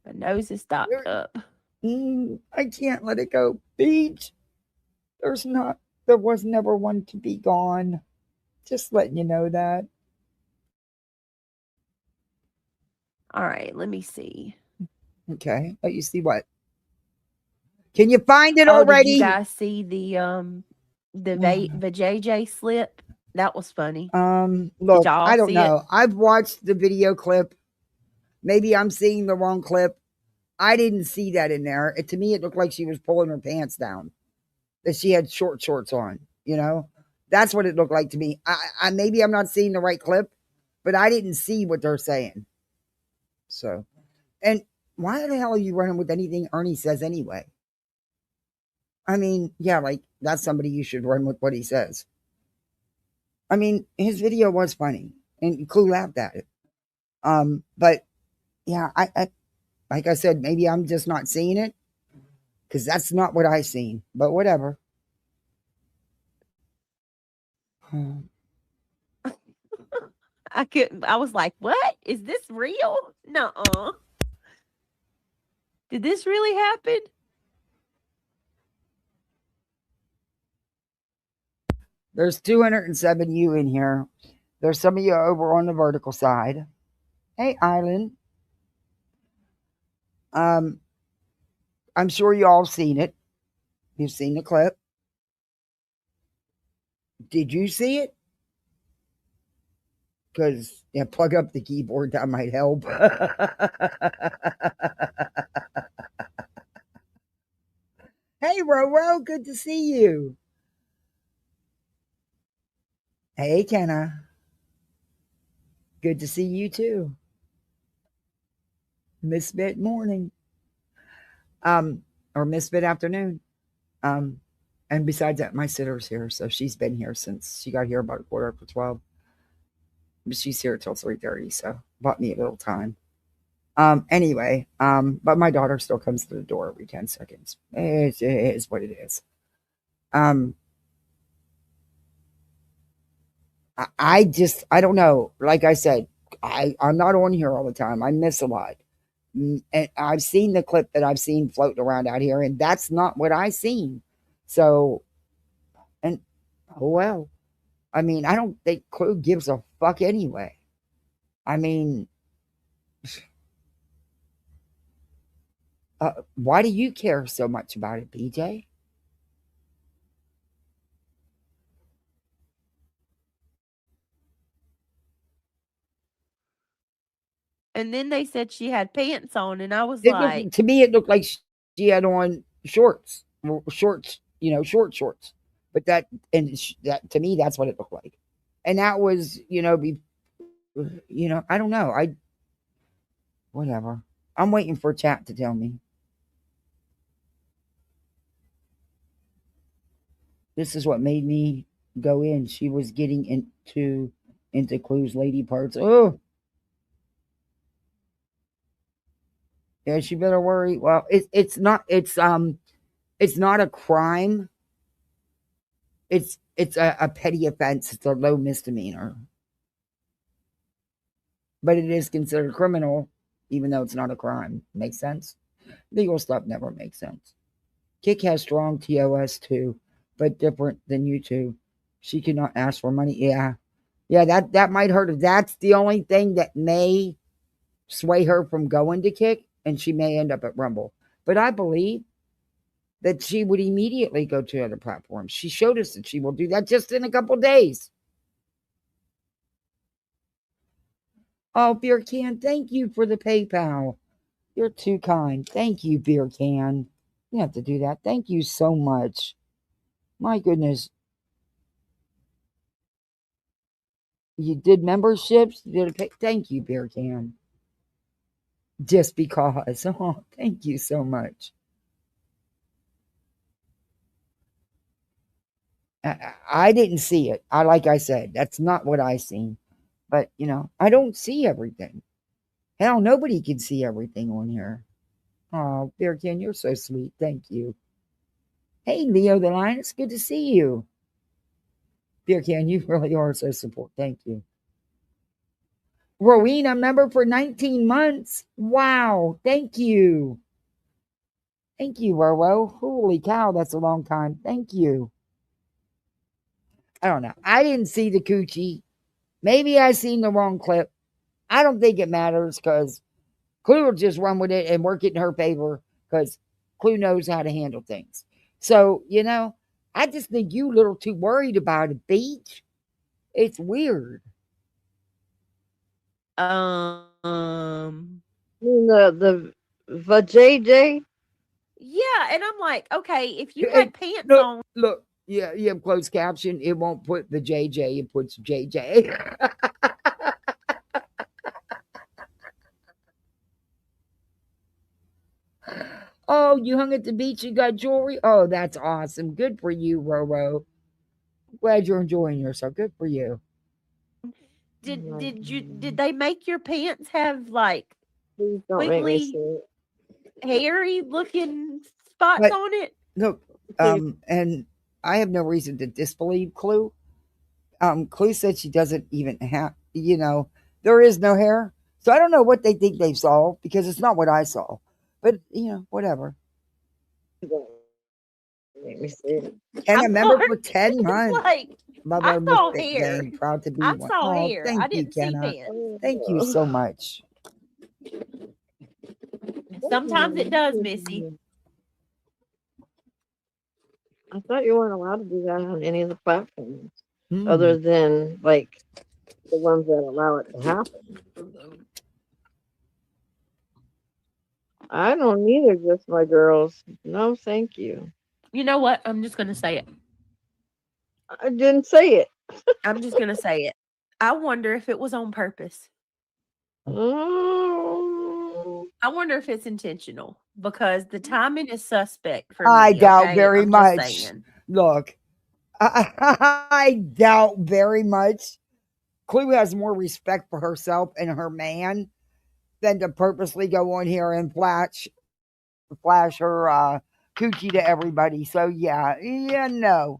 My nose is stopped up. I can't let it go. Beach. There was never one to be gone. Just letting you know that. All right, let me see. Okay. Let you see what? Can you find it Did already? you guys see the JJ slip? That was funny. Look, y'all I don't see know. I've watched the video clip. Maybe I'm seeing the wrong clip. I didn't see that in there. To me, it looked like she was pulling her pants down. That she had short shorts on, you know? That's what it looked like to me. I maybe I'm not seeing the right clip, but I didn't see what they're saying. So, and why the hell are you running with anything Ernie says anyway? I mean, yeah, like that's somebody you should run with what he says. I mean, his video was funny, and Clue laughed at it. But yeah, I like I said, maybe I'm just not seeing it because that's not what I seen. But whatever. I was like, what? Is this real? Nuh-uh. Did this really happen? There's 207 you in here. There's some of you over on the vertical side. Hey, Island. I'm sure you all seen it. You've seen the clip. Did you see it? Because yeah, plug up the keyboard. That might help. Hey, Roro, good to see you. Hey, Kenna. Good to see you too. Misfit morning. Or misfit afternoon. And besides that, my sitter's here, so she's been here since she got here about 11:45. But she's here till 3:30, so bought me a little time. Anyway, but my daughter still comes to the door every 10 seconds. It is what it is. I don't know. Like I said, I'm not on here all the time. I miss a lot. And I've seen the clip that I've seen floating around out here, and that's not what I seen. So, and oh well. I mean, I don't think Clue gives a fuck anyway. I mean, why do you care so much about it, BJ? And then they said she had pants on, and I was It like, looked, to me, it looked like she had on shorts, shorts, short shorts. But that to me, that's what it looked like. And that was, I don't know. Whatever. I'm waiting for chat to tell me. This is what made me go in. She was getting into Clue's lady parts. Oh, yeah. She better worry. Well, it's not a crime. It's a petty offense. It's a low misdemeanor, but it is considered criminal, even though it's not a crime. Makes sense. Legal stuff never makes sense. Kick has strong TOS too, but different than YouTube. She cannot ask for money. Yeah. That might hurt her. That's the only thing that may sway her from going to Kick, and she may end up at Rumble. But I believe that she would immediately go to other platforms. She showed us that she will do that just in a couple days. Oh, Beer Can, thank you for the PayPal. You're too kind. Thank you, Beer Can. You have to do that. Thank you so much. My goodness. You did memberships? You did a pay. Thank you, Beer Can. Just because. Oh, thank you so much. I didn't see it. Like I said, that's not what I seen. But, I don't see everything. Hell, nobody can see everything on here. Oh, Bear Can, you're so sweet. Thank you. Hey, Leo the Lion, it's good to see you. Beer Can, you really are so support. Thank you. Rowena, member for 19 months. Wow. Thank you. Thank you, Roro. Holy cow, that's a long time. Thank you. I don't know. I didn't see the coochie. Maybe I seen the wrong clip. I don't think it matters because Clue will just run with it and work it in her favor because Clue knows how to handle things. So, I just think you a little too worried about it, Beach. It's weird. You mean the JJ? yeah. And I'm like, okay, if you had pants on. Look, yeah, you have closed caption. It won't put the JJ. It puts JJ. Oh, you hung at the beach. You got jewelry. Oh, that's awesome. Good for you, Roro. Glad you're enjoying yourself. Good for you. Did they make your pants have like Please don't make me wiggly, see it. hairy looking spots But on it? look, and I have no reason to disbelieve Clue. Clue said she doesn't even have, there is no hair. So I don't know what they think they saw because it's not what I saw. But whatever. Don't make me see it. And I'm a member sorry. for 10 It's months. like Love I our saw Misfit hair. gang. Proud to be I one. saw Oh, hair. thank I you, didn't see Kenna. pants. Thank you so much. Sometimes it does, Missy. I thought you weren't allowed to do that on any of the platforms Hmm. other than like the ones that allow it to happen. I don't either, just my girls. No, thank you. You know what? I'm just gonna say it. I didn't say it. I'm just gonna say it. I wonder if it was on purpose. Oh, I wonder if it's intentional because the timing is suspect for I me. doubt Okay? very I'm just much. saying. Look, I doubt very much. Clue has more respect for herself and her man than to purposely go on here and flash her coochie to everybody. So yeah, no.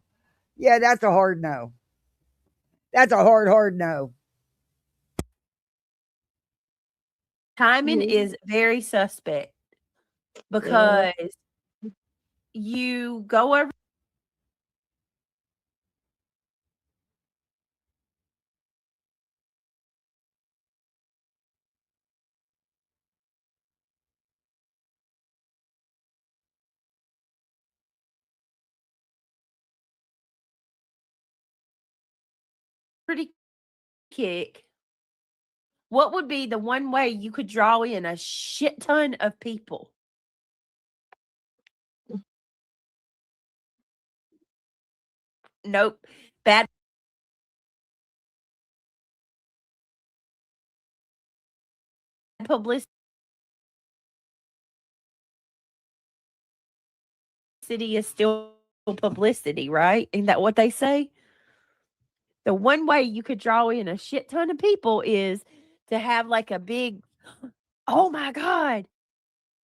Yeah, that's a hard no. That's a hard no. Timing is very suspect because you go over pretty kick. What would be the one way you could draw in a shit ton of people? Nope. Bad publicity is still publicity, right? Isn't that what they say? The one way you could draw in a shit ton of people is to have like a big, oh my God,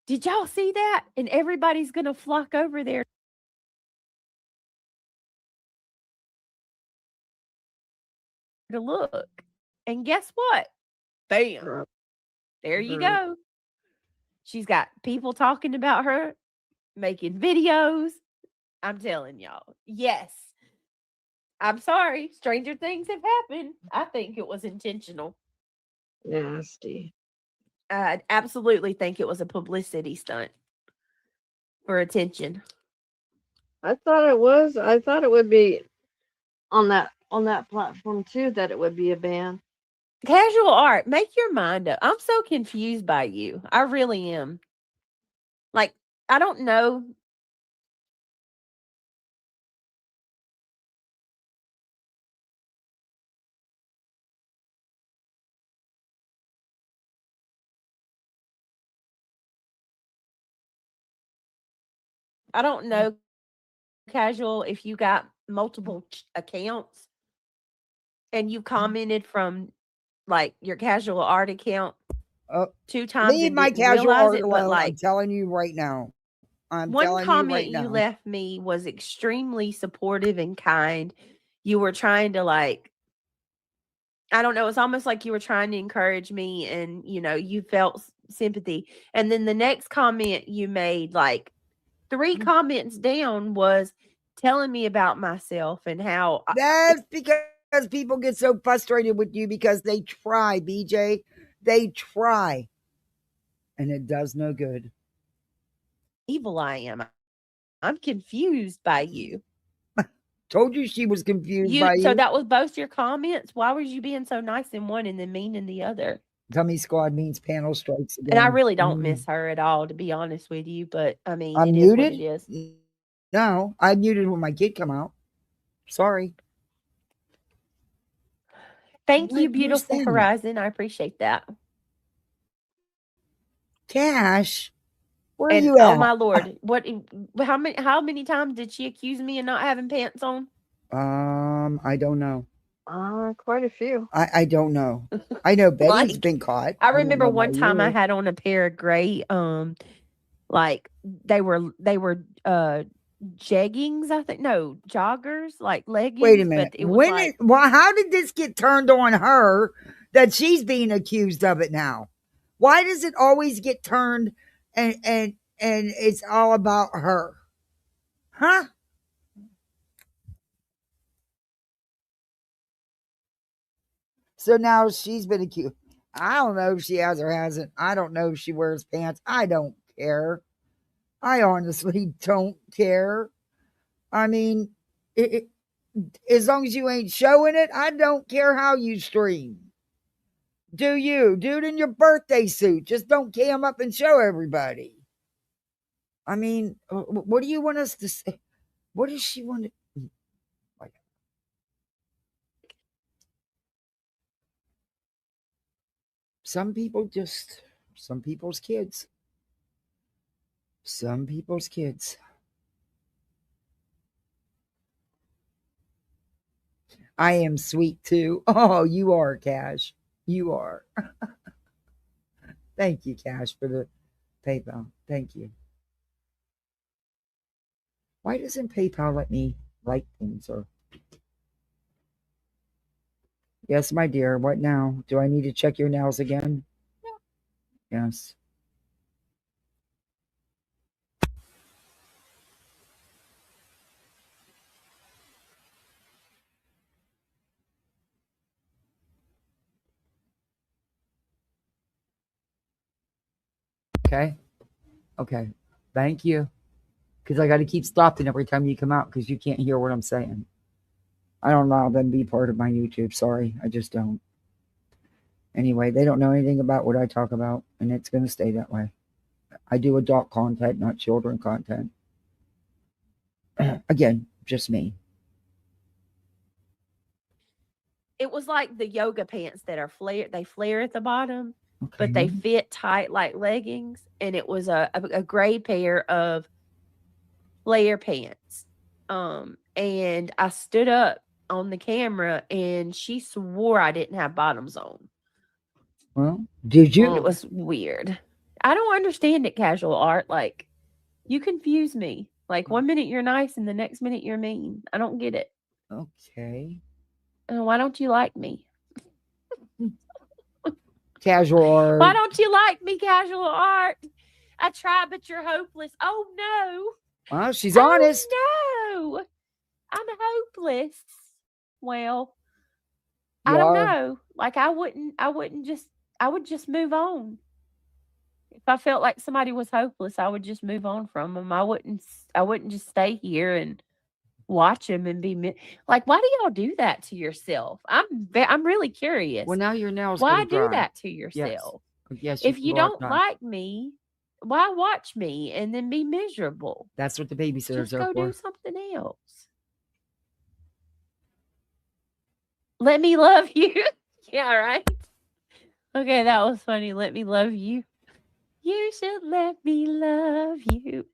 did y'all see that? And everybody's going to flock over there to look. And guess what? Bam. There you go. She's got people talking about her, making videos. I'm telling y'all. Yes. I'm sorry. Stranger things have happened. I think it was intentional. nasty. I absolutely think it was a publicity stunt for attention. I thought it was. I thought it would be on that platform too. That it would be a ban. Casual art, make your mind up. I'm so confused by you. I really am. Like, I don't know. I don't know, casual, if you got multiple accounts and you commented from like your casual art account Oh, 2 times leave and my didn't casual realize art it, but alone. I'm like telling you right now. I'm one telling you comment right you now. left me was extremely supportive and kind. You were trying to like, I don't know, it's almost like you were trying to encourage me and, you felt sympathy. And then the next comment you made, like 3 comments down, was telling me about myself and how That's because people get so frustrated with you because they try, BJ. They try. And it does no good. evil I am. I'm confused by you. Told you she was confused by So you. that was both your comments? Why was you being so nice in one and then mean in the other? Tummy Squad means panel strikes again. And I really don't miss her at all, to be honest with you. But I mean, I'm it is what muted? it is. No, I muted when my kid come out. Sorry. Thank What you, you're beautiful saying. Horizon. I appreciate that. Cash, where are And you oh at? my lord, how many times did she accuse me of not having pants on? I don't know. Quite a few. I don't know. I know Betty's Like, been caught. I don't remember know one about time I you. had on a pair of gray, like they were jeggings, I think. No, joggers, like leggings. Wait a minute. But it was like, Well, how did this get turned on her that she's being accused of it now? Why does it always get turned and it's all about her? Huh? So now she's been accused. I don't know if she has or hasn't. I don't know if she wears pants. I don't care. I honestly don't care. I mean, as long as you ain't showing it, I don't care how you stream. Do you? Do it in your birthday suit. Just don't cam up and show everybody. I mean, what do you want us to say? What does she want to... Some people's kids. Some people's kids. I am sweet too. Oh, you are, Cash. You are. Thank you, Cash, for the PayPal. Thank you. Why doesn't PayPal let me like things? Or yes, my dear. What now? Do I need to check your nails again? Yes. Okay. Okay. Thank you. Because I got to keep stopping every time you come out because you can't hear what I'm saying. I don't allow them to be part of my YouTube. Sorry. I just don't. Anyway, they don't know anything about what I talk about, and it's going to stay that way. I do adult content, not children content. Again, just me. it was like the yoga pants that are they flare at the bottom, but Okay. they fit tight like leggings. And it was a gray pair of flare pants. And I stood up on the camera and she swore I didn't have bottoms on. Well, did you? It was weird. I don't understand it, casual art. Like, you confuse me. Like, one minute you're nice and the next minute you're mean. I don't get it. Okay. Why don't you like me? Casual art. Why don't you like me, casual art? I try, but you're hopeless. Oh no. Well, she's honest. No. I'm hopeless. Well, You I don't are. know. Like, I would just move on. If I felt like somebody was hopeless, I would just move on from them. I wouldn't just stay here and watch them and be like, why do y'all do that to yourself? I'm really curious. Well, now your nails. Why gonna do dry. that to yourself? Yes. If you can go don't outside. like me, why watch me and then be miserable? That's what the babysitters Just are go for. do something else. Let me love you. Yeah, right. Okay, that was funny. Let me love you. You should let me love you.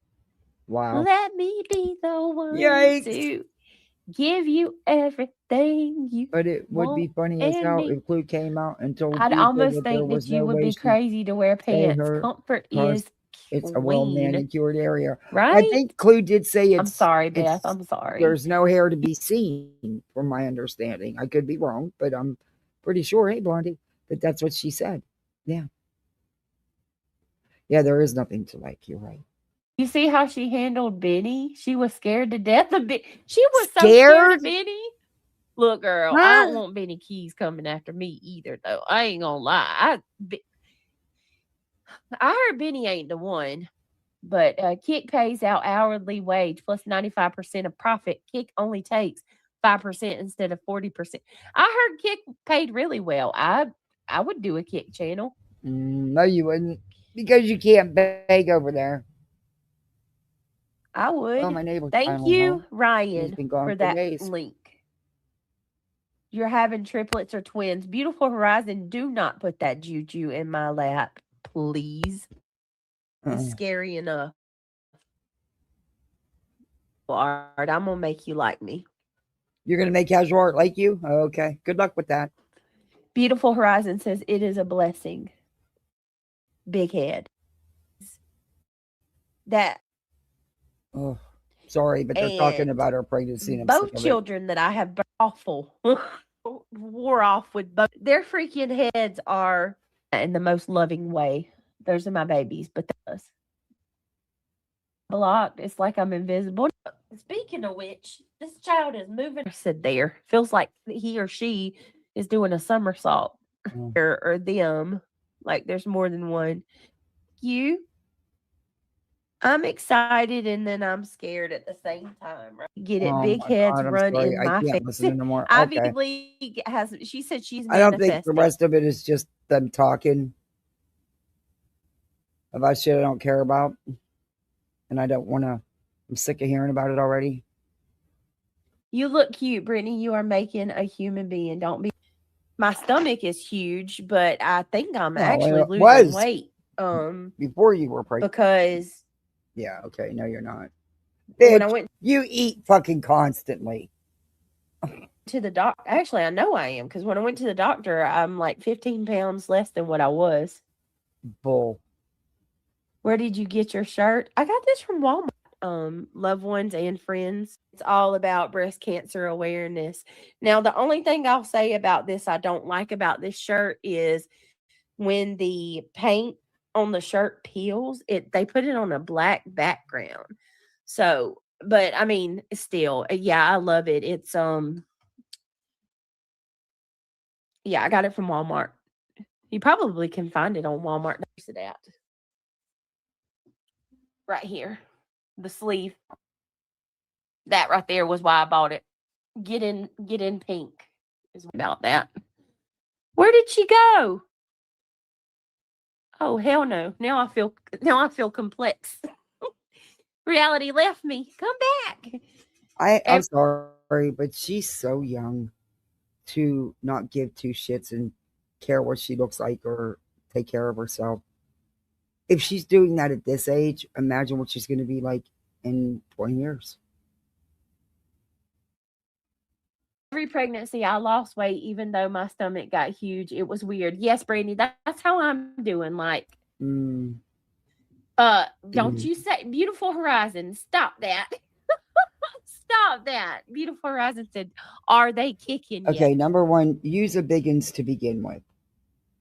Wow. Let me be the one Yikes. to give you everything you But it would be want funny as and hell need. if Clue came out and told I'd people almost that there think was that you no would way be she crazy to wear pants. her Comfort because is it's a well queen, manicured area. right? I think Clue did say it's. I'm sorry, Beth. I'm sorry. There's no hair to be seen, from my understanding. I could be wrong, but I'm pretty sure. Hey, Blondie, that's what she said. Yeah. Yeah, there is nothing to like. You're right. You see how she handled Benny? She was scared to death of Benny. She was so Scared? scared of Benny. Look, girl, I Huh? don't want Benny Keys coming after me either, though. I ain't gonna lie. I heard Benny ain't the one, but Kick pays out hourly wage plus 95% of profit. Kick only takes 5% instead of 40%. I heard Kick paid really well. I would do a Kick channel. No, you wouldn't, because you can't beg over there. I would. Oh, my neighbor. Thank you, He's Ryan, been gone for for that days. link. You're having triplets or twins. Beautiful Horizon, do not put that juju in my lap, please. It's scary enough. Art, I'm gonna make you like me. You're gonna make casual art like you? Okay. Good luck with that. Beautiful Horizon says it is a blessing. Big head. That Oh, sorry, but they're talking and about her pregnancy. And I'm both sick of it. children that I have awful wore off with both their freaking heads are in the most loving way. Those are my babies, but those blocked. It's like I'm invisible. Speaking of which, this child is moving. Sit there. Feels like he or she is doing a somersault. Mm. Or them. Like there's more than one. I'm excited and then I'm scared at the same time. Right? Get it? Oh Big my heads God, I'm run sorry. in I my can't face. listen anymore. Ivy Okay. League has. She said she's. I don't think the manifesting. rest of it is just them talking about shit I don't care about. And I don't want to. I'm sick of hearing about it already. You look cute, Brittany. You are making a human being. Don't be. My stomach is huge, but I think I'm Well, actually it losing was weight. Before you were pregnant. Because Yeah, okay. No, you're not. when I Bitch, went you eat fucking constantly. to the doc, actually, I know I am because when I went to the doctor, I'm like 15 pounds less than what I was. Bull. Where did you get your shirt? I got this from Walmart. Loved ones and friends. It's all about breast cancer awareness. Now, the only thing I'll say about this I don't like about this shirt is when the paint on the shirt peels, they put it on a black background. So, but I mean, still, yeah, I love it. It's yeah, I got it from Walmart. You probably can find it on Walmart. There's it at right here. The sleeve. That right there was why I bought it. Get in pink is about that. Where did she go? Oh hell no. Now I feel complex. Reality left me. Come back. I'm sorry, but she's so young to not give two shits and care what she looks like or take care of herself. If she's doing that at this age, imagine what she's going to be like in 20 years. Every pregnancy I lost weight even though my stomach got huge. It was weird. Yes, Brandy, that's how I'm doing. Like don't you say Beautiful Horizon. Stop that. Stop that. Beautiful Horizon said, are they kicking Okay, yet? number one, use a biggins to begin with.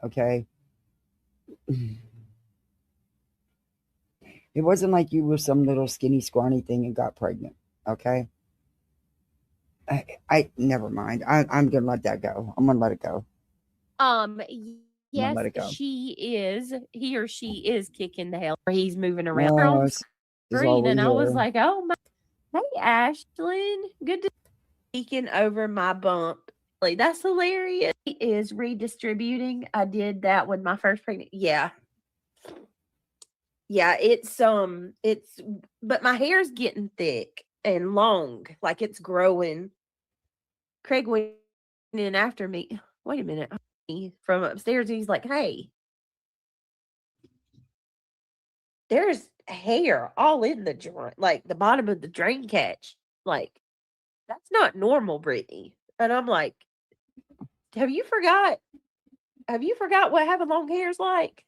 Okay. It wasn't like you were some little skinny, scrawny thing and got pregnant. Okay. I never mind. I'm gonna let that go. I'm gonna let it go. Yes, let it go. he or she is kicking the hell. He's moving around No, on this is all screen, we and I was hear. like, "Oh my, hey Ashlyn, good to speaking over my bump." Like, that's hilarious. He is redistributing. I did that with my first pregnancy. Yeah, it's but my hair's getting thick and long, like it's growing. Craig went in after me. Wait a minute, from upstairs. He's like, "Hey, there's hair all in the joint, like the bottom of the drain catch. Like, that's not normal, Brittany." And I'm like, have you forgot what having long hair is like?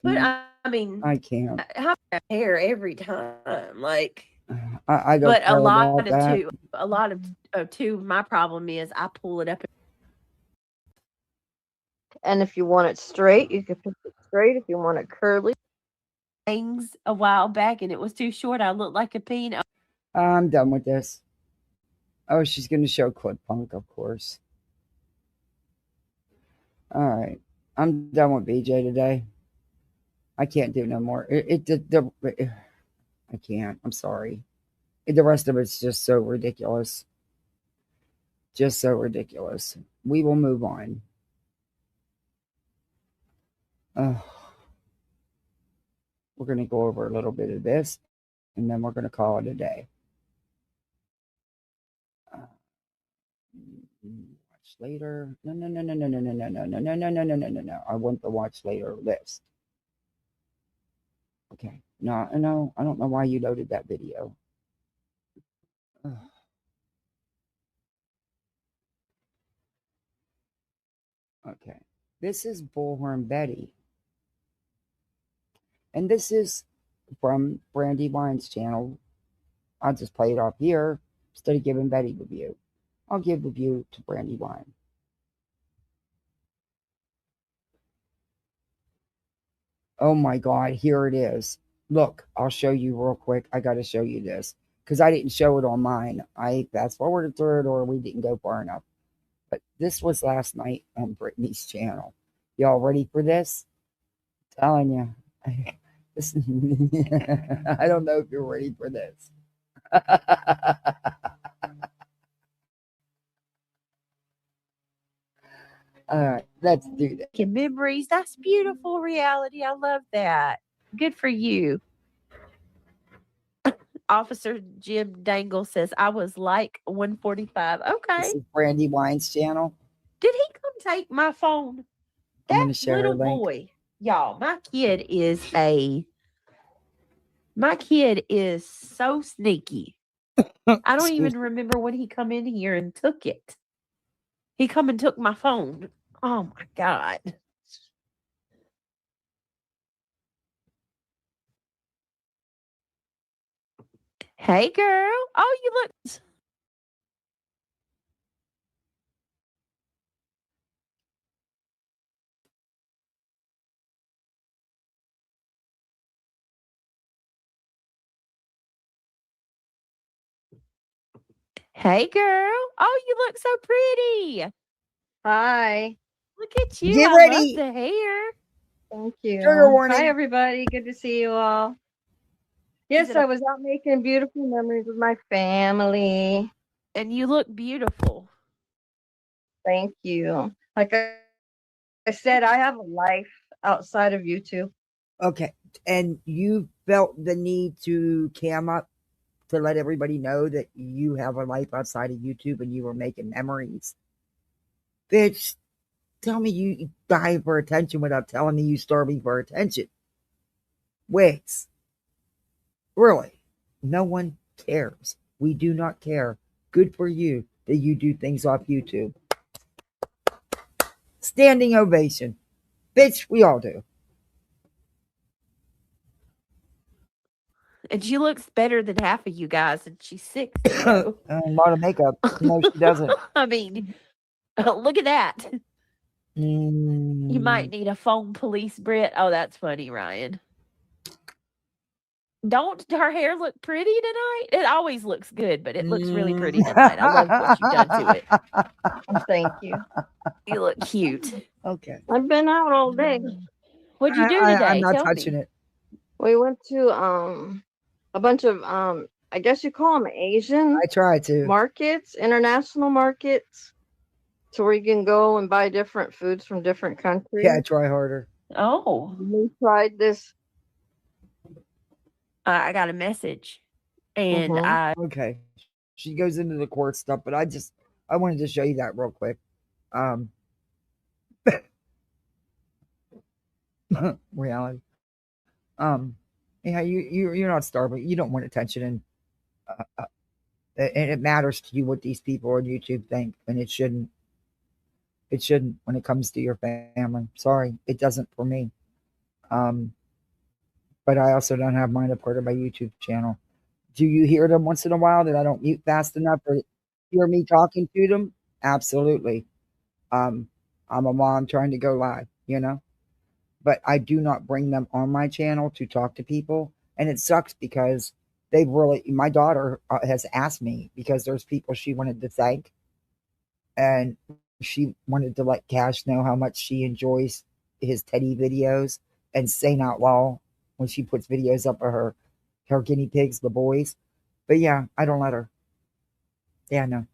But I mean, I can't. I have hair every time. Like, I don't but care about that. a lot of two, my problem is I pull it up. And if you want it straight, you can put it straight. If you want it curly, Things a while back and it was too short. I looked like a peanut. I'm done with this. Oh, she's gonna show clip punk, of course. All right, I'm done with BJ today. I can't do no more. I can't. I'm sorry. The rest of it's just so ridiculous. Just so ridiculous. We will move on. We're going to go over a little bit of this, and then we're going to call it a day. Watch later. No. I want the watch later list. Okay. No. I don't know why you loaded that video. Okay. This is BullhornBetty. And this is from Brandy Wine's channel. I'll just play it off here instead of giving Betty the view. I'll give the view to Brandy Wine. Oh my God, here it is. Look, I'll show you real quick. I got to show you this because I didn't show it on mine. I fast forwarded through it or we didn't go far enough. But this was last night on Brittany's channel. Y'all ready for this? I'm telling you. This, I don't know if you're ready for this. All right, let's do that. Making memories. That's beautiful reality. I love that. Good for you. Officer Jim Dangle says, I was like 145. This Okay. is Brandy Wine's channel. Did he come take my phone? I'm gonna That share her little link. boy. Y'all, my kid is so sneaky. I don't even remember when he come in here and took it. He come and took my phone. Oh my God. Hey girl. Oh, you look Hey girl. Oh, you look so pretty. Hi. Look at you. Get I ready. love the hair. Thank you. Trigger warning. Hi, everybody. Good to see you all. Yes, it a- I was out making beautiful memories with my family. And you look beautiful. Thank you. Like I said, I have a life outside of YouTube. Okay. And you felt the need to cam up to let everybody know that you have a life outside of YouTube and you were making memories. Bitch, tell me you dying for attention without telling me you starving for attention. Wigs. Really? No one cares. We do not care. Good for you that you do things off YouTube. Standing ovation. Bitch, we all do. And she looks better than half of you guys, and she's 6. So. A lot of makeup. No, she doesn't. I mean, look at that. Mm. You might need a phone police, Britt. Oh, that's funny, Ryan. Don't her hair look pretty tonight? It always looks good, but it looks really pretty tonight. I love what you've done to it. Thank you. You look cute. Okay. I've been out all day. What'd you do today? I'm not Tell touching me. it. We went to a bunch of I guess you call them Asian I try to. markets, international markets, to where you can go and buy different foods from different countries. Yeah, try harder. Oh, We tried this. I got a message, and Mhm. Okay. She goes into the court stuff, but I wanted to show you that real quick. Reality. Yeah, you're not starving. You don't want attention, and it matters to you what these people on YouTube think, and it shouldn't. It shouldn't when it comes to your family. Sorry, it doesn't for me. But I also don't have mine a part of my YouTube channel. Do you hear them once in a while that I don't mute fast enough or hear me talking to them? Absolutely. I'm a mom trying to go live, but I do not bring them on my channel to talk to people. And it sucks because my daughter has asked me because there's people she wanted to thank and she wanted to let Cash know how much she enjoys his Teddy videos and saying out loud when she puts videos up of her guinea pigs, the boys. But yeah, I don't let her. Yeah, no.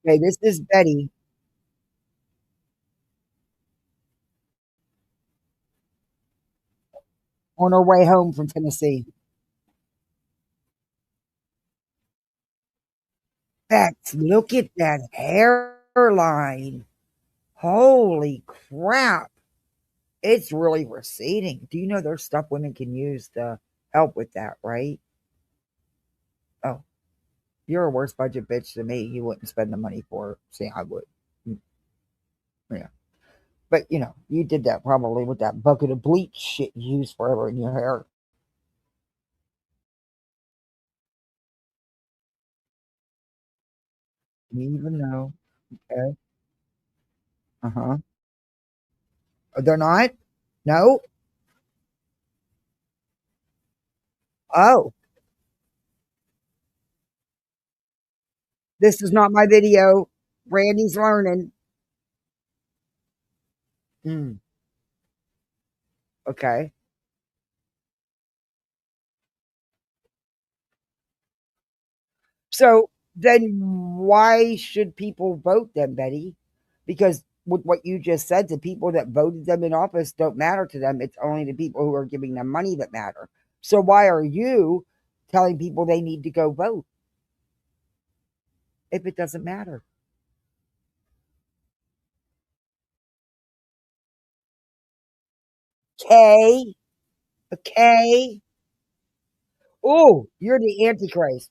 Okay, this is Betty. On her way home from Tennessee. Look at that hairline. Holy crap. It's really receding. Do you know there's stuff women can use to help with that, right? Oh. You're a worse budget bitch than me. You wouldn't spend the money for it. See, I would. Yeah. But, you did that probably with that bucket of bleach shit you use forever in your hair. You even know. Okay. Uh-huh. They're not? No? Oh, this is not my video. Randy's learning. Hmm. Okay. So then why should people vote them, Betty? Because with what you just said, the people that voted them in office don't matter to them. It's only the people who are giving them money that matter. So why are you telling people they need to go vote if it doesn't matter? Okay. Okay. Oh, you're the Antichrist.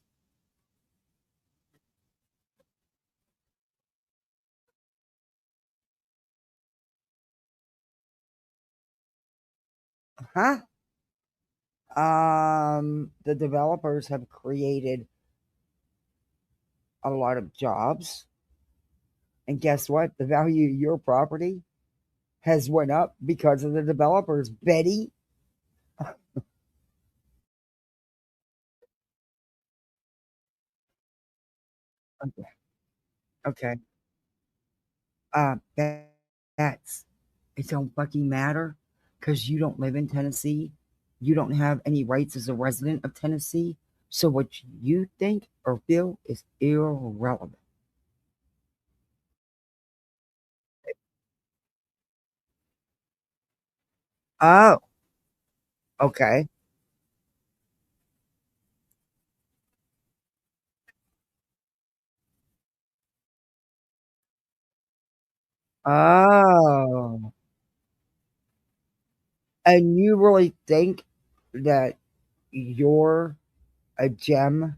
Huh? The developers have created a lot of jobs. And guess what? The value of your property has went up because of the developers, Betty. Okay. Okay. That's it don't fucking matter because you don't live in Tennessee. You don't have any rights as a resident of Tennessee. So what you think or feel is irrelevant. Oh, okay. Oh. And you really think that you're a gem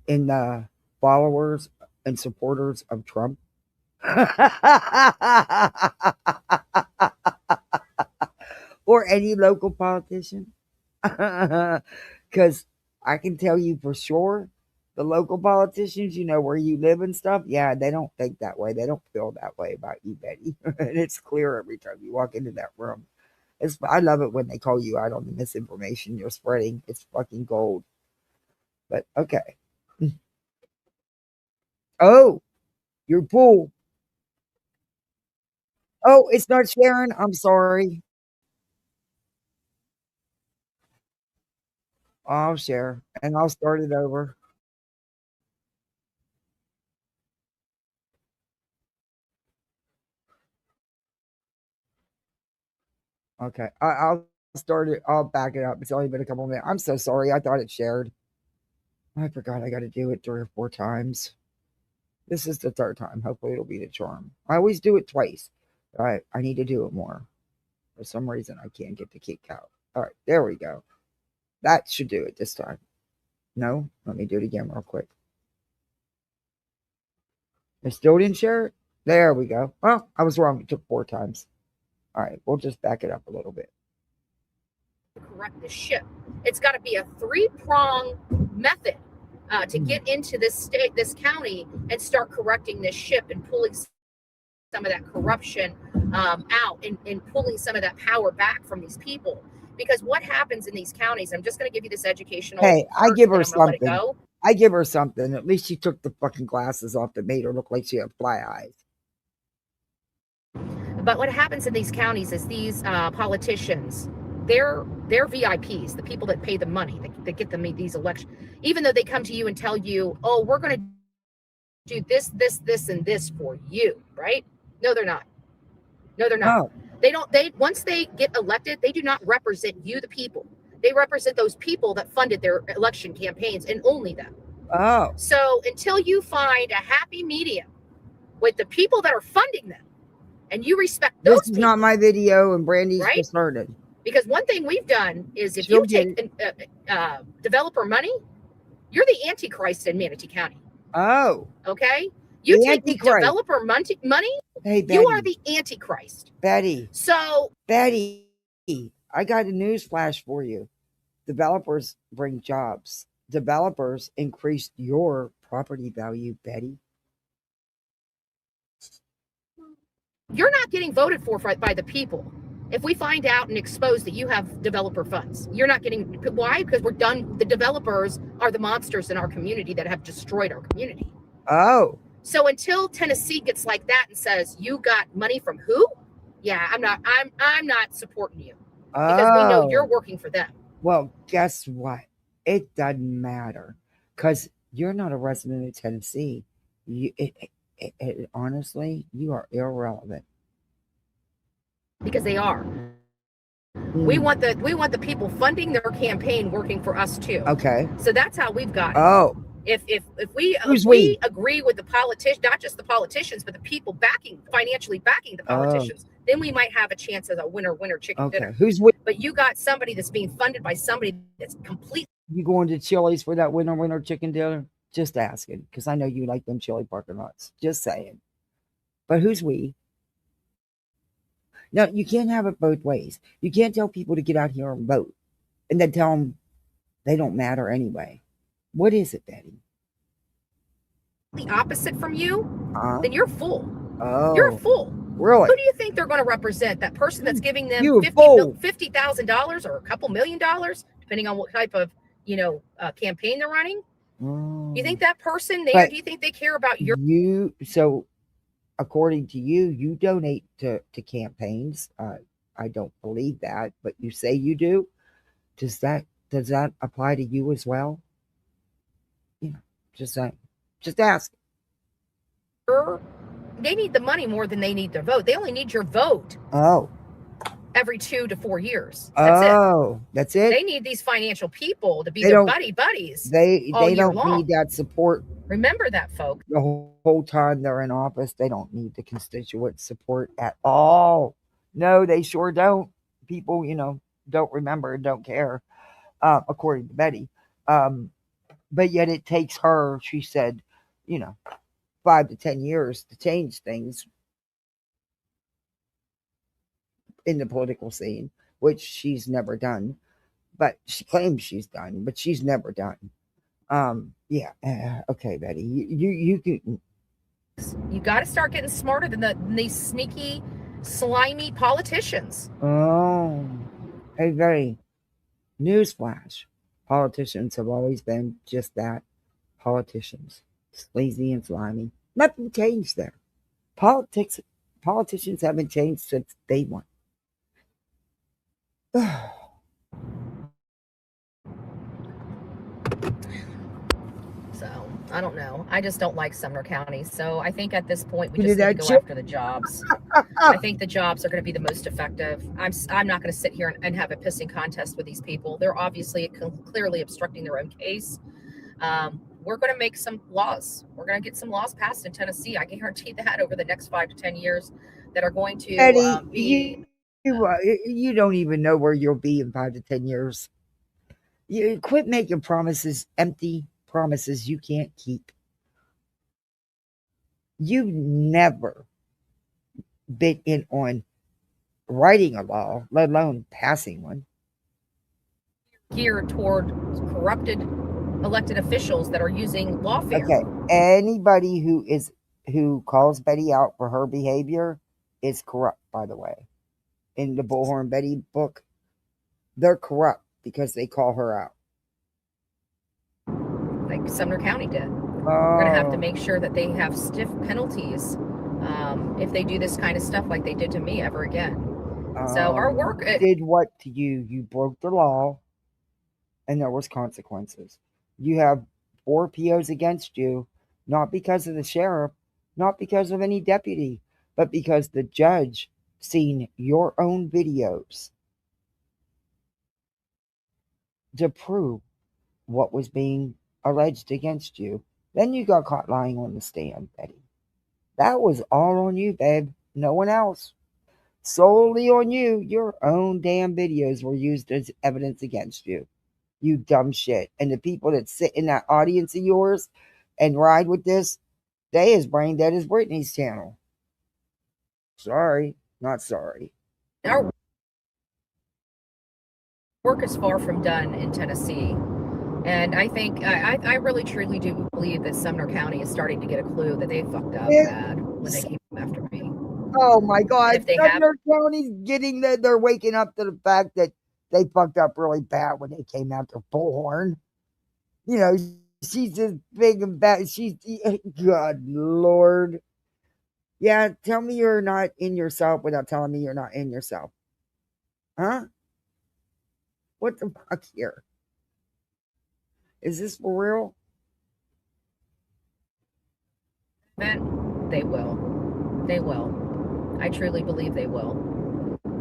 in the followers and supporters of Trump? Or any local politician? Because I can tell you for sure, the local politicians, where you live and stuff, yeah, they don't think that way. They don't feel that way about you, Betty. And it's clear every time you walk into that room. I love it when they call you out on the misinformation you're spreading. It's fucking gold. But okay. Oh, your pool. Oh, it's not Sharon. I'm sorry. I'll share and I'll start it over. Okay. I'll start it. I'll back it up. It's only been a couple minutes. I'm so sorry. I thought it shared. I forgot I got to do it 3 or 4 times. This is the third time. Hopefully, it'll be the charm. I always do it twice. All right. I need to do it more. For some reason, I can't get the kick out. All right. There we go. That should do it this time. No? Let me do it again real quick. I still didn't share it? There we go. Well, I was wrong. It took 4 times. All right. We'll just back it up a little bit. Correct the ship. It's got to be a 3-prong method to get into this state, this county, and start correcting this ship and pulling some of that corruption out and pulling some of that power back from these people. Because what happens in these counties, I'm just going to give you this educational. Hey, I give her let it something. go. I give her something. At least she took the fucking glasses off that made her look like she had fly eyes. But what happens in these counties is these politicians, they're VIPs, the people that pay the money, that get them these elections. Even though they come to you and tell you, oh, we're going to do this, and this for you, right? No, they're not. No, they're not. Oh. They once they get elected, they do not represent you, the people. They represent those people that funded their election campaigns and only them. Oh. So until you find a happy medium with the people that are funding them, and you respect those This is not my video, and Brandy's right? just started. Because one thing we've done is if you take developer money, You're the Antichrist in Manatee County. Oh, Okay? You The take Antichrist. developer money, hey, Betty. you are the Antichrist. Betty. So, Betty, I got a news flash for you. Developers bring jobs. Developers increase your property value, Betty. you're not getting voted for by the people. If we find out and expose that you have developer funds, you're not getting, why? Because we're done. The developers are the monsters in our community that have destroyed our community. Oh, So until Tennessee gets like that and says, you got money from who? Yeah, I'm not supporting you because we know you're working for them. Well, guess what? It doesn't matter because you're not a resident of Tennessee. Honestly, you are irrelevant. Because they are. We want the people funding their campaign working for us too. Okay. So that's how we've got it. Oh, If we agree with the politicians, not just the politicians, but the people financially backing the politicians, then we might have a chance as a winner chicken dinner. Who's with But you got somebody that's being funded by somebody that's completely. you going to Chili's for that winner chicken dinner? Just asking because I know you like them chili parking lots. Just saying. But who's we? No, you can't have it both ways. You can't tell people to get out here and vote and then tell them they don't matter anyway. What is it, Betty? The opposite from you, Uh, then you're full. oh, You're a fool. really? Who do you think they're going to represent? That person that's giving them You a fool. $50,000 or a couple $1 million, depending on what type of campaign they're running. You think that person there? But Do you think they care about your? So according to you, you donate to campaigns. I don't believe that, but you say you do. Does that apply to you as well? Just ask. They need the money more than they need their vote. They only need your vote Oh, every 2 to 4 years. That's that's it. it. They need these financial people to be They their don't- buddies. They all year don't long. need that support Remember that, folks. the whole time they're in office. They don't need the constituent support at all. No, they sure don't. People, don't remember and don't care, according to Betty. But yet it takes her, she said, 5 to 10 years to change things in the political scene, which she's never done. But she claims she's done, but she's never done. Okay, Betty, you can. You got to start getting smarter than these sneaky, slimy politicians. Oh, hey, Betty. Newsflash: politicians have always been just that, politicians, sleazy and slimy. Nothing changed there. Politicians haven't changed since day one. So I don't know. I just don't like Sumner County. So I think at this point we You just did need that to go shit? after the jobs. I think the jobs are going to be the most effective. I'm not going to sit here and have a pissing contest with these people. They're obviously clearly obstructing their own case. We're going to make some laws. We're going to get some laws passed in Tennessee. I can guarantee that over the next 5 to 10 years that are going to Betty, be. you don't even know where you'll be in 5 to 10 years. You quit making promises, empty promises you can't keep. You've never been in on writing a law, let alone passing one. Geared toward corrupted elected officials that are using lawfare. Okay, anybody who calls Betty out for her behavior is corrupt, by the way. In the BullhornBetty book, they're corrupt because they call her out. Like Sumner County did. We're going to have to make sure that they have stiff penalties if they do this kind of stuff like they did to me ever again. So our work did what to you? You broke the law, and there was consequences. You have 4 POs against you, not because of the sheriff, not because of any deputy, but because the judge seen your own videos to prove what was being alleged against you. Then you got caught lying on the stand, Betty. That was all on you, babe. No one else. Solely on you. Your own damn videos were used as evidence against you. you dumb shit. And the people that sit in that audience of yours and ride with this, they as brain dead as Britney's channel. Sorry, not sorry. Our work is far from done in Tennessee. And I think, I really truly do believe that Sumner County is starting to get a clue that they fucked up bad when they came after me. Oh my God. If they have, Sumner County's getting they're waking up to the fact that they fucked up really bad when they came after Bullhorn. You know, she's just big and bad. She's, God Lord. Yeah, tell me you're not in yourself without telling me you're not in yourself. Huh? What the fuck here? Is this for real? they will. They will. I truly believe they will.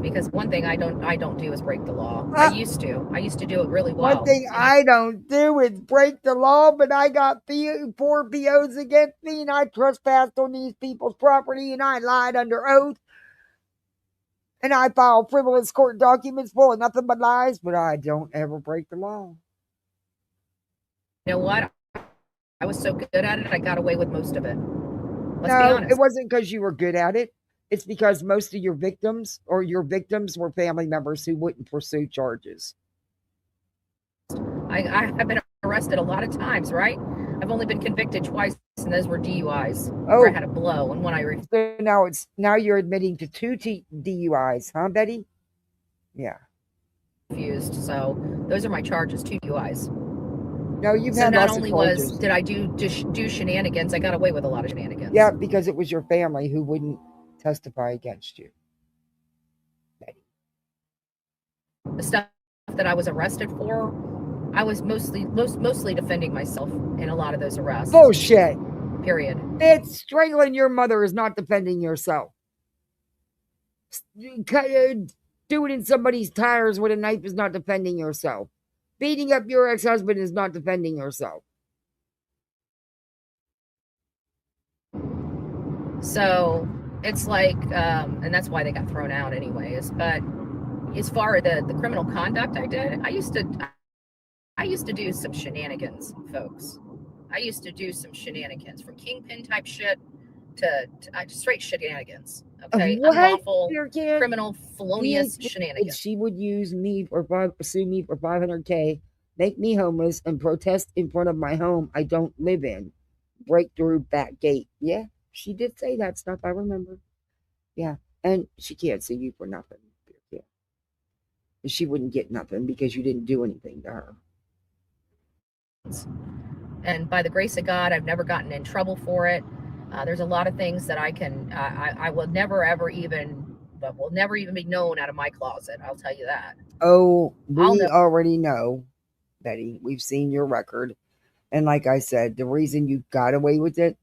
Because one thing I don't do is break the law. I used to do it really well. One thing I don't do is break the law, but I got 4 POs against me, and I trespassed on these people's property, and I lied under oath, and I filed frivolous court documents full of nothing but lies, but I don't ever break the law. You know what? I was so good at it, I got away with most of it. Let's be No, honest. it wasn't because you were good at it. It's because most of your victims were family members who wouldn't pursue charges. I've been arrested a lot of times, right? I've only been convicted twice, and those were DUIs. Oh, where I had a blow, and when I so now you're admitting to 2 DUIs, huh, Betty? Yeah. refused. So those are my charges, 2 DUIs. No, you've So had not lots only of charges. did I do shenanigans, I got away with a lot of shenanigans. Yeah, because it was your family who wouldn't testify against you. Betty. The stuff that I was arrested for, I was mostly defending myself in a lot of those arrests. Bullshit. Period. It's strangling your mother is not defending yourself. Doing in somebody's tires with a knife is not defending yourself. Beating up your ex-husband is not defending yourself. So it's like, and that's why they got thrown out anyways. But as far as the criminal conduct I did, I used to do some shenanigans, folks. I used to do some shenanigans, from kingpin type shit to straight shenanigans. Okay, unlawful, criminal, felonious shenanigans. She would use me or sue me for $500K, make me homeless, and protest in front of my home I don't live in. Break through back gate. Yeah, she did say that stuff. I remember. Yeah, and she can't sue you for nothing. Yeah, she wouldn't get nothing because you didn't do anything to her. And by the grace of God, I've never gotten in trouble for it. There's a lot of things that I will never ever even, but will never even be known out of my closet. I'll tell you that. Oh, we already know, Betty. We've seen your record. And like I said, the reason you got away with it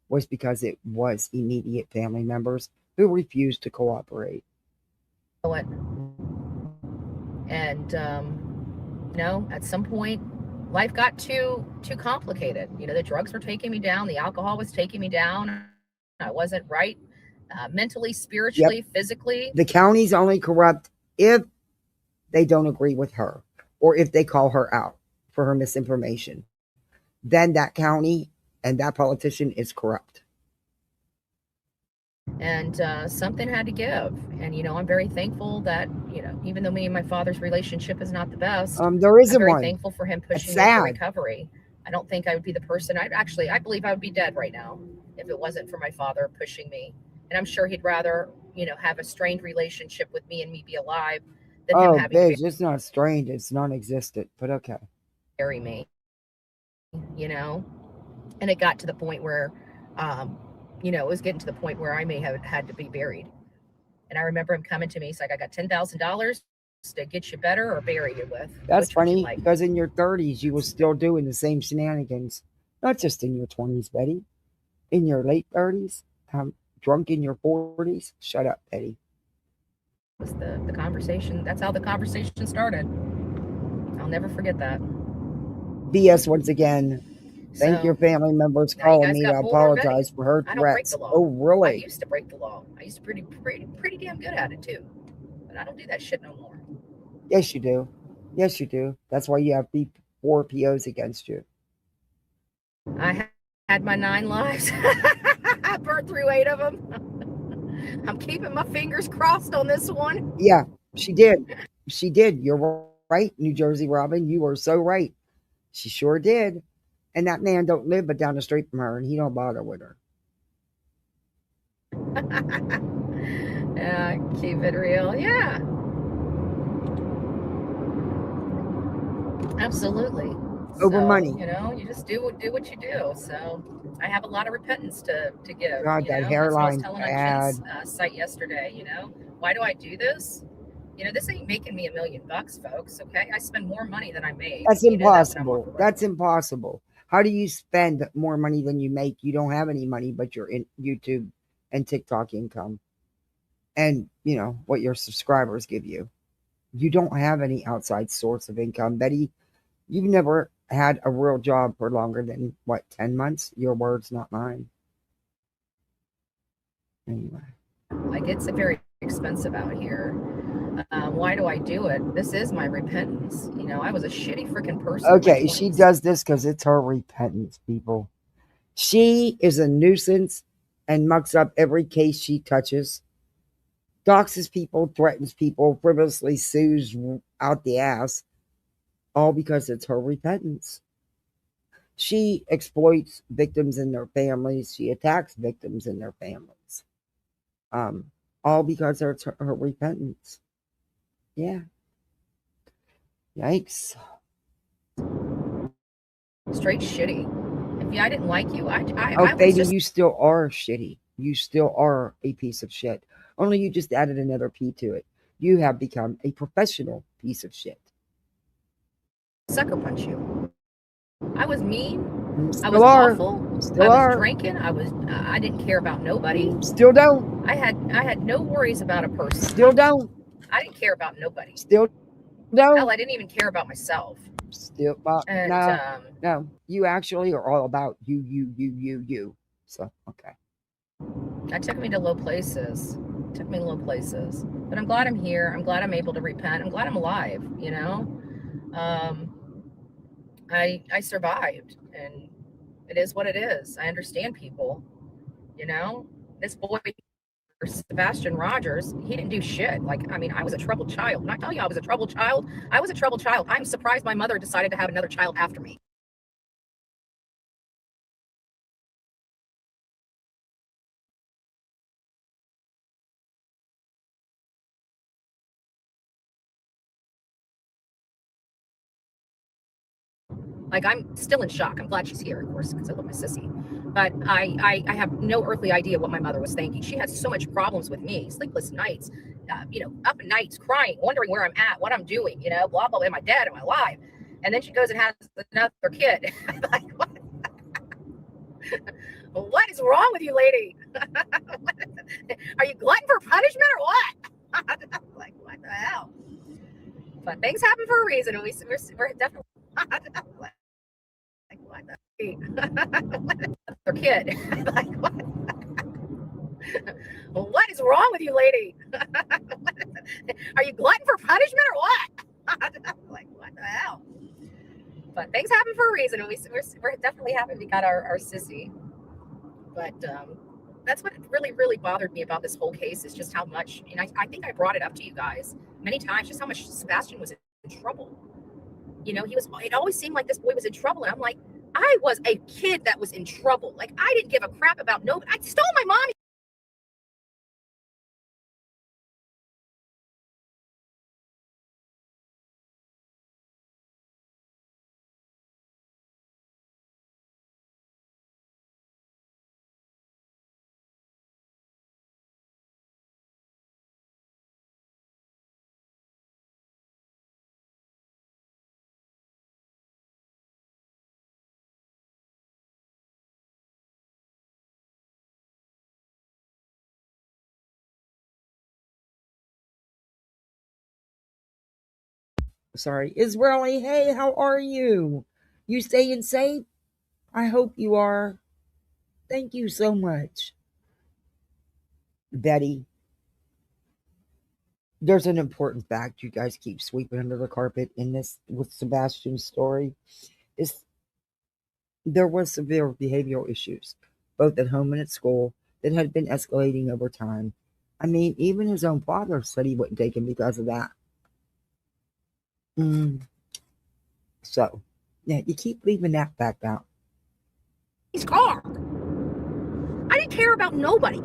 was because it was immediate family members who refused to cooperate. And, at some point, life got too complicated. The drugs were taking me down. The alcohol was taking me down. I wasn't right mentally, spiritually, physically. The county's only corrupt if they don't agree with her or if they call her out for her misinformation. Then that county and that politician is corrupt. And something had to give. And, I'm very thankful that, even though me and my father's relationship is not the best, there isn't I'm very one. thankful for him pushing me to recovery. I don't think I would be the person. I believe I would be dead right now if it wasn't for my father pushing me. And I'm sure he'd rather, have a strained relationship with me and me be alive than him having to it's not strained. It's non-existent, but okay. Bury me, and it got to the point where, it was getting to the point where I may have had to be buried. And I remember him coming to me. He's like, I got $10,000 to get you better or bury you with. That's funny because in your 30s, you were still doing the same shenanigans. Not just in your 20s, Betty. In your late 30s, drunk in your 40s. Shut up, Betty. Was the conversation. That's how the conversation started. I'll never forget that. BS once again. Thank your family members calling me to apologize for her threats. Oh, really? I used to break the law. I used to pretty damn good at it too. But I don't do that shit no more. Yes, you do. Yes, you do. That's why you have 4 POs against you. I had my 9 lives. I burned through 8 of them. I'm keeping my fingers crossed on this one. Yeah, she did. She did. You're right, New Jersey Robin. You are so right. She sure did. And that man don't live but down the street from her, and he don't bother with her. Yeah, keep it real. Yeah. Absolutely. Over So, money. you know, you just do what you do. So I have a lot of repentance to give. God, You that know, that's what I was hairline's telling on bad. Jen's site yesterday. You know, why do I do this? You know, this ain't making me $1 million, folks. Okay, I spend more money than I make. That's You know that when I'm on impossible. the road. That's impossible. How do you spend more money than you make? You don't have any money but your in YouTube and TikTok income, and you know what your subscribers give you. You don't have any outside source of income, Betty. You've never had a real job for longer than what, 10 months? Your words, not mine. Anyway. Like, it's very expensive out here. Why do I do it? This is my repentance. You know, I was a shitty freaking person. Okay, she does this because it's her repentance, people. She is a nuisance and mucks up every case she touches. Doxes people, threatens people, frivolously sues out the ass, all because it's her repentance. She exploits victims and their families. She attacks victims and their families. All because it's her repentance. Yeah. Yikes. Straight shitty. If I didn't like you, I baby, was just... you still are shitty. You still are a piece of shit. Only you just added another P to it. You have become a professional piece of shit. Sucker punch you. I was mean. Still I was are. awful. Still I was are. drinking. I didn't care about nobody. Still don't. I had no worries about a person. Still don't. I didn't care about nobody. Still don't. Hell, I didn't even care about myself. Still, And no. You actually are all about you. So okay. That took me to low places. Took me to low places. But I'm glad I'm here. I'm glad I'm able to repent. I'm glad I'm alive. You know, I survived, and it is what it is. I understand people. You know, this boy, Sebastian Rogers, he didn't do shit. Like, I mean, I was a troubled child. When I tell you I was a troubled child, I was a troubled child. I'm surprised my mother decided to have another child after me. Like, I'm still in shock. I'm glad she's here, of course, because I love my sissy. But I have no earthly idea what my mother was thinking. She had so much problems with me, sleepless nights, you know, up at nights crying, wondering where I'm at, what I'm doing, you know, blah, blah, blah. Am I dead? Am I alive? And then she goes and has another kid. Like, what? What is wrong with you, lady? Are you glutton for punishment or what? Like, what the hell? But things happen for a reason, and we're definitely like, what the their kid. Like, what is wrong with you, lady? Are you glutton for punishment or what? Like, what the hell? But things happen for a reason, and we're definitely happy we got our sissy. But that's what really, really bothered me about this whole case, is just how much, and I think I brought it up to you guys many times, just how much Sebastian was in trouble. You know, it always seemed like this boy was in trouble. And I'm like, I was a kid that was in trouble. Like, I didn't give a crap about nobody. I stole my mommy. Sorry. Israeli, hey, how are you? You staying safe? I hope you are. Thank you so much. Betty, there's an important fact you guys keep sweeping under the carpet in this with Sebastian's story. Is there was severe behavioral issues, both at home and at school, that had been escalating over time. I mean, even his own father said he wouldn't take him because of that. So, yeah, you keep leaving that fact out. His car. I didn't care about nobody.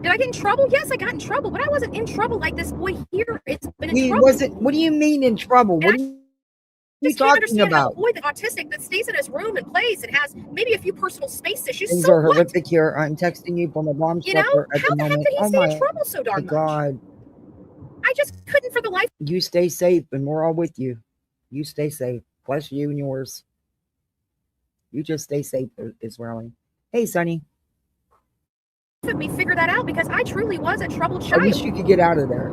Did I get in trouble? Yes, I got in trouble, but I wasn't in trouble like this boy here. It's been in He trouble. wasn't. What do you mean in trouble? What are you Just can't talking understand how a about? boy that's autistic that stays in his room and plays and has maybe a few personal space issues. Things So are what? horrific here. I'm texting you from a bomb You know, shelter at how the the heck moment. did he Oh stay in my trouble so darn much? God. I just couldn't for the life. You stay safe, and we're all with you. You stay safe. Bless you and yours. You just stay safe, Israeli. Hey, Sonny. Of me figure that out because I truly was a troubled I child. wish you could get out of there.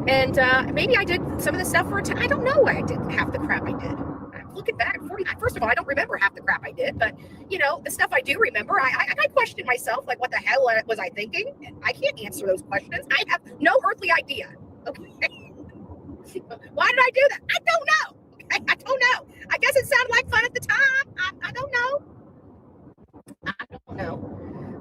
And maybe I did some of the stuff for a time. I don't know why I did half the crap I did. I'm looking back, first of all, I don't remember half the crap I did, but you know, the stuff I do remember, I question myself, like, what the hell was I thinking? I can't answer those questions. I have no earthly idea. Okay. Why did I do that? I don't know. Okay? I don't know. I guess it sounded like fun at the time. I don't know. I don't know.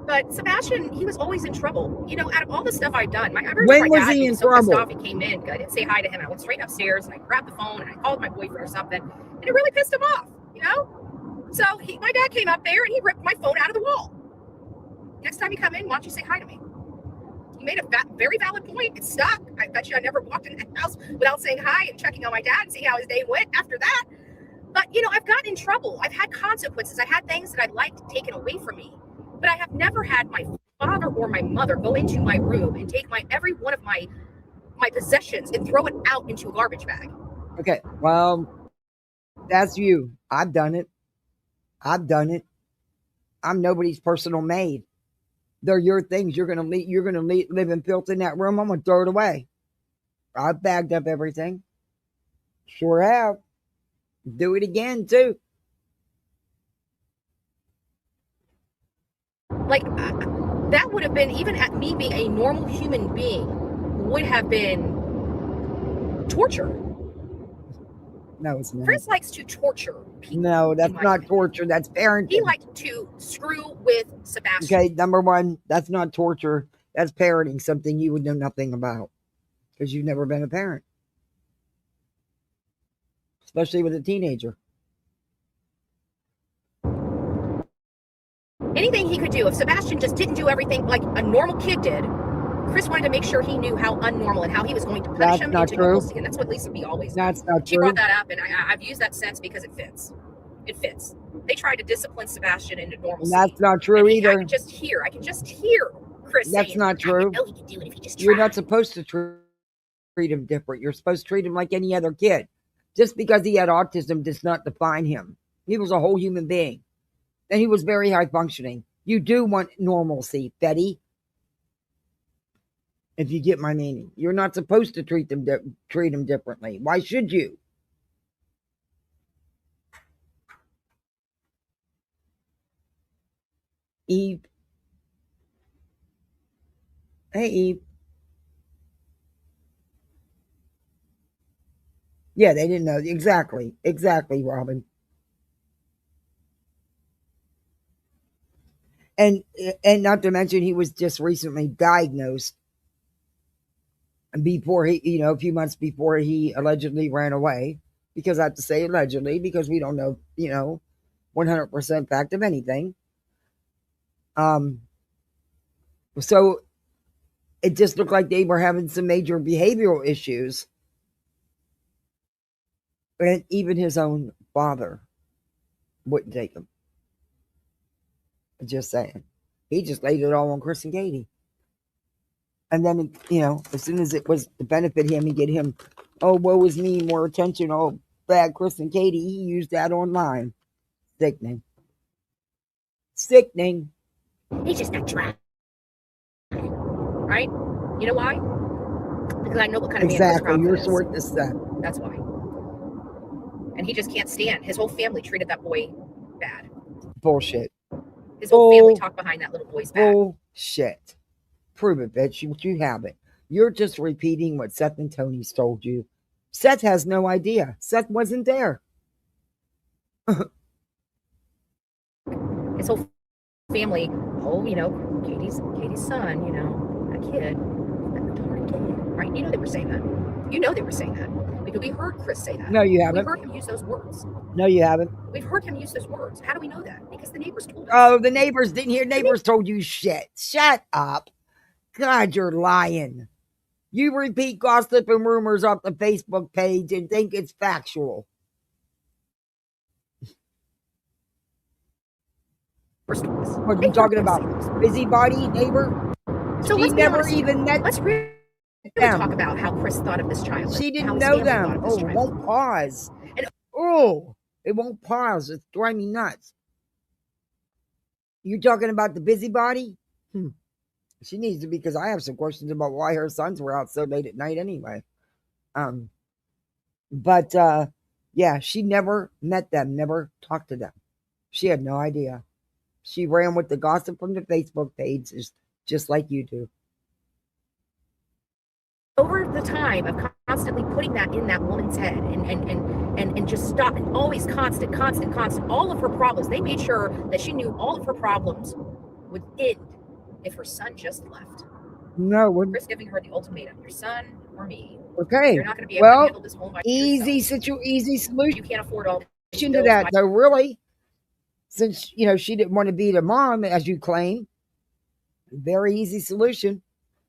But Sebastian, he was always in trouble. You know, out of all the stuff I've done, I remember When my was dad he in was so pissed trouble? off. He came in. I didn't say hi to him. I went straight upstairs and I grabbed the phone and I called my boyfriend or something, and it really pissed him off. You know, so my dad came up there and he ripped my phone out of the wall. Next time you come in, why don't you say hi to me? He made a very valid point. It stuck. I bet you I never walked in the house without saying hi and checking on my dad and see how his day went after that. But you know, I've gotten in trouble. I've had consequences. I had things that I'd liked taken away from me. But I have never had my father or my mother go into my room and take every one of my possessions and throw it out into a garbage bag. Okay, well, that's you. I've done it. I'm nobody's personal maid. They're your things. You're gonna live in filth in that room. I'm gonna throw it away. I've bagged up everything. Sure have. Do it again too. Like that would have been, even at me being a normal human being, would have been torture. No, it's not. Chris likes to torture people. No, that's not torture. That's parenting. He liked to screw with Sebastian. Okay, number one, that's not torture. That's parenting, something you would know nothing about because you've never been a parent, especially with a teenager. Anything he could do, if Sebastian just didn't do everything like a normal kid did, Chris wanted to make sure he knew how unnormal and how he was going to punish him into normalcy. And that's what Lisa B always That's does. not She true. brought that up, and I've used that sense because it fits. It fits. They tried to discipline Sebastian into normalcy. That's not true either. I can just hear Chris That's saying, not true. I know he could do it if he just tried. You're not supposed to treat him different. You're supposed to treat him like any other kid. Just because he had autism does not define him. He was a whole human being. And he was very high functioning. You do want normalcy, Betty. If you get my meaning. You're not supposed to treat him differently. Why should you? Eve. Hey, Eve. Yeah, they didn't know. Exactly, Robin. And not to mention, he was just recently diagnosed before he, a few months before he allegedly ran away. Because I have to say allegedly, because we don't know, 100% fact of anything. So it just looked like they were having some major behavioral issues. And even his own father wouldn't take him. Just saying. He just laid it all on Chris and Katie. And then, as soon as it was to benefit him and get him, oh, woe is me, more attention, oh, bad Chris and Katie, he used that online. Sickening. He's just not trying. Right? You know why? Because I know what kind of man Exactly. Chris You're Crawford is. short this stuff. That's why. And he just can't stand. His whole family treated that boy bad. Bullshit. His whole family talked behind that little boy's back. Bullshit. Prove it, bitch. You have it. You're just repeating what Seth and Tony's told you. Seth has no idea. Seth wasn't there. His whole family, oh, you know, Katie's son, you know, that kid, that darn kid, right? You know they were saying that. You know they were saying that. Because we heard Chris say that. No, you We haven't. heard him use those words. No, you haven't. We've heard him use those words. How do we know that? Because the neighbors told us. Oh, the neighbors didn't hear. Neighbors told you shit. Shut up. God, you're lying. You repeat gossip and rumors off the Facebook page and think it's factual. What are you talking about? Busybody neighbor? So She let's be never honest. even met Let's really talk about how Chris thought of this child. She and how didn't his know family thought them. of this Oh, it child. won't pause. And- Oh, it won't pause. It's driving me nuts. You talking about the busybody? She needs to be, because I have some questions about why her sons were out so late at night anyway. But yeah, she never met them, never talked to them. She had no idea. She ran with the gossip from the Facebook page, just like you do. Over the time of constantly putting that in that woman's head and just stop, and always constant, all of her problems, they made sure that she knew all of her problems would end if her son just left. No, Chris giving her the ultimatum: your son or me. Okay. You're not going to be able to handle this home by easy yourself. easy solution You can't afford all these to bills that, by- though. Really, since she didn't want to be the mom, as you claim, very easy solution.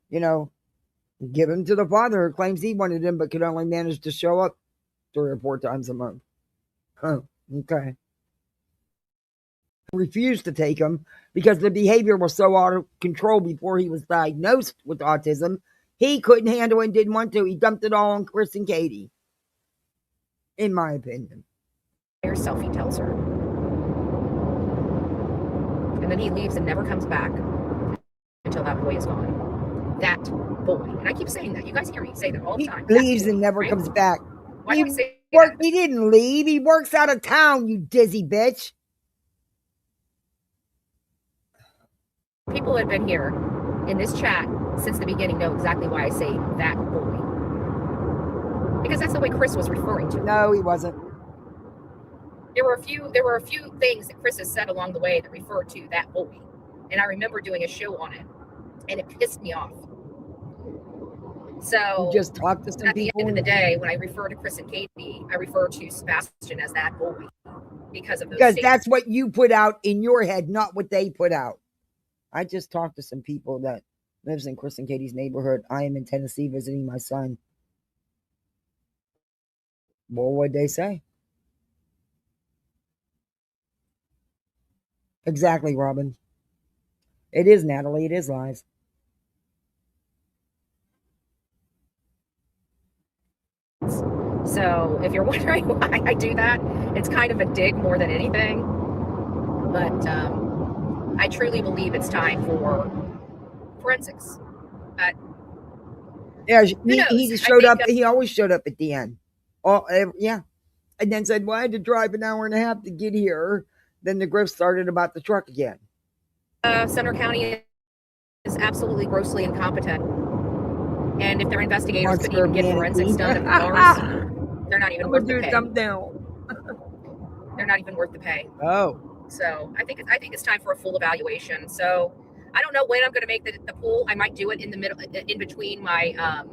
Give him to the father who claims he wanted him, but could only manage to show up 3 or 4 times a month. Oh, okay. Refused to take him because the behavior was so out of control before he was diagnosed with autism. He couldn't handle it and didn't want to. He dumped it all on Chris and Katie, in my opinion. Yourself, he tells her. And then he leaves and never comes back until that boy is gone. That boy. And I keep saying that. You guys hear me say that all the time. He leaves boy, and never right? comes back. Why do I say that? He didn't leave. He works out of town, you dizzy bitch. People that have been here in this chat since the beginning know exactly why I say that boy. Because that's the way Chris was referring to it. No, he wasn't. There were a few things that Chris has said along the way that referred to that boy. And I remember doing a show on it, and it pissed me off. So you just talked to some at people. The end of the day, when I refer to Chris and Katie, I refer to Sebastian as that boy because of those Because things. that's what you put out in your head, not what they put out. I just talked to some people that lives in Chris and Katie's neighborhood. I am in Tennessee visiting my son. Well, what'd they say? Exactly, Robin. It is, Natalie. It is lies. So if you're wondering why I do that, it's kind of a dig more than anything. But I truly believe it's time for forensics. Yeah, he just showed up. He always showed up at the end. Oh, yeah. And then said, well, I had to drive an hour and a half to get here. Then the grift started about the truck again. Sumner County is absolutely grossly incompetent. And if their investigators couldn't even get forensics done of the cars, they're not even worth the pay. They're not even worth the pay. Oh. So I think it's time for a full evaluation. So I don't know when I'm going to make the pool. I might do it in the middle, in between my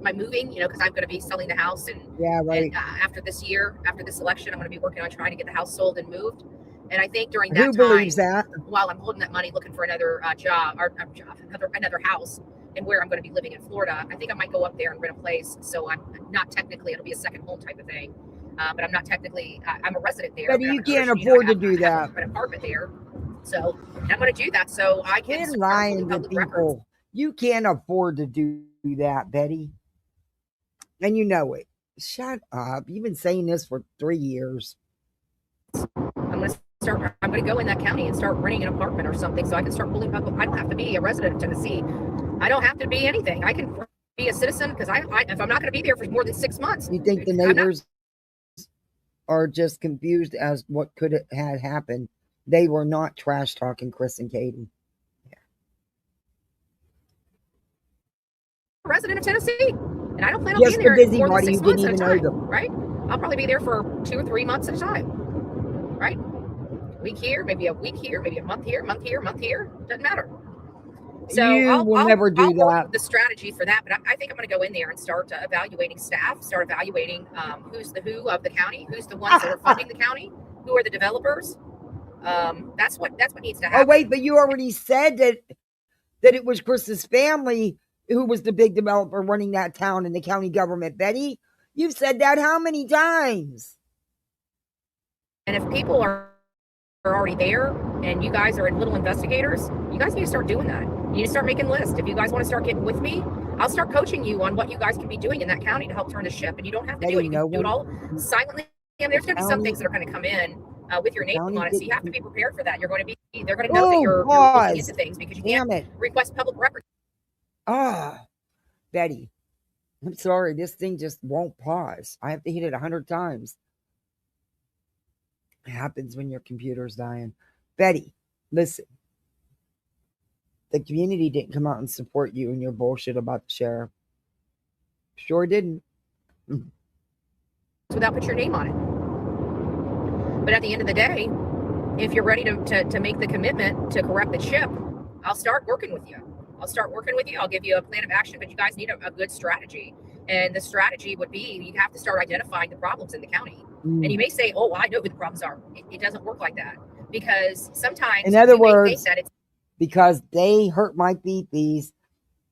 my moving, because I'm going to be selling the house, and yeah, right. And, after this year, after this election, I'm going to be working on trying to get the house sold and moved. And I think during that Who believes that? While I'm holding that money, looking for another another house, and where I'm going to be living in Florida, I think I might go up there and rent a place. So I'm not technically, it'll be a second home type of thing, but I'm not technically. I'm a resident there. But you can't afford to do that. An apartment there. So I'm going to do that so I can. Quit lying to people. Records. You can't afford to do that, Betty. And you know it. Shut up. You've been saying this for 3 years. I'm going to go in that county and start renting an apartment or something so I can start pulling people. I don't have to be a resident of Tennessee. I don't have to be anything. I can be a citizen because if I'm not going to be there for more than 6 months. You think the neighbors are just confused as what could have happened? They were not trash talking Chris and Katie. resident of Tennessee, and I don't plan on Just being a there more than busybody 6 who didn't months at a even know time, them. right? I'll probably be there for 2 or 3 months at a time, right? A week here, maybe a week here, maybe a month here, month here, month here. Doesn't matter. So You will never do I'll work that. with the strategy for that, but I think I'm going to go in there and start evaluating staff, start evaluating who's the who of the county, who's the ones that are funding the county, who are the developers. That's what needs to happen. Oh wait, but you already said that it was Chris's family who was the big developer running that town and the county government, Betty. You've said that how many times? And if people are already there and you guys are little investigators, you guys need to start doing that. You need to start making lists. If you guys want to start getting with me, I'll start coaching you on what you guys can be doing in that county to help turn the ship. And you don't have to do it. You can do it all silently. And there's going to be some things that are going to come in with your name on it. So you have to be prepared for that. They're going to know that you're looking into things because you can't request public records. Betty, I'm sorry. This thing just won't pause. I have to hit it 100 times. It happens when your computer's dying. Betty, listen. The community didn't come out and support you and your bullshit about the sheriff. Sure didn't. Without putting your name on it. But at the end of the day, if you're ready to make the commitment to correct the ship, I'll start working with you. I'll give you a plan of action, but you guys need a good strategy. And the strategy would be you have to start identifying the problems in the county. And you may say, oh, well, I know who the problems are. It doesn't work like that. Because sometimes, in other words, because they hurt my beepies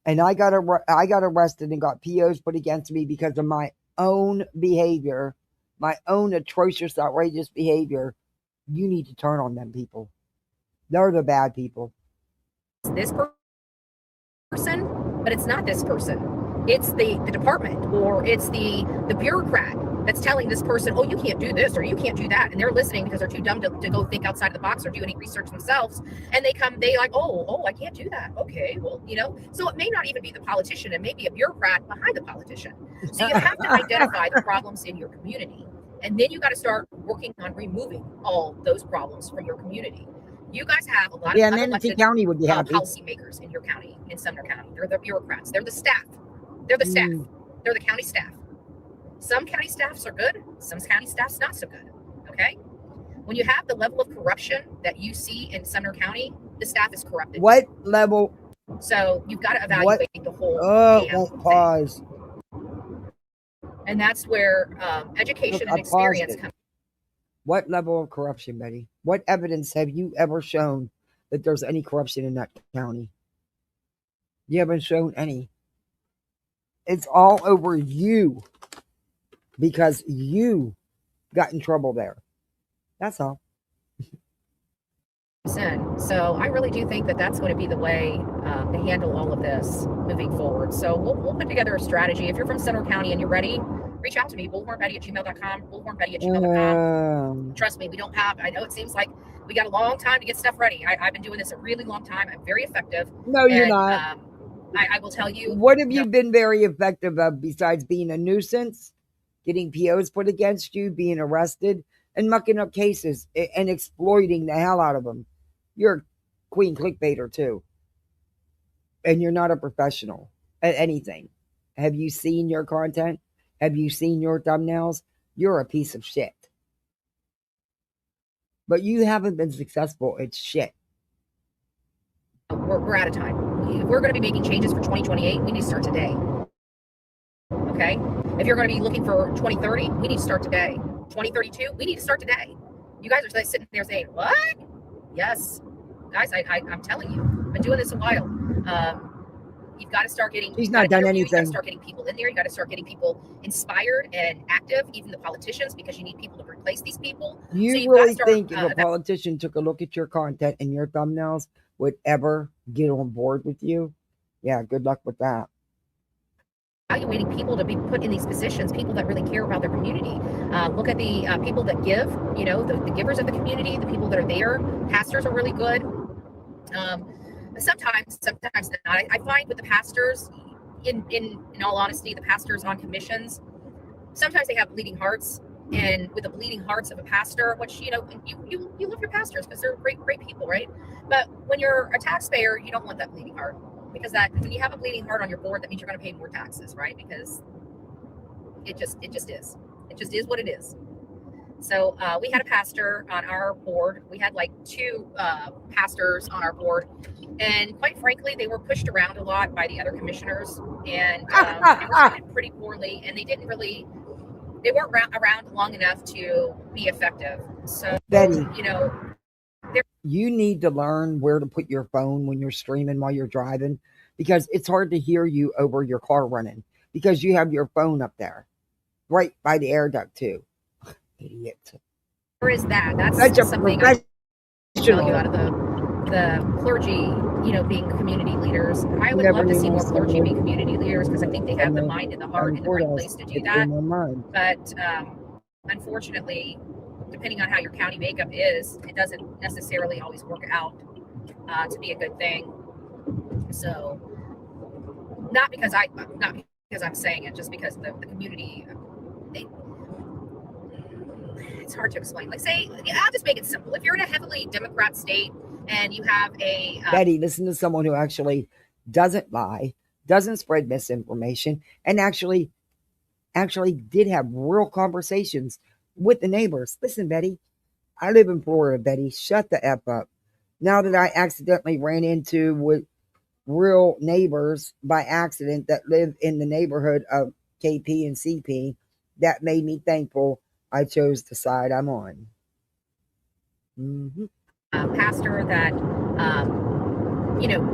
and I got arrested and got POs put against me because of my own behavior, my own atrocious, outrageous behavior, you need to turn on them people. They're the bad people. This person, but it's not this person. It's the department, or it's the bureaucrat that's telling this person, oh, you can't do this or you can't do that. And they're listening because they're too dumb to go think outside of the box or do any research themselves. And they like, oh, I can't do that. Okay, well, so it may not even be the politician. It may be a bureaucrat behind the politician. So you have to identify the problems in your community. And then you got to start working on removing all those problems from your community. You guys have a lot of Manatee County would be happy. Policymakers in your county, in Sumner County. They're the bureaucrats. They're the staff. They're the staff. They're the county staff. Some county staffs are good. Some county staffs not so good. Okay? When you have the level of corruption that you see in Sumner County, the staff is corrupted. What level? So you've got to evaluate the whole pause. And that's where education and experience come. What level of corruption, Betty? What evidence have you ever shown that there's any corruption in that county? You haven't shown any. It's all over you because you got in trouble there. That's all. So I really do think that that's going to be the way to handle all of this moving forward. So we'll put together a strategy. If you're from Sumner County and you're ready, reach out to me, BullhornBetty@gmail.com, BullhornBetty@gmail.com. Trust me, I know it seems like we got a long time to get stuff ready. I've been doing this a really long time. I'm very effective. No, you're not. I will tell you. What have you been very effective of besides being a nuisance, getting POs put against you, being arrested, and mucking up cases and exploiting the hell out of them? You're a queen clickbaiter too. And you're not a professional at anything. Have you seen your content? Have you seen your thumbnails? You're a piece of shit. But you haven't been successful. It's shit. We're out of time. If we're going to be making changes for 2028, we need to start today. Okay? If you're going to be looking for 2030, we need to start today. 2032, we need to start today. You guys are sitting there saying, what? Yes. Guys, I'm telling you, I've been doing this a while. You've got to start getting. He's not done anything. You got to start getting people in there. You got to start getting people inspired and active, even the politicians, because you need people to replace these people. You really think if a politician took a look at your content and your thumbnails would ever get on board with you? Yeah, good luck with that. Evaluating people to be put in these positions, people that really care about their community. Look at the people that give, the givers of the community, the people that are there. Pastors are really good. Sometimes not. I find with the pastors, in all honesty, the pastors on commissions, sometimes they have bleeding hearts. And with the bleeding hearts of a pastor, which, you love your pastors because they're great people, right? But when you're a taxpayer, you don't want that bleeding heart. because that when you have a bleeding heart on your board, that means you're going to pay more taxes, right? Because it just is. It just is what it is. So we had a pastor on our board. We had like 2 pastors on our board, and quite frankly, they were pushed around a lot by the other commissioners, and they were treated pretty poorly, and they weren't around long enough to be effective. So Betty, you know, you need to learn where to put your phone when you're streaming while you're driving, because it's hard to hear you over your car running because you have your phone up there right by the air duct too. Idiot. there is that. That's Such a something I tell you professional. out of the clergy, being community leaders. I would Never love to knew see more someone clergy be community leaders because I think they have the and mind and the heart in the right place to do it's that. in their mind. But unfortunately, depending on how your county makeup is, it doesn't necessarily always work out to be a good thing. So, not because I'm saying it, just because the community, it's hard to explain. Like, say, I'll just make it simple. If you're in a heavily Democrat state and you have a Betty, listen to someone who actually doesn't lie, doesn't spread misinformation, and actually did have real conversations with the neighbors. Listen, Betty, I live in Florida, Betty. Shut the F up. Now that I accidentally ran into with real neighbors by accident that live in the neighborhood of KP and CP, that made me thankful I chose the side I'm on. pastor that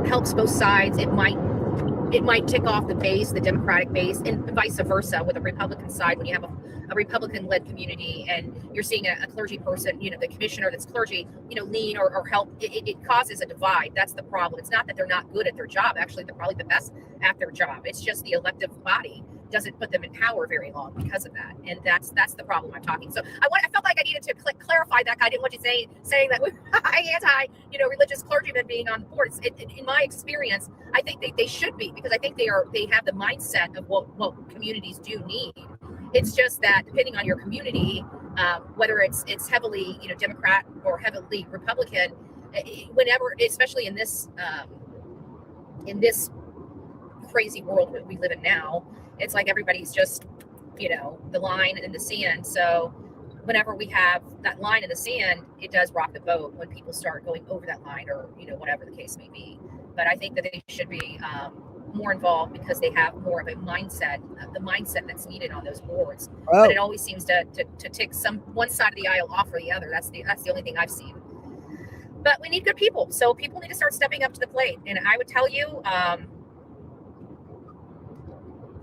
helps both sides. It might tick off the base, the Democratic base, and vice versa with a Republican side. When you have a Republican-led community and you're seeing a clergy person, the commissioner that's clergy, lean or help, it causes a divide. That's the problem. It's not that they're not good at their job. Actually, they're probably the best at their job. It's just the elective body doesn't put them in power very long because of that, and that's the problem I'm talking. So I felt like I needed to clarify that. I didn't want you saying that I anti religious clergymen being on board. In my experience, I think they should be, because I think they have the mindset of what communities do need. It's just that depending on your community, whether it's heavily Democrat or heavily Republican, whenever, especially in this crazy world that we live in now, it's like everybody's just the line in the sand. So whenever we have that line in the sand, it does rock the boat when people start going over that line, or whatever the case may be. But I think that they should be more involved because they have more of a mindset, the mindset that's needed on those boards. But it always seems to tick one side of the aisle off or the other. That's the only thing I've seen. But we need good people, so people need to start stepping up to the plate. And I would tell you,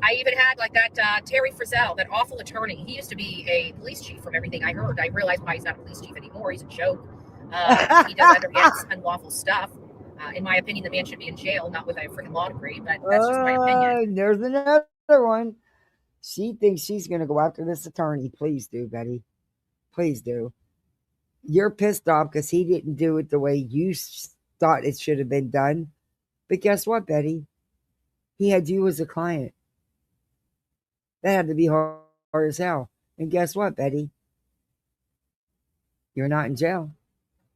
I even had like that Terry Frizzell, that awful attorney. He used to be a police chief from everything I heard. I realized why he's not a police chief anymore. He's a joke. He does underhand unlawful stuff. In my opinion, the man should be in jail, not with a freaking law degree, but that's just my opinion. There's another one. She thinks she's going to go after this attorney. Please do, Betty. Please do. You're pissed off because he didn't do it the way you thought it should have been done. But guess what, Betty? He had you as a client. That had to be hard as hell. And guess what, Betty? You're not in jail.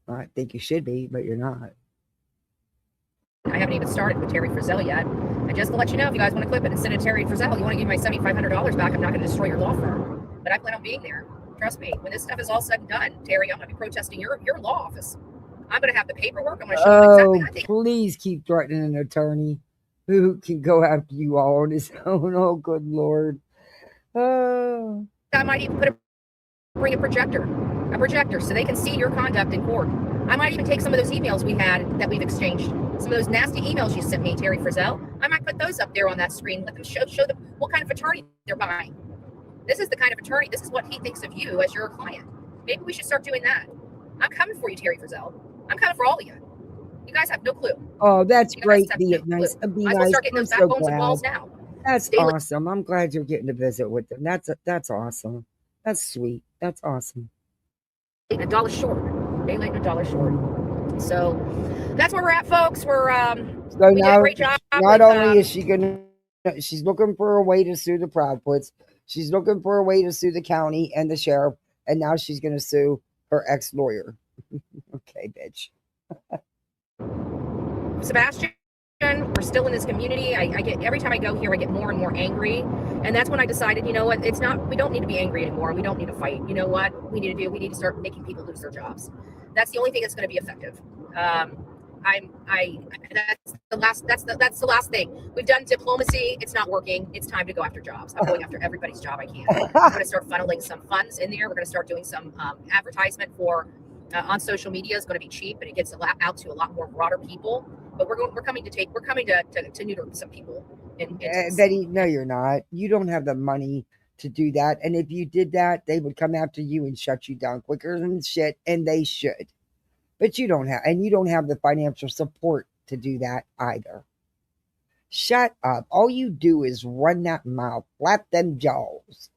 I think you should be, but you're not. I haven't even started with Terry Frizzell yet. And just to let you know, if you guys want to clip it and send it to Terry Frizzell, you want to give me my $7,500 back, I'm not going to destroy your law firm. But I plan on being there. Trust me. When this stuff is all said and done, Terry, I'm going to be protesting your law office. I'm going to have the paperwork. I'm going to show you exactly what I think. Please keep threatening an attorney who can go after you all on his own. Oh, good Lord. I might even bring a projector so they can see your conduct in court. I might even take some of those emails that we've exchanged, some of those nasty emails you sent me, Terry Frizzell. I might put those up there on that screen, let them show them what kind of attorney they're buying. This is the kind of attorney, this is what he thinks of you as your client. Maybe we should start doing that. I'm coming for you, Terry Frizzell. I'm coming for all of you. You guys have no clue. Oh, that's great. Be nice. Be nice. Start getting I'm those so backbones and glad. balls now. That's awesome. I'm glad you're getting to visit with them. That's awesome. That's sweet. That's awesome. $1 short. They late $1 short. So that's where we're at, folks. We did a great job. Not only is she's looking for a way to sue the Proudfoots. She's looking for a way to sue the county and the sheriff, and now she's going to sue her ex-lawyer. Okay, bitch. Sebastian, We're still in this community. I get, every time I go here, I get more and more angry. And that's when I decided, you know what, it's not, we don't need to be angry anymore. We don't need to fight. You know what we need to do? We need to start making people lose their jobs. That's the only thing that's going to be effective. That's the last thing. We've done diplomacy. It's not working. It's time to go after jobs. I'm going after everybody's job I can. I'm going to start funneling some funds in there. We're going to start doing some advertisement for on social media. Is going to be cheap, and it gets out to a lot more broader people. But we're coming to neuter some people. Betty, no, you're not. You don't have the money to do that. And if you did that, they would come after you and shut you down quicker than shit, and they should. But you don't have the financial support to do that either. Shut up. All you do is run that mouth, flap them jaws.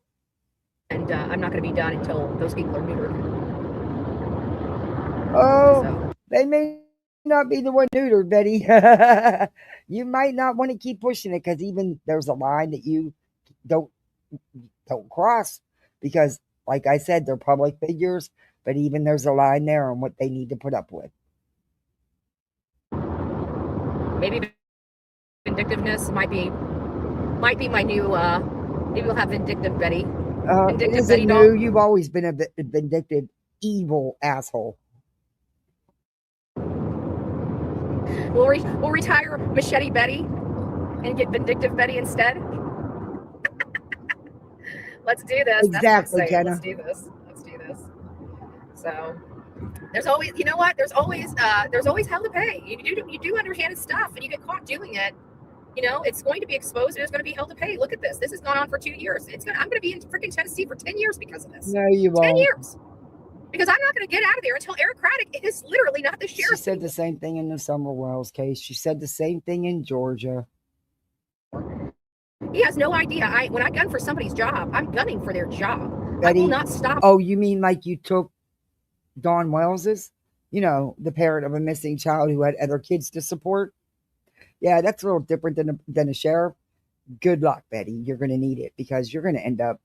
And I'm not going to be done until those people are neutered. Oh, So. They may not be the one neutered, Betty. You might not want to keep pushing it, because even there's a line that you don't cross, because like I said, they're public figures, but even there's a line there on what they need to put up with. Maybe vindictiveness might be my new maybe we'll have vindictive Betty. It isn't new. You've always been a vindictive, evil asshole. We'll retire Machete Betty and get vindictive Betty instead. Let's do this. Exactly, Jenna. Let's do this. So there's always, you know what? There's always hell to pay. You do underhanded stuff, and you get caught doing it. You know, it's going to be exposed, and there's going to be hell to pay. Look at this. This has gone on for 2 years. I'm going to be in freaking Tennessee for 10 years because of this. No, you won't. 10 years. Because I'm not going to get out of there until Eric Craddock is literally not the sheriff. She said the same thing in the Summer Wells case. She said the same thing in Georgia. He has no idea. When I gun for somebody's job, I'm gunning for their job. Betty, I will not stop. Oh, you mean like you took Dawn Wells's? You know, the parent of a missing child who had other kids to support? Yeah, that's a little different than a sheriff. Good luck, Betty. You're going to need it, because you're going to end up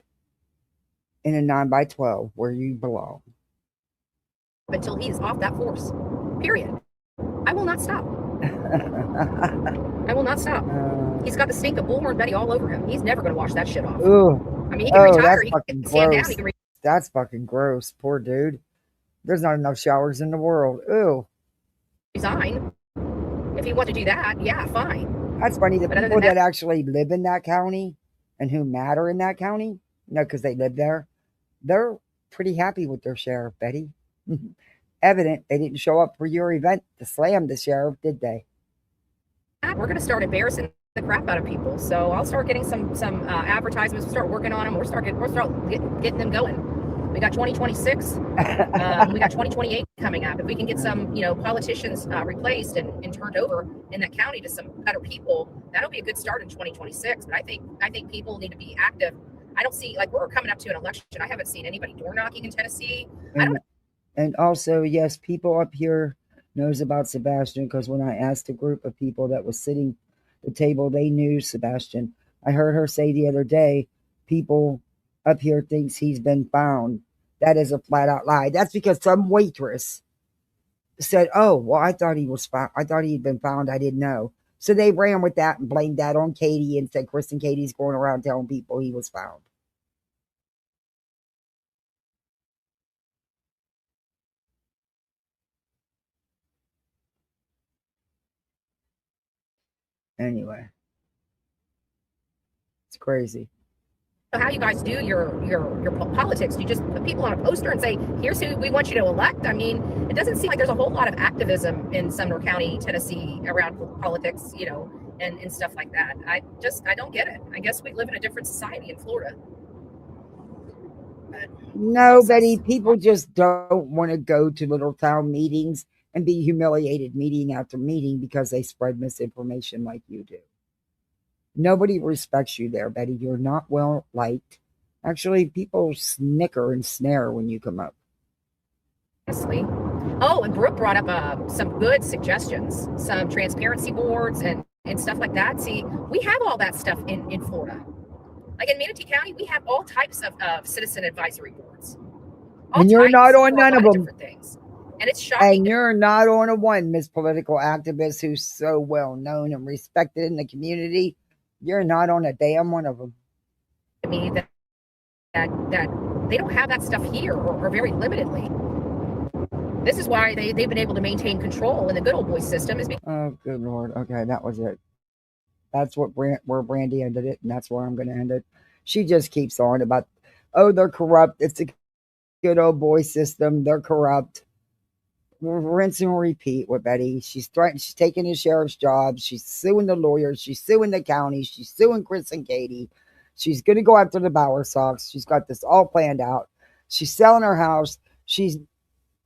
in a 9x12 where you belong. Until he is off that force. Period. I will not stop. I will not stop. He's got the stink of BullhornBetty all over him. He's never going to wash that shit off. Ooh. I mean, he can retire. He Fucking can stand gross. down. He can That's fucking gross. Poor dude. There's not enough showers in the world. Ooh. resign. If he wants to do that, yeah, fine. That's funny. The But other people than that actually live in that county and who matter in that county, you know, because they live there, they're pretty happy with their sheriff, Betty. Evident they didn't show up for your event to slam the sheriff, did they? We're going to start embarrassing the crap out of people. So I'll start getting some advertisements. We'll start working on them. We'll start getting them going. We got 2026. We got 2028 coming up. If we can get some, politicians replaced and turned over in that county to some better people, that'll be a good start in 2026. But I think people need to be active. I don't see, we're coming up to an election. I haven't seen anybody door knocking in Tennessee. And also, yes, people up here knows about Sebastian, because when I asked a group of people that was sitting at the table, they knew Sebastian. I heard her say the other day, people up here thinks he's been found. That is a flat out lie. That's because some waitress said, oh, well, I thought he was found. I thought he'd been found. I didn't know. So they ran with that and blamed that on Katie and said Kristen Katie's going around telling people he was found. Anyway, it's crazy. How you guys do your politics? You just put people on a poster and say, here's who we want you to elect. I mean, it doesn't seem like there's a whole lot of activism in Sumner County, Tennessee around politics, and stuff like that. I don't get it. I guess we live in a different society in Florida. No, Betty, people just don't want to go to little town meetings and be humiliated meeting after meeting because they spread misinformation like you do. Nobody respects you there, Betty. You're not well liked. Actually, people snicker and snare when you come up. Honestly. Oh, and Brooke brought up some good suggestions, some transparency boards and stuff like that. See, we have all that stuff in Florida. Like in Manatee County, we have all types of citizen advisory boards. And you're not on none of them. Things. And it's shocking. And you're not on a one, Miss Political Activist, who's so well known and respected in the community. You're not on a damn one of them. To me that they don't have that stuff here, or very limitedly. This is why they've been able to maintain control in the good old boy system. Is because Oh, good Lord. Okay, that was it. That's where Brandy ended it, and that's where I'm going to end it. She just keeps on about, oh, they're corrupt. It's a good old boy system. They're corrupt. Rinse and repeat with Betty. She's threatened. She's taking the sheriff's job. She's suing the lawyers. She's suing the county. She's suing Chris and Katie. She's going to go after the Bower Sox. She's got this all planned out. She's selling her house. She's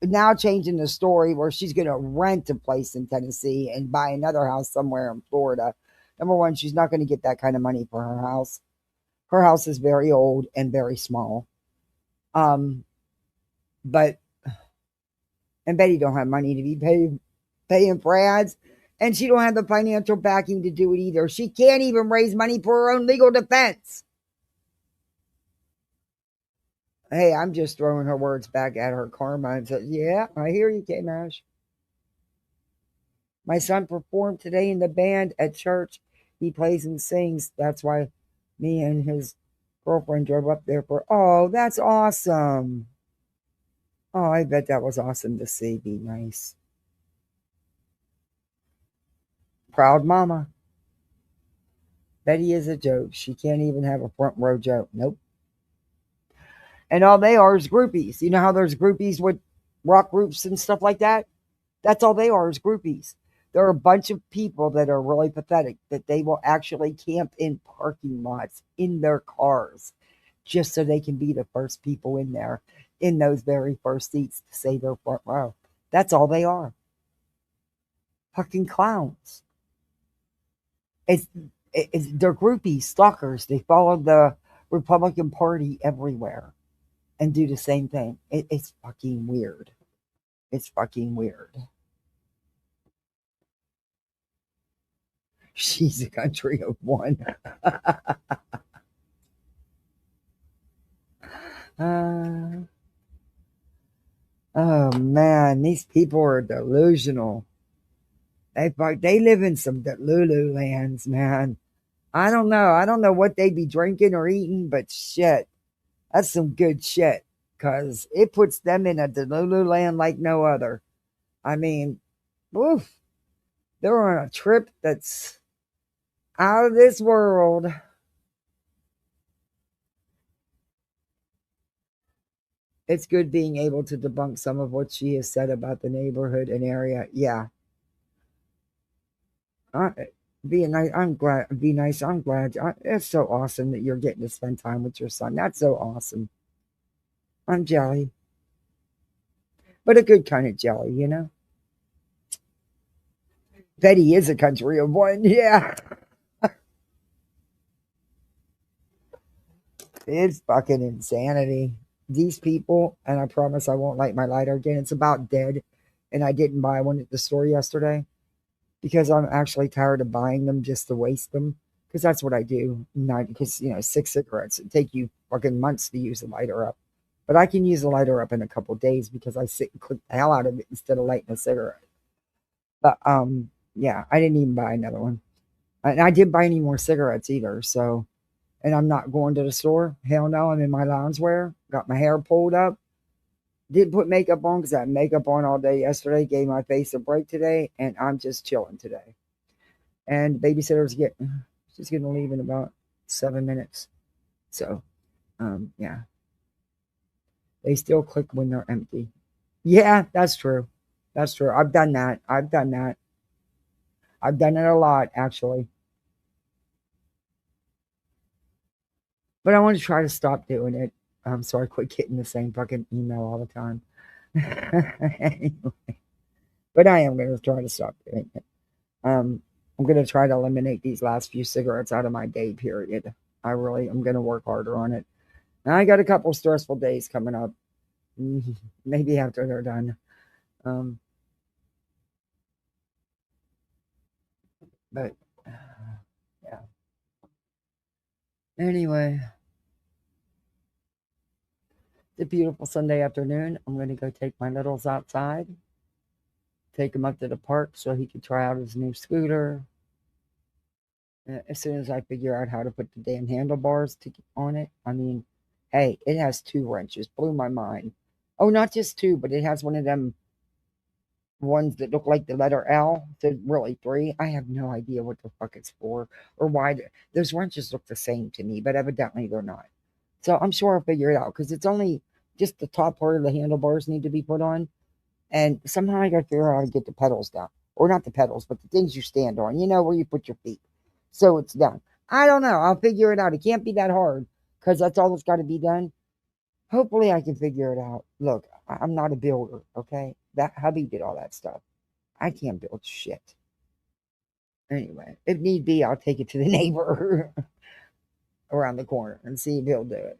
now changing the story where she's going to rent a place in Tennessee and buy another house somewhere in Florida. Number one, she's not going to get that kind of money for her house. Her house is very old and very small. But and Betty don't have money to be paying for ads, and she don't have the financial backing to do it either. She can't even raise money for her own legal defense. Hey, I'm just throwing her words back at her karma and said, yeah, I hear you, K-Mash. My son performed today in the band at church. He plays and sings. That's why me and his girlfriend drove up there for, oh, that's awesome. Oh, I bet that was awesome to see. Be nice. Proud mama. Betty is a joke. She can't even have a front row joke. Nope. And all they are is groupies. You know how there's groupies with rock groups and stuff like that? That's all they are is groupies. There are a bunch of people that are really pathetic that they will actually camp in parking lots in their cars just so they can be the first people in there in those very first seats to say their front row. That's all they are. Fucking clowns. They're groupies, stalkers. They follow the Republican Party everywhere and do the same thing. It's fucking weird. It's fucking weird. She's a country of one. Oh man, these people are delusional. They live in some Delulu lands, man. I don't know. I don't know what they be drinking or eating, but shit, that's some good shit. Because it puts them in a Delulu land like no other. I mean, woof. They're on a trip that's out of this world. It's good being able to debunk some of what she has said about the neighborhood and area. Yeah. Being nice, I'm glad. Be nice. I'm glad. It's so awesome that you're getting to spend time with your son. That's so awesome. I'm jelly, but a good kind of jelly, you know. Betty is a country of one. Yeah. It's fucking insanity. These people, and I promise I won't light my lighter again. It's about dead, and I didn't buy one at the store yesterday because I'm actually tired of buying them just to waste them. Because that's what I do. Not because 6 cigarettes it take you fucking months to use a lighter up, but I can use a lighter up in a couple days because I sit and click the hell out of it instead of lighting a cigarette. But yeah, I didn't even buy another one, and I didn't buy any more cigarettes either. So. And I'm not going to the store. Hell no, I'm in my loungewear. Got my hair pulled up. Didn't put makeup on because I had makeup on all day yesterday. Gave my face a break today. And I'm just chilling today. And the babysitter's she's going to leave in about 7 minutes. So, yeah. They still click when they're empty. Yeah, that's true. That's true. I've done that. I've done it a lot, actually. But I want to try to stop doing it. So I quit getting the same fucking email all the time. Anyway, but I am going to try to stop doing it. I'm going to try to eliminate these last few cigarettes out of my day period. I'm going to work harder on it. Now I got a couple stressful days coming up. Maybe after they're done. But, yeah. Anyway. It's a beautiful Sunday afternoon. I'm going to go take my littles outside take him up to the park so he could try out his new scooter. As soon as I figure out how to put the damn handlebars on it, I mean, hey, it has 2 wrenches. Blew my mind. Oh, not just 2, but it has one of them ones that look like the letter L. So really 3. I have no idea what the fuck it's for or why. Those wrenches look the same to me, but evidently they're not. So I'm sure I'll figure it out because it's only just the top part of the handlebars need to be put on. And somehow I got to figure out how to get the pedals down. Or not the pedals, but the things you stand on. You know, where you put your feet. So it's done. I don't know. I'll figure it out. It can't be that hard because that's all that's got to be done. Hopefully I can figure it out. Look, I'm not a builder, okay? That hubby did all that stuff. I can't build shit. Anyway, if need be, I'll take it to the neighbor around the corner and see if he'll do it.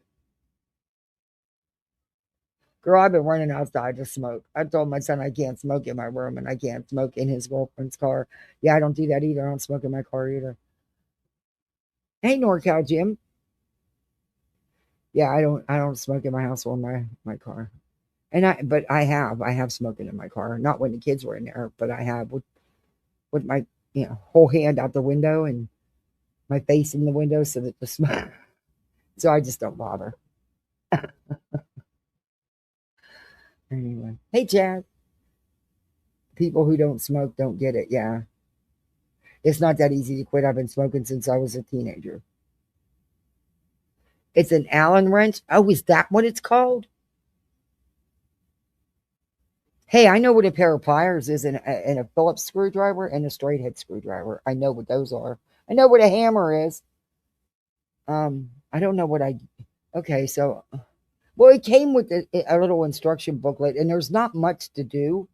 Girl, I've been running outside to smoke. I told my son I can't smoke in my room and I can't smoke in his girlfriend's car. Yeah, I don't do that either. I don't smoke in my car either. Hey, NorCal Jim. Yeah, I don't smoke in my house or my car. But I have smoking in my car. Not when the kids were in there, but I have with my whole hand out the window and my face in the window so that the smoke. So I just don't bother. Anyway, hey Chad. People who don't smoke don't get it. Yeah, it's not that easy to quit. I've been smoking since I was a teenager. It's an Allen wrench. Oh, is that what it's called? Hey, I know what a pair of pliers is and a Phillips screwdriver and a straight head screwdriver. I know what those are. I know what a hammer is. I don't know what okay, so, well, it came with a little instruction booklet and there's not much to do.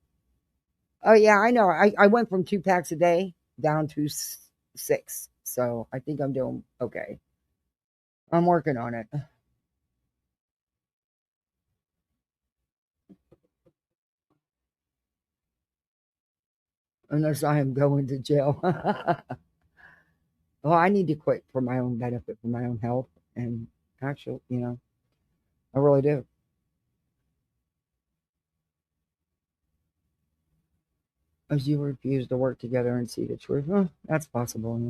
Oh yeah, I know. I went from 2 packs a day down to 6. So I think I'm doing okay. I'm working on it. Unless I am going to jail. Well, I need to quit for my own benefit, for my own health. And actually, I really do. As you refuse to work together and see the truth, that's possible.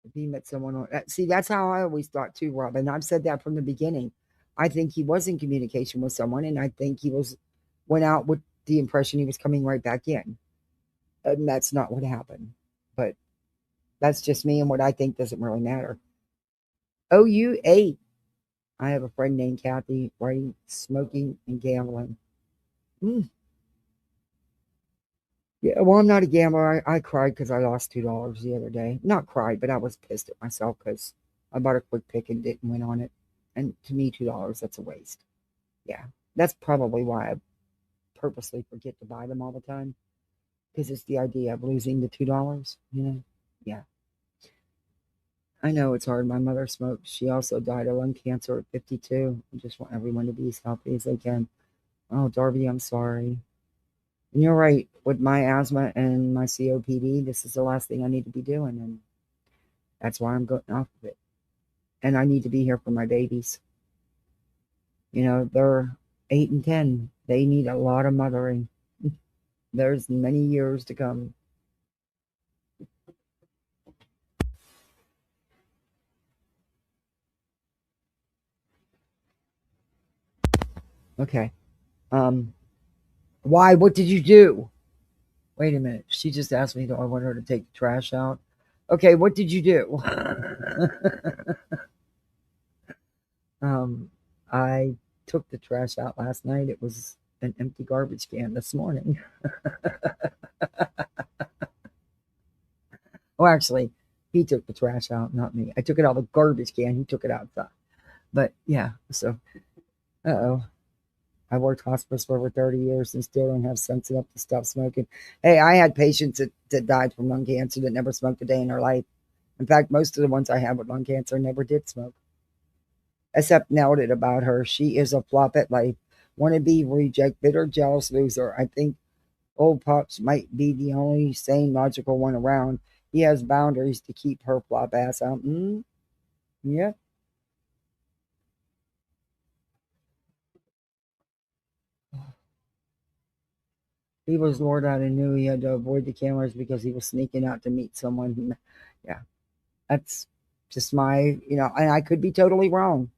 If he met someone, see, that's how I always thought too, Rob. And I've said that from the beginning. I think he was in communication with someone, and I think he went out with the impression he was coming right back in. And that's not what happened. But that's just me, and what I think doesn't really matter. OU8. I have a friend named Kathy writing, smoking, and gambling. Yeah, well, I'm not a gambler. I cried because I lost $2 the other day. Not cried, but I was pissed at myself because I bought a quick pick and didn't win on it. And to me, $2, that's a waste. Yeah, that's probably why I purposely forget to buy them all the time. Because it's the idea of losing the $2, Yeah. I know it's hard. My mother smoked. She also died of lung cancer at 52. I just want everyone to be as healthy as they can. Oh, Darby, I'm sorry. And you're right. With my asthma and my COPD, this is the last thing I need to be doing. And that's why I'm going off of it. And I need to be here for my babies. They're 8 and 10. They need a lot of mothering. There's many years to come. Okay. Why? What did you do? Wait a minute. She just asked me, do I want her to take the trash out? Okay, what did you do? I took the trash out last night. It was an empty garbage can this morning. Oh, actually, he took the trash out, not me. I took it out of the garbage can. He took it outside. But yeah, so, I worked hospice for over 30 years and still don't have sense enough to stop smoking. Hey, I had patients that died from lung cancer that never smoked a day in their life. In fact, most of the ones I had with lung cancer never did smoke. Except nailed it about her. She is a flop at life. Wannabe, reject, bitter, jealous loser. I think old Pops might be the only sane, logical one around. He has boundaries to keep her flop ass out. Yeah. He was lured out and knew he had to avoid the cameras because he was sneaking out to meet someone. Yeah, that's just my, and I could be totally wrong.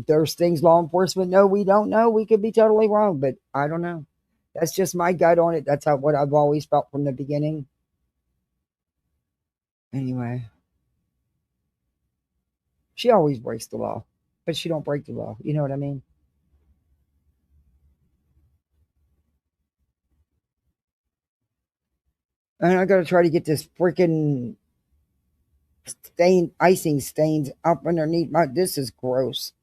There's things law enforcement know we don't know. We could be totally wrong, but I don't know. That's just my gut on it. That's what I've always felt from the beginning. Anyway, she always breaks the law, but she don't break the law. You know what I mean? And I got to try to get this freaking icing stains up underneath my. This is gross.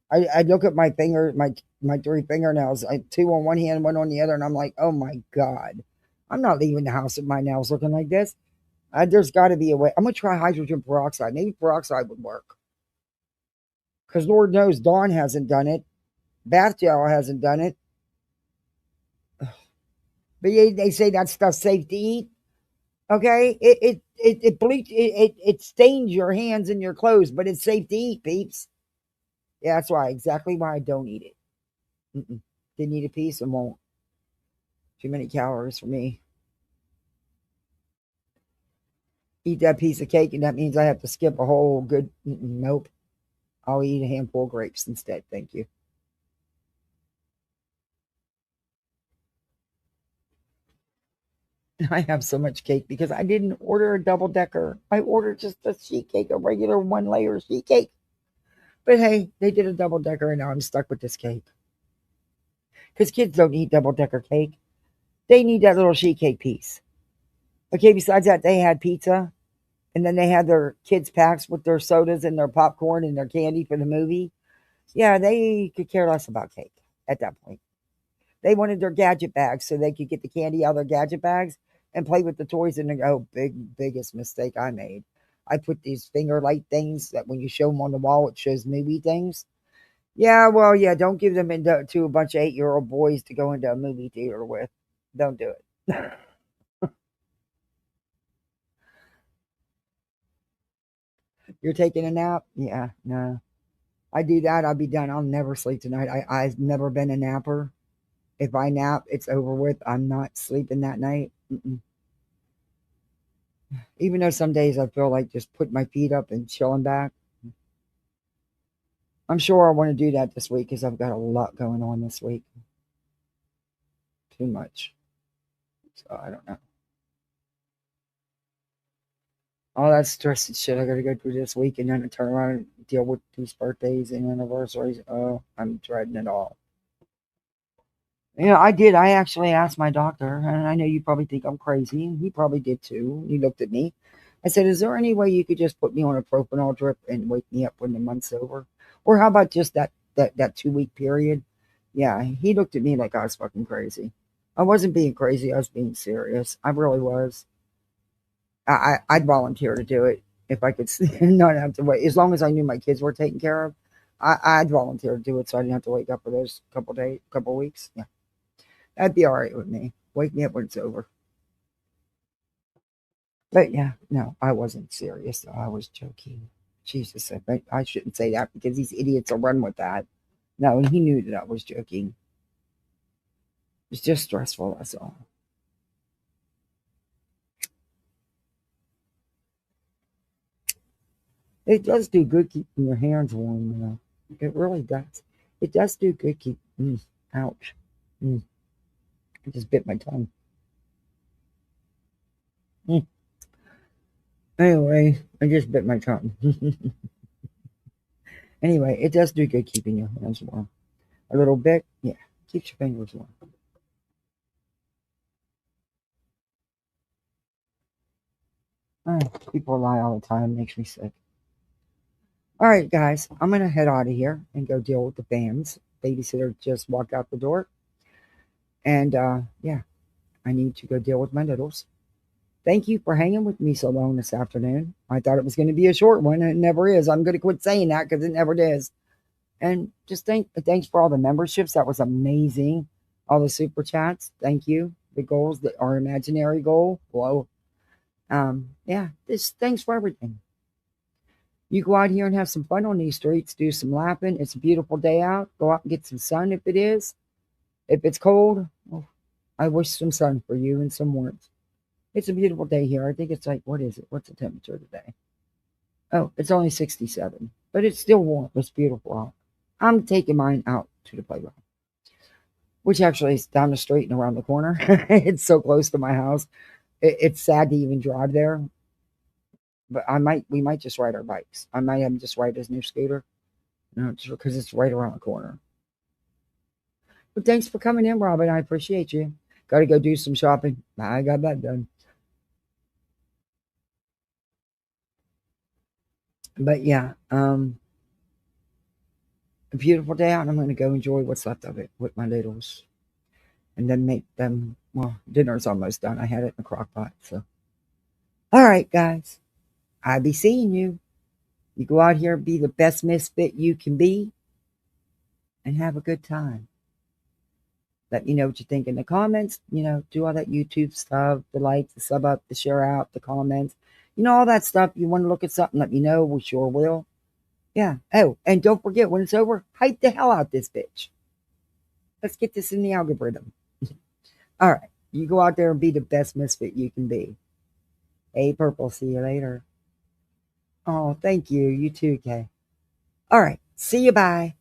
I look at my finger, my 3 fingernails, 2 on one hand, 1 on the other, and I'm like, oh my god, I'm not leaving the house with my nails looking like this. There's got to be a way. I'm gonna try hydrogen peroxide. Maybe peroxide would work. Because Lord knows Dawn hasn't done it. Bath gel hasn't done it. But they say that stuff's safe to eat. Okay, it bleach it stains your hands and your clothes, but it's safe to eat, peeps. Yeah, that's exactly why I don't eat it. Didn't eat a piece and won't. Too many calories for me. Eat that piece of cake, and that means I have to skip a whole good. Nope. I'll eat a handful of grapes instead. Thank you. I have so much cake because I didn't order a double decker. I ordered just a sheet cake, a regular 1-layer sheet cake. But hey, they did a double decker, and now I'm stuck with this cake. Because kids don't eat double decker cake. They need that little sheet cake piece. Okay, besides that, they had pizza. And then they had their kids' packs with their sodas and their popcorn and their candy for the movie. Yeah, they could care less about cake at that point. They wanted their gadget bags so they could get the candy out of their gadget bags and play with the toys. And biggest mistake I made. I put these finger light things that when you show them on the wall, it shows movie things. Yeah, well, yeah, don't give them to a bunch of 8-year-old boys to go into a movie theater with. Don't do it. You're taking a nap? Yeah, no. I do that, I'll be done. I'll never sleep tonight. I've never been a napper. If I nap, it's over with. I'm not sleeping that night. Even though some days I feel like just putting my feet up and chilling back. I'm sure I want to do that this week because I've got a lot going on this week. Too much. So I don't know. All that stress and shit I got to go through this week and then turn around and deal with these birthdays and anniversaries. Oh, I'm dreading it all. Yeah, I did. I actually asked my doctor, and I know you probably think I'm crazy, and he probably did too. He looked at me. I said, is there any way you could just put me on a propanol drip and wake me up when the month's over? Or how about just that 2-week period? Yeah, he looked at me like I was fucking crazy. I wasn't being crazy. I was being serious. I really was. I'd volunteer to do it if I could not have to wait. As long as I knew my kids were taken care of, I'd volunteer to do it so I didn't have to wake up for those couple weeks. Yeah. That'd be all right with me. Wake me up when it's over. But yeah, no, I wasn't serious. I was joking. Jesus, I shouldn't say that because these idiots will run with that. No, and he knew that I was joking. It's just stressful, that's all. It does do good keeping your hands warm, though. It really does. It does do good keeping. Ouch. I just bit my tongue. Anyway, I just bit my tongue. Anyway, it does do good keeping your hands warm. A little bit, yeah, keeps your fingers warm. People lie all the time, makes me sick. All right, guys, I'm going to head out of here and go deal with the fans. Babysitter just walked out the door. And, yeah, I need to go deal with my littles. Thank you for hanging with me so long this afternoon. I thought it was going to be a short one, and it never is. I'm going to quit saying that because it never is. And just thanks for all the memberships. That was amazing. All the super chats. Thank you. The goals that are imaginary goal. Whoa. Yeah, thanks for everything. You go out here and have some fun on these streets. Do some lapping. It's a beautiful day out. Go out and get some sun if it is. If it's cold, well, I wish some sun for you and some warmth. It's a beautiful day here. I think it's like, what is it? What's the temperature today? Oh, it's only 67, but it's still warm. It's beautiful out. I'm taking mine out to the playground, which actually is down the street and around the corner. It's so close to my house. It's sad to even drive there, but we might just ride our bikes. I might have him just ride his new scooter, just because it's right around the corner. But thanks for coming in, Robin. I appreciate you. Got to go do some shopping. I got that done. But yeah, a beautiful day out, and I'm going to go enjoy what's left of it with my littles, and then make them. Well, dinner's almost done. I had it in the crock pot. So, all right, guys, I'll be seeing you. You go out here, be the best misfit you can be, and have a good time. Let me know what you think in the comments. Do all that YouTube stuff, the like, the sub up, the share out, the comments. All that stuff. You want to look at something, let me know. We sure will. Yeah. Oh, and don't forget, when it's over, hype the hell out this bitch. Let's get this in the algorithm. All right. You go out there and be the best misfit you can be. Hey, Purple, see you later. Oh, thank you. You too, Kay. All right. See you. Bye.